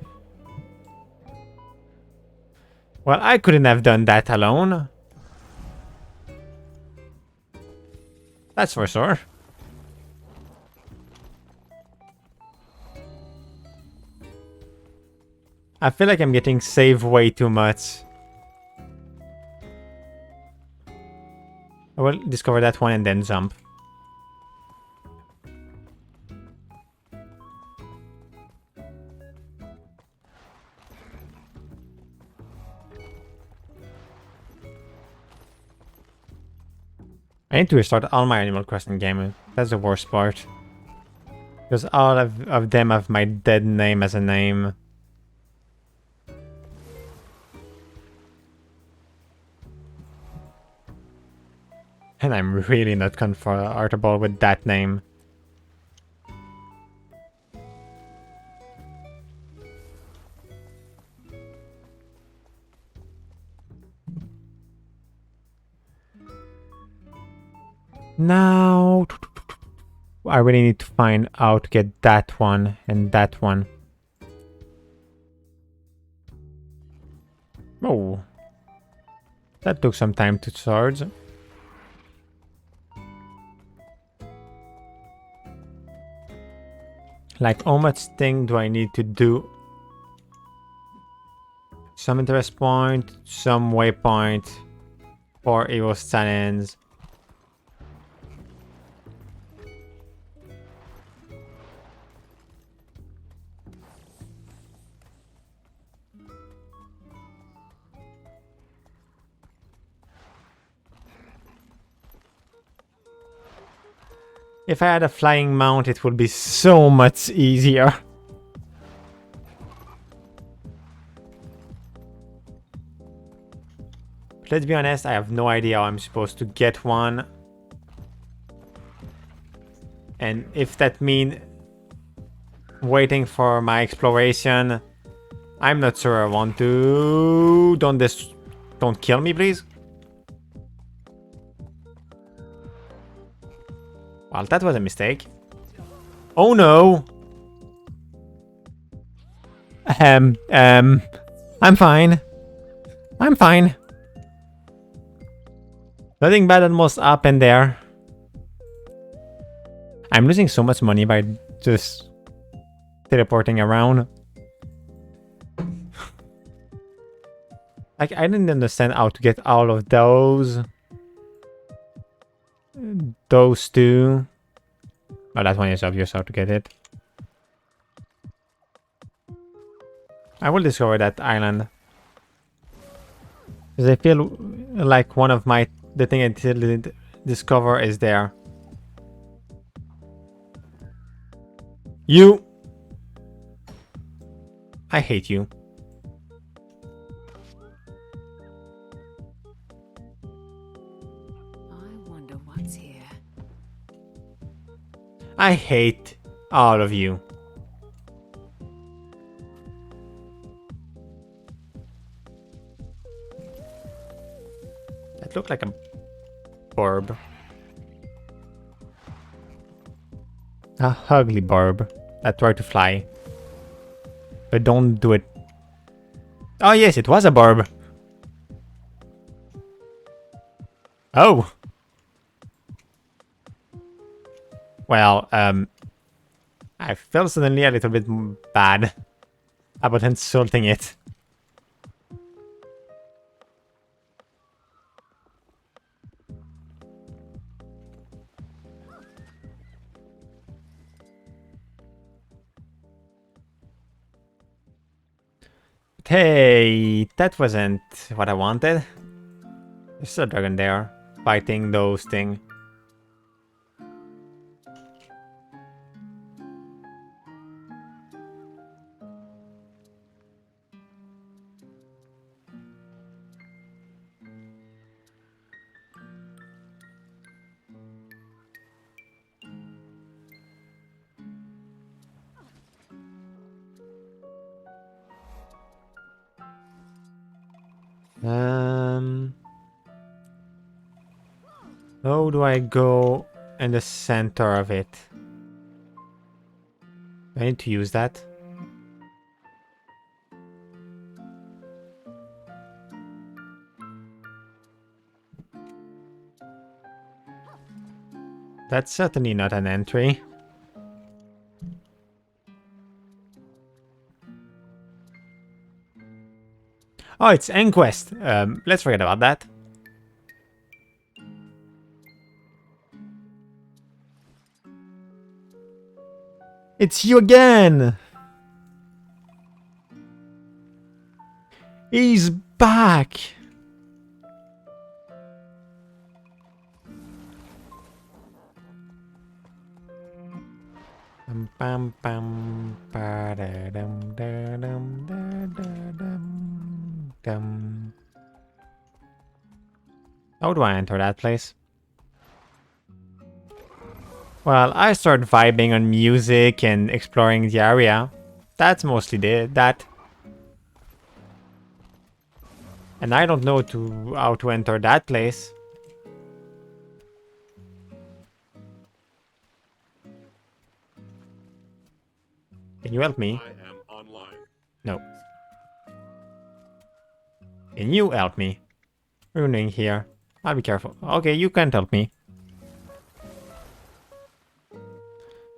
Well, I couldn't have done that alone. That's for sure. I feel like I'm getting saved way too much. I will discover that one and then jump. I need to restart all my Animal Crossing games. That's the worst part. Because all of them have my dead name as a name. And I'm really not comfortable with that name. Now, I really need to find out to get that one and that one. Oh, that took some time to charge. Like, how much thing do I need to do? Some interest point, some waypoint, 4 evil stand-ins. If I had a flying mount, it would be so much easier. But let's be honest, I have no idea how I'm supposed to get one. And if that means waiting for my exploration, I'm not sure I want to. Don't kill me, please. Well, that was a mistake. Oh no! I'm fine. I'm fine. Nothing bad almost happened there. I'm losing so much money by just teleporting around. Like, I didn't understand how to get all of those. Those two. Oh, that one is obvious how to get it. I will discover that island. Because I feel like one of the thing I didn't discover is there. You! I hate you. I wonder what's here. I hate all of you. That looked like a barb. A ugly barb that tried to fly. But don't do it. Oh yes, it was a barb. Oh. Well, I felt suddenly a little bit bad about insulting it. Hey, that wasn't what I wanted. There's a dragon there, fighting those things. How do I go in the center of it? I need to use that. That's certainly not an entry. Oh, it's Enquest. Let's forget about that. It's you again! He's back! Bum, bum, ba-da-dum, da-dum, da-da-dum, dum. How do I enter that place? Well, I start vibing on music and exploring the area. That's mostly that. And I don't know how to enter that place. Can you help me? I am online. No. Can you help me? Ruining here. I'll be careful. Okay, you can't help me.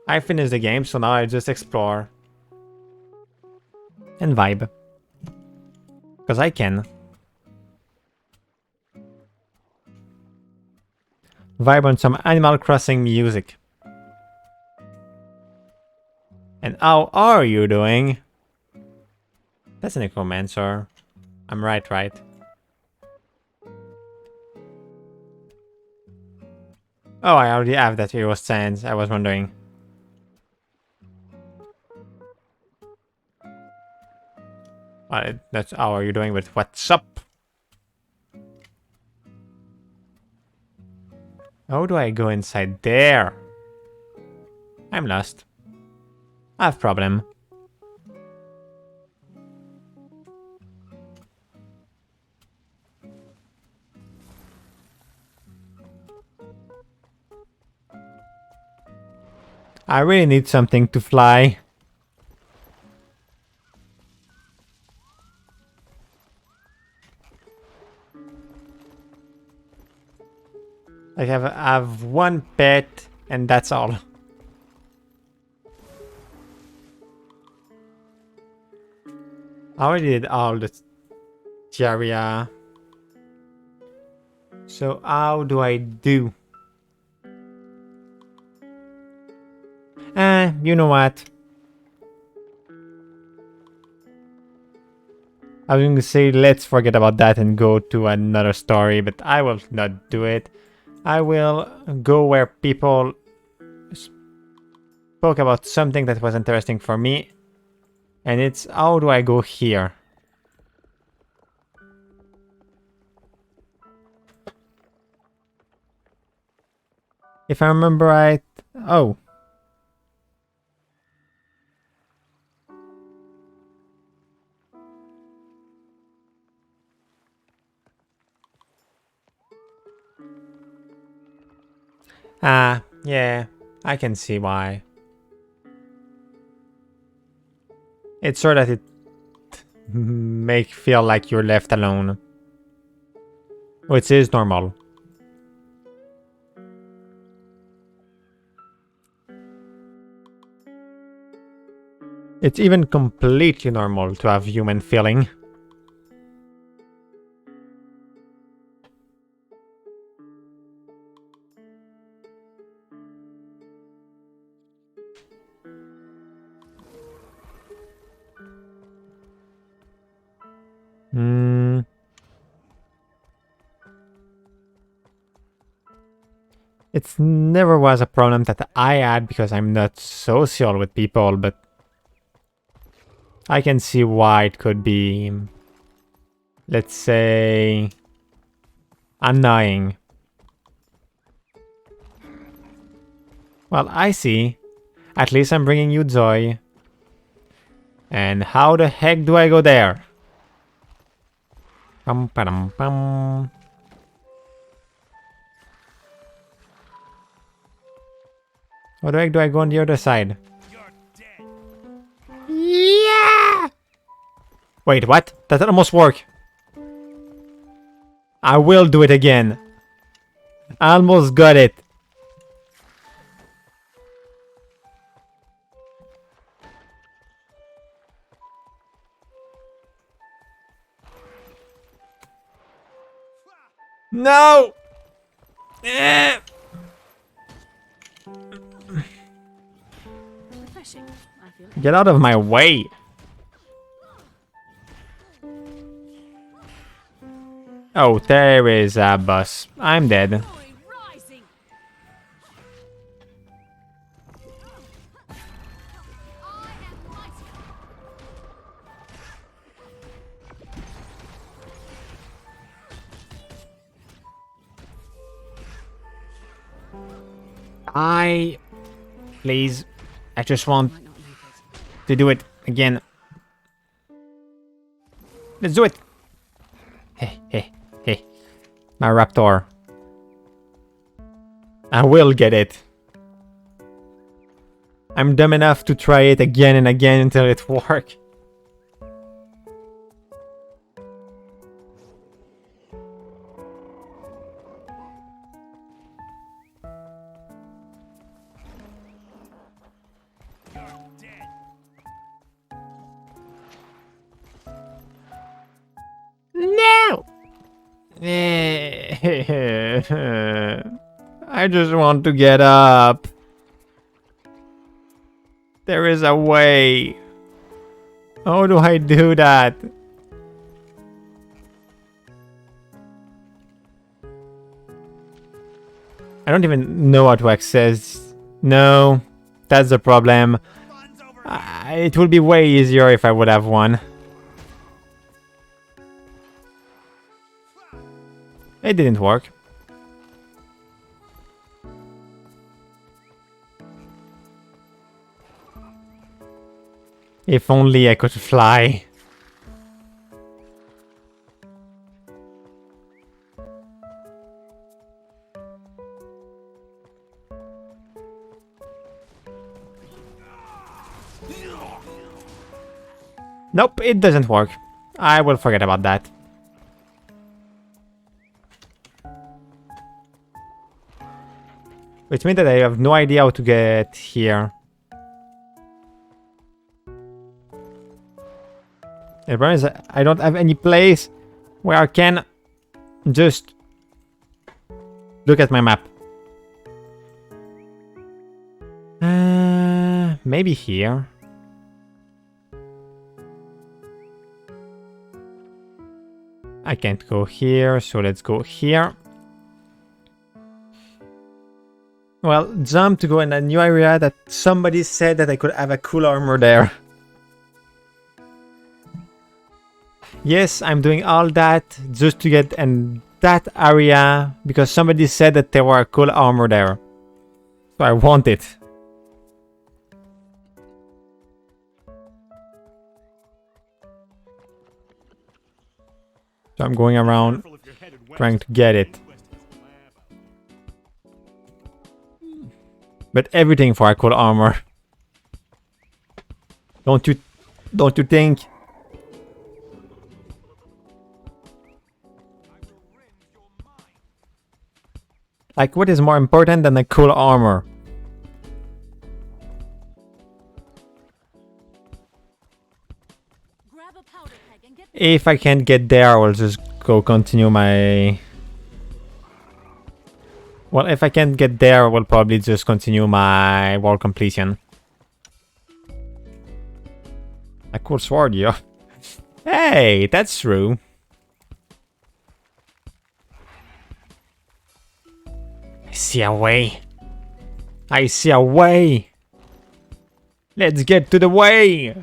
I finished the game, so now I just explore. And vibe. Because I can. Vibe on some Animal Crossing music. And how are you doing? That's a necromancer. I'm right? Oh, I already have that hero stance. I was wondering. That's how are you doing with what's up? How do I go inside there? I'm lost. I have problem. I really need something to fly. I have one pet and that's all. I already did all the area. So how do I do? You know what? I was going to say let's forget about that and go to another story, but I will not do it. I will go where people spoke about something that was interesting for me. And it's how do I go here? If I remember right... Oh. Yeah, I can see why. It's sure that it make feel like you're left alone. Which is normal. It's even completely normal to have human feeling. It never was a problem that I had because I'm not social with people, but I can see why it could be, let's say, annoying. Well, I see. At least I'm bringing you joy. And how the heck do I go there? Pum, padum, pum. How the heck do I go on the other side? Yeah! Wait, what? That almost worked. I will do it again. I almost got it. No! Eh. Refreshing, I feel. Get out of my way. Oh, there is a bus. I'm dead. Please. I just want to do it again. Let's do it. Hey, hey, hey. My raptor. I will get it. I'm dumb enough to try it again and again until it works. No! I just want to get up. There is a way. How do I do that? I don't even know how to access. No, that's the problem. It would be way easier if I would have one. It didn't work. If only I could fly. Nope, it doesn't work. I will forget about that. Which means that I have no idea how to get here. The problem is that I don't have any place where I can just look at my map. Maybe here. I can't go here, so let's go here. Well, jump to go in a new area that somebody said that I could have a cool armor there. Yes, I'm doing all that just to get in that area because somebody said that there were a cool armor there. So I want it. So I'm going around trying to get it. But everything for a cool armor. Don't you think? Like, what is more important than a cool armor? If I can't get there, I will just go continue my... Well, if I can't get there, I will probably just continue my world completion. A cool sword, yo. Hey, that's true. I see a way. I see a way. Let's get to the way.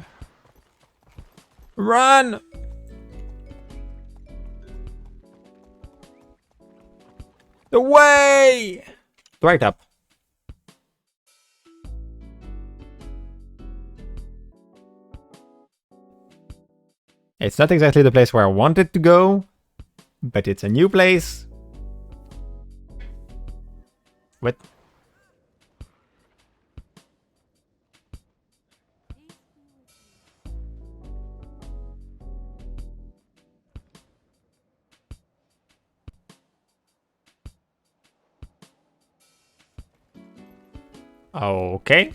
Run. The way. Right up. It's not exactly the place where I wanted to go, But it's a new place. What? Okay.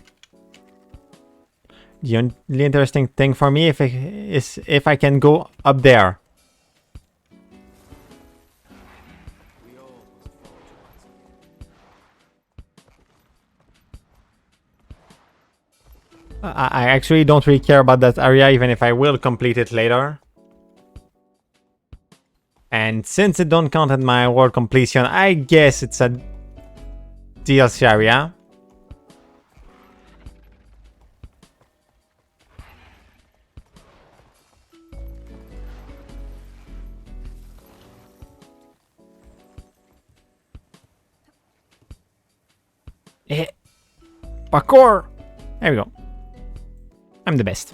The only interesting thing for me is if I can go up there. I actually don't really care about that area, even if I will complete it later. And since it don't count in my world completion, I guess it's a DLC area. Parkour! There we go. I'm the best.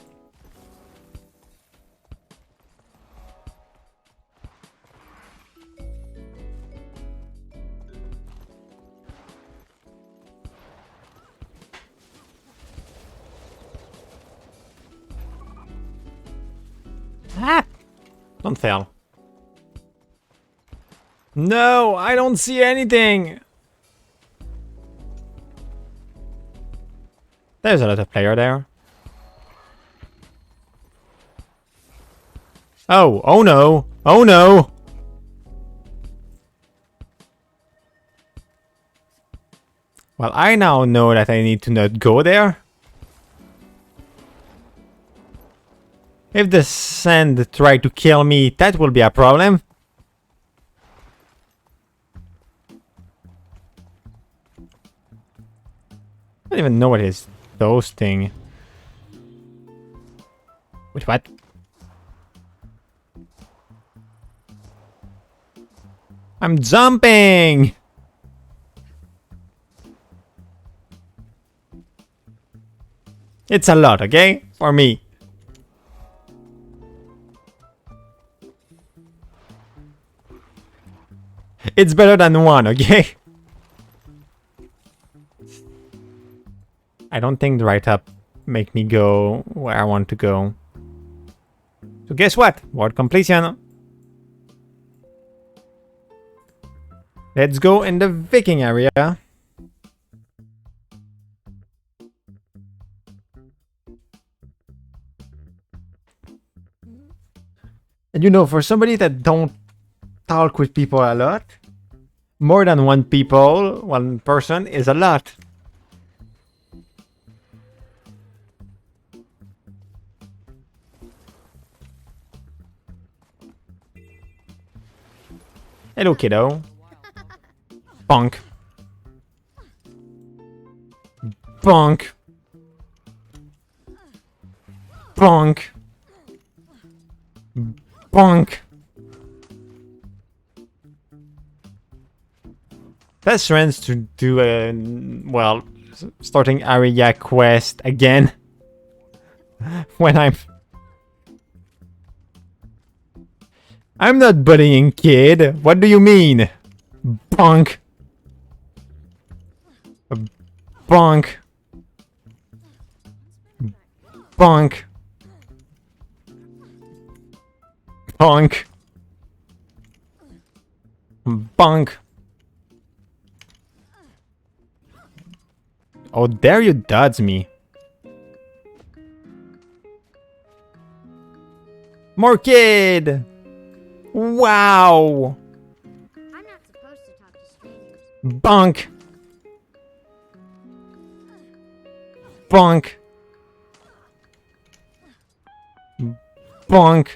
Ah! Don't fail. No, I don't see anything! There's a lot of player there. Oh, oh no! Oh no! Well, I now know that I need to not go there. If the sand try to kill me, that will be a problem. I don't even know what is those thing. Wait, what? I'm jumping! It's a lot, okay? For me. It's better than one, okay? I don't think the right up make me go where I want to go. So guess what? World completion. Let's go in the Viking area. And you know, for somebody that don't talk with people a lot, more than one person is a lot. Hello, kiddo. Bonk. Bonk. Bonk. Bonk. Best friends to do a, well, starting area quest again. When I'm not bullying, kid. What do you mean? Bonk. Bonk. Bonk. Bonk. Bonk. Oh, there you dodge me. More kid! Wow! I'm not supposed to talk to strangers. Bonk! Bonk! Bonk!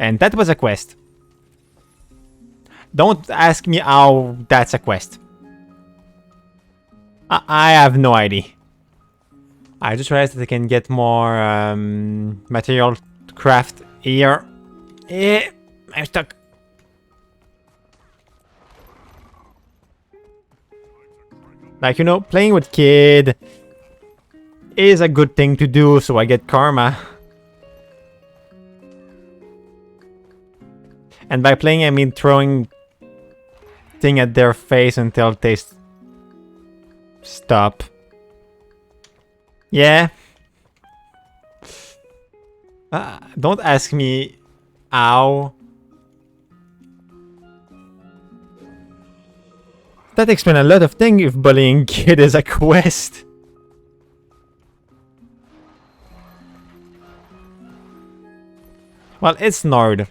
And that was a quest. Don't ask me how that's a quest. I have no idea. I just realized that I can get more material to craft here. I'm stuck. Like, you know, playing with kid is a good thing to do, so I get karma. And by playing, I mean throwing thing at their face until they stop. Yeah. Don't ask me how. That explains a lot of things if bullying kid is a quest. Well, it's Nord.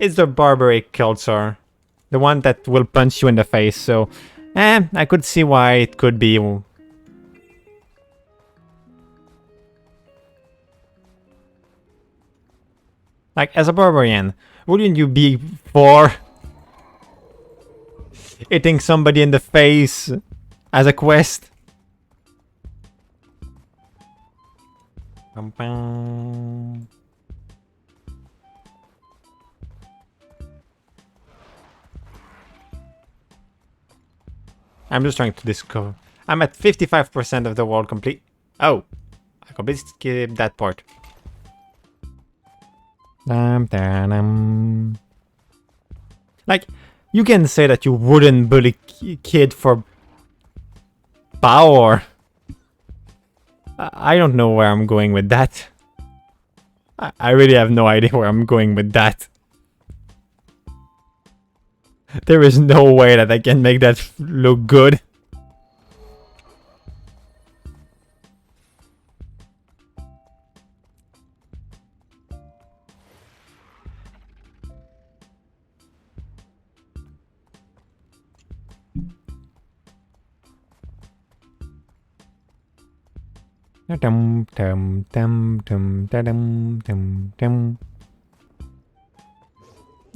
It's the barbaric culture. The one that will punch you in the face, so... I could see why it could be... Like, as a barbarian, wouldn't you be for... hitting somebody in the face as a quest? I'm just trying to discover. I'm at 55% of the world complete. Oh, I completely skipped that part. Like, you can say that you wouldn't bully kid for power. I don't know where I'm going with that. I really have no idea where I'm going with that. There is no way that I can make that look good.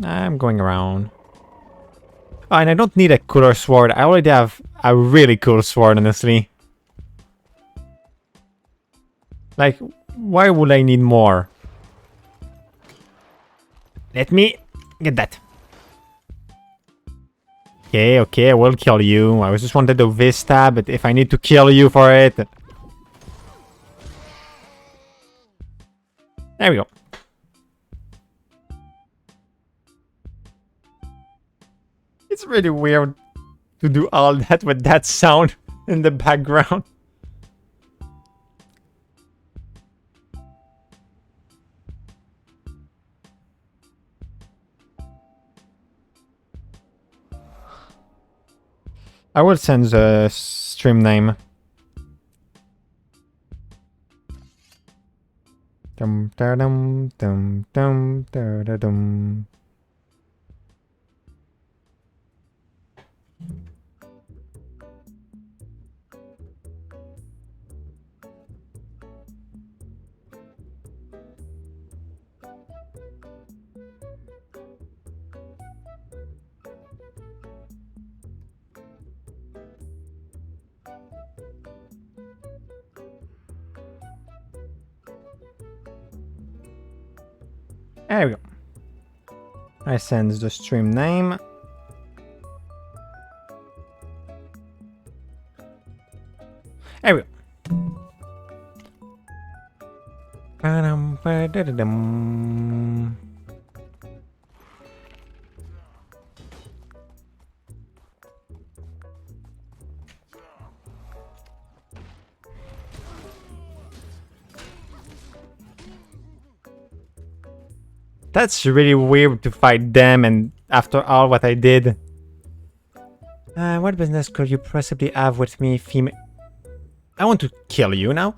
I'm going around. Oh, and I don't need a cooler sword. I already have a really cool sword, honestly. Like, why would I need more? Let me get that. Okay, okay, I will kill you. I just wanted the Vista, but if I need to kill you for it... There we go. It's really weird to do all that with that sound in the background. I will send the stream name. Dum da dum dum dum da da dum. There we go. I send the stream name. There we go. Ba-dum-ba-da-da-dum. That's really weird to fight them, and after all what I did. What business could you possibly have with me, female? I want to kill you now.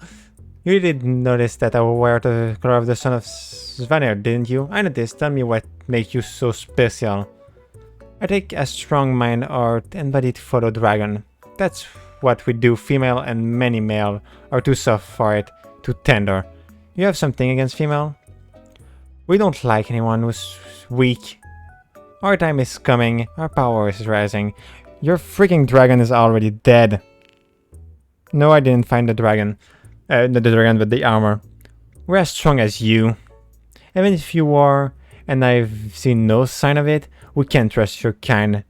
You did notice that I wear the color of the son of Svanir, didn't you? I noticed. Tell me what makes you so special. I take a strong mind or embodied photo dragon. That's what we do. Female and many male are too soft for it, too tender. You have something against female? We don't like anyone who's weak. Our time is coming. Our power is rising. Your freaking dragon is already dead. No, I didn't find the dragon. Not the dragon, but the armor. We're as strong as you. Even if you are, and I've seen no sign of it, we can't trust your kind.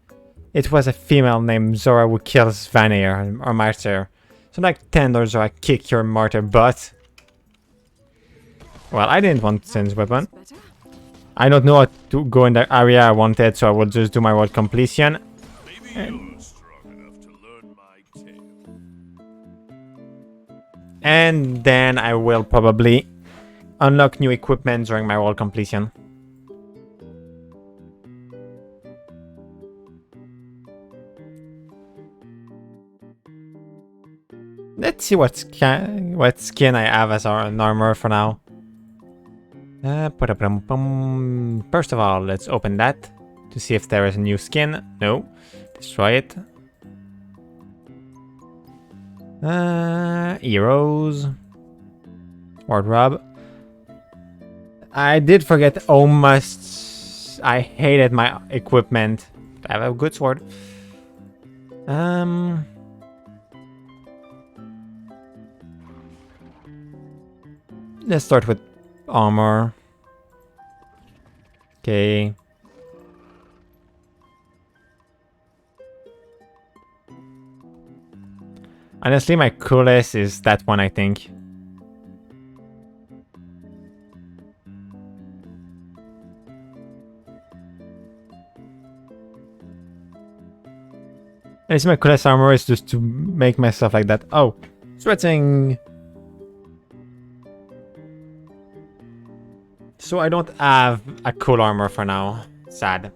It was a female named Zora who kills Vanir, our martyr. So like tender Zora, kick your martyr butt. Well, I didn't want Sin's weapon. I don't know how to go in the area I wanted, so I will just do my world completion. And then I will probably unlock new equipment during my world completion. Let's see what skin I have as an armor for now. First of all, let's open that to see if there is a new skin. No. Destroy it. Heroes. Wardrobe. I did forget how much I hated my equipment. I have a good sword. Let's start with armor. Okay. Honestly, my coolest is that one, I think. Honestly, my coolest armor is just to make myself like that. Oh, sweating. So I don't have a cool armor for now. Sad.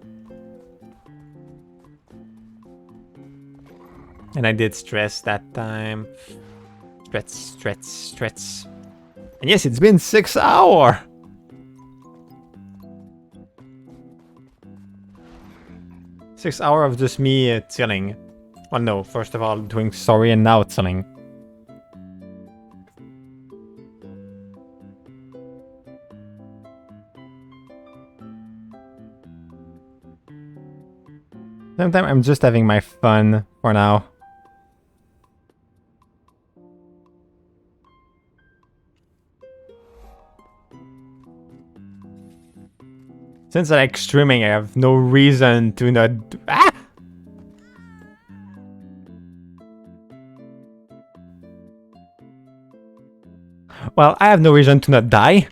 And I did stress that time. Stress. And yes, it's been 6 hours. Six hours of just me chilling. Well, no, first of all, doing story and now chilling. Sometimes I'm just having my fun for now. Since I like streaming, I have no reason to not... Ah! Well, I have no reason to not die.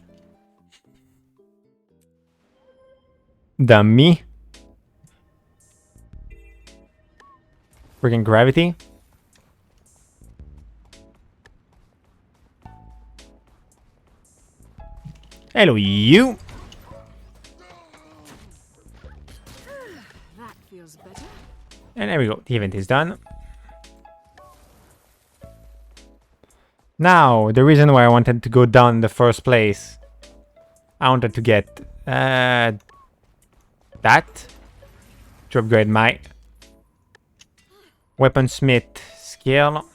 Dummy. Freaking gravity. Hello, you. That feels better. And there we go. The event is done. Now, the reason why I wanted to go down in the first place. I wanted to get that to upgrade my weaponsmith skill.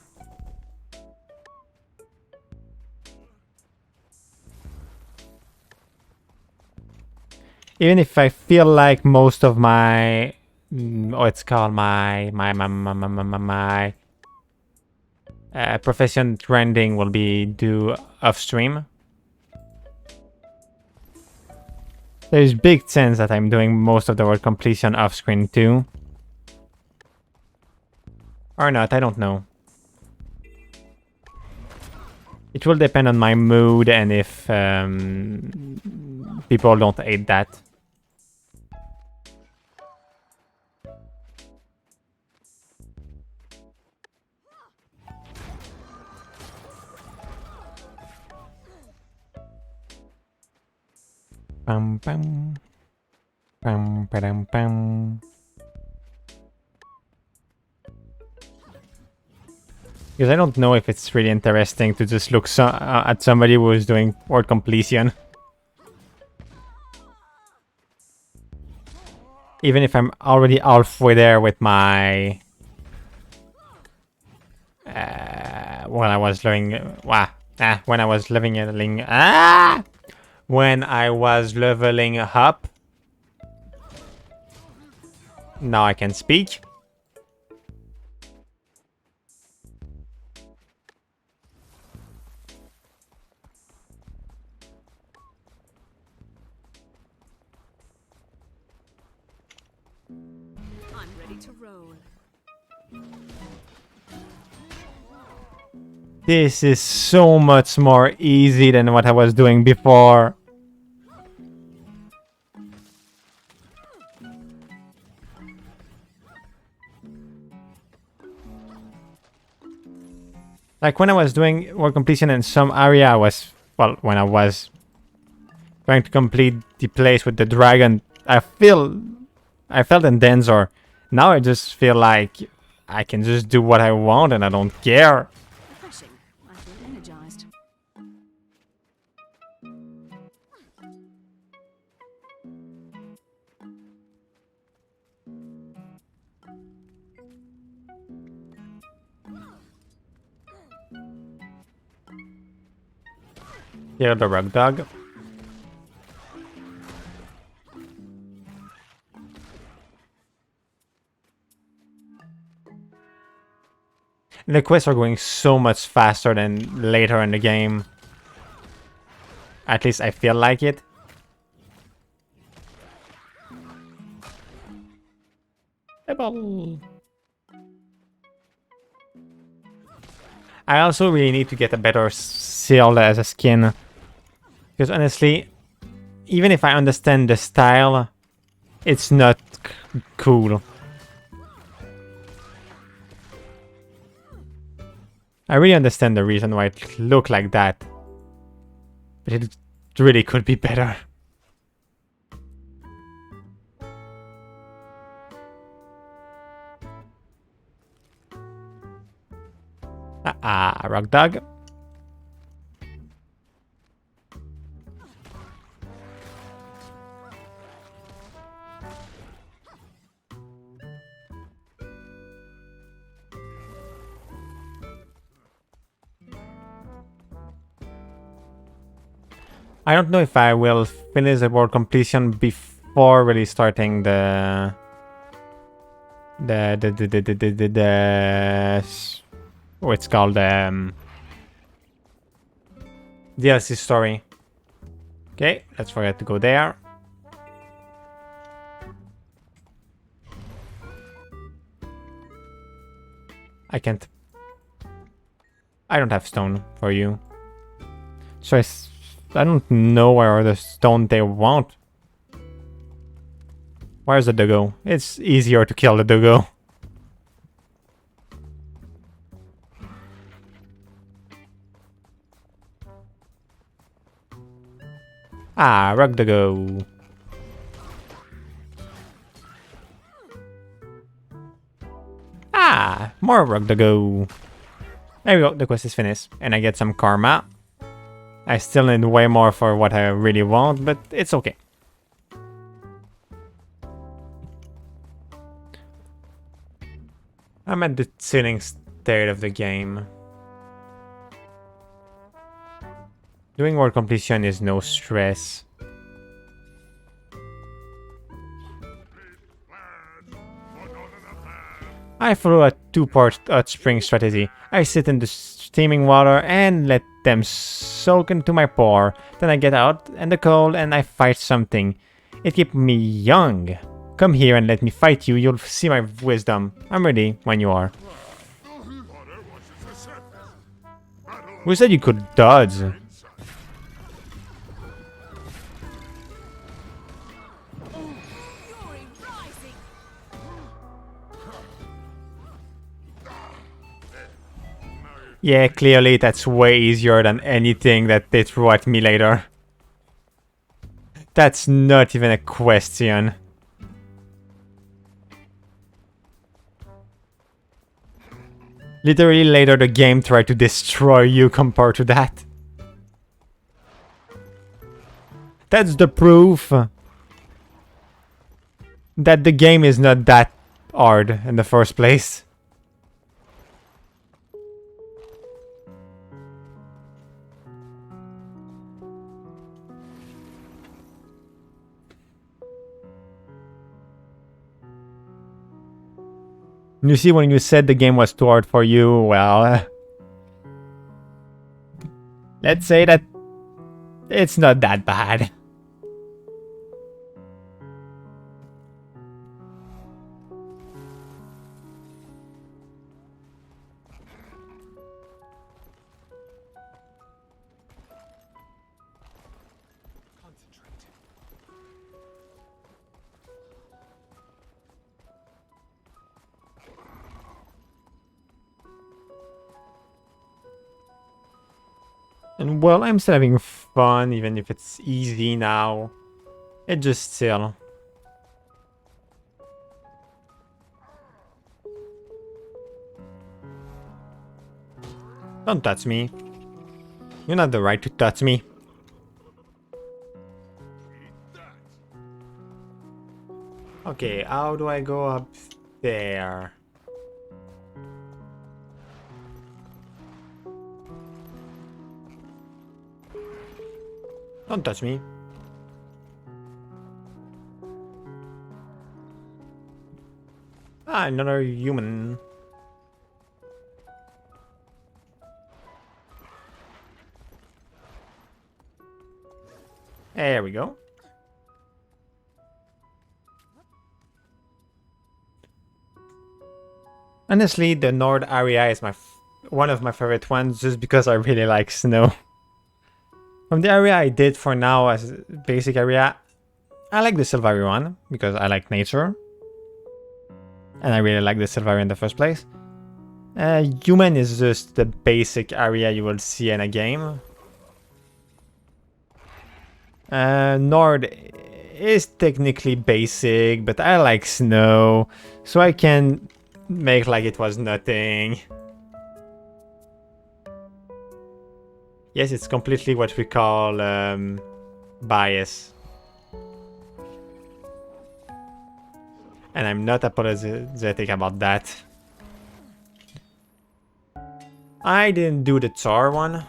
Even if I feel like most of my it's called my profession trending will be due off stream. There's big chance that I'm doing most of the world completion off screen too. Or not, I don't know. It will depend on my mood and if people don't hate that. Pam pam. Pam pam pam. Because I don't know if it's really interesting to just look at somebody who is doing world completion. Even if I'm already halfway there with my... when I was leveling... when I was leveling... When I was leveling up. Now I can speak. I'm ready to roll. This is so much more easy than what I was doing before. Like when I was doing world completion in some area, I was, well, when I was trying to complete the place with the dragon, I felt in danger. Now I just feel like I can just do what I want and I don't care. Refreshing. I feel energized. Here, the rock dog. The quests are going so much faster than later in the game. At least I feel like it. I also really need to get a better shield as a skin. Because honestly, even if I understand the style, it's not cool. I really understand the reason why it looked like that. But it really could be better. Rock dog. I don't know if I will finish the world completion before really starting the what's called DLC story. Okay, let's forget to go there. I can't. I don't have stone for you. So I don't know where the stone they want. Where's the doggo? It's easier to kill the doggo. Rock doggo. More rock doggo. There we go, the quest is finished. And I get some karma. I still need way more for what I really want, but it's okay. I'm at the chilling state of the game. Doing world completion is no stress. I follow a two-part hot spring strategy. I sit in the steaming water and let them soak into my pore. Then I get out in the cold and I fight something. It keeps me young. Come here and let me fight you. You'll see my wisdom. I'm ready when you are. Who said you could dodge? Yeah, clearly that's way easier than anything that they threw at me later. That's not even a question. Literally later the game tried to destroy you compared to that. That's the proof that the game is not that hard in the first place. You see, when you said the game was too hard for you, well... let's say that it's not that bad. And well, I'm still having fun, even if it's easy now. It just still. Don't touch me. You're not the right to touch me. Okay, how do I go up there? Don't touch me. Ah, another human. There we go. Honestly, the Nord area is one of my favorite ones just because I really like snow. From the area I did for now as basic area, I like the Silvari one because I like nature. And I really like the Silvari in the first place. Human is just the basic area you will see in a game. Nord is technically basic, but I like snow, so I can make like it was nothing. Yes, it's completely what we call bias. And I'm not apologetic about that. I didn't do the Tsar one.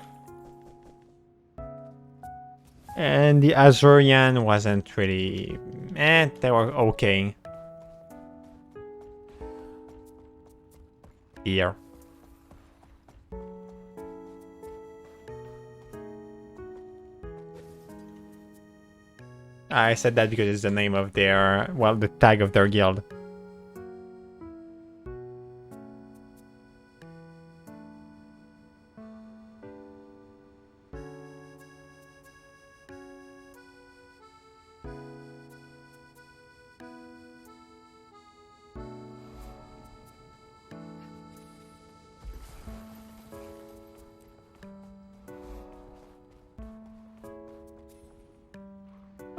And the Azurian wasn't really... they were okay. Here. I said that because it's the name of their... well, the tag of their guild.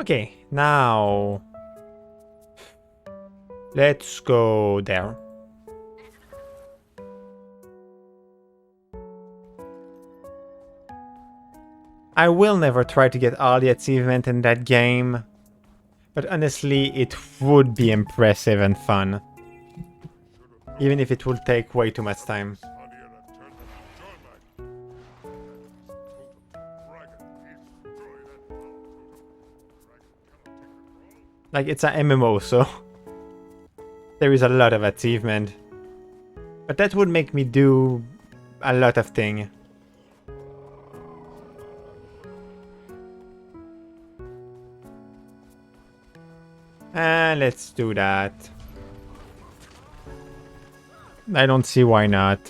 Okay, now let's go there. I will never try to get all the achievement in that game, but honestly it would be impressive and fun. Even if it will take way too much time. Like, it's a MMO, so there is a lot of achievement. But that would make me do a lot of things. Let's do that. I don't see why not.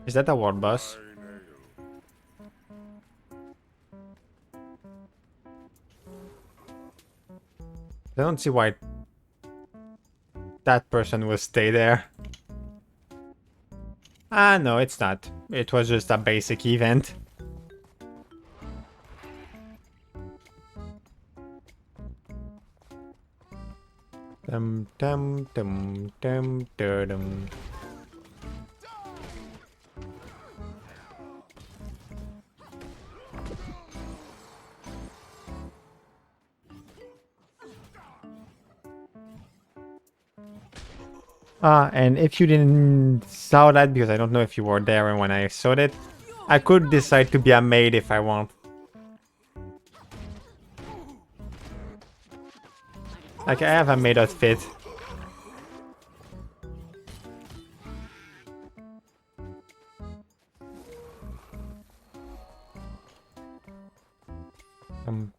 Is that a world boss? I don't see why that person will stay there. Ah, no, it's not. It was just a basic event. Dum dum dum dum dum. And if you didn't saw that, because I don't know if you were there and when I saw it, I could decide to be a maid if I want. Like, I have a maid outfit.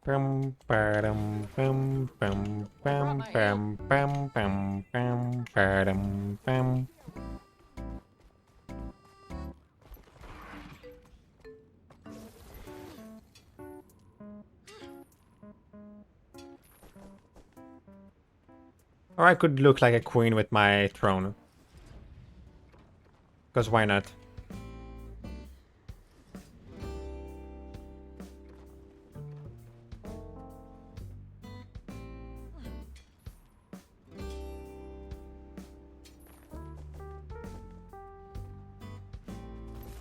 Bum, ba-dum, bum, bum, bum, bum, bum, bum, bum, ba-dum, bum. Or I could look like a queen with my throne. Because why not?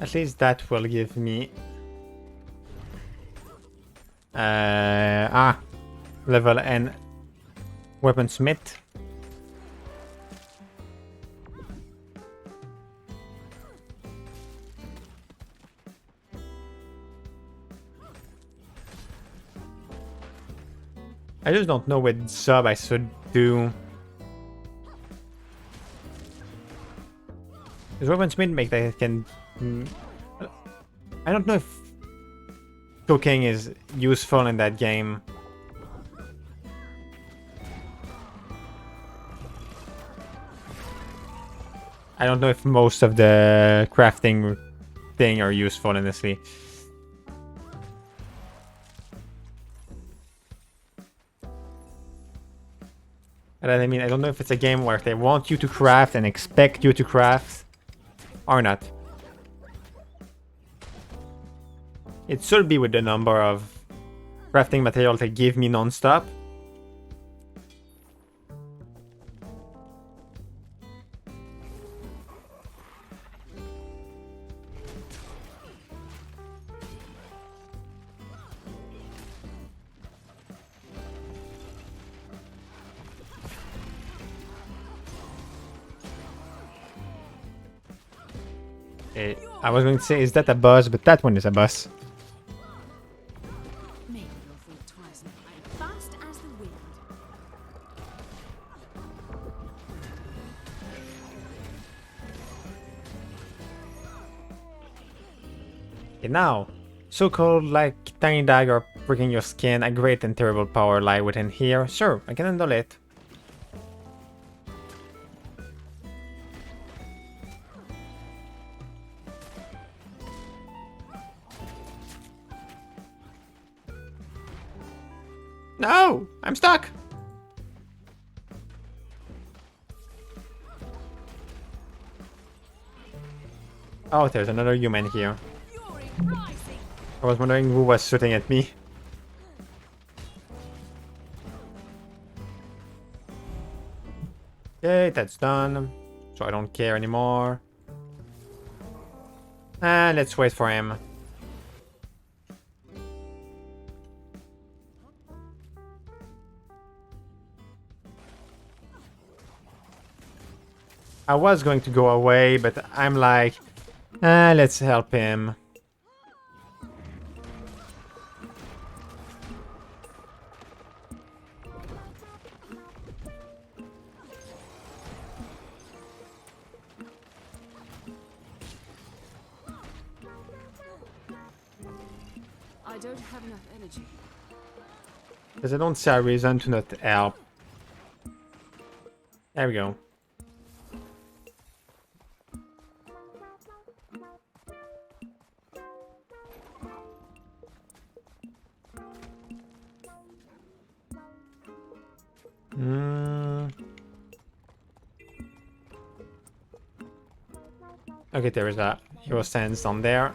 At least that will give me level N weaponsmith. I just don't know what sub I should do. Does weaponsmith make that I can... I don't know if cooking is useful in that game. I don't know if most of the crafting thing are useful, honestly. And I mean, I don't know if it's a game where they want you to craft and expect you to craft or not. It should be with the number of crafting material they give me non-stop. I was going to say, is that a boss? But that one is a boss. Fast as the wind. Okay, now, so-called like tiny dagger pricking your skin, a great and terrible power lie within here. Sure, I can handle it. No! I'm stuck! Oh, there's another human here. I was wondering who was shooting at me. Okay, that's done. So I don't care anymore. And let's wait for him. I was going to go away, but I'm like, let's help him. I don't have enough energy. Because I don't see a reason to not help. There we go. Okay, there is a hero stands on there.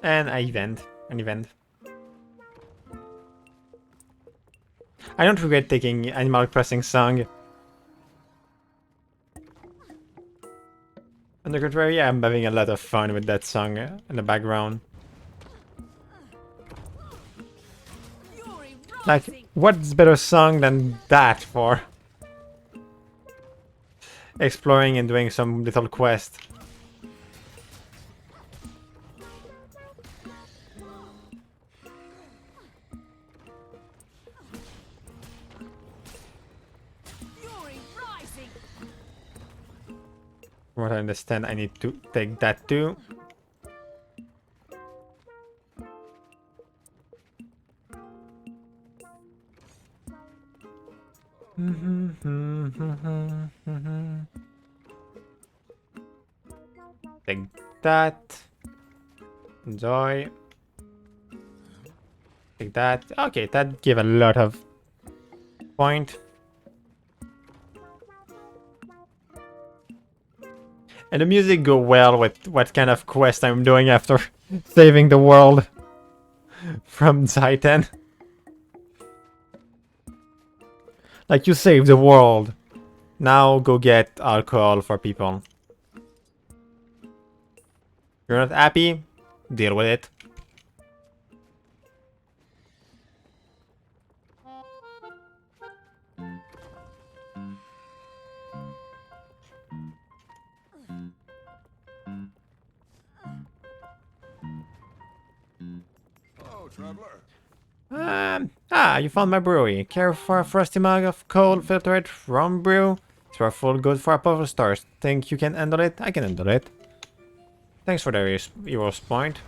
And an event. I don't regret taking Animal Crossing song. On the contrary, I'm having a lot of fun with that song in the background. Like, what's better song than that for exploring and doing some little quest? From what I understand, I need to take that too. Take that. Enjoy. Take that. Okay, that gave a lot of point. And the music go well with what kind of quest I'm doing after saving the world from Titan. Like, you save the world. Now go get alcohol for people. You're not happy? Deal with it. Hello, traveler. You found my brewery. Care for a frosty mug of cold filtered rum brew? It's full good for a couple stars. Think you can handle it? I can handle it. Thanks for the hero's point.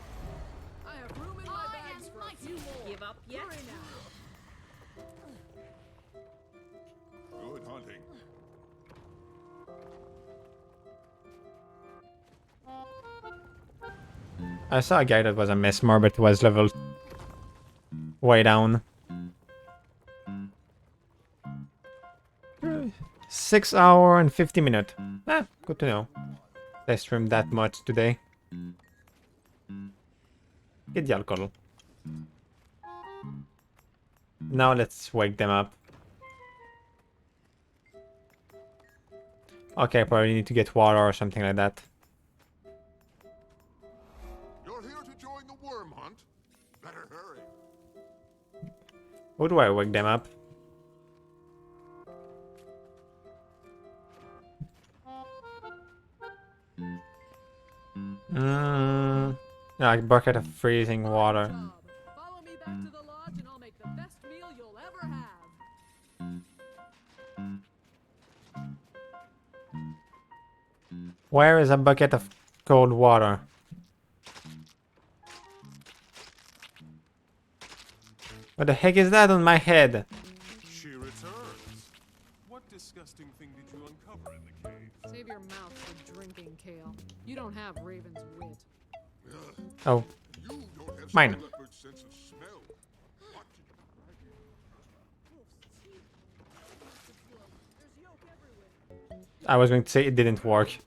Give up yet? Good hunting. I saw a guy that was a mesmer but was level way down. 6 hours and 50 minutes. Good to know. I streamed that much today. Get the alcohol. Now let's wake them up. Okay, I probably need to get water or something like that. You're here to join the worm hunt? Better hurry. How do I wake them up? A bucket of freezing water. Follow me back to the lodge and I'll make the best meal you'll ever have. Where is a bucket of cold water? What the heck is that on my head? She returns. What disgusting thing did you uncover in the cave? Save your mouth for drinking, Kale. You don't have Raven's wit. Oh. Mine. I was going to say it didn't work. You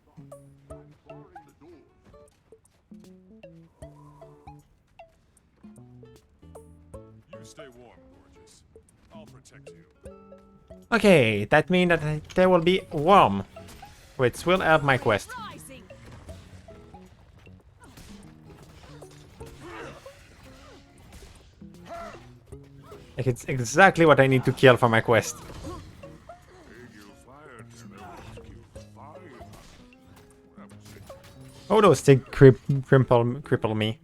stay warm, gorgeous. I'll protect you. Okay, that means that there will be warm, which will help my quest. Like, it's exactly what I need to kill for my quest. Oh, those things cripple me.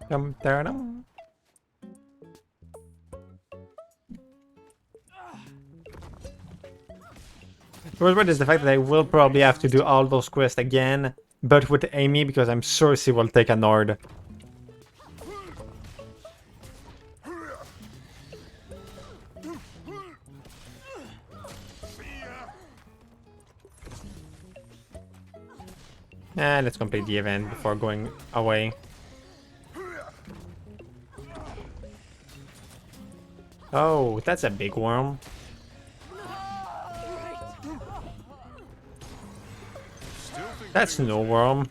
Dum. The worst part is the fact that I will probably have to do all those quests again, but with Amy, because I'm sure she will take a Nord. Let's complete the event before going away. Oh, that's a big worm. That's no worm.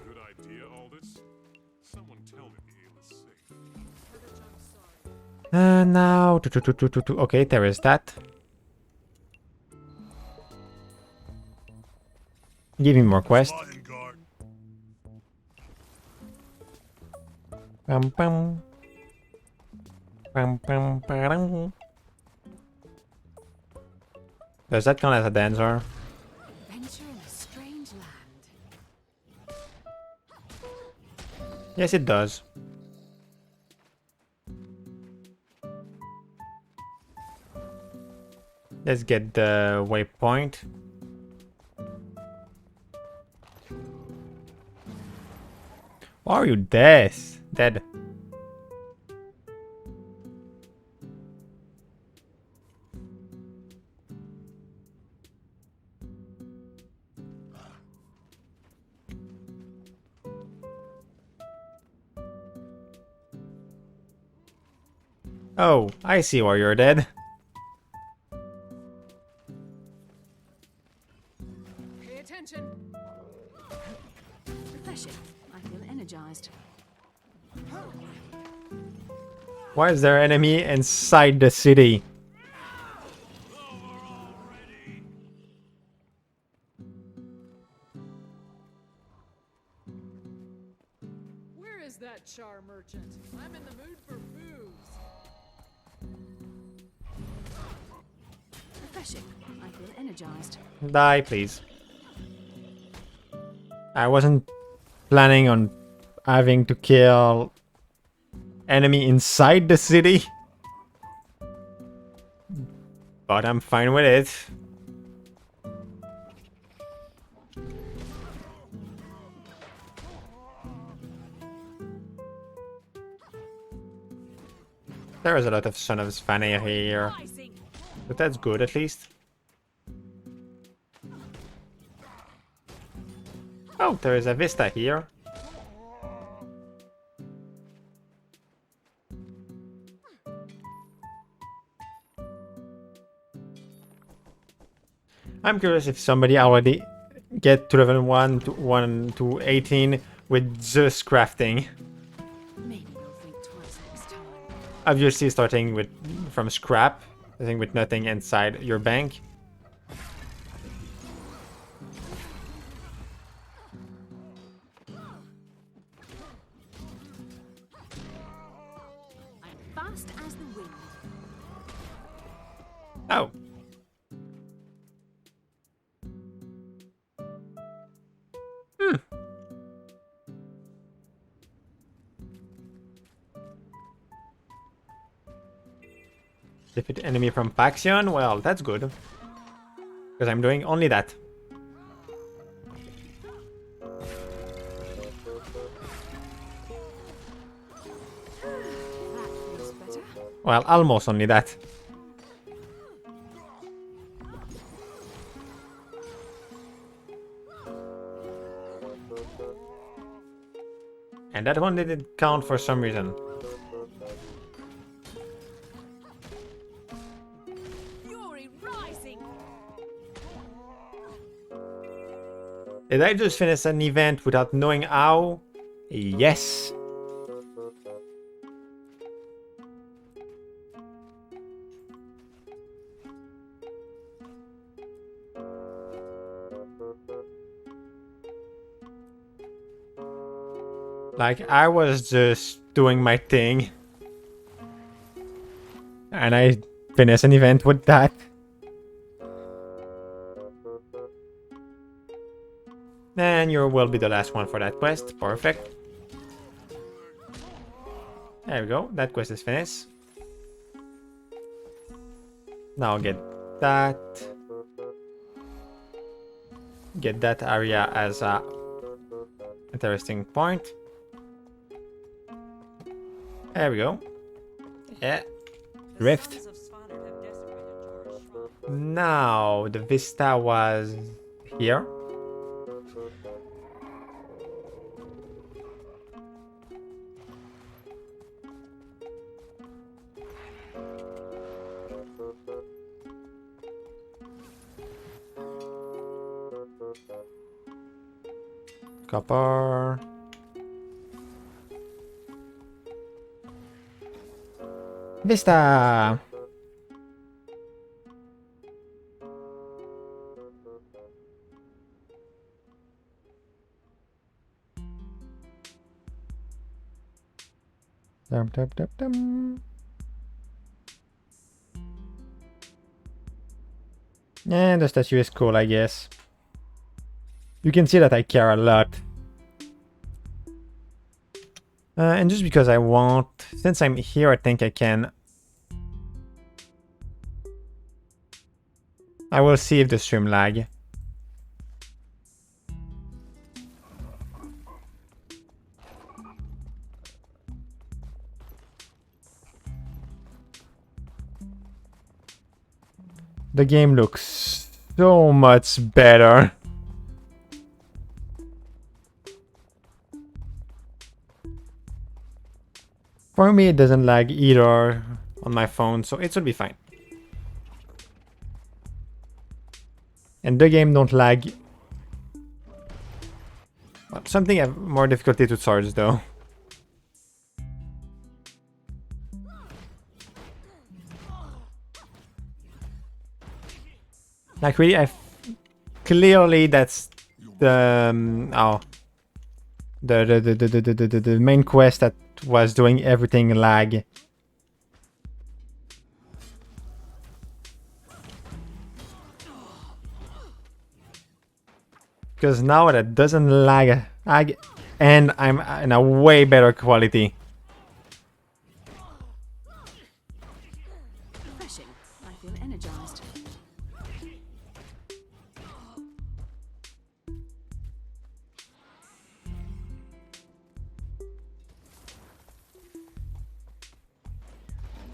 Now, okay, there is that. Give me more quest. Bum bum. Bum bum bum. Does that count as a dancer? Adventure in a strange land. Yes, it does. Let's get the waypoint. Why are you dead? Dead. Oh, I see why you're dead. Pay attention. Refreshing. I feel energized. Why is there enemy inside the city? Where is that char merchant? I'm in the mood for booze. Refreshing. I feel energized. Die, please. I wasn't planning on having to kill enemy inside the city, but I'm fine with it. There is a lot of Son of Svanir here, but that's good at least. Oh, there is a vista here. I'm curious if somebody already get to level 1 to 18 with just crafting. Maybe you'll think twice next time. Obviously starting with from scrap, I think with nothing inside your bank. I'm fast as the wind. Oh. Defeat enemy from faction? Well, that's good. Because I'm doing only that. Well, almost only that. And that one didn't count for some reason. Fury rising. Did I just finish an event without knowing how? Yes. Like, I was just doing my thing. And I finished an event with that. And you will be the last one for that quest. Perfect. There we go. That quest is finished. Now get that. Get that area as a interesting point. There we go. Yeah. Rift. Now the vista was here. Copper. Vista. Dum, dum, dum, dum. And the statue is cool, I guess. You can see that I care a lot. And just because I want... Since I'm here, I think I can... I will see if the stream lag. The game looks so much better. For me, it doesn't lag either on my phone, so it should be fine. And the game don't lag. Well, something I have more difficulty to charge though. Like really, clearly that's the the main quest that was doing everything lag. Because now that doesn't lag, and I'm in a way better quality. Refreshing. I feel energized.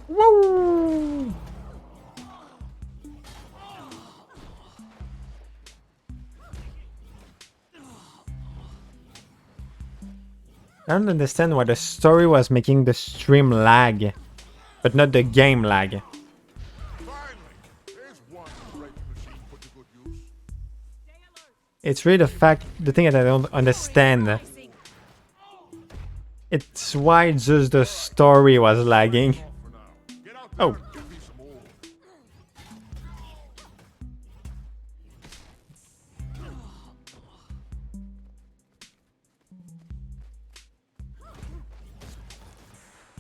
Woo! I don't understand why the story was making the stream lag, but not the game lag. It's really the thing that I don't understand. It's why just the story was lagging. Oh.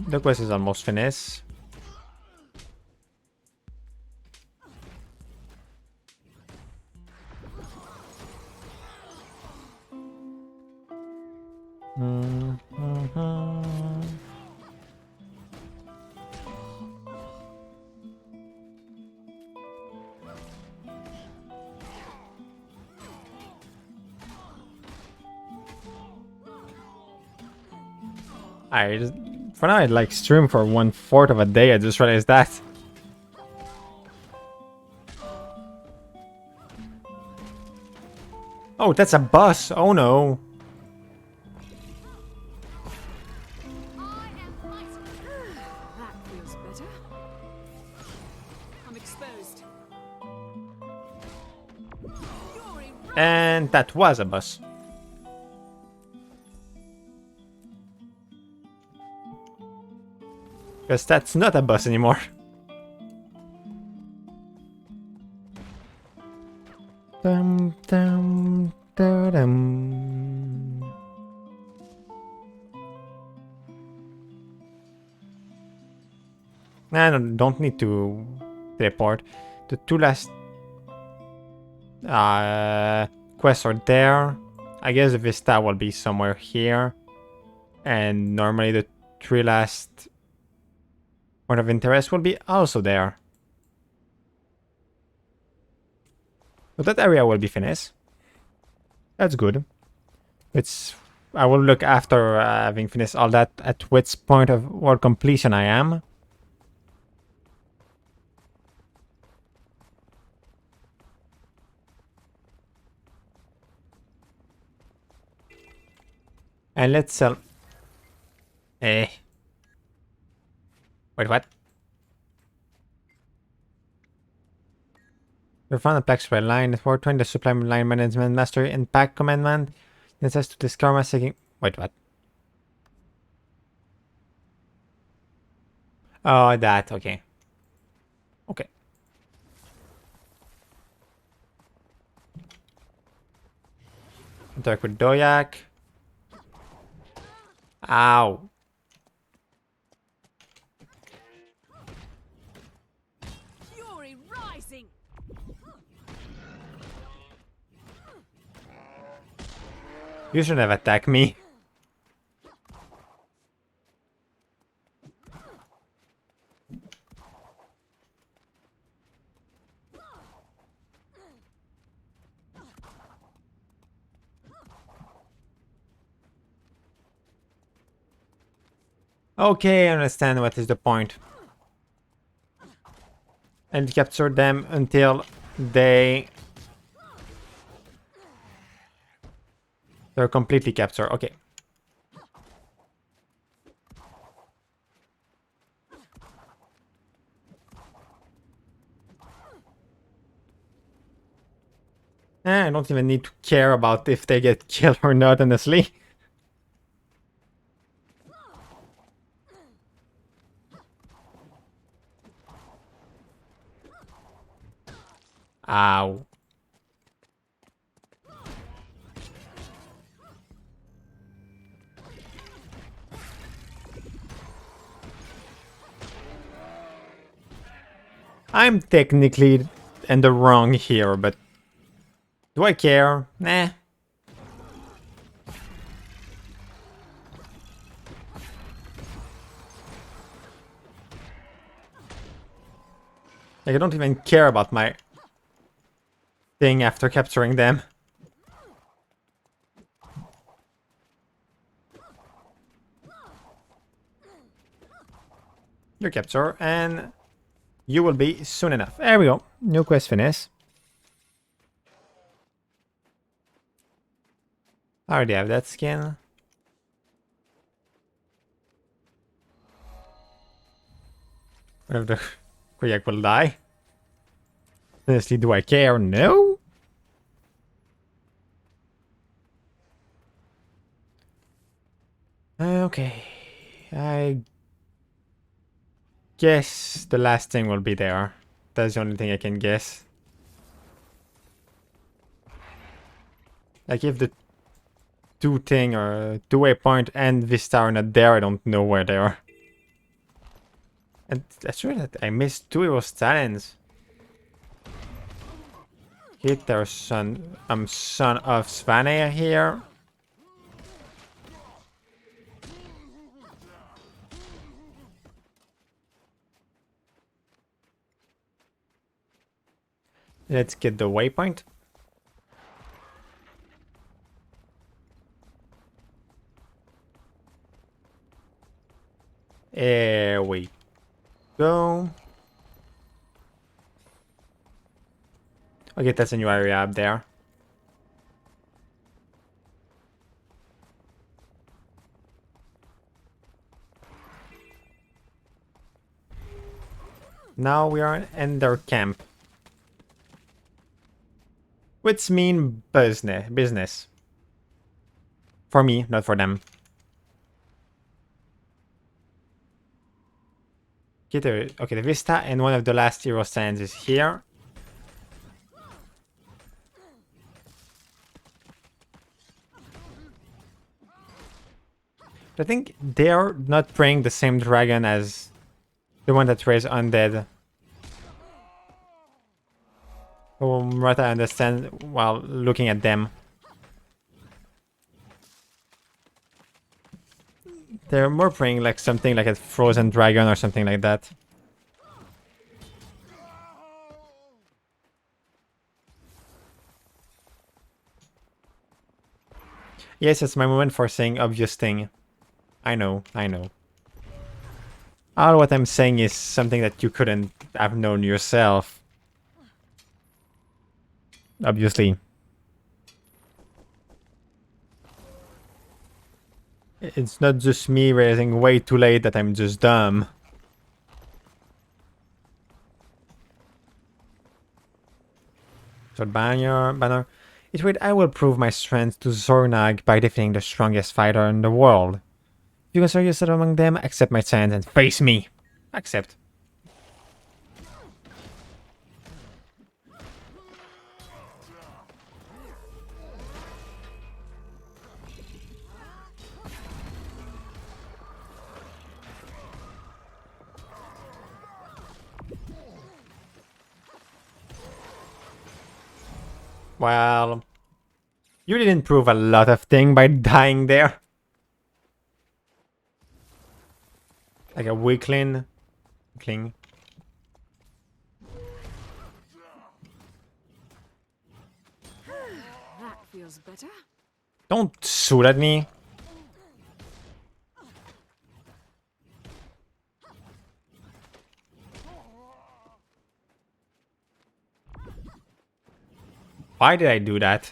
The quest is almost finished. For now I'd like stream for 1/4 of a day. I just realized that. Oh, that's a bus. Oh no. That feels better. I'm exposed. And that was a bus. Because that's not a bus anymore. Dum, dum, da, dum. I don't need to teleport. The two last quests are there. I guess the Vista will be somewhere here. And normally the three last point of interest will be also there. But that area will be finished. That's good. I will look after having finished all that at which point of world completion I am. And let's sell. Wait, what? We found a pack supply line. 420 the supply line management mastery and pack commandment. This has to discover my second. Wait, what? Oh, that. Okay. Okay. Interact with Doyak. Ow. Fury rising. You should have attacked me. Okay, I understand what is the point. And capture them until they're completely captured. Okay. I don't even need to care about if they get killed or not, honestly. Ow. I'm technically in the wrong here, but do I care? Nah. Like, I don't even care about my thing after capturing them. Your capture, and you will be soon enough. There we go. New quest finished. I already have that skin. What if the Koyak will die? Honestly, do I care? No? Okay. I guess the last thing will be there. That's the only thing I can guess. Like, if the two-thing or two-way point and Vista are not there, I don't know where they are. And that's true that I missed 2 hero talents. Hit their son. Son of Svanea here. Let's get the waypoint. There we go. Okay, that's a new area up there. Now we are in their camp. Which mean business. For me, not for them. Okay, the Vista and one of the last hero stands is here. I think they're not praying the same dragon as the one that raised undead. From what I understand while looking at them. They're more praying like something like a frozen dragon or something like that. Yes, it's my moment for saying obvious thing. I know. All what I'm saying is something that you couldn't have known yourself. Obviously. It's not just me raising way too late that I'm just dumb. So banner. It read, I will prove my strength to Zornag by defeating the strongest fighter in the world. If you consider yourself among them, accept my challenge and face me. Accept. Well, You didn't prove a lot of things by dying there. Like a weakling. That feels better. Don't shoot at me. Why did I do that?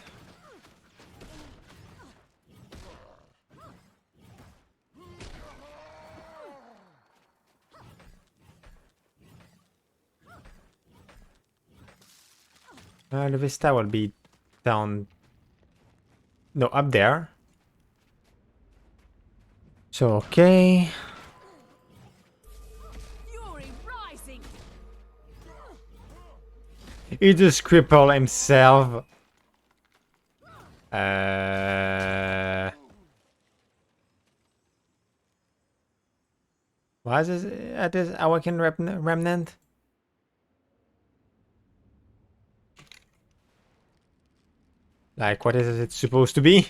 The Vista will be down. No, up there. So, okay. Fury rising. He just crippled himself. Why is this at this awakened remnant? Like, what is it supposed to be?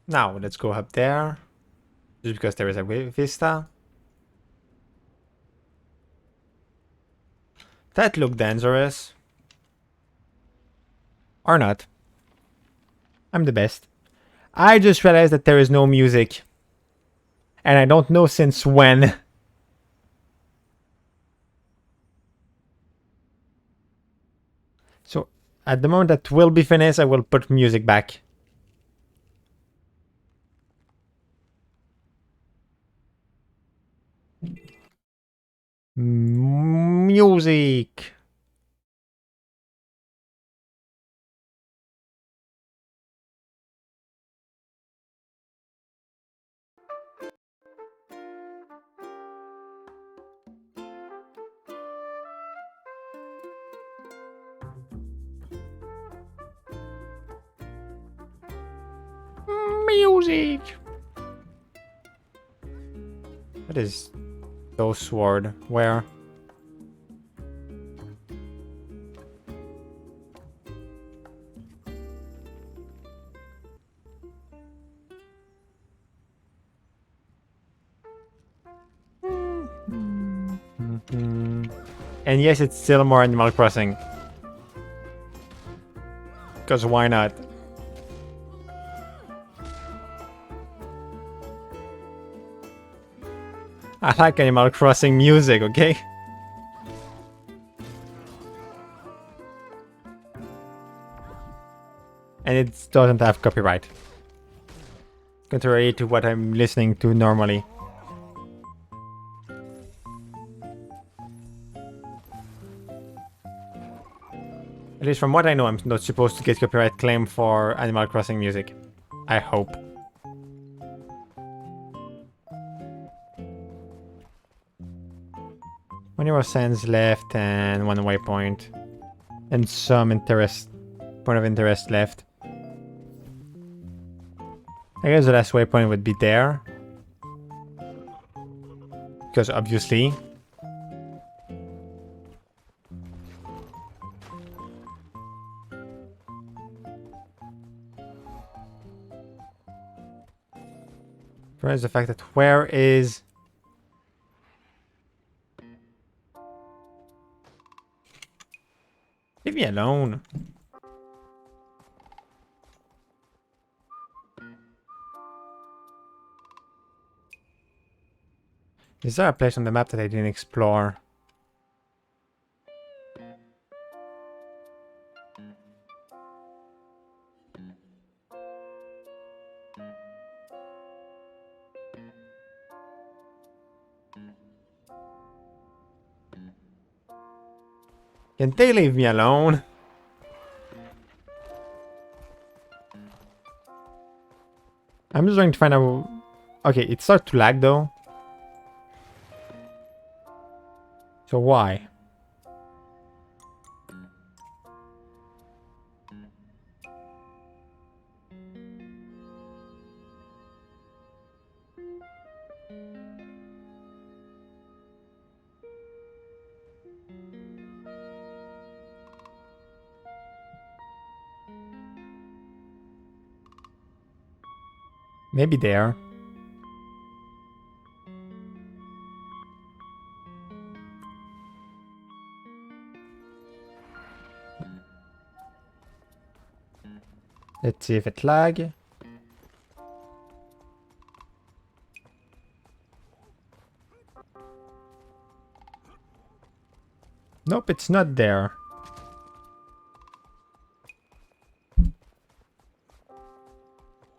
Now, let's go up there. Just because there is a vista. That looked dangerous. Or not. I'm the best. I just realized that there is no music. And I don't know since when. So, at the moment that will be finished, I will put music back. Music. Music. What is those sword? Where? And yes, it's still more Animal Crossing. Because why not? I like Animal Crossing music, okay? And it doesn't have copyright. Contrary to what I'm listening to normally. At least from what I know, I'm not supposed to get copyright claim for Animal Crossing music. I hope. 20 cents left and 1 waypoint. And some point of interest left. I guess the last waypoint would be there. Because obviously. Whereas the fact that where is... Leave me alone. Is there a place on the map that I didn't explore? Can they leave me alone? I'm just trying to find out... Okay, it starts to lag though. So why? Maybe there. Let's see if it lag. Nope, it's not there.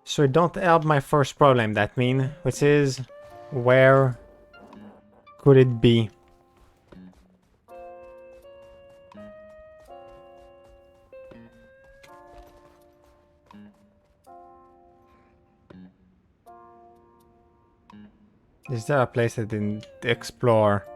So it don't help my first problem, that mean, which is where could it be? Is there a place I didn't explore?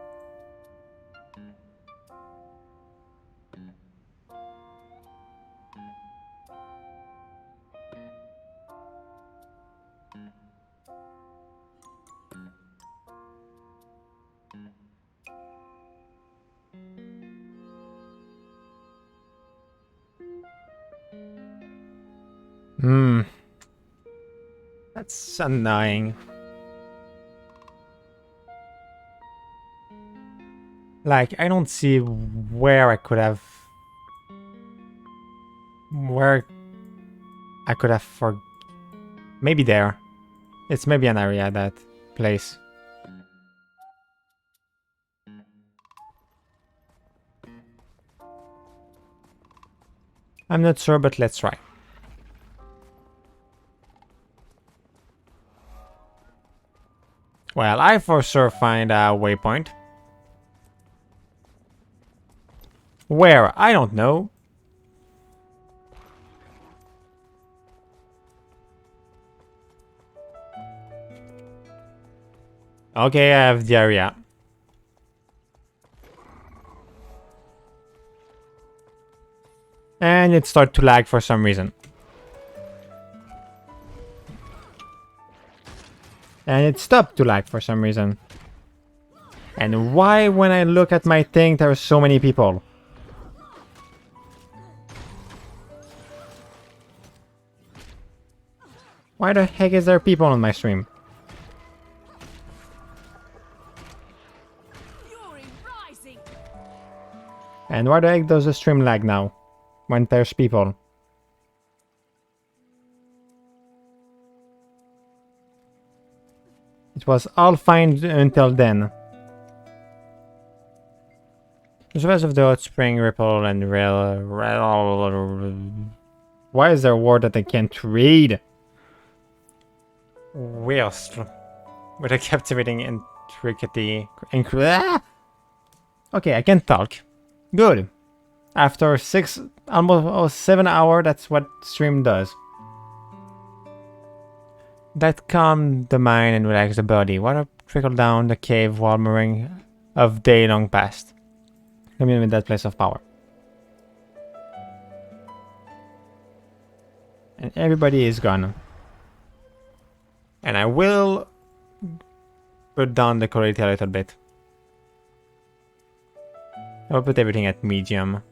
That's annoying. Like, I don't see where I could have... Where I could have maybe there. It's maybe an area, that place. I'm not sure, but let's try. Well, I for sure find a waypoint. Where? I don't know. Okay, I have the area. And it started to lag for some reason. And it stopped to lag for some reason. And why, when I look at my thing, there are so many people? Why the heck is there people on my stream? And why the heck does the stream lag now? When there's people? It was all fine until then. The rest of the hot spring, ripple, and rail. Why is there a word that I can't read? Whilst with a captivating intricately. Okay, I can talk. Good. After almost 7 hours, that's what stream does. That calmed the mind and relaxed the body. Water trickled down the cave while murmuring of day long past. Let me in that place of power. And everybody is gone. And I will put down the quality a little bit. I will put everything at medium.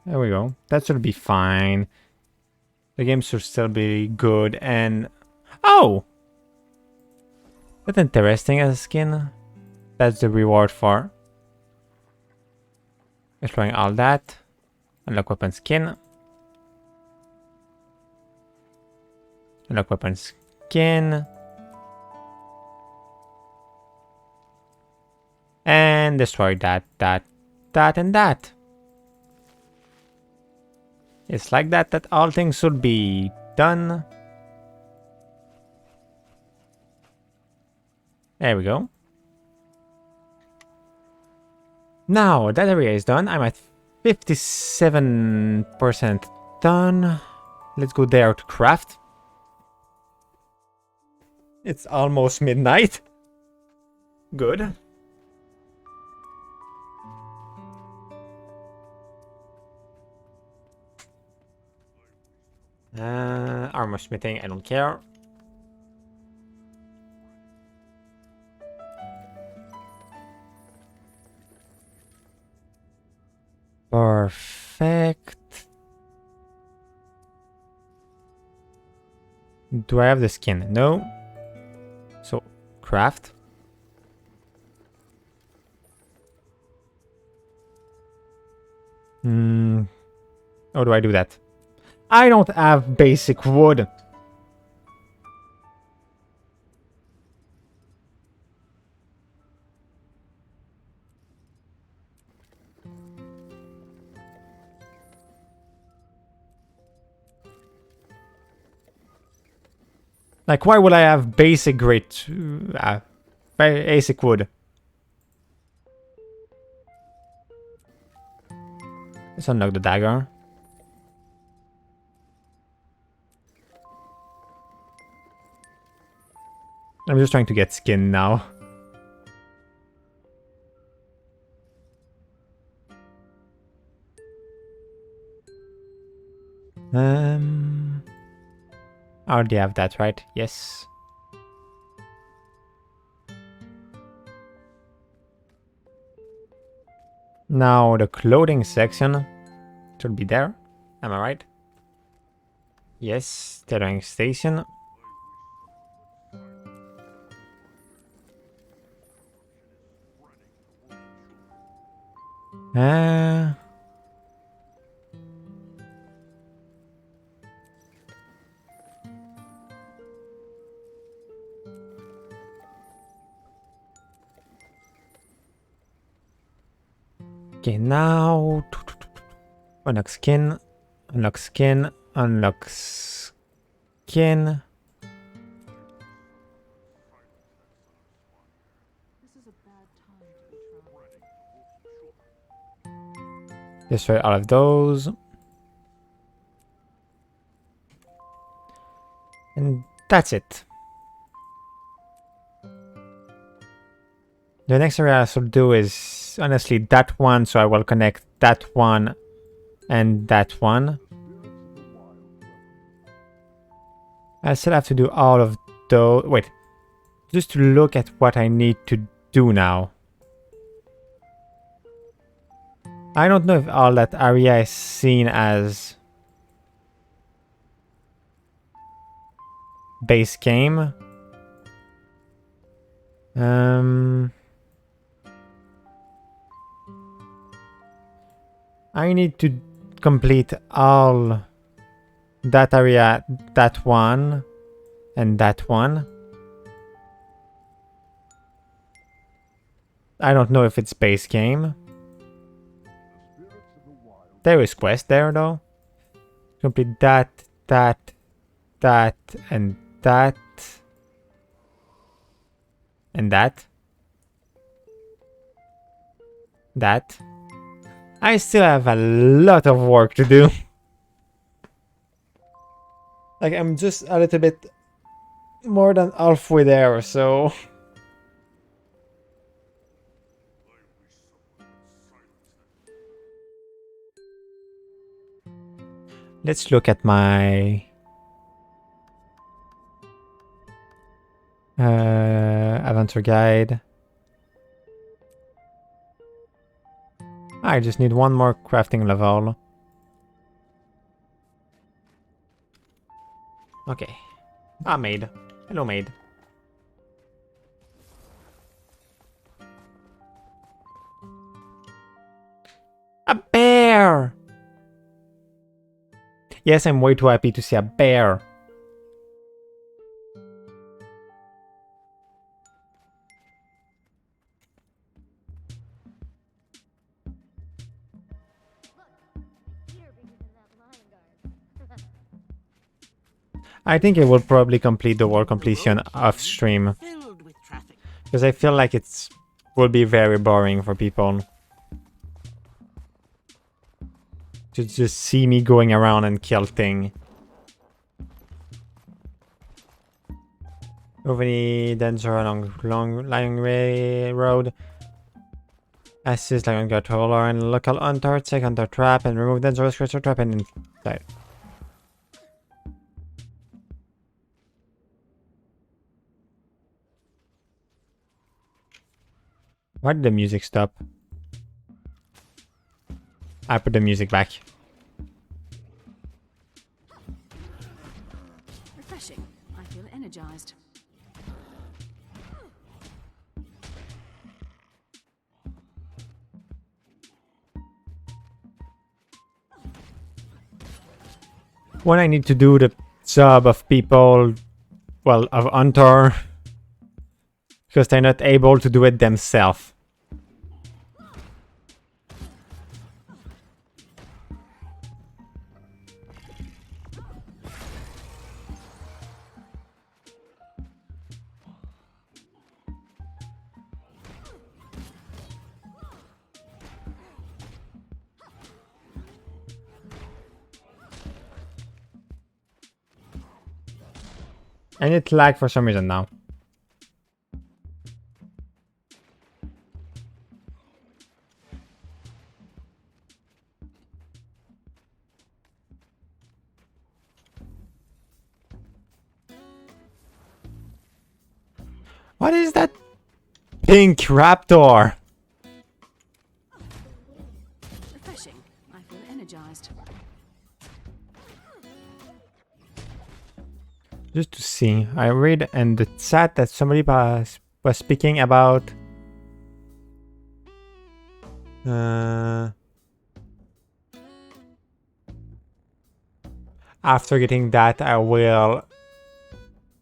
There we go. That should be fine. The game should still be good and... Oh! That's interesting as a skin. That's the reward for exploring all that. Unlock weapon skin. Unlock weapon skin. And destroy that, and that. It's like that all things should be done. There we go. Now that area is done, I'm at 57% done. Let's go there to craft. It's almost midnight. Good. Armor smithing, I don't care. Perfect. Do I have the skin? No. So, craft. How do I do that? I don't have basic wood. Like, why would I have basic basic wood? Let's unlock the dagger. I'm just trying to get skin now. I already have that, right? Yes. Now the clothing section should be there. Am I right? Yes, tailoring station. Okay, now unlock skin, unlock skin, unlock skin. Destroy all of those. And that's it. The next area I should do is honestly that one, so I will connect that one and that one. I still have to do all of those. Wait, just to look at what I need to do now. I don't know if all that area is seen as base game. I need to complete all that area, that one, and that one. I don't know if it's base game. There is quest there though. Complete that, that, that, and that. And that. That. I still have a lot of work to do. Like, I'm just a little bit more than halfway there, so... Let's look at my... adventure guide. I just need one more crafting level. Okay. Ah, maid. Hello, maid. A bear! Yes, I'm way too happy to see a bear. I think I will probably complete the world completion off stream. Because I feel like it will be very boring for people to just see me going around and kill things. Move any danger along long lying road. Assist like on controller and local hunter, check hunter trap and remove dangerous creature trap and inside. Why did the music stop? I put the music back. Refreshing. I feel energized. When I need to do the job of people, well, of hunter, because they're not able to do it themselves. And it lagged for some reason now. What is that pink raptor? Refreshing. I feel energized. Just to see, I read in the chat that somebody was speaking about after getting that, I will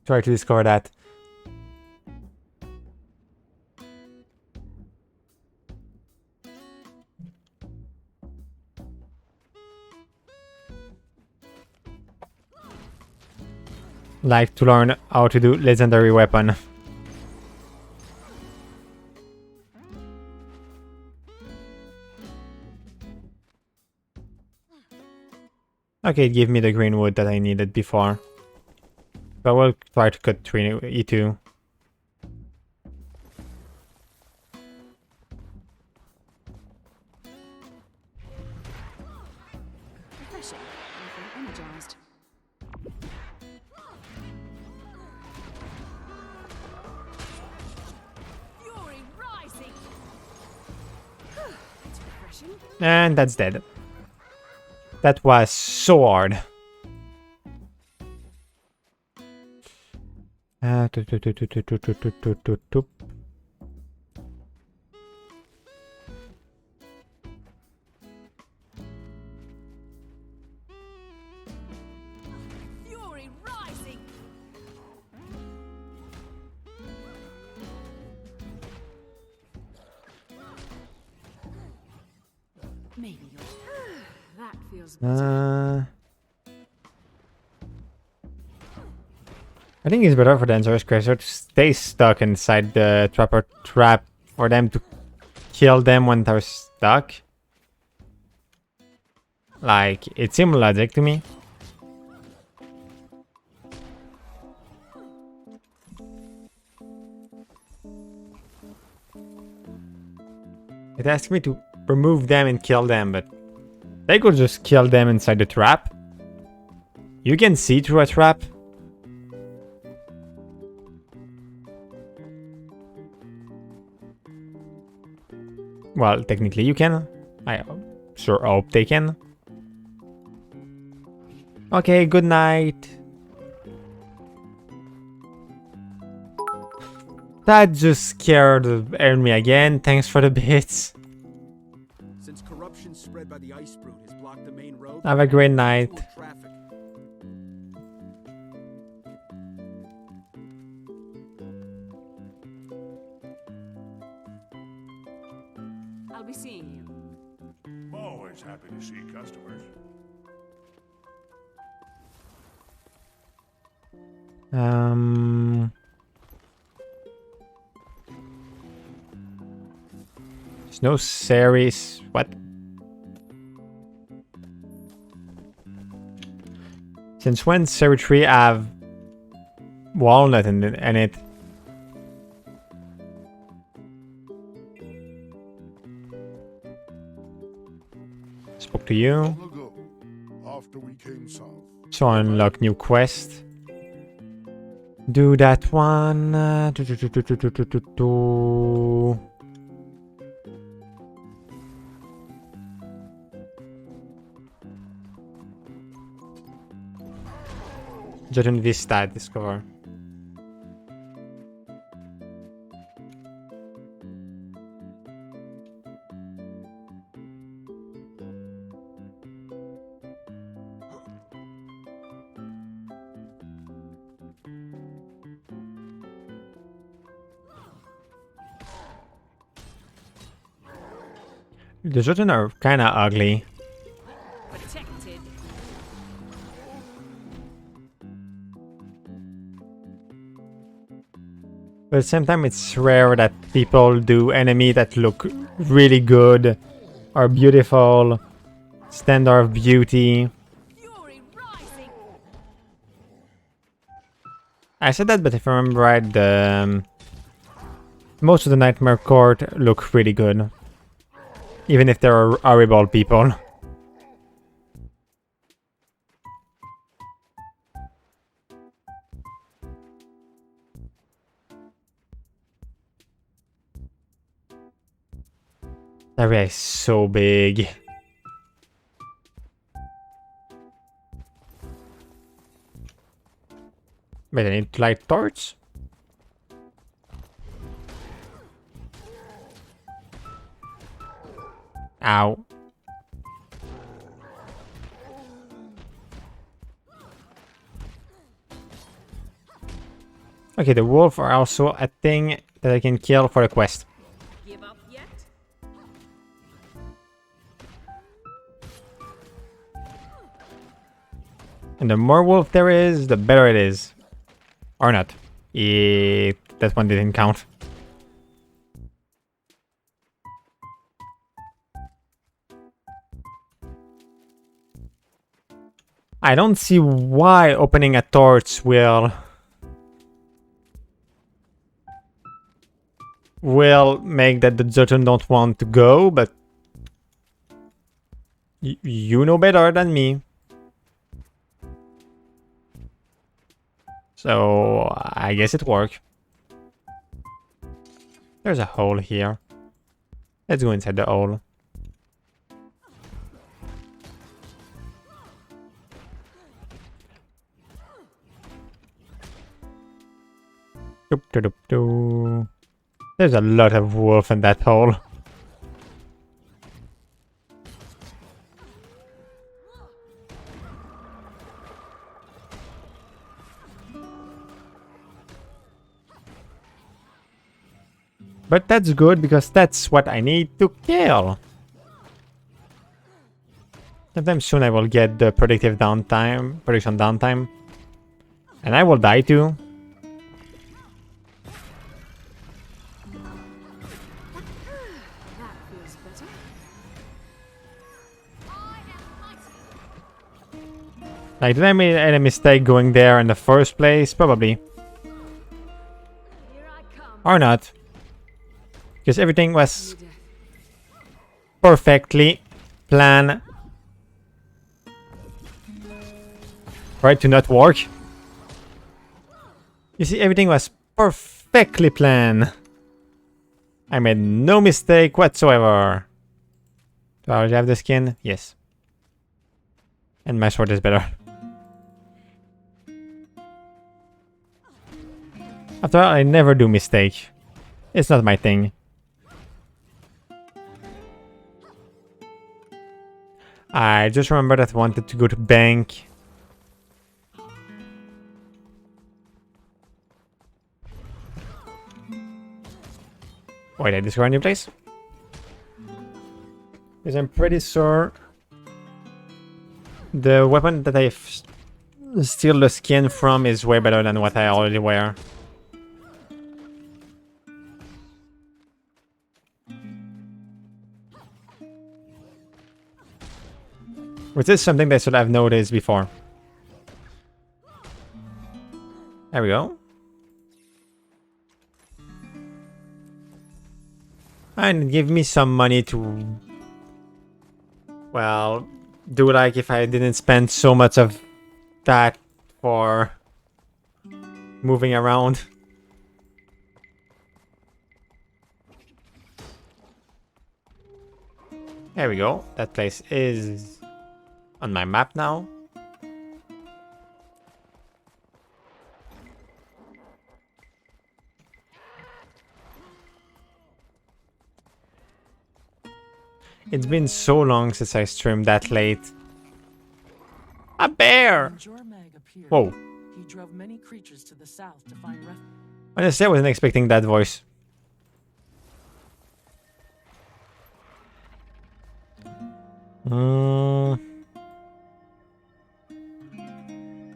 try to discover that. Like to learn how to do legendary weapon. Okay, it gave me the green wood that I needed before. But we'll try to cut E2. Refreshing. I feel energized. Fury rising. It's refreshing. And that's dead. That was so hard. Fury rising. Maybe that feels better. I think it's better for the dangerous creature to stay stuck inside the trapper trap for them to kill them when they're stuck. Like, it seems logic to me. It asks me to remove them and kill them, but they could just kill them inside the trap. You can see through a trap. Well, technically you can. I sure hope they can. Okay, good night. That just scared me again. Thanks for the bits. Since corruption spread by the ice brute has blocked the main road. Have a great night. I'll be seeing you. Always happy to see customers. There's no series. What? Since when Series 3 have walnut in it. Spoke to you. Long ago, after we came south. So unlock new quest. Do that one. Jotun Vista discover. The Jotun are kinda ugly. Protected. But at the same time, it's rare that people do enemy that look really good, are beautiful, standard of beauty. I said that, but if I remember right, most of the Nightmare Court look really good. Even if there are horrible people. That area is so big. Wait, I need to light torch? Ow. Okay, the wolf are also a thing that I can kill for a quest. Give up yet? And the more wolf there is, the better it is. Or not. That one didn't count. I don't see why opening a torch will make that the Jotun don't want to go, but you know better than me. So I guess it worked. There's a hole here. Let's go inside the hole. There's a lot of wolf in that hole. But that's good because that's what I need to kill. Sometime soon I will get the prediction downtime. And I will die too. Like, did I make a mistake going there in the first place? Probably. Or not. Because everything was perfectly planned. Right, to not work. You see, everything was perfectly planned. I made no mistake whatsoever. Do I already have the skin? Yes. And my sword is better. After all, I never do mistake. It's not my thing. I just remember that I wanted to go to bank. Wait, I discovered a new place? Because I'm pretty sure the weapon that I steal the skin from is way better than what I already wear. Which is something that I should have noticed before. There we go. And give me some money to... Well, do like if I didn't spend so much of that for moving around. There we go. That place is on my map now. It's been so long since I streamed that late. A bear! Whoa. He drove many creatures to the south to find refuge. Honestly, I wasn't expecting that voice.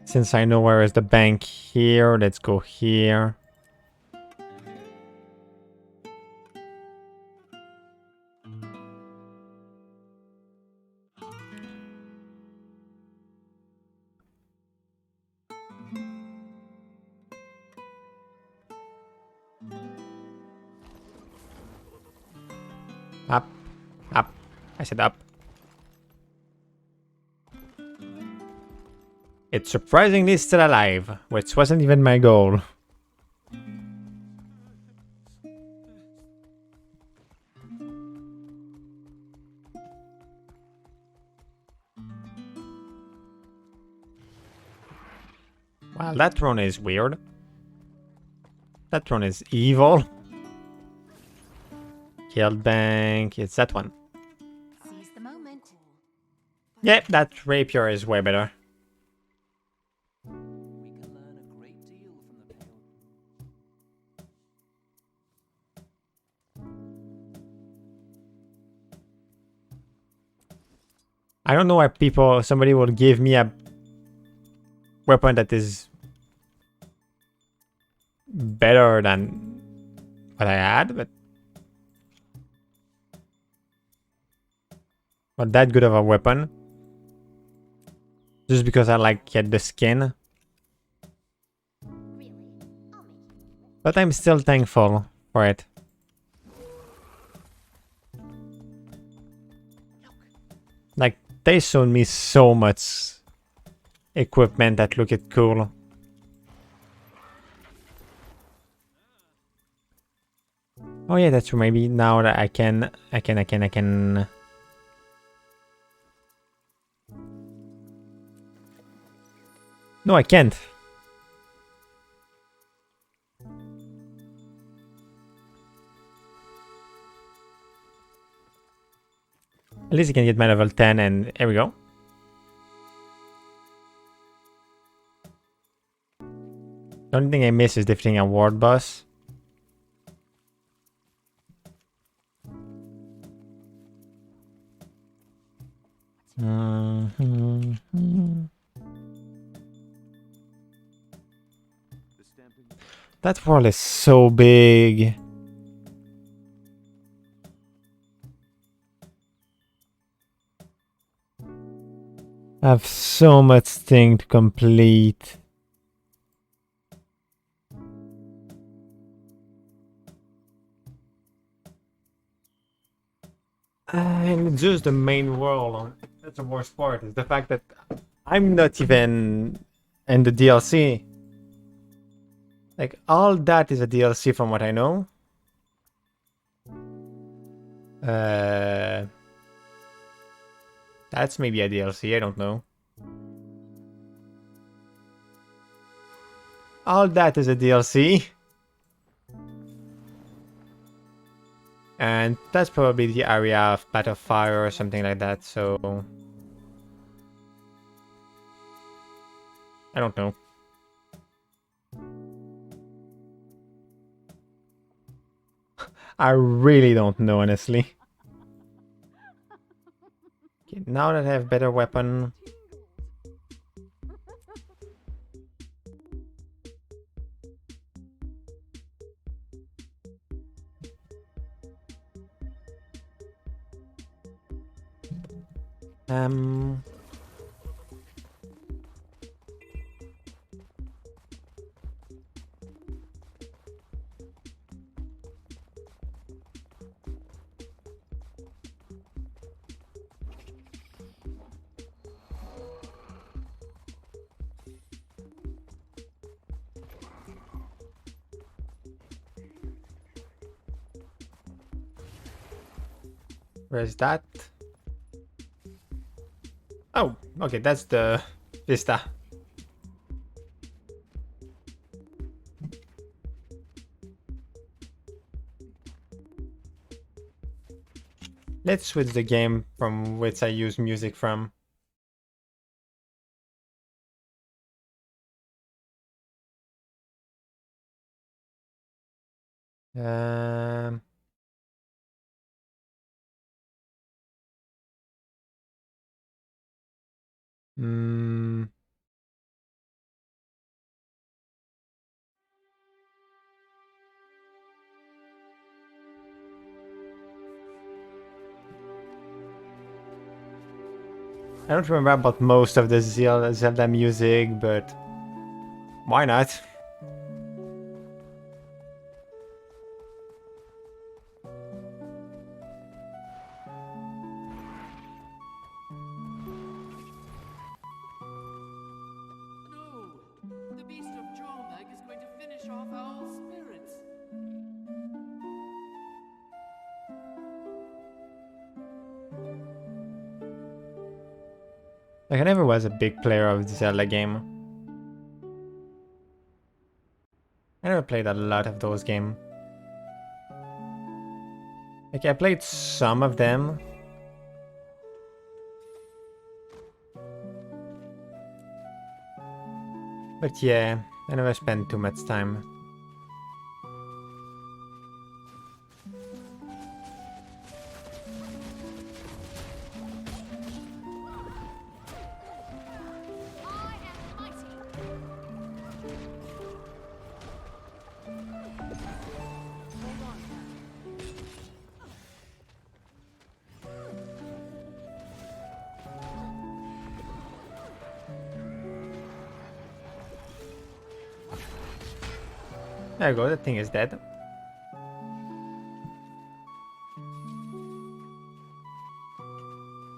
Since I know where is the bank here, let's go here. Up, up. I said up. It's surprisingly still alive, which wasn't even my goal. Wow, that throne is weird. That throne is evil. Killed bank, it's that one. Seize the moment. Yep, that rapier is way better. I don't know why somebody will give me a weapon that is better than what I had, but not that good of a weapon. Just because I like get the skin. But I'm still thankful for it. Like, they showed me so much equipment that looked cool. Oh yeah, that's true. Maybe now that I can. No, I can't. At least I can get my level 10 and here we go. The only thing I miss is defeating a ward boss. That world is so big. I have so much thing to complete. And just the main world. That's the worst part, is the fact that I'm not even in the DLC. Like, all that is a DLC from what I know. That's maybe a DLC, I don't know. All that is a DLC. And that's probably the area of Path of Fire or something like that, so... I don't know. I really don't know, honestly. Okay, now that I have better weapon... Where's that? Oh, okay, that's the vista. Let's switch the game from which I use music from. Um, mm, I don't remember about most of the Zelda music, but why not? The beast of Jormag is going to finish off our spirits. Like, I never was a big player of the Zelda game. I never played a lot of those games. Like, I played some of them. But yeah, I never spent too much time. There you go, that thing is dead.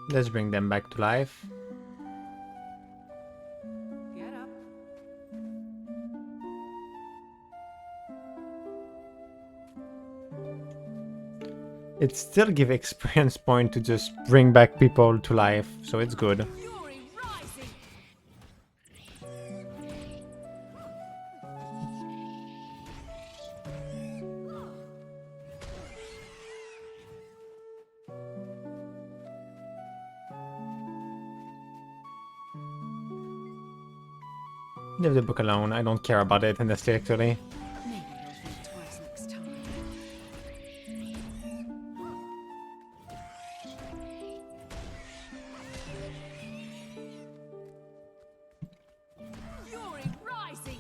Let's bring them back to life. Get up. It still gives experience point to just bring back people to life, so it's good. Leave the book alone, I don't care about it intellectually. Maybe you'll think twice next time. Fury rising!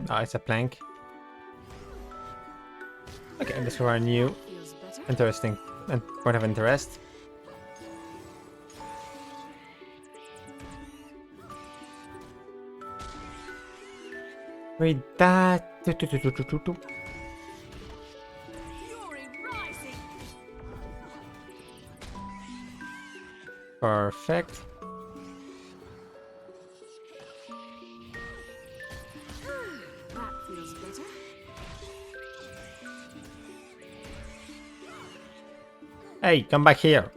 Oh, it's a plank. Okay, this for a new interesting point of interest. Read that. Perfect. That feels better. Hey, come back here.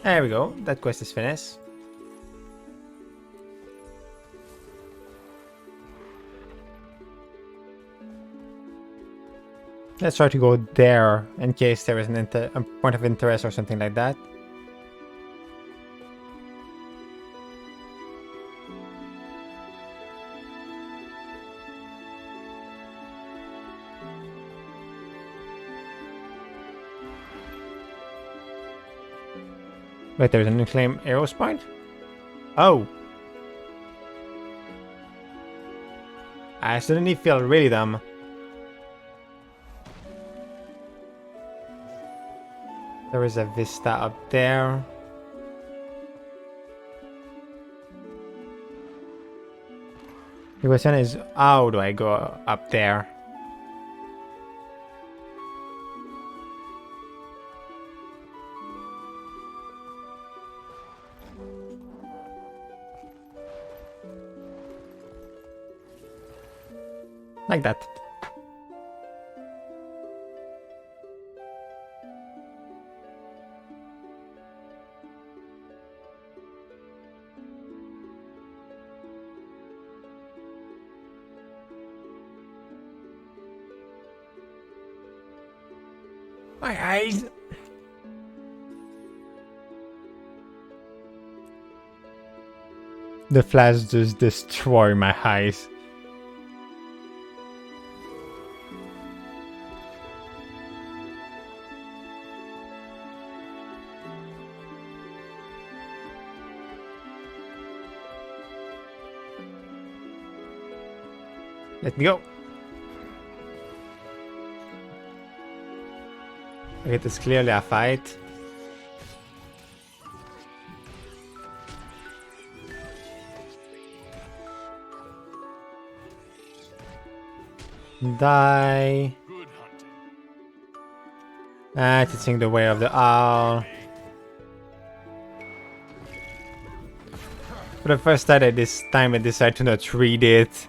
There we go. That quest is finished. Let's try to go there in case there is a point of interest or something like that. Wait, there's an unclaimed arrows point? Oh! I suddenly feel really dumb. There is a vista up there. The question is, how do I go up there? Like that. My eyes. The flash just destroy my eyes. Let me go. It is clearly a fight. Die. Teaching the way of the owl. For the first time I decided to not read it.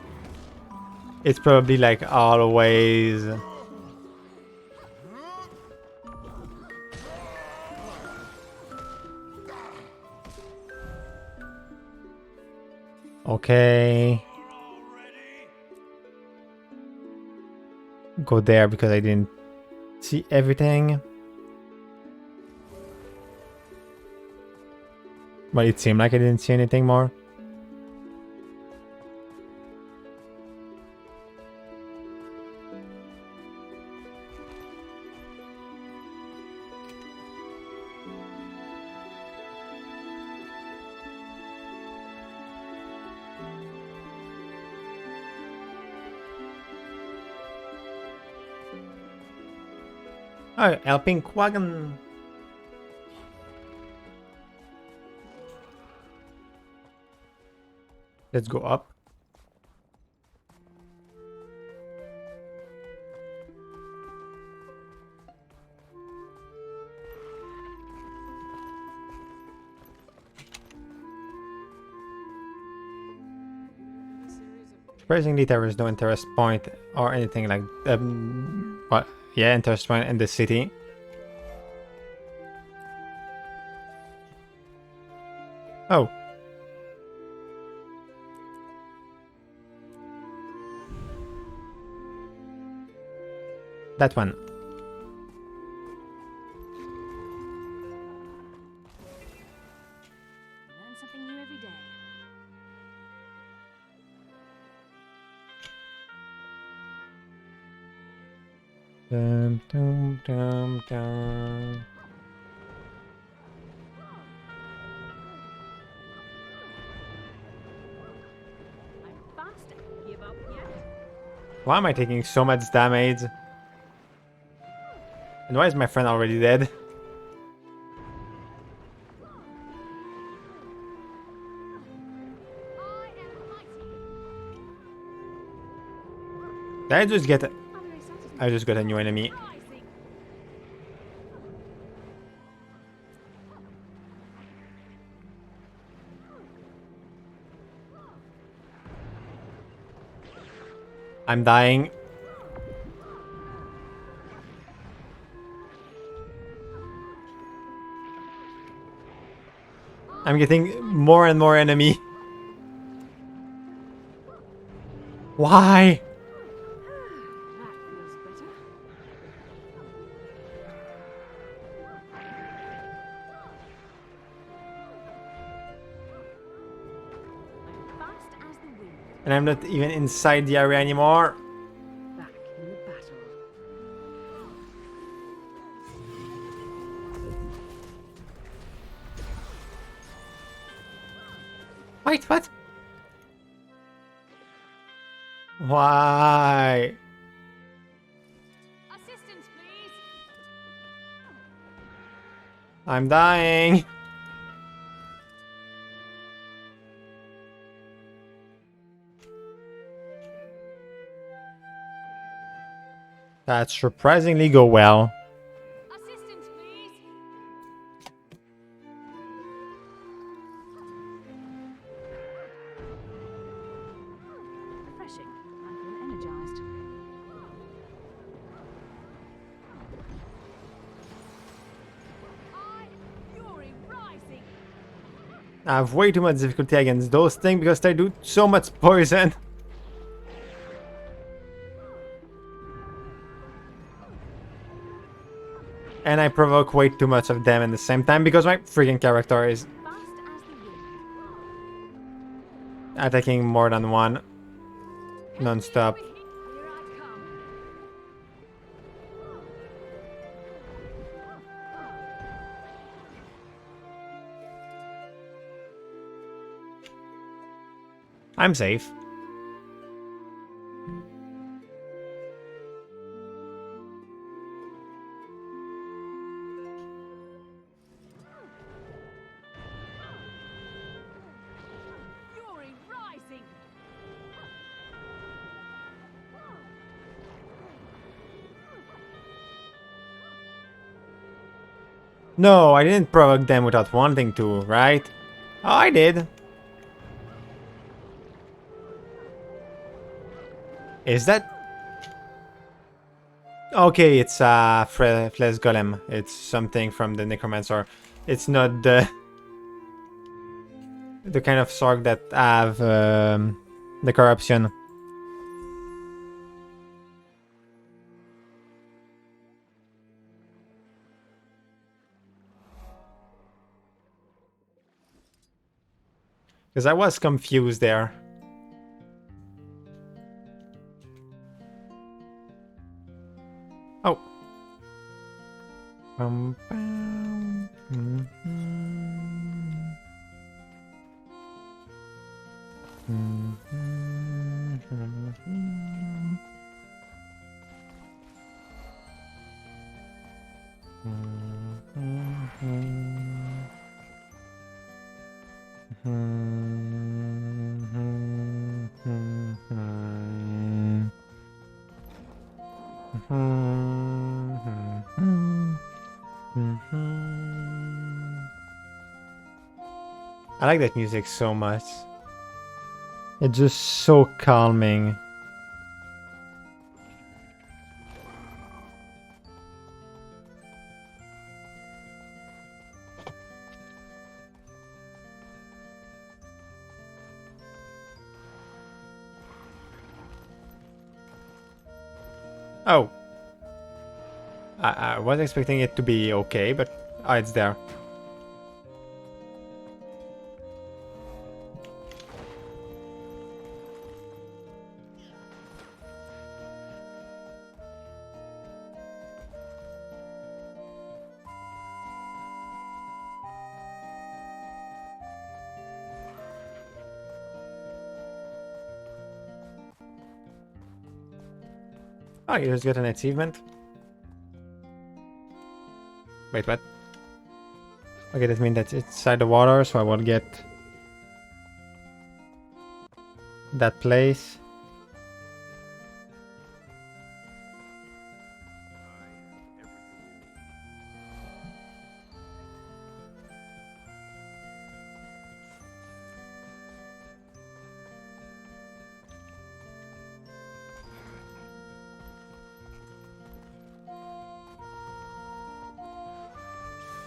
It's probably like always. Okay. Go there because I didn't see everything. But it seemed like I didn't see anything more. Oh, helping Quaggan. Let's go up. Surprisingly, there is no interest point or anything like what? Yeah, interest point in the city. Oh. That one. Learn something new every day. Dum dum dum dum. Why am I taking so much damage? And why is my friend already dead? Did I just get I just got a new enemy. I'm dying. I'm getting more and more enemy. Why? And I'm not even inside the area anymore. Back in the battle. Wait, what? Why? Assistance, please. I'm dying. That surprisingly go well. Assistance, please. Refreshing. I feel energized. I have way too much difficulty against those things because they do so much poison. And I provoke way too much of them at the same time because my freaking character is attacking more than one non-stop. I'm safe. Fury rising. No, I didn't provoke them without wanting to, right? Oh, I did. Is that... Okay, it's Flesh Golem. It's something from the Necromancer. It's not the kind of sword that have the corruption. Because I was confused there. Oh. Bum, bum. I like that music so much. It's just so calming. Oh. I was expecting it to be okay, but it's there. Oh, you just got an achievement? Wait, what? Okay, that means that's inside the water, so I will get that place.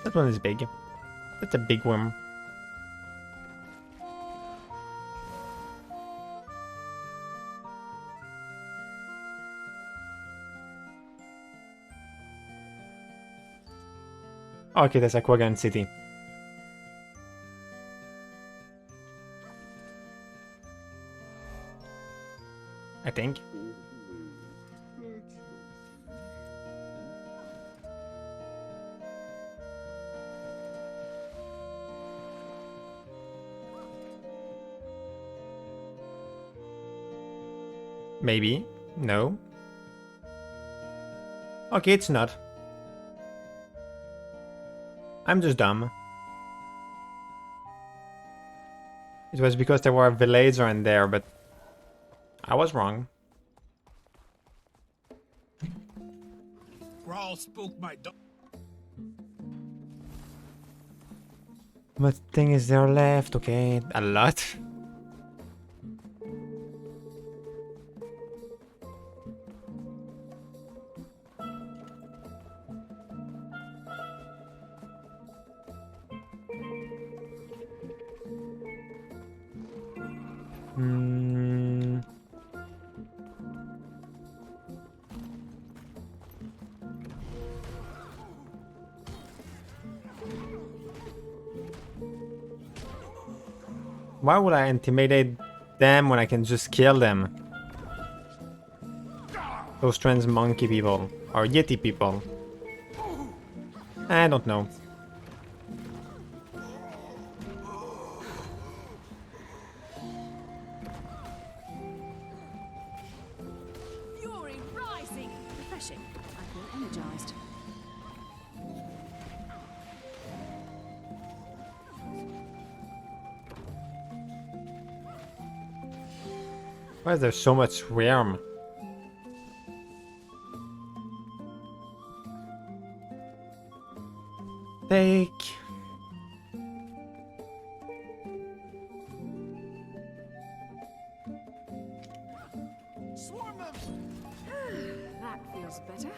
That one is big. That's a big worm. Okay, that's Aquagan City. I think. Maybe. No. Okay, it's not. I'm just dumb. It was because there were villager in there, but I was wrong. Growl spooked my dog. What thing is there left? Okay, a lot. Hmm. Why would I intimidate them when I can just kill them? Those trans monkey people. Or yeti people. I don't know. Fury rising! Refreshing. I feel energized. Why is there so much worm? Take. Swarm them! That feels better.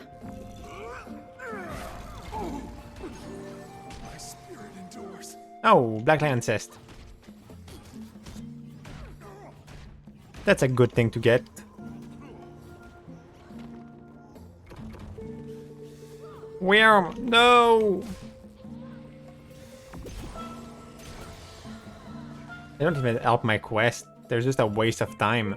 My spirit endures. Oh, Black Lion Cest. That's a good thing to get. Worm, no! They don't even help my quest. They're just a waste of time.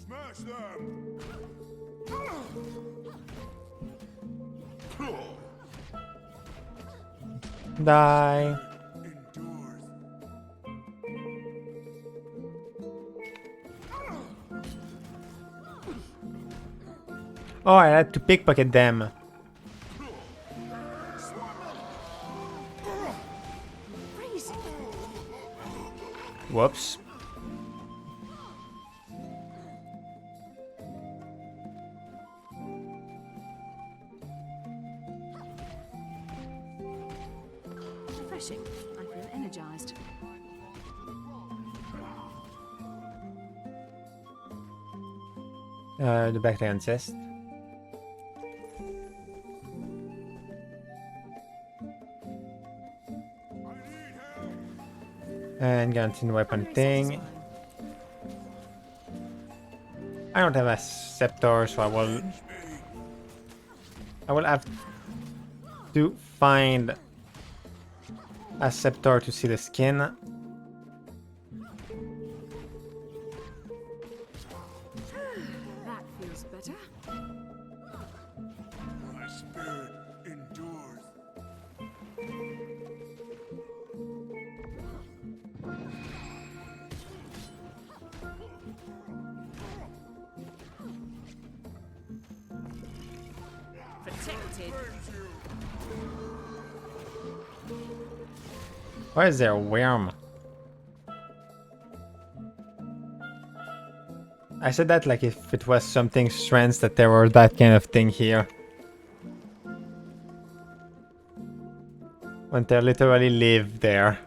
Smash them! Die. Oh, I had to pickpocket them. Whoops. Refreshing. I feel energized. The Black Lion Cest. And Gunsling weapon thing. I don't have a scepter, so I will have to find a scepter to see the skin. That feels better. My spirit endures. Protected. Why is there a worm? I said that like if it was something strange that there were that kind of thing here. When they literally live there.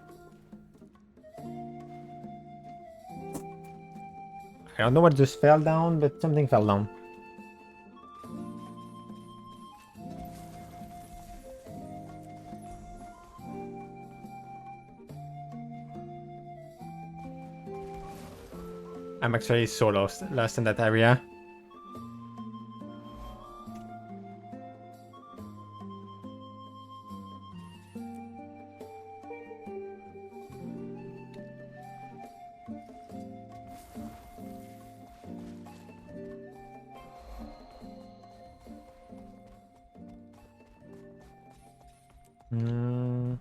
I don't know what just fell down, but something fell down. I'm actually so lost in that area. Hmm.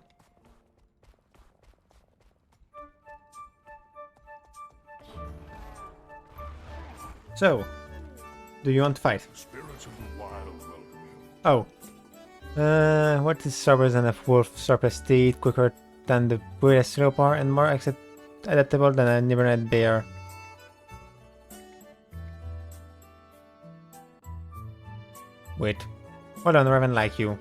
So, do you want to fight? Spirits of the wild welcome you. Oh. What is sharper than a wolf? Sharper steed, quicker than the British leopard, and more adaptable than a Nibernite bear. Wait. Hold on, Raven like you.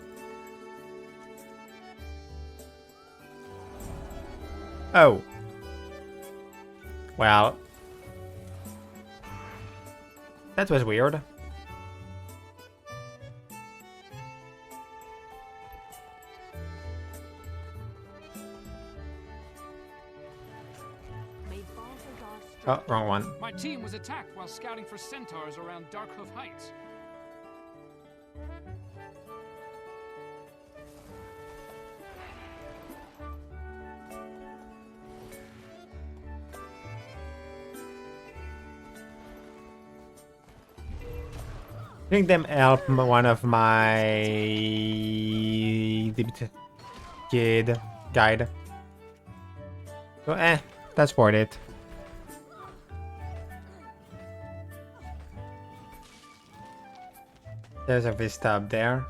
Oh. Well. That was weird. Oh, wrong one. My team was attacked while scouting for centaurs around Darkhoof Heights. I think them help one of my kid guide. So that's worth it. There's a vista up there.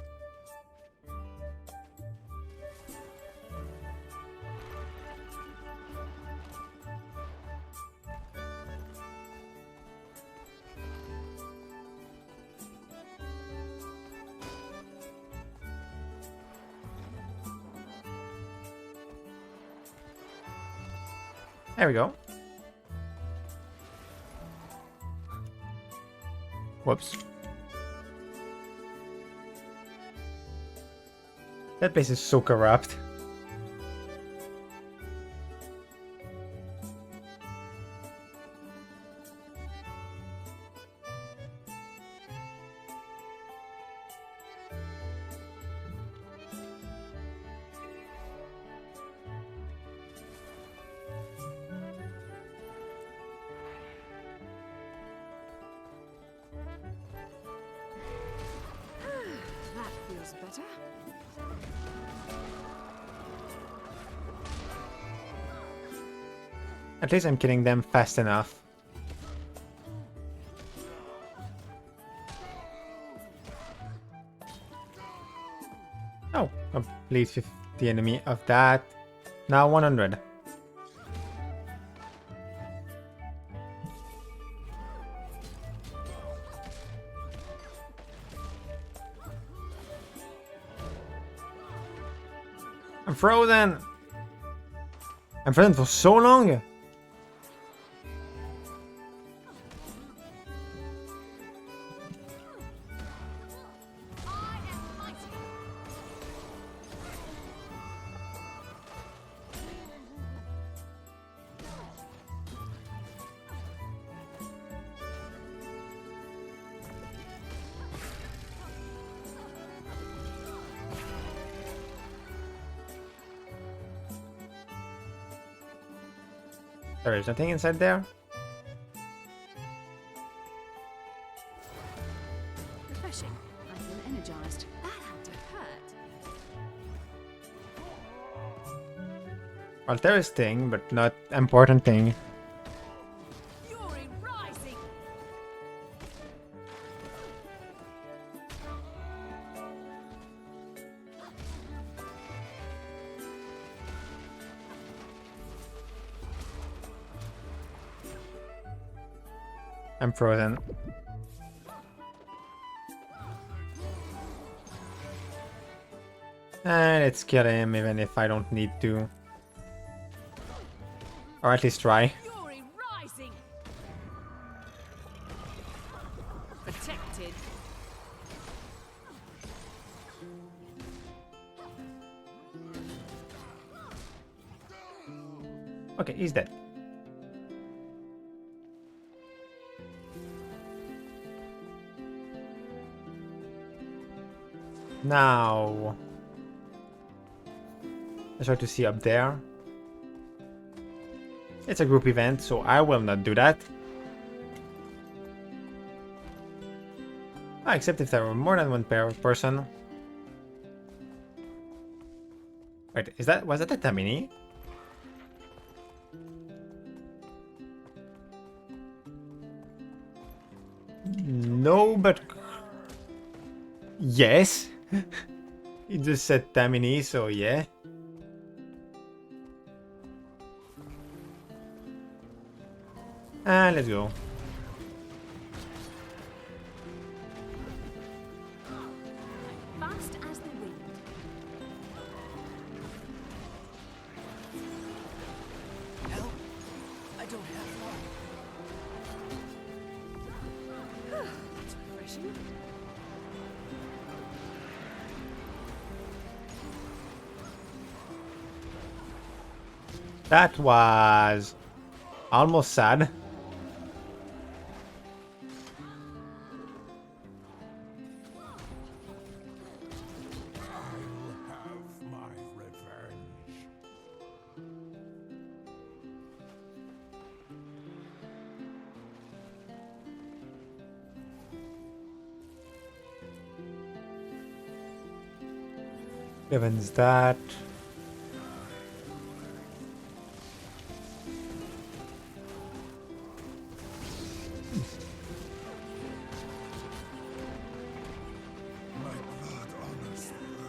There we go. Whoops. That place is so corrupt. That feels better. At least I'm killing them fast enough. Oh, complete 50 enemy of that. Now 100. I'm frozen. I'm frozen for so long. There is nothing inside there. Refreshing. I feel energized. That had to hurt. Well, there is thing, but not important thing. Fury rising. I'm frozen. Let's kill him even if I don't need to. Or at least try. Fury rising. Protected. Okay, he's dead. Now, let's try to see up there. It's a group event, so I will not do that. Except if there were more than one person. Wait, was that a Tamini? No, but yes. He just said Tamini, so yeah. Let's go. Fast as the wind. Help! I don't have long. That was almost sad. Evans that.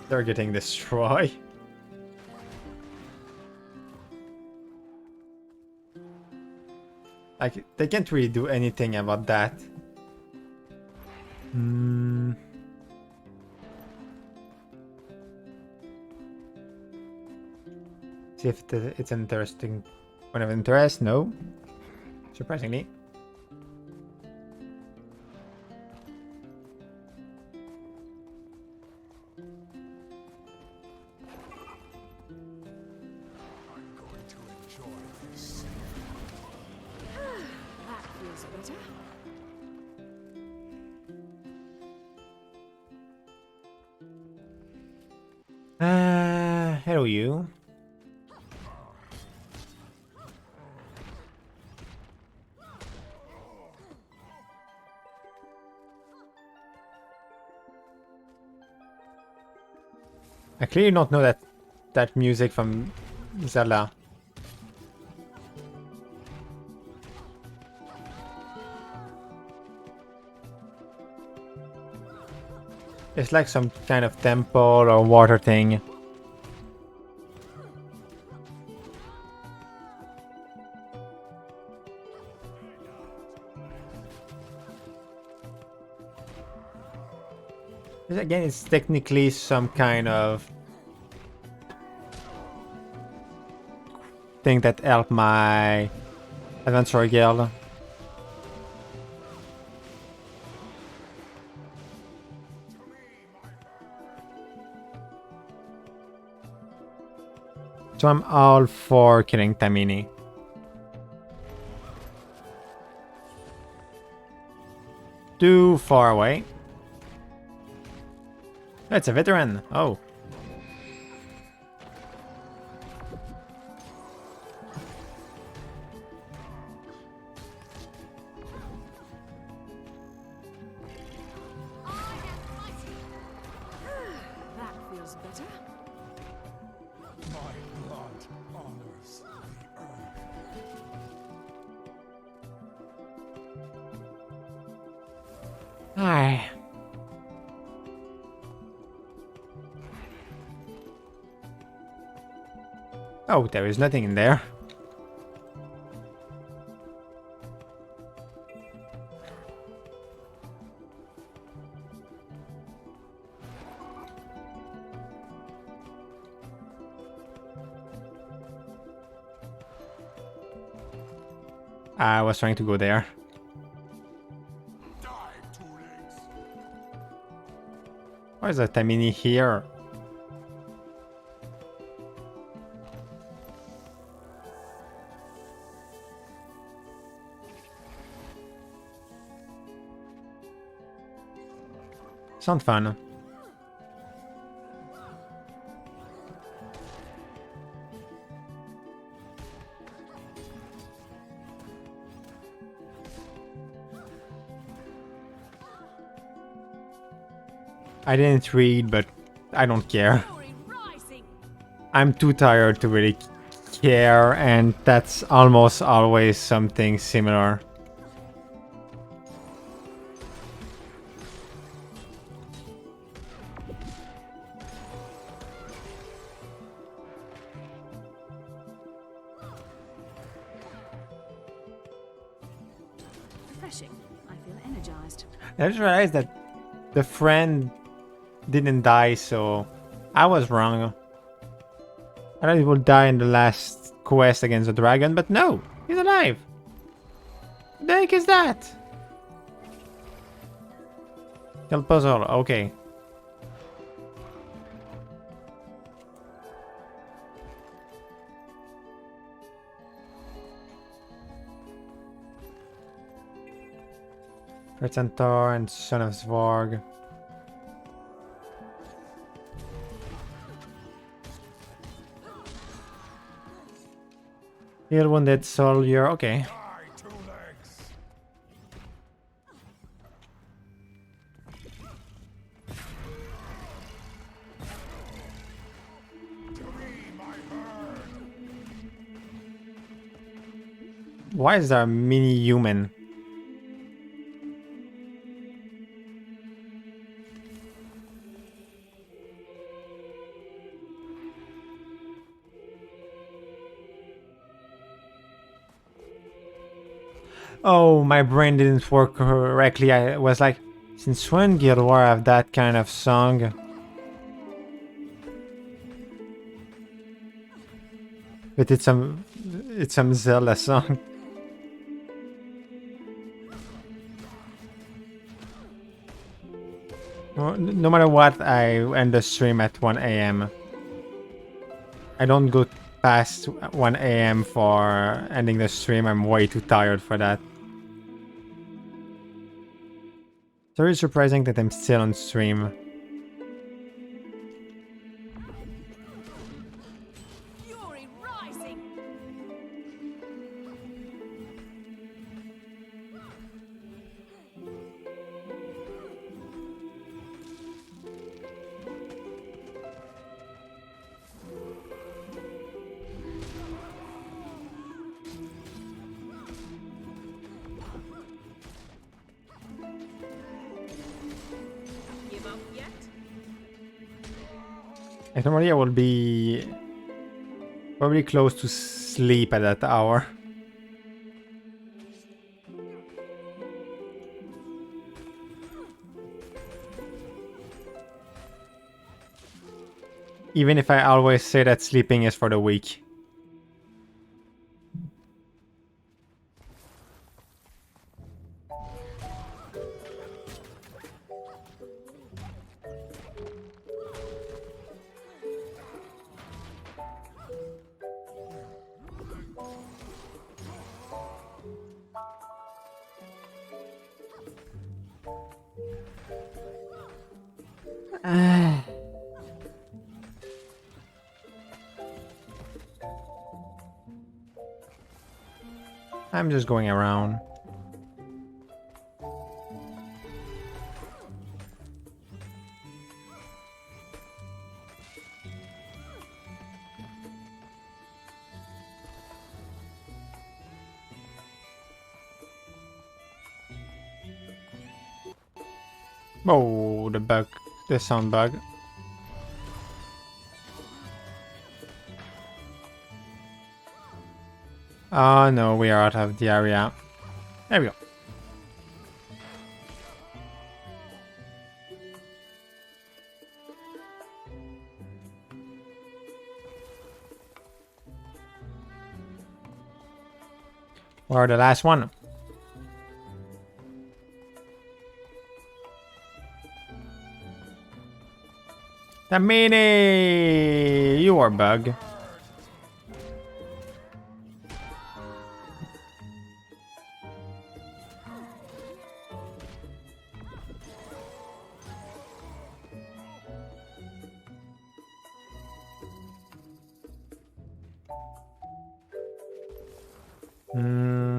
They're getting destroyed. Like, they can't really do anything about that. See if it's an interesting point of interest. No. Surprisingly. That feels better. Hello you. I clearly don't know that music from Zelda. It's like some kind of temple or water thing. Again, it's technically some kind of thing that helped my adventure guild. So I'm all for killing Tamini. Too far away. That's a veteran. Oh. That feels better. My blood honors the earth. Aye. Oh, there is nothing in there. I was trying to go there. Why is a Tamini here? Sounds fun. I didn't read, but I don't care. I'm too tired to really care, and that's almost always something similar. Refreshing. I feel energized. I just realized that the friend didn't die, so I was wrong. I thought he would die in the last quest against the dragon, but no, he's alive. What the heck is that? Kill puzzle, okay. Centaur and Son of Svarg. Heal wounded soldier, okay. Why is there a mini human? Oh, my brain didn't work correctly. I was like, since when Guild War have that kind of song? But it's some Zelda song. No matter what, I end the stream at 1 a.m. I don't go past 1 a.m. for ending the stream. I'm way too tired for that. It's very surprising that I'm still on stream. Fury rising. Give up yet? Like, normally I will be probably close to sleep at that hour. Even if I always say that sleeping is for the weak. I'm just going around. Oh, the bug, the sound bug. Oh no, we are out of the area. There we go. Or the last one. The mini! You are bug.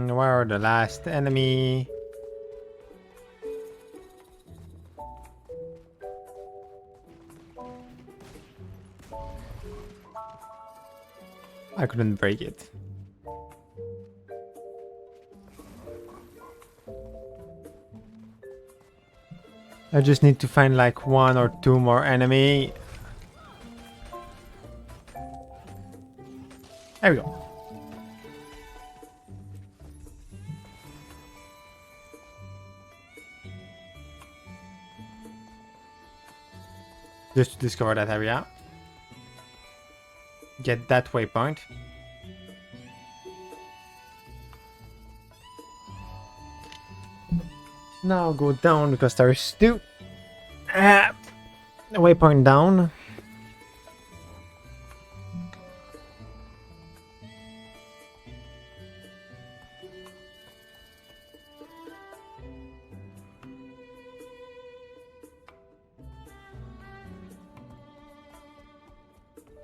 Where are the last enemy? I couldn't break it. I just need to find like 1 or 2 more enemy. There we go. Just to discover that area. Get that waypoint. Now go down because there is 2. Waypoint down.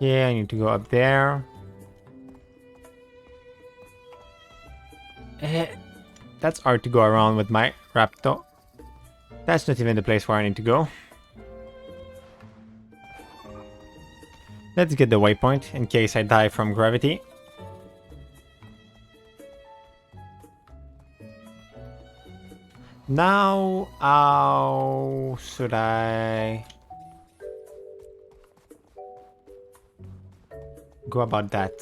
Yeah, I need to go up there. That's hard to go around with my Raptor. That's not even the place where I need to go. Let's get the waypoint in case I die from gravity. Now, how should I go about that?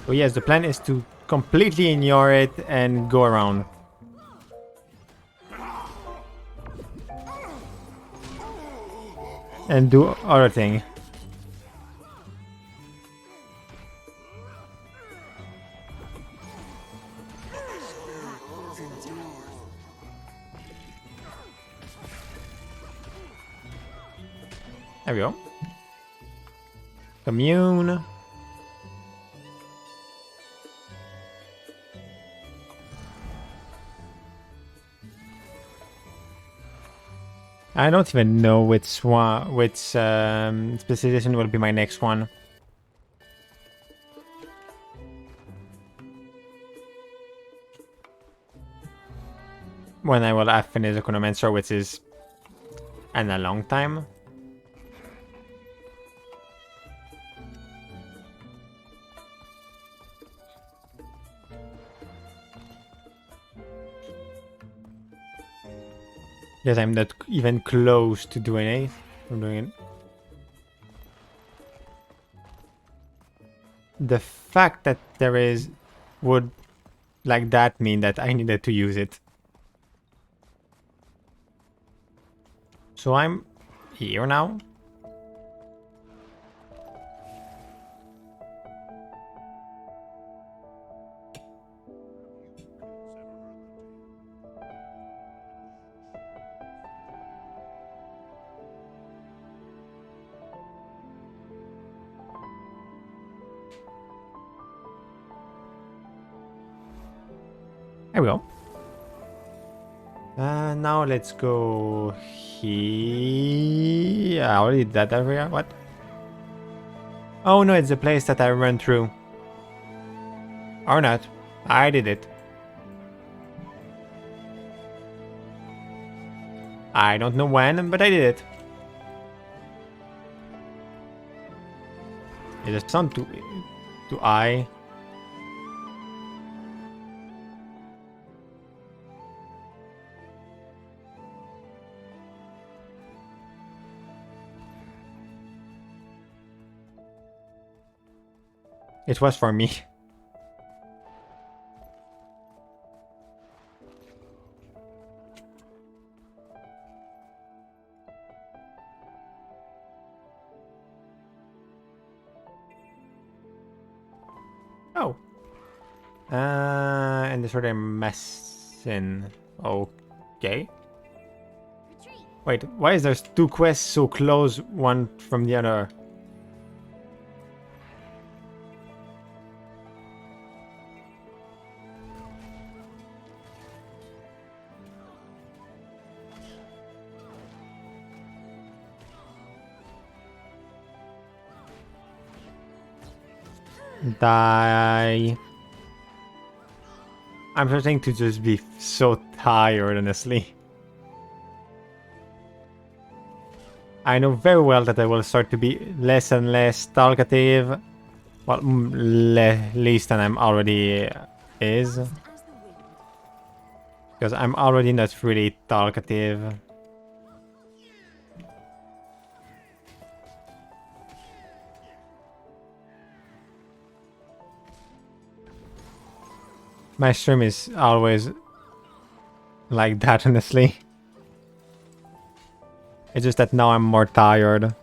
So yes, the plan is to completely ignore it and go around. And do other thing. There we go. Commune. I don't even know which one, which specialization will be my next one. When I will have finished Economancer, which is in a long time. Yes, I'm not even close to doing it. I'm doing it. The fact that there is would like that mean that I needed to use it. So I'm here now. There we go. Now let's go here. I already did that area. What? Oh no, it's the place that I ran through. Or not. I did it. I don't know when, but I did it. Is it sound to I? It was for me. Oh. And this sort of messing. Okay. Wait, why is there two quests so close, one from the other? Die. I'm starting to just be so tired, honestly. I know very well that I will start to be less and less talkative. Well, least than I'm already is. Because I'm already not really talkative. My stream is always like that, honestly. It's just that now I'm more tired.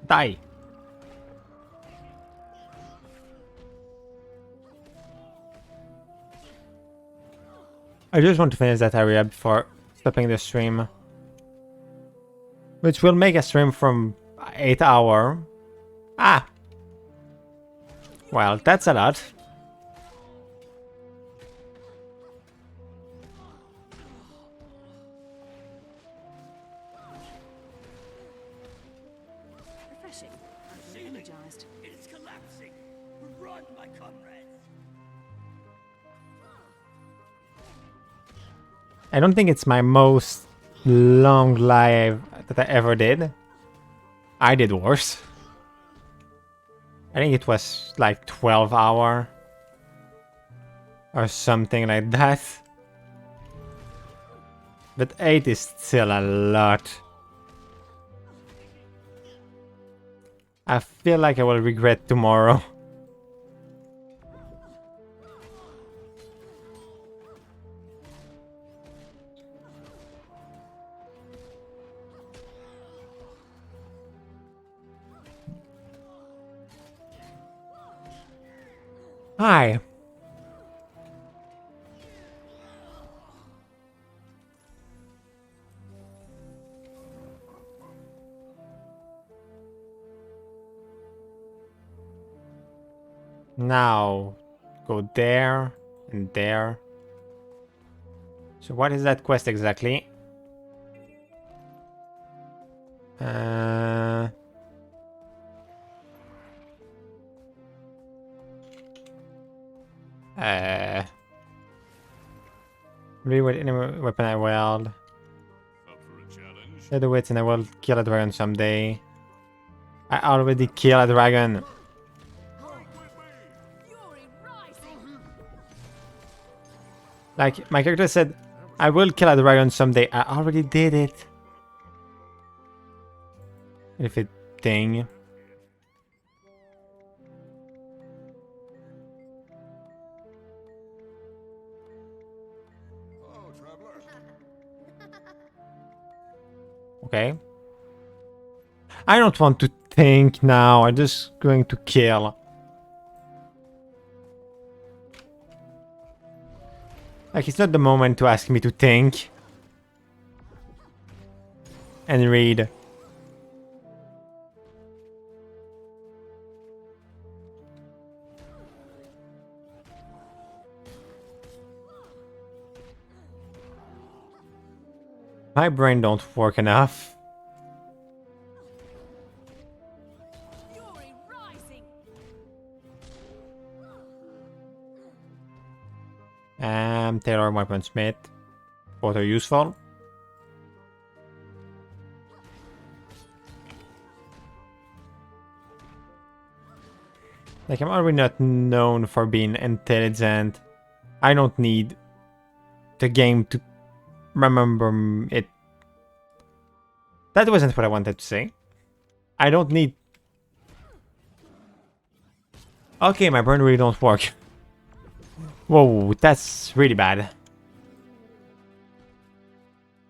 Die. I just want to finish that area before stopping the stream. Which will make a stream from 8 hours. Ah! Well, that's a lot. Refreshing. I'm feeling energized. It is collapsing. Run, my comrades. I don't think it's my most long live that I ever did. I did worse. I think it was like 12 hours. Or something like that. But 8 is still a lot. I feel like I will regret tomorrow. Hi. Now, go there and there. So what is that quest exactly? Read any weapon I wield. Do it and I will kill a dragon someday. I already killed a dragon. Like, my character said, I will kill a dragon someday. I already did it. If it thing. Okay. I don't want to think now. I'm just going to kill. Like, it's not the moment to ask me to think. And read. My brain don't work enough. Taylor Weaponsmith. Both are useful. Like, I'm already not known for being intelligent. I don't need the game to remember it. That wasn't what I wanted to say. I don't need... Okay, my brain really don't work. Whoa, that's really bad.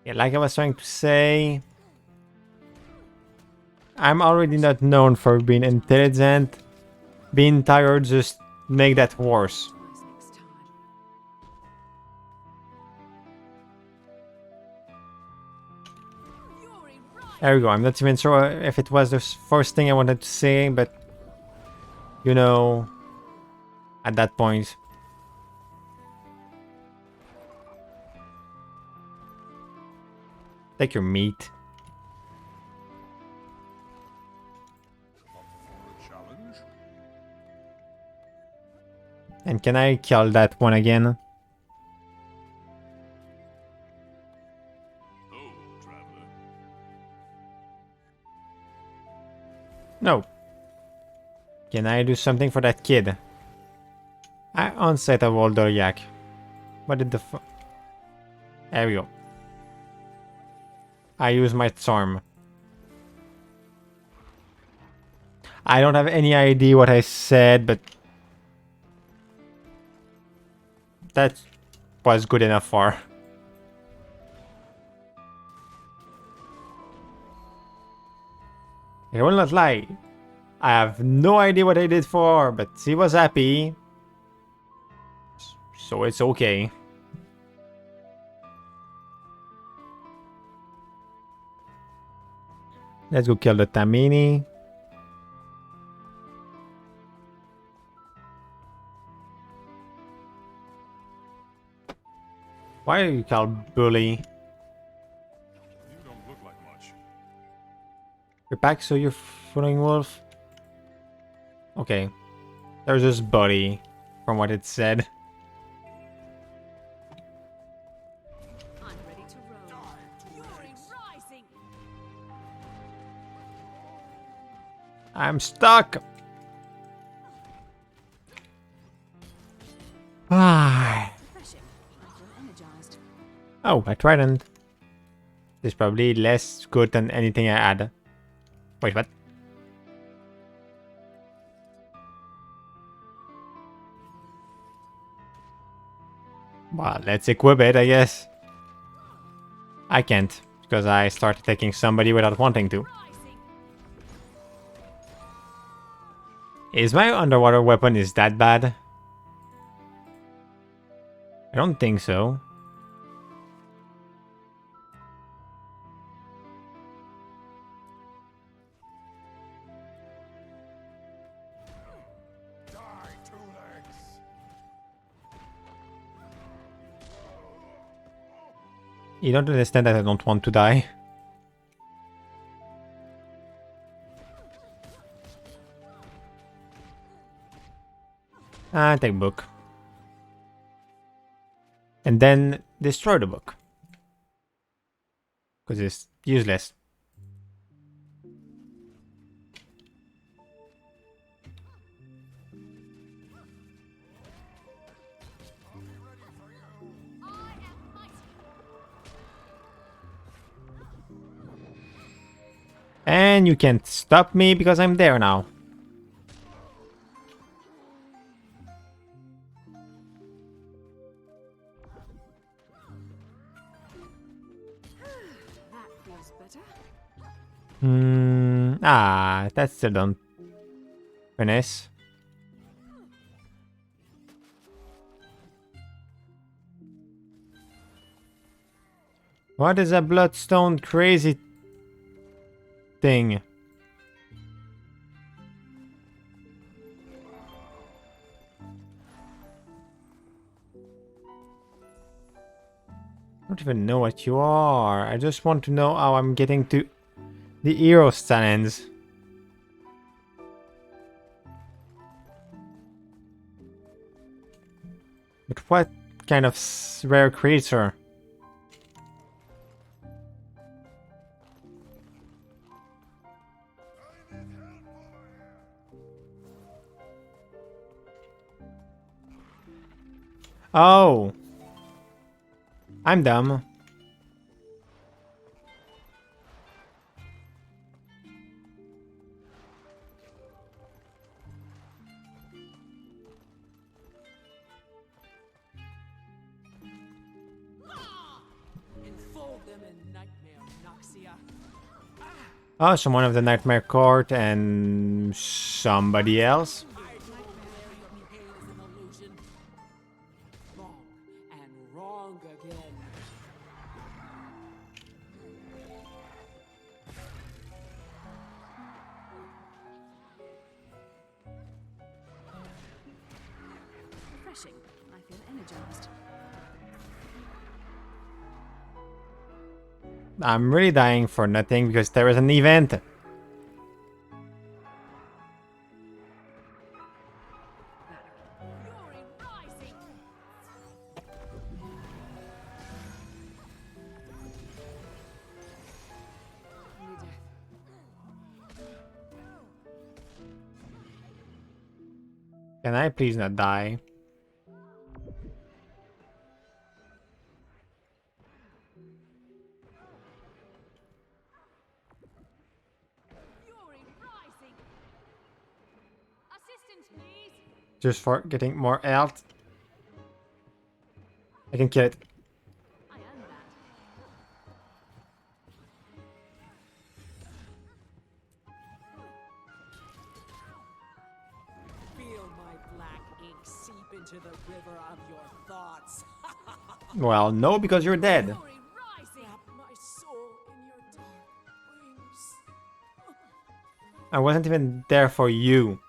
Yeah, like I was trying to say... I'm already not known for being intelligent. Being tired just make that worse. There we go. I'm not even sure if it was the first thing I wanted to say, but... You know... At that point... Take your meat. Challenge? And can I kill that one again? No. Can I do something for that kid? I onset of old Doriak. What did the There we go. I use my charm. I don't have any idea what I said, but that was good enough for. I will not lie. I have no idea what I did for, but he was happy. So it's okay. Let's go kill the Tamini. Why are you called Bully? You don't look like much. You're back, so you're fooling wolf? Okay. There's this buddy, from what it said. I'm ready to roll. Fury rising. I'm stuck! Ah. Refreshing. I feel energized. Oh, a trident. It's probably less good than anything I had. Wait, what? Well, let's equip it, I guess. I can't, because I started attacking somebody without wanting to. Is my underwater weapon is that bad? I don't think so. You don't understand that I don't want to die. Ah, take book. And then destroy the book. Because it's useless. And you can't stop me because I'm there now. That feels better. That still don't finish. What is a bloodstone crazy thing? I don't even know what you are. I just want to know how I'm getting to the hero stands. But what kind of rare creature? Oh. I'm dumb. Enfold them in nightmare, Noxia. Oh, someone of the Nightmare Court and somebody else. Wrong and wrong again. Refreshing. I feel energized. I'm really dying for nothing because there is an event. Can I please not die? Just for getting more health. I can kill it. Feel my black ink seep into the river of your thoughts. Well, no, because you're dead. Wrap my soul in your dark wings. I wasn't even there for you.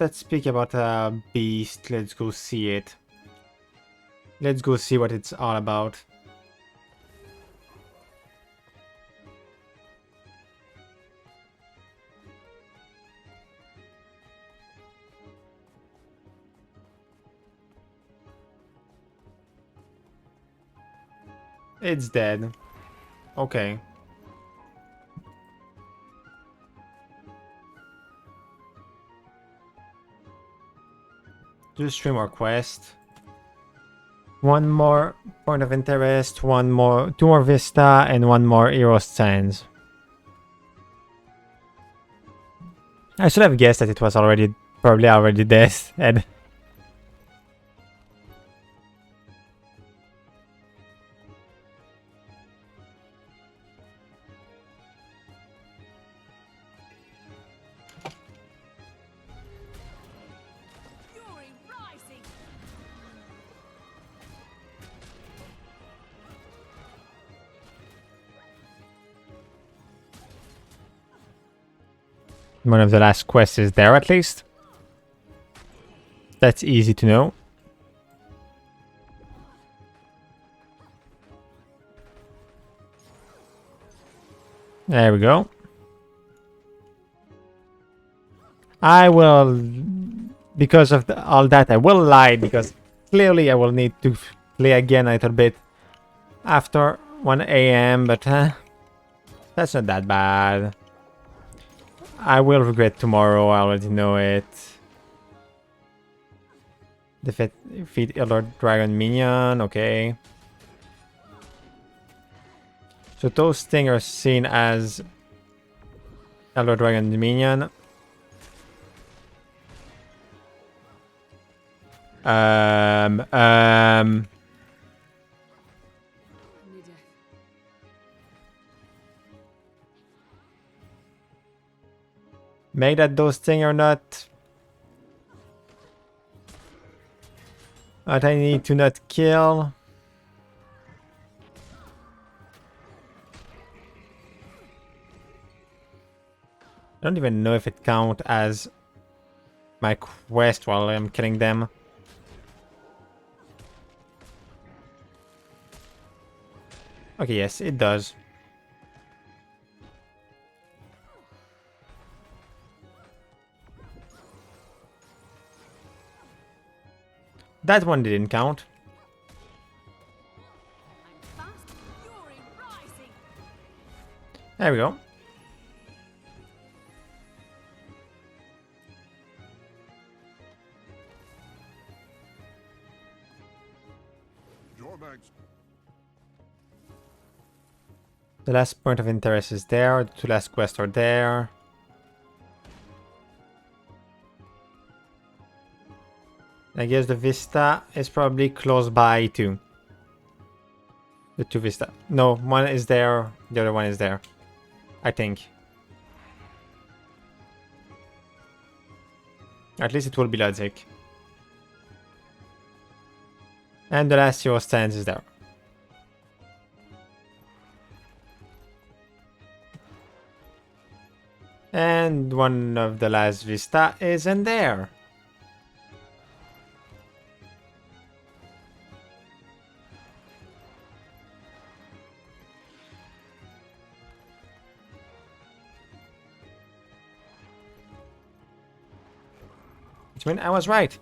Let's speak about a beast. Let's go see it. Let's go see what it's all about. It's dead. Okay. Just 3 more quests. 1 more point of interest, 2 more vista, and 1 more hero stands. I should have guessed that it was probably already dead. One of the last quests is there at least. That's easy to know. There we go. I will, because of all that, I will lie because clearly I will need to play again a little bit after 1 AM, but that's not that bad. I will regret tomorrow, I already know it. Defeat Elder Dragon Minion, okay. So those things are seen as Elder Dragon Minion. Make that those things or not. But I need to not kill. I don't even know if it counts as my quest while I'm killing them. Okay, yes, it does. That one didn't count. There we go. The last point of interest is there. The 2 last quests are there. I guess the Vista is probably close by too. The 2 Vista. No, one is there. The other one is there. I think. At least it will be logic. And the last hero stands is there. And one of the last vista is in there. Which means I was right.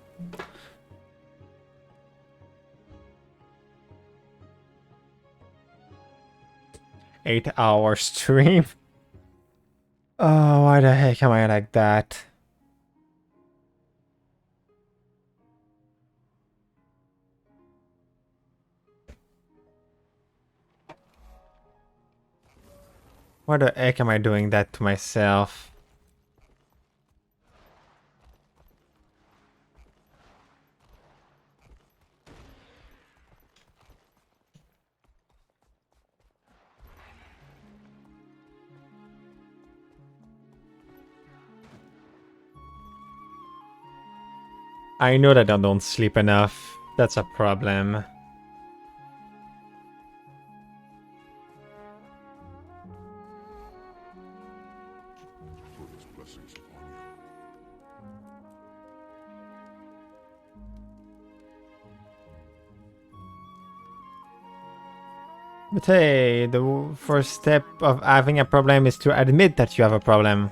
Eight-hour stream. Oh, why the heck am I like that? Why the heck am I doing that to myself? I know that I don't sleep enough. That's a problem. But hey, the first step of having a problem is to admit that you have a problem.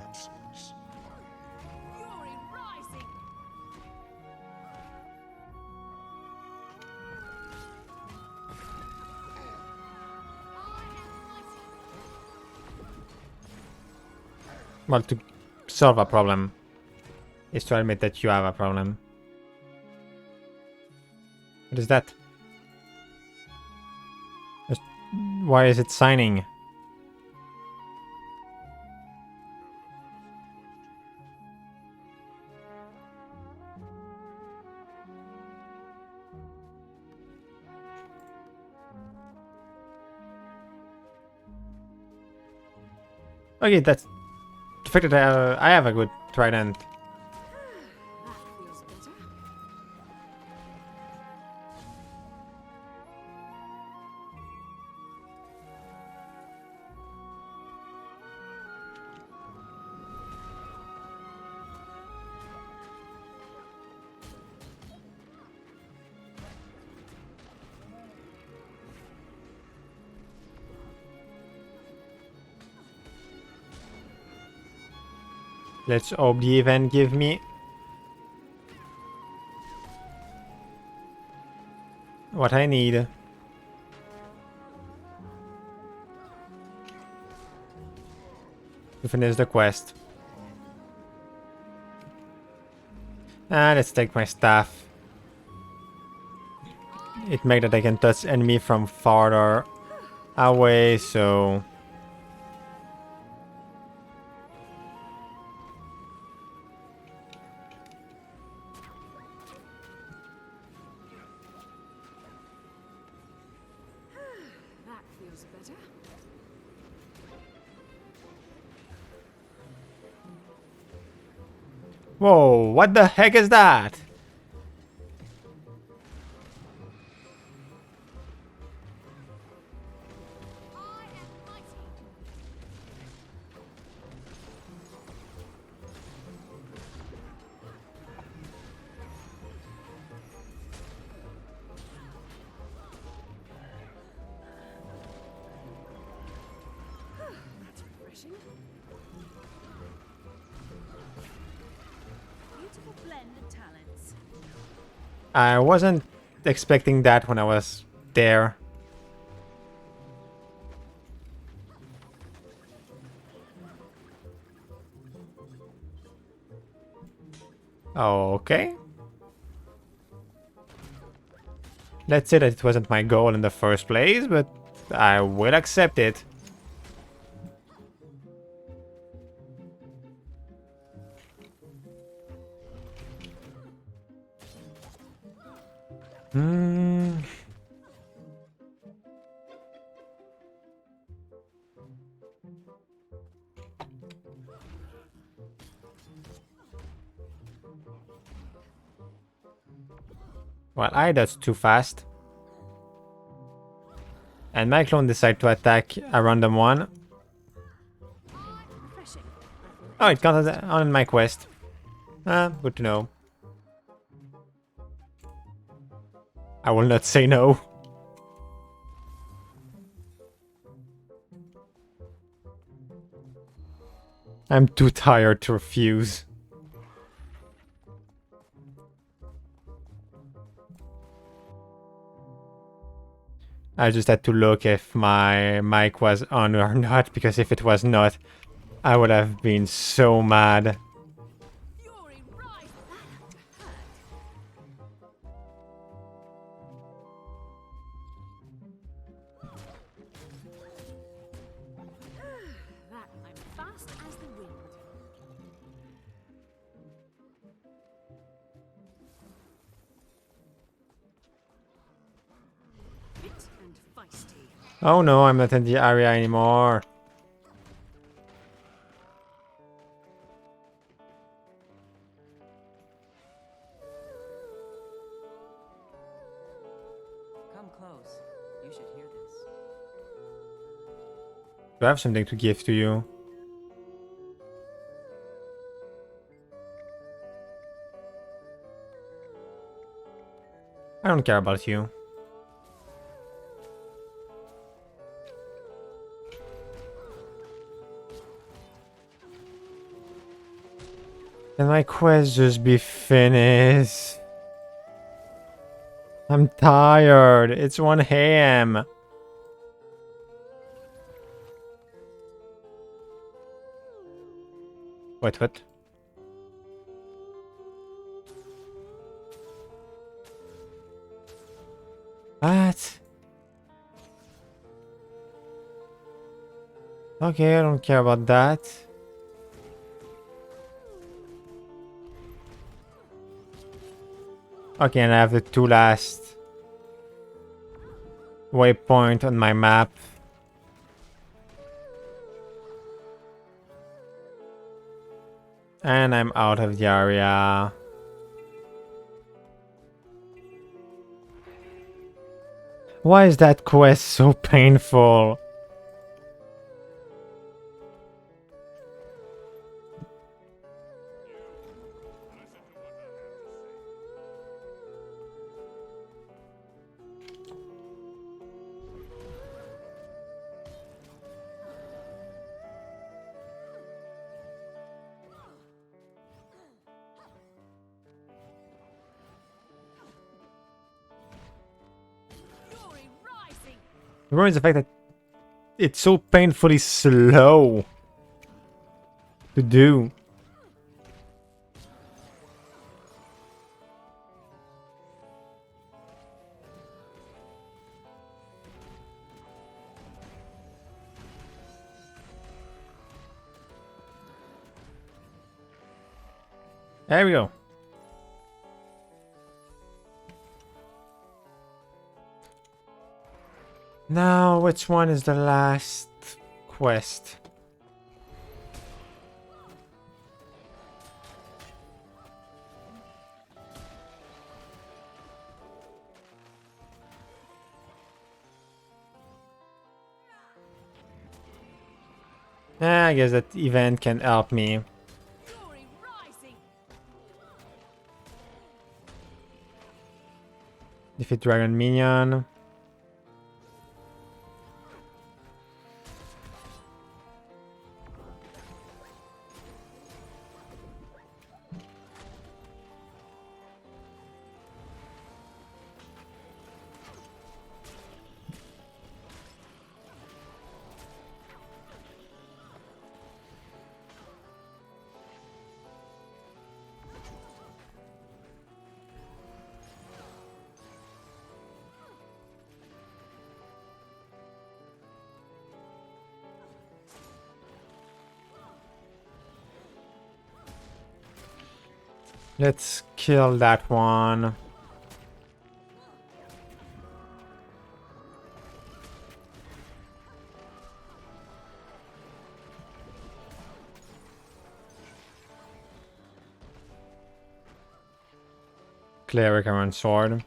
Well, to solve a problem is to admit that you have a problem. What is that? Why is it signing? Okay, that's the fact that I have a good trident. Let's hope the event give me what I need. To finish the quest. And let's take my staff. It makes that I can touch enemy from farther away, so... That feels better. Whoa, what the heck is that? That's refreshing. Beautiful blend of talents. I wasn't expecting that when I was there. Okay. Let's say that it wasn't my goal in the first place, but I will accept it. Hmm. Well, that's too fast. And my clone decided to attack a random one. Refreshing. Oh, it counted on my quest. Good to know. I will not say no. I'm too tired to refuse. I just had to look if my mic was on or not, because if it was not, I would have been so mad. That I'm fast as the wind. Fit and feisty. Oh no, I'm not in the area anymore. Come close. You should hear this. Do I have something to give to you? I don't care about you. Can my quest just be finished? I'm tired. It's 1 AM. Wait, what? What? Okay, I don't care about that. Okay, and I have the 2 last waypoint on my map. And I'm out of the area. Why is that quest so painful? The problem is the fact that it's so painfully slow to do. There we go. Now, which one is the last quest? I guess that event can help me. Defeat dragon minion. Let's kill that one. Cleric and sword.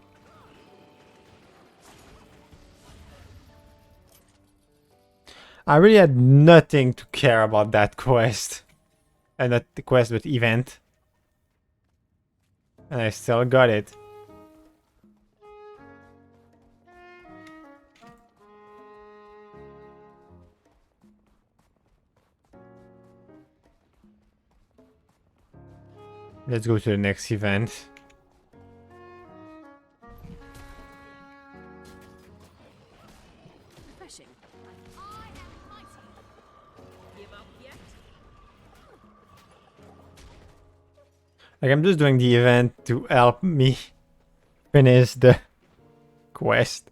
I really had nothing to care about that quest. Not the quest, but event. And I still got it. Let's go to the next event. Refreshing. Give up yet? Like, I'm just doing the event to help me finish the quest.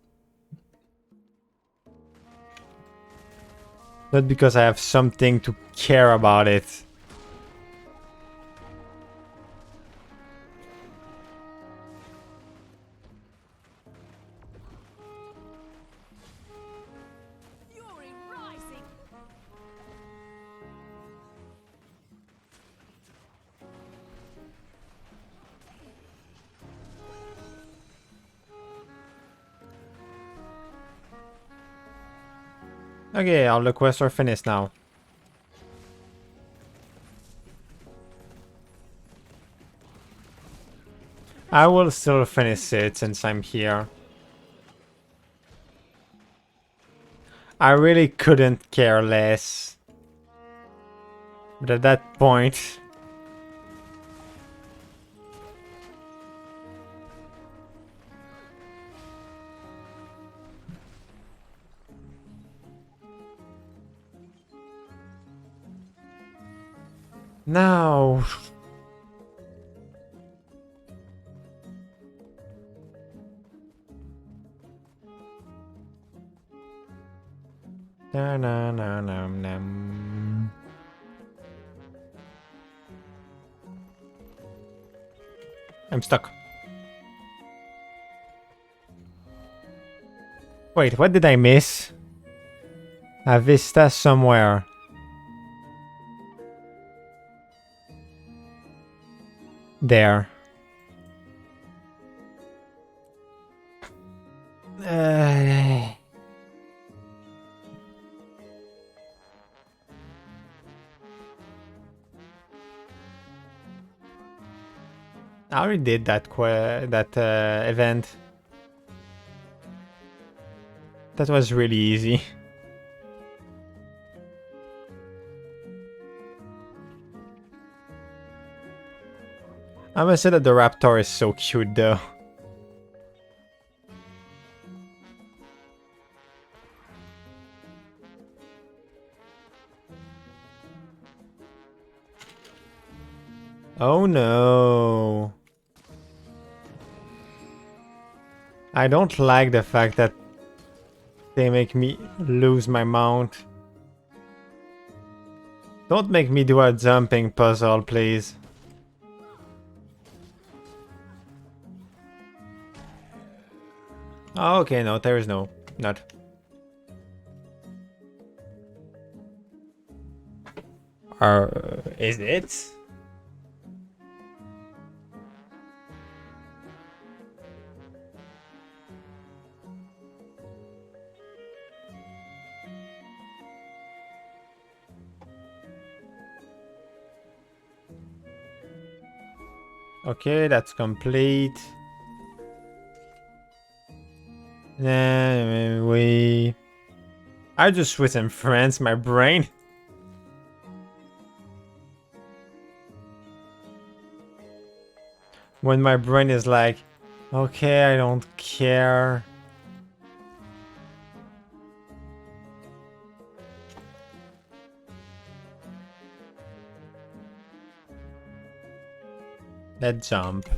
Not because I have something to care about it. Fury rising. Okay, all the quests are finished now. I will still finish it since I'm here. I really couldn't care less. But at that point... No. Na na na na na. I'm stuck. Wait, what did I miss? A vista somewhere. There. I already did that event. That was really easy. I must say that the raptor is so cute though. Oh no. I don't like the fact that they make me lose my mount. Don't make me do a jumping puzzle, please. Oh, okay, no, there is no. Not. Is it? Okay, that's complete. Then I just with some friends, my brain. When my brain is like, okay, I don't care. Let's jump.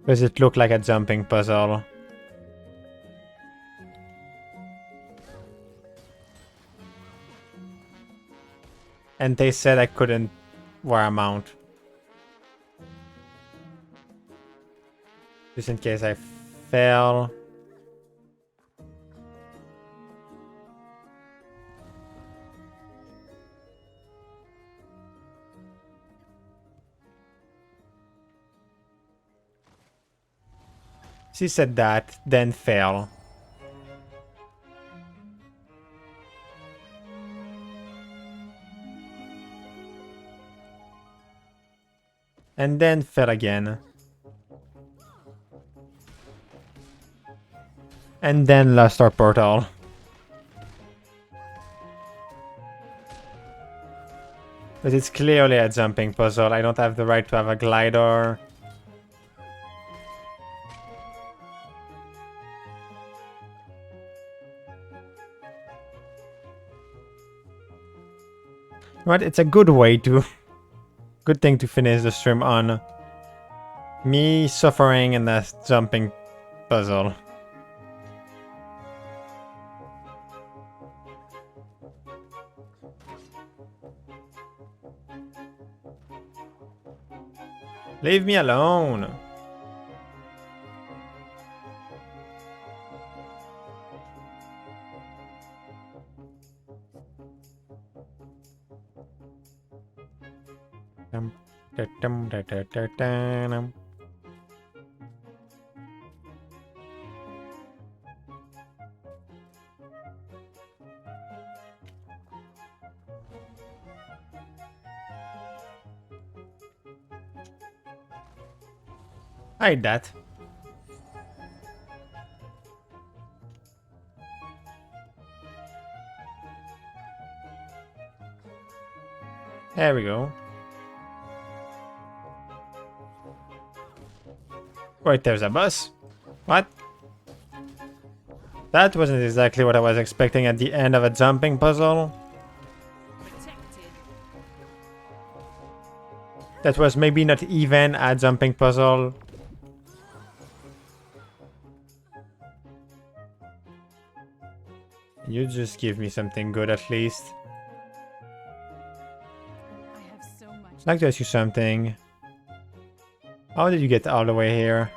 Does it look like a jumping puzzle? And they said I couldn't wear a mount. Just in case I fail. She said that, then fail. And then fell again. And then lost our portal. But it's clearly a jumping puzzle. I don't have the right to have a glider. But it's a good way to... good thing to finish the stream on. Me suffering in that jumping puzzle. Leave me alone. I hate that. There we go. Wait, there's a bus? What? That wasn't exactly what I was expecting at the end of a jumping puzzle. That was maybe not even a jumping puzzle. You just give me something good at least. I'd like to ask you something. How did you get all the way here?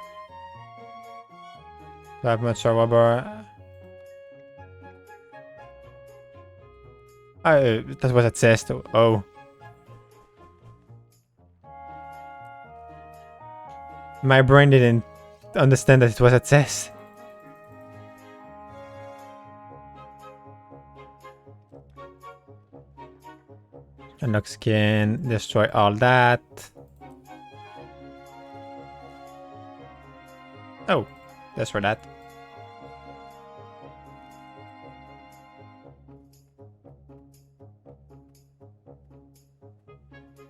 Do I have much rubber? That was a chest. Oh. My brain didn't understand that it was a chest. Unlock skin, destroy all that. Oh, that's for that.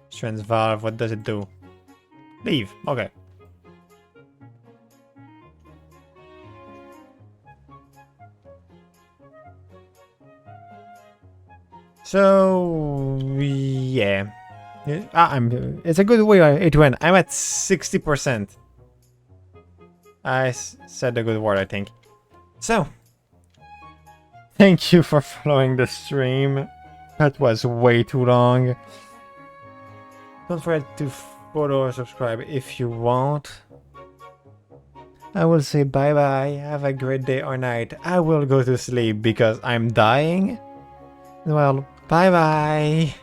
Strength valve, what does it do? Leave, okay. So yeah, it's a good way it went. I'm at 60%. I said a good word, I think. So thank you for following the stream. That was way too long. Don't forget to follow or subscribe if you want. I will say bye bye. Have a great day or night. I will go to sleep because I'm dying. Well, bye bye.